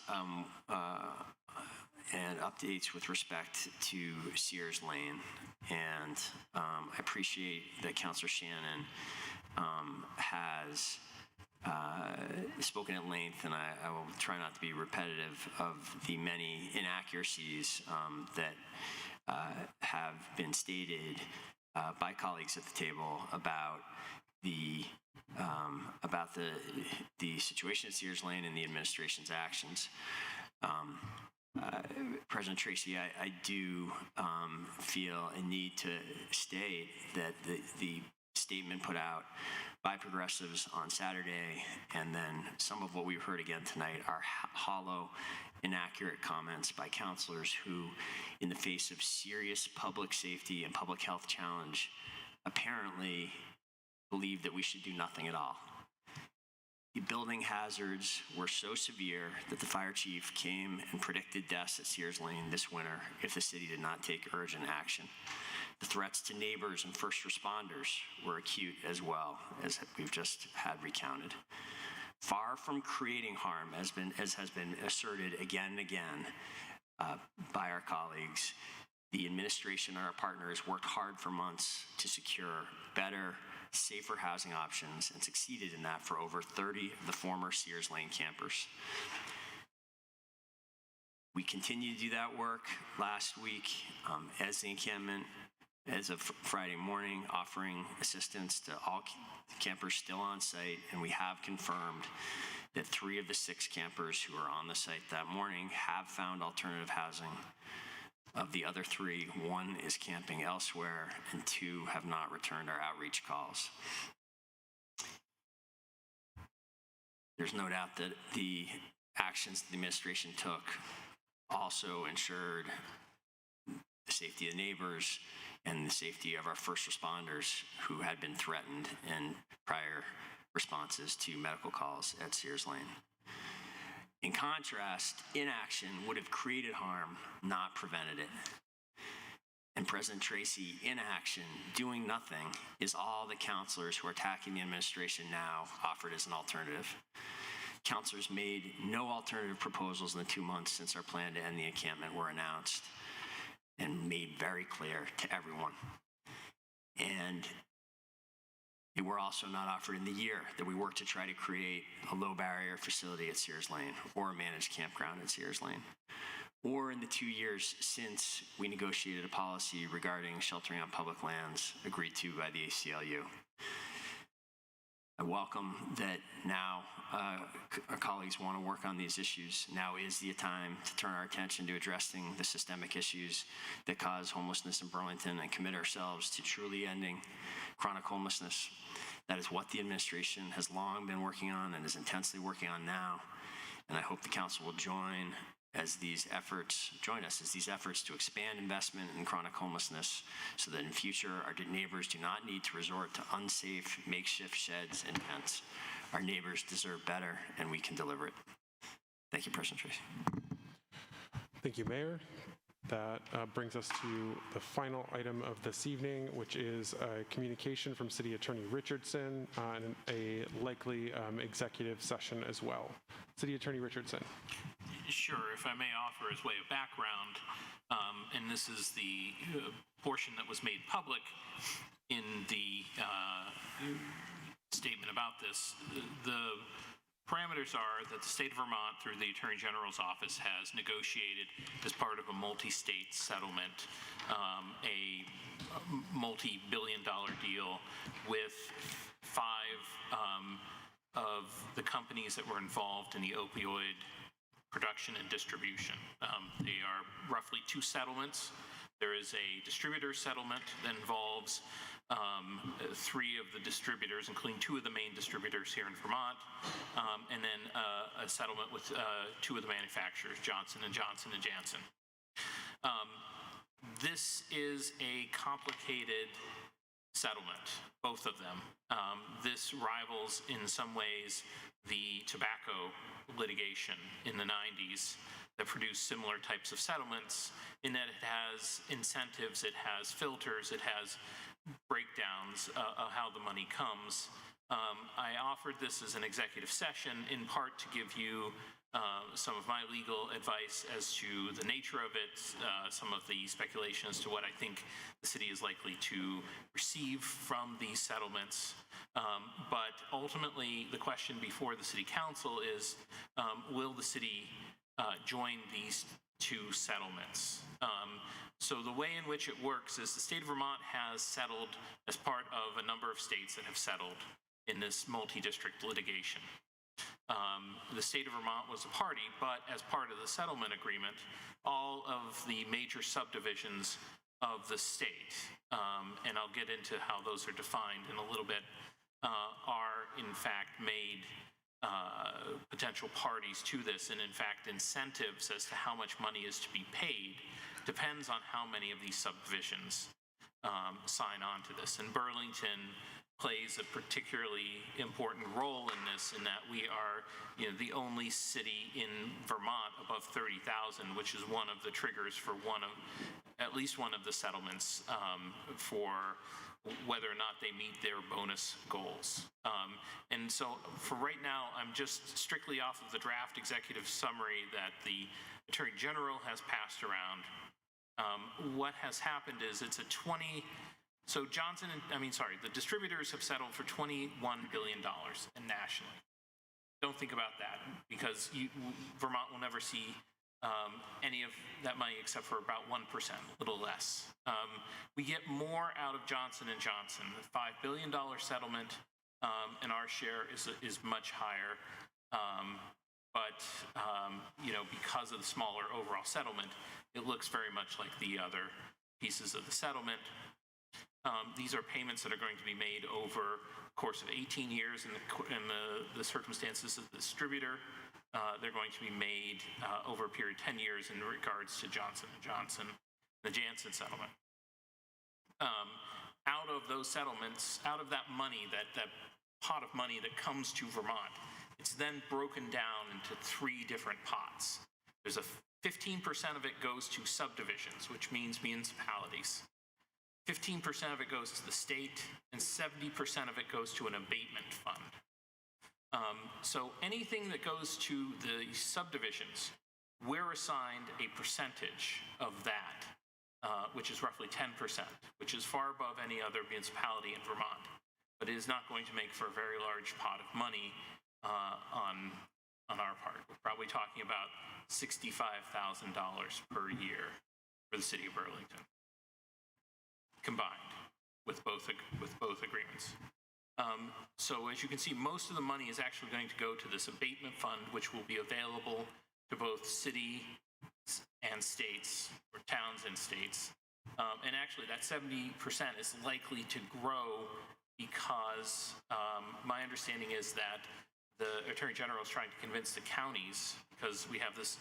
and updates with respect to Sears Lane. And I appreciate that Councilor Shannon has spoken at length, and I will try not to be repetitive of the many inaccuracies that have been stated by colleagues at the table about the situation at Sears Lane and the administration's actions. President Tracy, I do feel a need to state that the statement put out by progressives on Saturday, and then some of what we've heard again tonight, are hollow, inaccurate comments by counselors who, in the face of serious public safety and public health challenge, apparently believe that we should do nothing at all. The building hazards were so severe that the fire chief came and predicted deaths at Sears Lane this winter if the city did not take urgent action. The threats to neighbors and first responders were acute as well, as we've just had recounted. Far from creating harm, as has been asserted again and again by our colleagues, the administration and our partners worked hard for months to secure better, safer housing options, and succeeded in that for over 30 of the former Sears Lane campers. We continue to do that work last week as the encampment, as of Friday morning, offering assistance to all campers still on site, and we have confirmed that 3 of the 6 campers who are on the site that morning have found alternative housing. Of the other 3, 1 is camping elsewhere, and 2 have not returned our outreach calls. There's no doubt that the actions the administration took also ensured the safety of neighbors and the safety of our first responders who had been threatened in prior responses to medical calls at Sears Lane. In contrast, inaction would have created harm, not prevented it. And President Tracy, inaction, doing nothing, is all the counselors who are attacking the administration now offered as an alternative. Counselors made no alternative proposals in the 2 months since our plan to end the encampment were announced, and made very clear to everyone. And they were also not offered in the year that we worked to try to create a low barrier facility at Sears Lane, or a managed campground at Sears Lane, or in the 2 years since we negotiated a policy regarding sheltering on public lands agreed to by the ACLU. I welcome that now our colleagues want to work on these issues. Now is the time to turn our attention to addressing the systemic issues that cause homelessness in Burlington, and commit ourselves to truly ending chronic homelessness. That is what the administration has long been working on and is intensely working on now. And I hope the council will join us as these efforts to expand investment in chronic homelessness, so that in future our neighbors do not need to resort to unsafe makeshift sheds and tents. Our neighbors deserve better, and we can deliver it. Thank you, President Tracy. Thank you, Mayor. That brings us to the final item of this evening, which is a communication from City Attorney Richardson and a likely executive session as well. City Attorney Richardson. Sure, if I may offer as way of background, and this is the portion that was made public in the statement about this. The parameters are that the state of Vermont, through the Attorney General's office, has negotiated as part of a multi-state settlement, a multi-billion-dollar deal with 5 of the companies that were involved in the opioid production and distribution. They are roughly 2 settlements. There is a distributor settlement that involves 3 of the distributors, including 2 of the main distributors here in Vermont, and then a settlement with 2 of the manufacturers, Johnson & Johnson and Janssen. This is a complicated settlement, both of them. This rivals in some ways the tobacco litigation in the 90s that produced similar types of settlements, in that it has incentives, it has filters, it has breakdowns of how the money comes. I offered this as an executive session in part to give you some of my legal advice as to the nature of it, some of the speculation as to what I think the city is likely to receive from these settlements. But ultimately, the question before the city council is, will the city join these 2 settlements? So the way in which it works is the state of Vermont has settled as part of a number of states that have settled in this multi-district litigation. The state of Vermont was a party, but as part of the settlement agreement, all of the major subdivisions of the state, and I'll get into how those are defined in a little bit, are in fact made potential parties to this, and in fact incentives as to how much money is to be paid depends on how many of these subdivisions sign on to this. And Burlington plays a particularly important role in this, in that we are, the only city in Vermont above 30,000, which is one of the triggers for at least one of the settlements for whether or not they meet their bonus goals. And so for right now, I'm just strictly off of the draft executive summary that the Attorney General has passed around. What has happened is it's a the distributors have settled for $21 billion nationally. Don't think about that, because Vermont will never see any of that money except for about 1%, a little less. We get more out of Johnson & Johnson, the $5 billion settlement, and our share is much higher. Because of the smaller overall settlement, it looks very much like the other pieces of the settlement. These are payments that are going to be made over the course of 18 years in the circumstances of the distributor. They're going to be made over a period of 10 years in regards to Johnson & Johnson, the Janssen settlement. Out of those settlements, out of that money, that pot of money that comes to Vermont, it's then broken down into 3 different pots. There's 15% of it goes to subdivisions, which means municipalities. 15% of it goes to the state, and 70% of it goes to an abatement fund. So anything that goes to the subdivisions, we're assigned a percentage of that, which is roughly 10%, which is far above any other municipality in Vermont, but it is not going to make for a very large pot of money on our part. We're probably talking about $65,000 per year for the city of Burlington, combined with both agreements. So as you can see, most of the money is actually going to go to this abatement fund, which will be available to both cities and states, or towns and states. And actually that 70% is likely to grow, because my understanding is that the Attorney General is trying to convince the counties, because we have this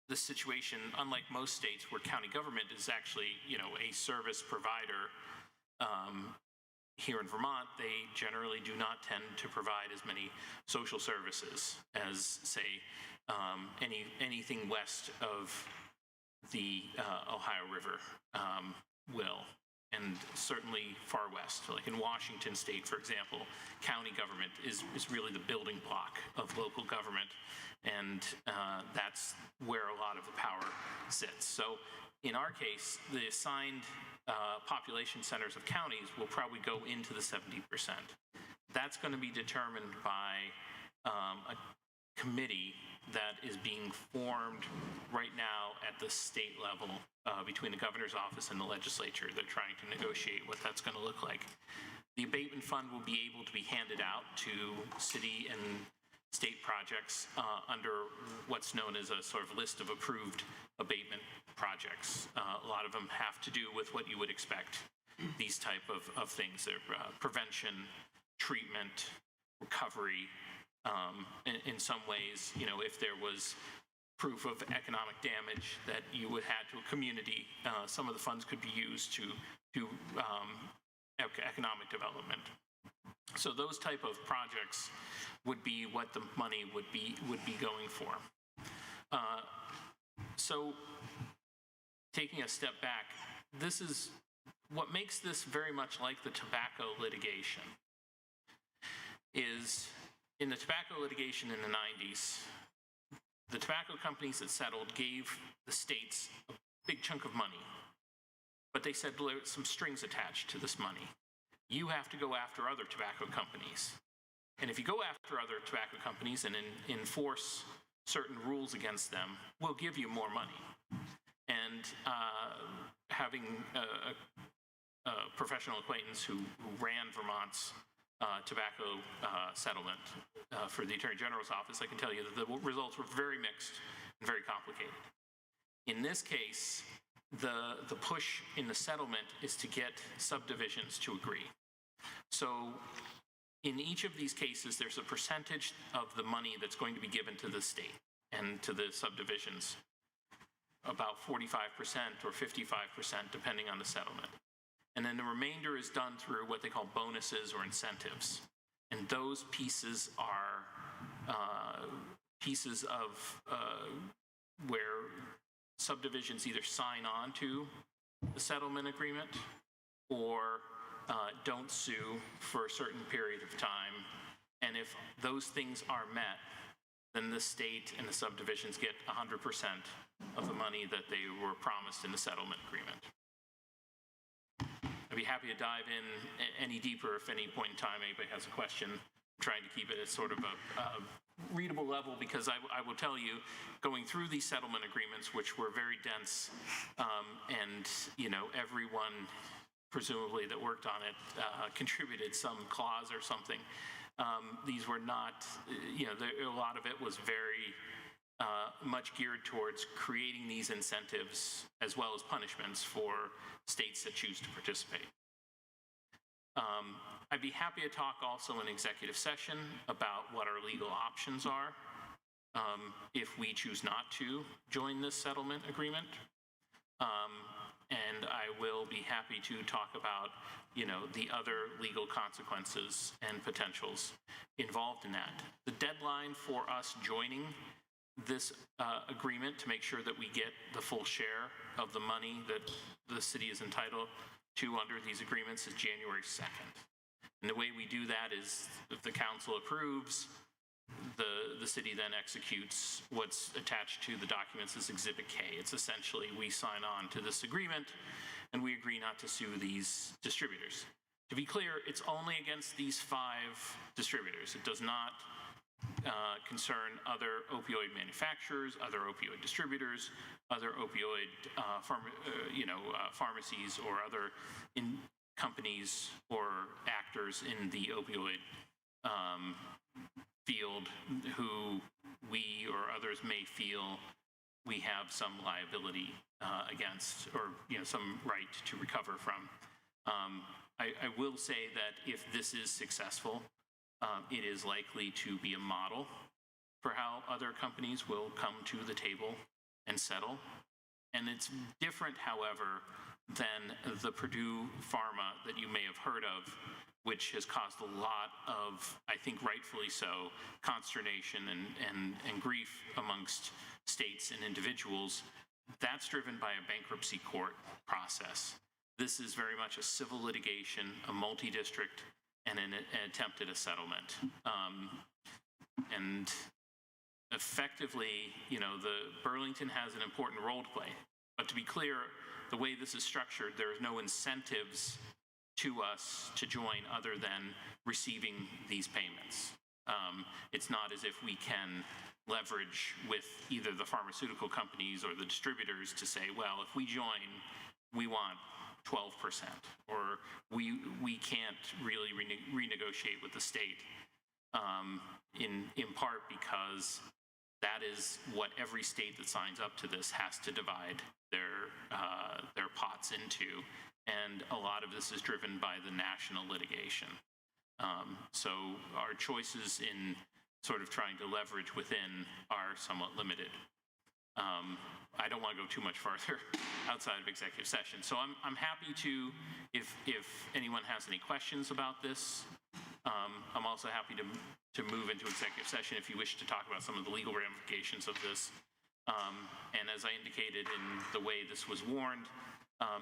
this situation, unlike most states where county government is actually, a service provider. Here in Vermont, they generally do not tend to provide as many social services as, say, anything west of the Ohio River will, and certainly far west. Like in Washington State, for example, county government is really the building block of local government, and that's where a lot of the power sits. So in our case, the assigned population centers of counties will probably go into the 70%. That's going to be determined by a committee that is being formed right now at the state level between the governor's office and the legislature. They're trying to negotiate what that's going to look like. The abatement fund will be able to be handed out to city and state projects under what's known as a sort of list of approved abatement projects. A lot of them have to do with what you would expect, these type of things. They're prevention, treatment, recovery. In some ways, you know, if there was proof of economic damage that you would have to a community, some of the funds could be used to do economic development. So those type of projects would be what the money would be going for. So taking a step back, this is what makes this very much like the tobacco litigation. Is in the tobacco litigation in the 90s, the tobacco companies that settled gave the states a big chunk of money, but they said there were some strings attached to this money. You have to go after other tobacco companies. And if you go after other tobacco companies and enforce certain rules against them, we'll give you more money. And having a professional acquaintance who ran Vermont's tobacco settlement for the Attorney General's office, I can tell you that the results were very mixed and very complicated. In this case, the push in the settlement is to get subdivisions to agree. So in each of these cases, there's a percentage of the money that's going to be given to the state and to the subdivisions, about 45% or 55%, depending on the settlement. And then the remainder is done through what they call bonuses or incentives. And those pieces are pieces of where subdivisions either sign on to the settlement agreement or don't sue for a certain period of time. And if those things are met, then the state and the subdivisions get 100% of the money that they were promised in the settlement agreement. I'd be happy to dive in any deeper if any point in time anybody has a question. I'm trying to keep it at sort of a readable level, because I will tell you, going through these settlement agreements, which were very dense, and you know, everyone presumably that worked on it contributed some clause or something. These were not, you know, a lot of it was very much geared towards creating these incentives as well as punishments for states that choose to participate. I'd be happy to talk also in executive session about what our legal options are if we choose not to join this settlement agreement. And I will be happy to talk about, you know, the other legal consequences and potentials involved in that. The deadline for us joining this agreement to make sure that we get the full share of the money that the city is entitled to under these agreements is January 2nd. And the way we do that is if the council approves, the city then executes what's attached to the documents as Exhibit K. It's essentially we sign on to this agreement and we agree not to sue these distributors. To be clear, it's only against these 5 distributors. It does not concern other opioid manufacturers, other opioid distributors, other opioid pharmacies or other companies or actors in the opioid field who we or others may feel we have some liability against, or some right to recover from. I will say that if this is successful, it is likely to be a model for how other companies will come to the table and settle. And it's different, however, than the Purdue Pharma that you may have heard of, which has caused a lot of, I think rightfully so, consternation and grief amongst states and individuals. That's driven by a bankruptcy court process. This is very much a civil litigation, a multi-district, and an attempt at a settlement. And effectively, the Burlington has an important role to play. But to be clear, the way this is structured, there is no incentives to us to join other than receiving these payments. It's not as if we can leverage with either the pharmaceutical companies or the distributors to say, well, if we join, we want 12%, or we can't really renegotiate with the state, in part because that is what every state that signs up to this has to divide their pots into, and a lot of this is driven by the national litigation. So our choices in sort of trying to leverage within are somewhat limited. I don't want to go too much farther outside of executive session. So I'm happy to, if anyone has any questions about this, I'm also happy to move into executive session if you wish to talk about some of the legal ramifications of this. And as I indicated in the way this was warned,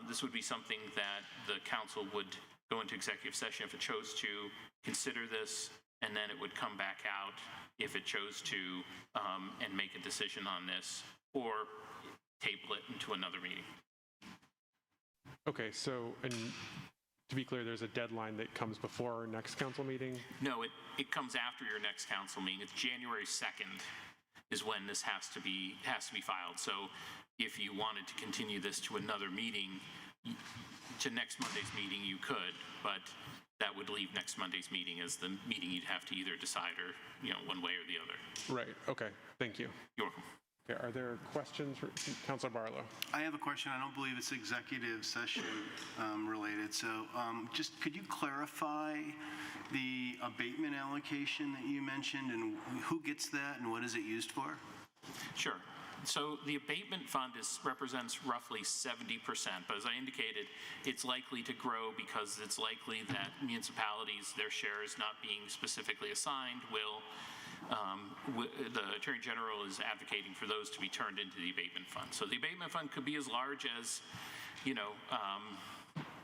this would be something that the council would go into executive session if it chose to consider this, and then it would come back out if it chose to and make a decision on this, or table it into another meeting. Okay, so, and to be clear, there's a deadline that comes before our next council meeting? No, it comes after your next council meeting. It's January 2nd is when this has to be filed. So if you wanted to continue this to another meeting, to next Monday's meeting, you could, but that would leave next Monday's meeting as the meeting you'd have to either decide or, one way or the other. Right, okay, thank you. You're welcome. Okay, are there questions for Councilor Barlow? I have a question. I don't believe it's executive session related. So just could you clarify the abatement allocation that you mentioned, and who gets that and what is it used for? Sure. So the abatement fund represents roughly 70%, but as I indicated, it's likely to grow because it's likely that municipalities, their share is not being specifically assigned, the Attorney General is advocating for those to be turned into the abatement fund. So the abatement fund could be as large as,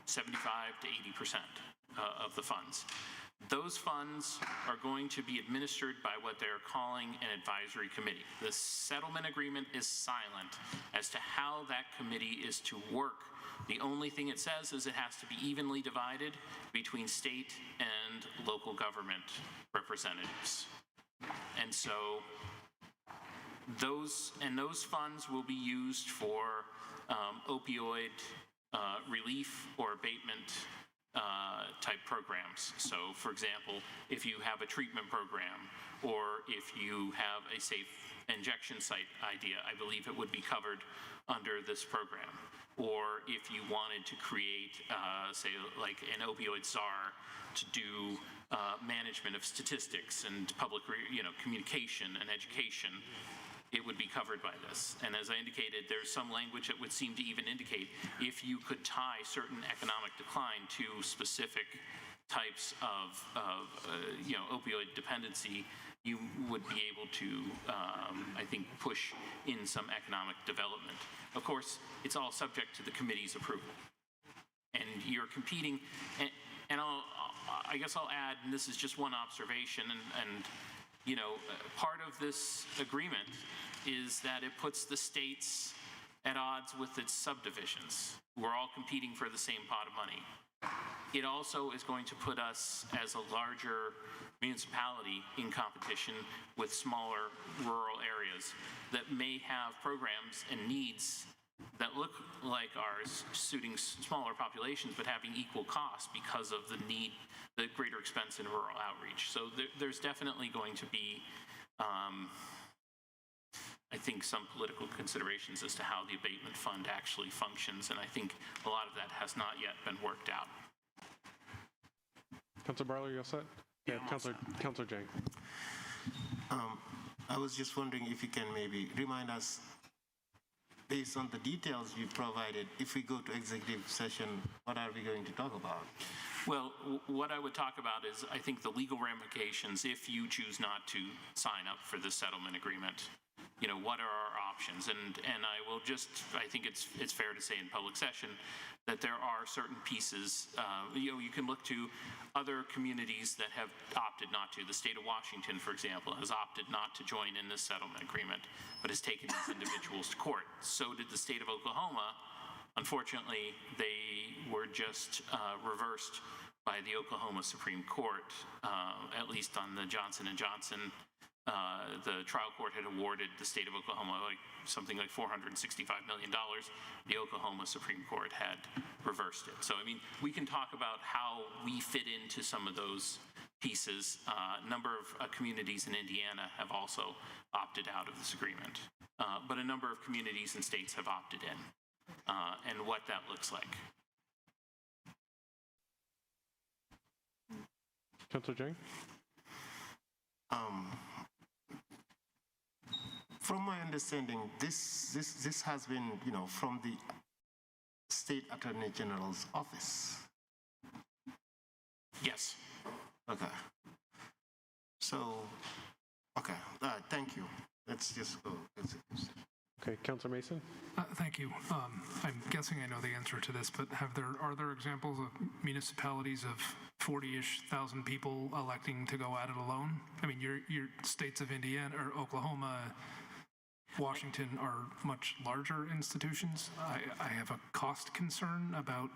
75 to 80% of the funds. Those funds are going to be administered by what they're calling an advisory committee. The settlement agreement is silent as to how that committee is to work. The only thing it says is it has to be evenly divided between state and local government representatives. And so those funds will be used for opioid relief or abatement type programs. So for example, if you have a treatment program or if you have a safe injection site idea, I believe it would be covered under this program. Or if you wanted to create, say, like an opioid czar to do management of statistics and public, communication and education, it would be covered by this. And as I indicated, there's some language that would seem to even indicate if you could tie certain economic decline to specific types of opioid dependency, you would be able to, I think, push in some economic development. Of course, it's all subject to the committee's approval. And you're competing, and I guess I'll add, and this is just one observation, and part of this agreement is that it puts the states at odds with its subdivisions. We're all competing for the same pot of money. It also is going to put us as a larger municipality in competition with smaller rural areas that may have programs and needs that look like ours, suiting smaller populations, but having equal costs because of the need, the greater expense in rural outreach. So there's definitely going to be, I think, some political considerations as to how the abatement fund actually functions, and I think a lot of that has not yet been worked out. Councilor Barlow, you all set? Yeah, Councilor Jang. I was just wondering if you can maybe remind us, based on the details you provided, if we go to executive session, what are we going to talk about? Well, what I would talk about is, I think, the legal ramifications if you choose not to sign up for the settlement agreement. What are our options? And I will just, I think it's fair to say in public session that there are certain pieces, you can look to other communities that have opted not to. The state of Washington, for example, has opted not to join in this settlement agreement, but has taken these individuals to court. So did the state of Oklahoma, Unfortunately, they were just reversed by the Oklahoma Supreme Court, at least on the Johnson & Johnson. The trial court had awarded the state of Oklahoma something like $465 million. The Oklahoma Supreme Court had reversed it. So, I mean, we can talk about how we fit into some of those pieces. A number of communities in Indiana have also opted out of this agreement, but a number of communities and states have opted in, and what that looks like. Councilor Jang? From my understanding, this has been, from the State Attorney General's office. Yes. Okay. So, okay. Thank you. Let's just go. Okay, Councilor Mason? Thank you. I'm guessing I know the answer to this, but are there examples of municipalities of 40-ish thousand people electing to go at it alone? I mean, your states of Indiana or Oklahoma, Washington are much larger institutions. I have a cost concern about,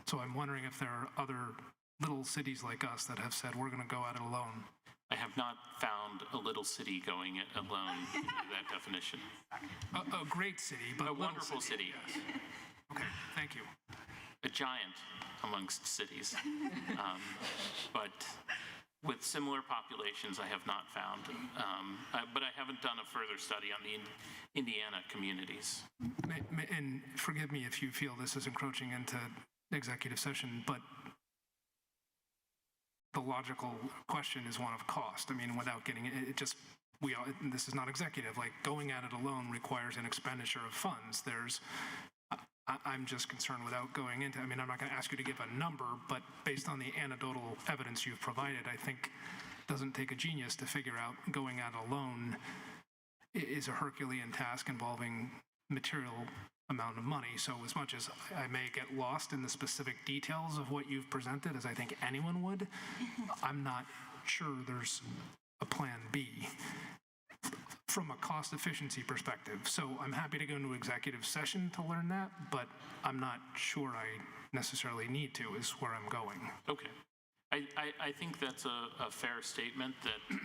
so I'm wondering if there are other little cities like us that have said we're going to go at it alone. I have not found a little city going it alone under that definition. A great city, but a wonderful city. Yes. Okay, thank you. A giant amongst cities, but with similar populations, I have not found. But I haven't done a further study on the Indiana communities. And forgive me if you feel this is encroaching into executive session, but the logical question is one of cost. I mean, without getting it, just this is not executive. Like going at it alone requires an expenditure of funds. I'm just concerned without going into. I mean, I'm not going to ask you to give a number, but based on the anecdotal evidence you've provided, I think it doesn't take a genius to figure out going at it alone is a Herculean task involving material amount of money. So as much as I may get lost in the specific details of what you've presented, as I think anyone would, I'm not sure there's a plan B from a cost efficiency perspective. So I'm happy to go into executive session to learn that, but I'm not sure I necessarily need to, is where I'm going. Okay. I think that's a fair statement that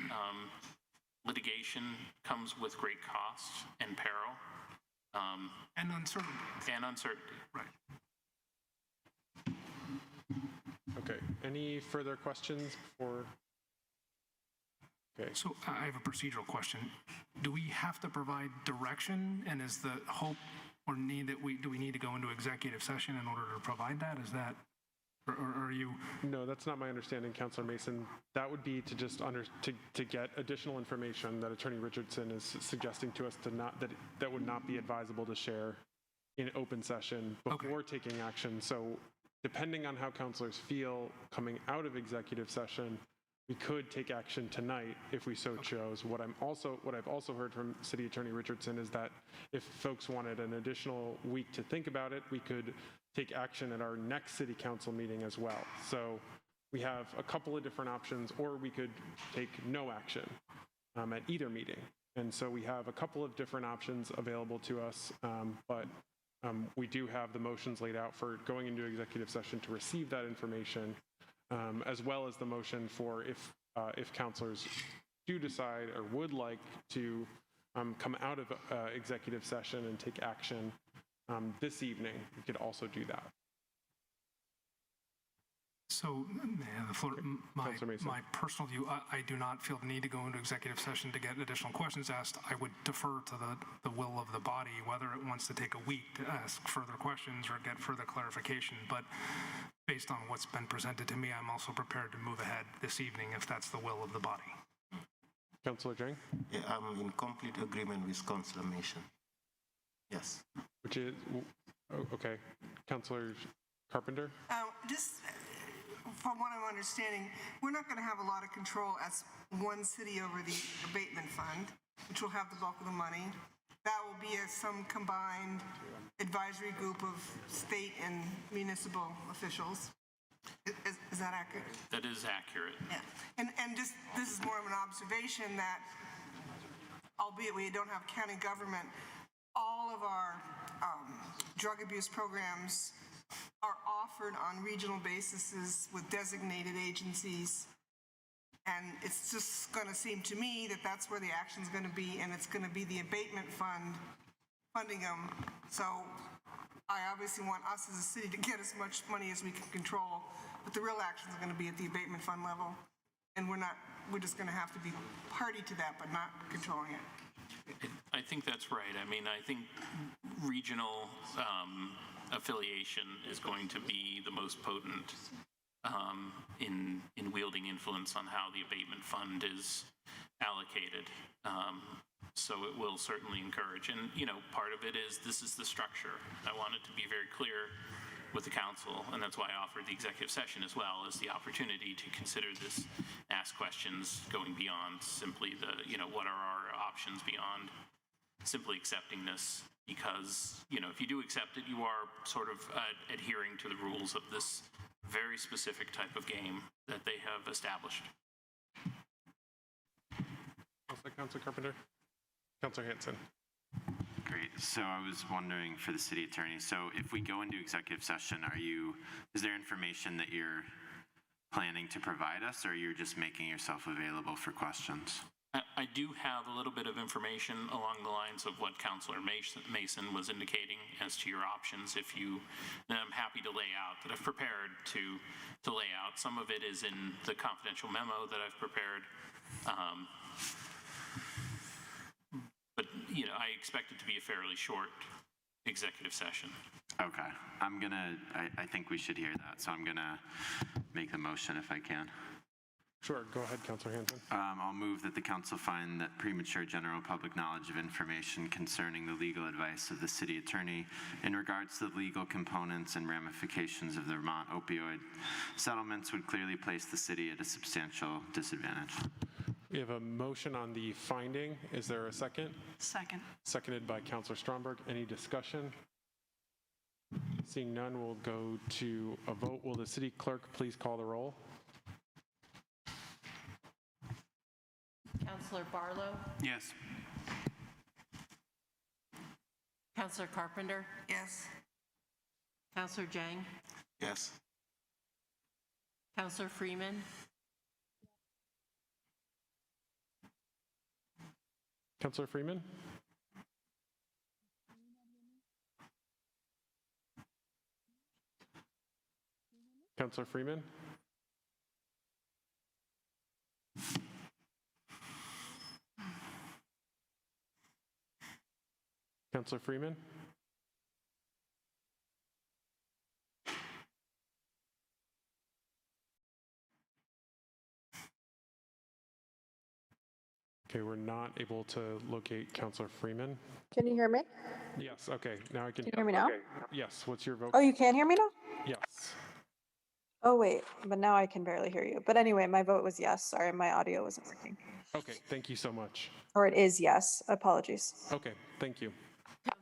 litigation comes with great cost and peril. And uncertainty. And uncertainty. Right. Okay, any further questions before? Okay. So I have a procedural question. Do we have to provide direction, and is the hope or need that do we need to go into executive session in order to provide that? Is that, or are you? No, that's not my understanding, Councilor Mason. That would be to just to get additional information that Attorney Richardson is suggesting to us that would not be advisable to share in open session before taking action. So depending on how councilors feel coming out of executive session, we could take action tonight if we so chose. What I've also heard from City Attorney Richardson is that if folks wanted an additional week to think about it, we could take action at our next city council meeting as well. So we have a couple of different options, or we could take no action at either meeting. And so we have a couple of different options available to us, but we do have the motions laid out for going into executive session to receive that information, as well as the motion for if councilors do decide or would like to come out of executive session and take action this evening, we could also do that. So, my personal view, I do not feel the need to go into executive session to get additional questions asked. I would defer to the will of the body, whether it wants to take a week to ask further questions or get further clarification. But based on what's been presented to me, I'm also prepared to move ahead this evening if that's the will of the body. Councilor Jang? Yeah, I'm in complete agreement with Councilor Mason. Yes. Which is, okay. Councilor Carpenter? Just from what I'm understanding, we're not going to have a lot of control as one city over the abatement fund, which will have the bulk of the money. That will be some combined advisory group of state and municipal officials. Is that accurate? That is accurate. Yeah. And just, this is more of an observation that, albeit we don't have county government, all of our drug abuse programs are offered on regional bases with designated agencies. And it's just going to seem to me that that's where the action's going to be, and it's going to be the abatement fund funding them. So I obviously want us as a city to get as much money as we can control, but the real action is going to be at the abatement fund level. And we're just going to have to be party to that, but not controlling it. I think that's right. I mean, I think regional affiliation is going to be the most potent in wielding influence on how the abatement fund is allocated. So it will certainly encourage. And, you know, part of it is this is the structure. I want it to be very clear with the council, and that's why I offered the executive session as well as the opportunity to consider this, ask questions going beyond simply the, you know, what are our options beyond simply accepting this, because, you know, if you do accept it, you are sort of adhering to the rules of this very specific type of game that they have established. Councilor Carpenter. Councilor Hanson. Great. So I was wondering for the city attorney, so if we go into executive session, is there information that you're planning to provide us, or you're just making yourself available for questions? I do have a little bit of information along the lines of what Councilor Mason was indicating as to your options. If you, and I'm happy to lay out that I've prepared to lay out. Some of it is in the confidential memo that I've prepared. But, you know, I expect it to be a fairly short executive session. Okay. I think we should hear that. So I'm gonna make the motion if I can. Sure, go ahead, Councilor Hanson. I'll move that the council find that premature general public knowledge of information concerning the legal advice of the city attorney in regards to the legal components and ramifications of the Vermont opioid settlements would clearly place the city at a substantial disadvantage. We have a motion on the finding. Is there a second? Second. Seconded by Councilor Stromberg. Any discussion? Seeing none, we'll go to a vote. Will the city clerk please call the roll? Councilor Barlow? Yes. Councilor Carpenter? Yes. Councilor Jang? Yes. Councilor Freeman? Councilor Freeman? Councilor Freeman? Councilor Freeman? Okay, we're not able to locate Councilor Freeman. Can you hear me? Yes, okay, now I can. Can you hear me now? Okay. Yes, what's your vote? Oh, you can hear me now? Yes. Oh, wait, but now I can barely hear you. But anyway, my vote was yes. Sorry, my audio wasn't working. Okay, thank you so much. Or it is yes. Apologies. Okay, thank you.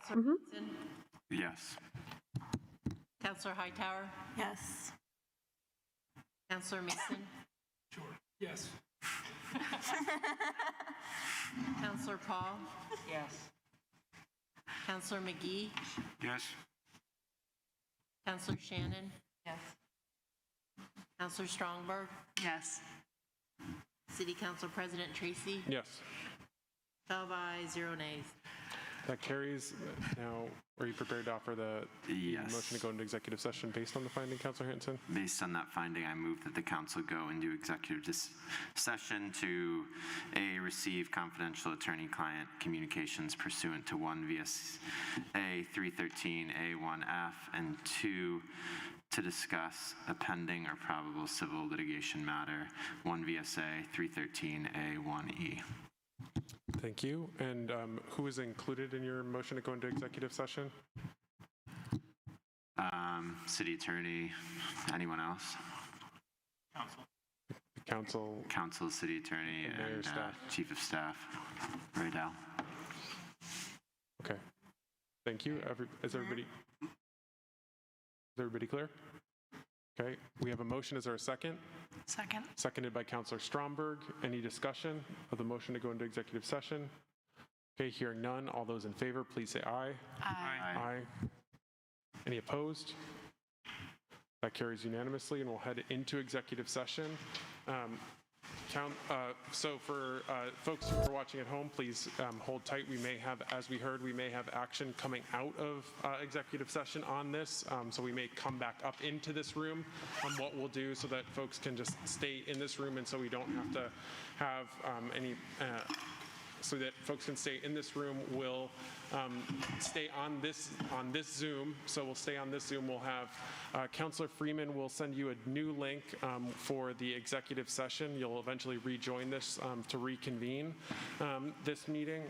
Councilor Hanson? Yes. Councilor Hightower? Yes. Councilor Mason? Sure. Yes. Councilor Paul? Yes. Councilor McGee? Yes. Councilor Shannon? Yes. Councilor Strongberg? Yes. City Council President Tracy? Yes, 12 ayes, 0 nays. that carries. Now, are you prepared to offer the Yes. motion to go into executive session based on the finding, Councilor Hanson? Based on that finding, I move that the council go into executive session to A, receive confidential attorney-client communications pursuant to 1 VSA 313A1F, and 2, to discuss a pending or probable civil litigation matter, 1 VSA 313A1E. Thank you. And who is included in your motion to go into executive session? City attorney, anyone else? Council. Council, city attorney, and chief of staff, Raydell. Okay. Thank you. Is everybody clear? Okay. We have a motion. Is there a second? Second. Seconded by Councilor Stromberg. Any discussion of the motion to go into executive session? Okay, hearing none. All those in favor, please say aye. Aye. Any opposed? That carries unanimously, and we'll head into executive session. So for folks who are watching at home, please hold tight. We may have, as we heard, we may have action coming out of executive session on this. So we may come back up into this room on what we'll do so that folks can just stay in this room, and so we don't have to have any so that folks can stay in this room. We'll stay on this Zoom. So we'll stay on this Zoom. We'll have Councilor Freeman will send you a new link for the executive session. You'll eventually rejoin this to reconvene this meeting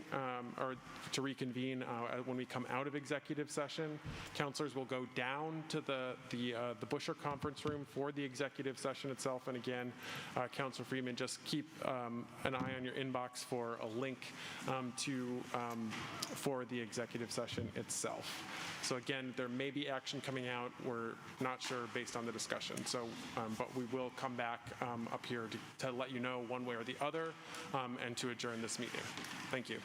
or to reconvene when we come out of executive session. Councilors will go down to the Busher conference room for the executive session itself. And again, Councilor Freeman, just keep an eye on your inbox for a link for the executive session itself. So again, there may be action coming out. We're not sure based on the discussion. So, but we will come back up here to let you know one way or the other and to adjourn this meeting. Thank you.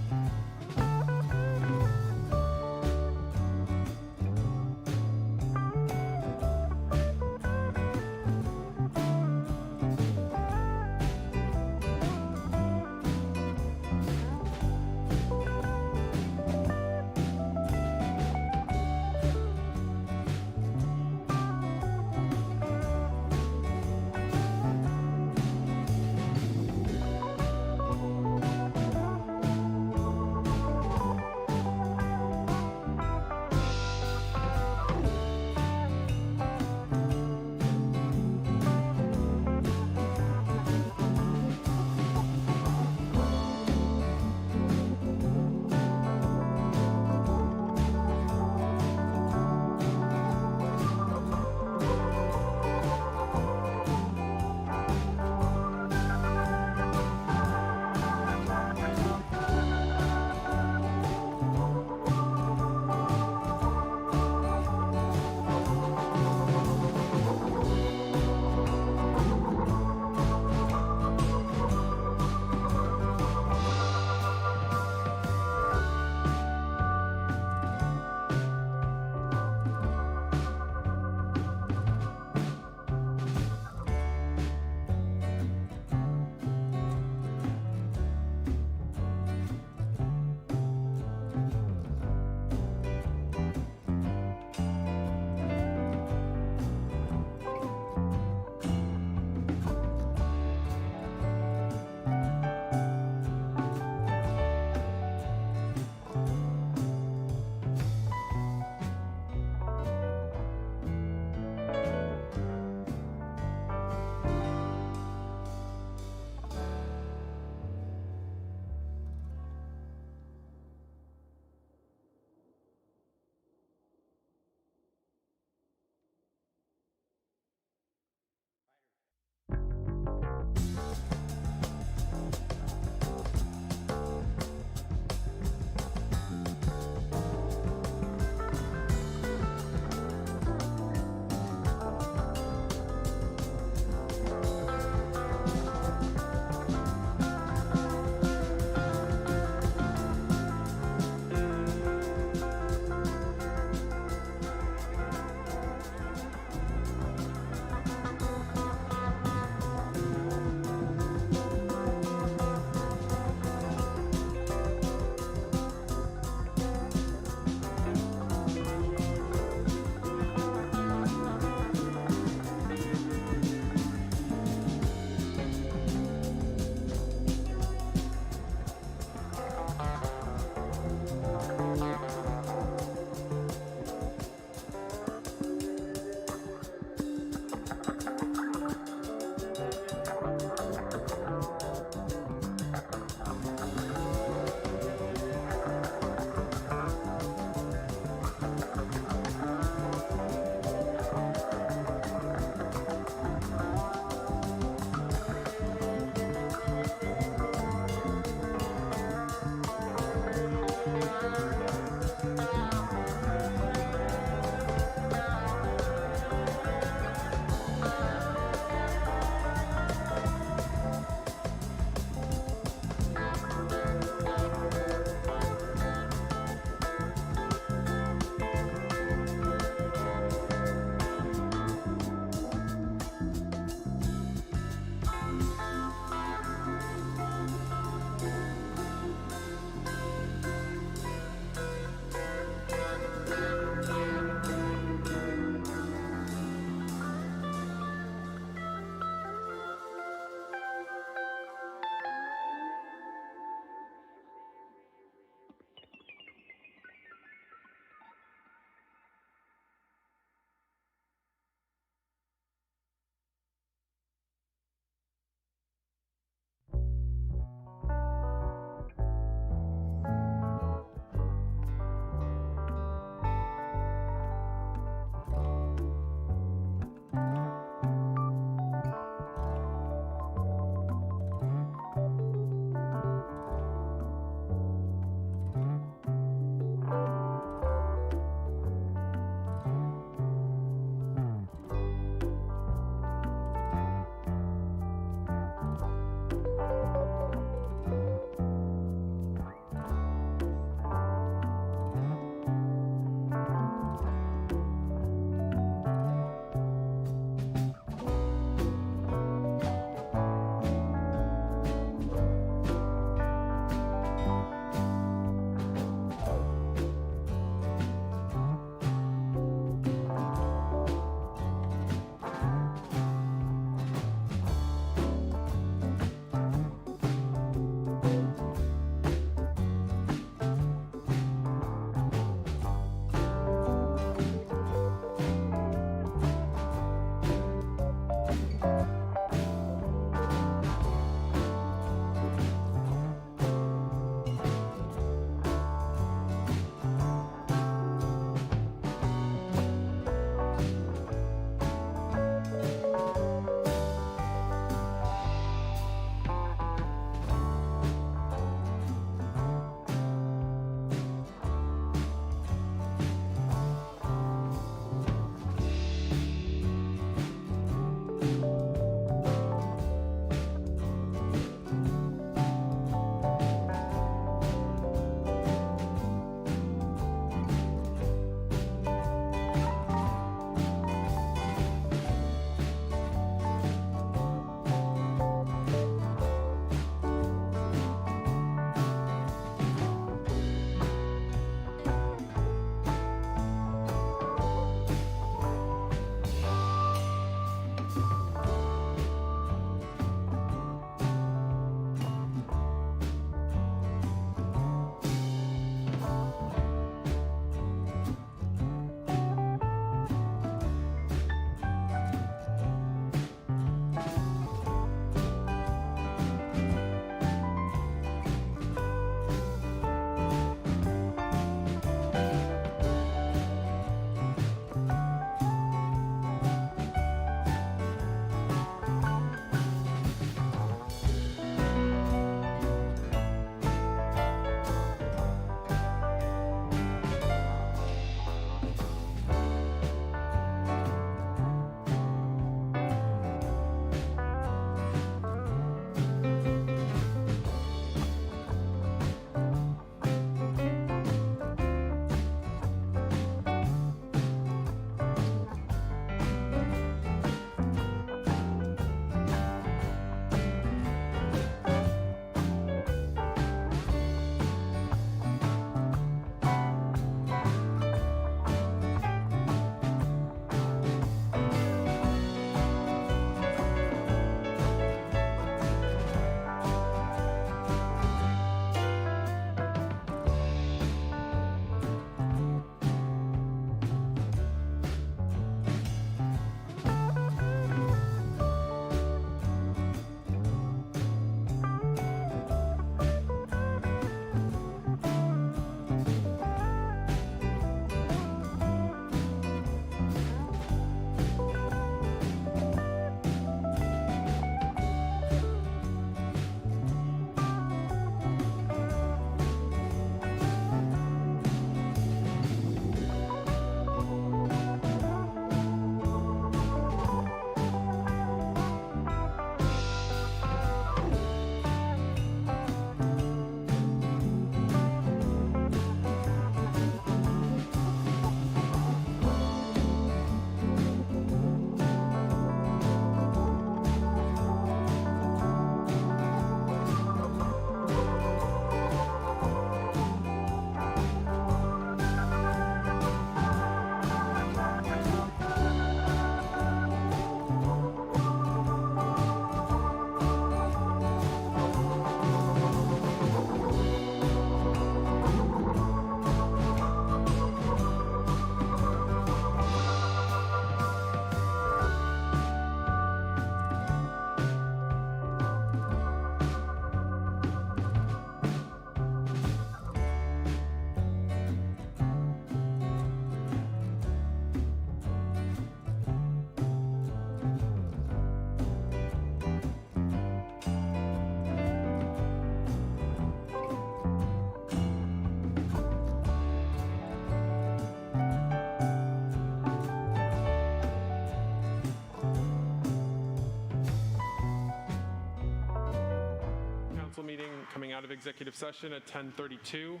coming out of executive session at 10:32.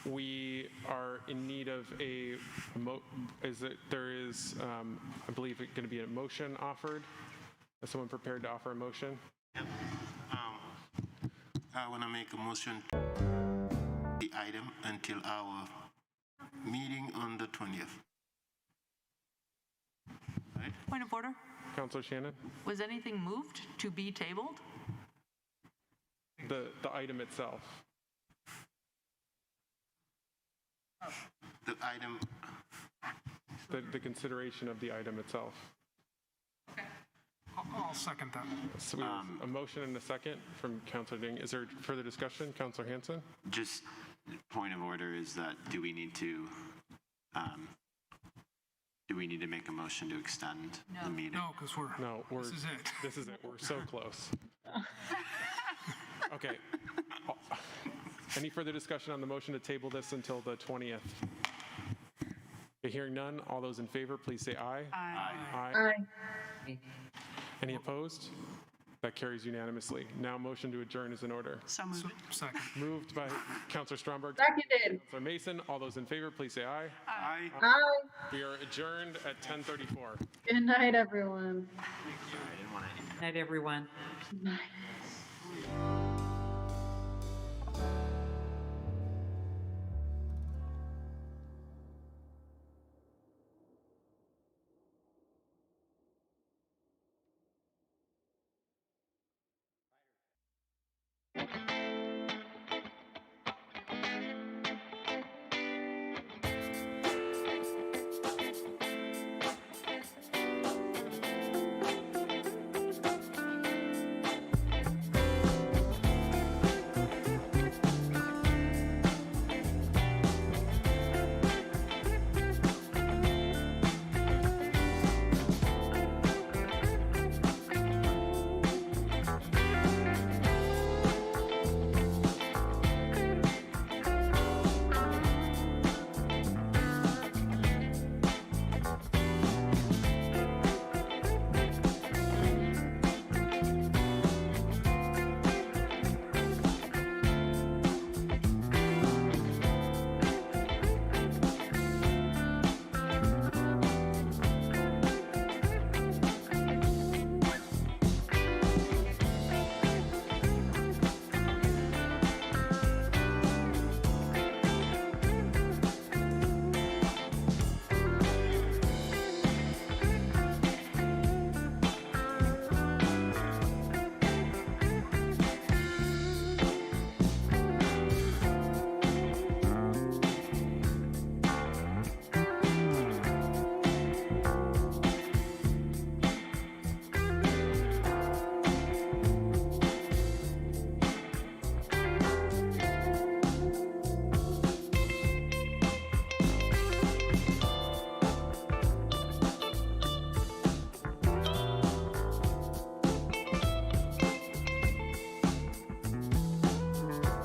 We are in need of I believe, going to be a motion offered. Is someone prepared to offer a motion? Yep. I want to make a motion to the item until our meeting on the 20th. Right? Point of order. Councilor Shannon? Was anything moved to be tabled? The item itself. The item. The consideration of the item itself. I'll second that. So we have a motion and a second from Councilor Ding. Is there further discussion? Councilor Hanson? Just point of order is that do we need to make a motion to extend the meeting? No, because this is it. This is it. We're so close. Okay. Any further discussion on the motion to table this until the 20th? Okay, hearing none, all those in favor, please say aye. Aye. Aye. Any opposed? That carries unanimously. Now motion to adjourn is in order. So moved. Second. Moved by Councilor Stromberg. Seconded. Councilor Mason. All those in favor, please say aye. Aye. Aye. We are adjourned at 10:34. Good night, everyone. Night, everyone. Good night.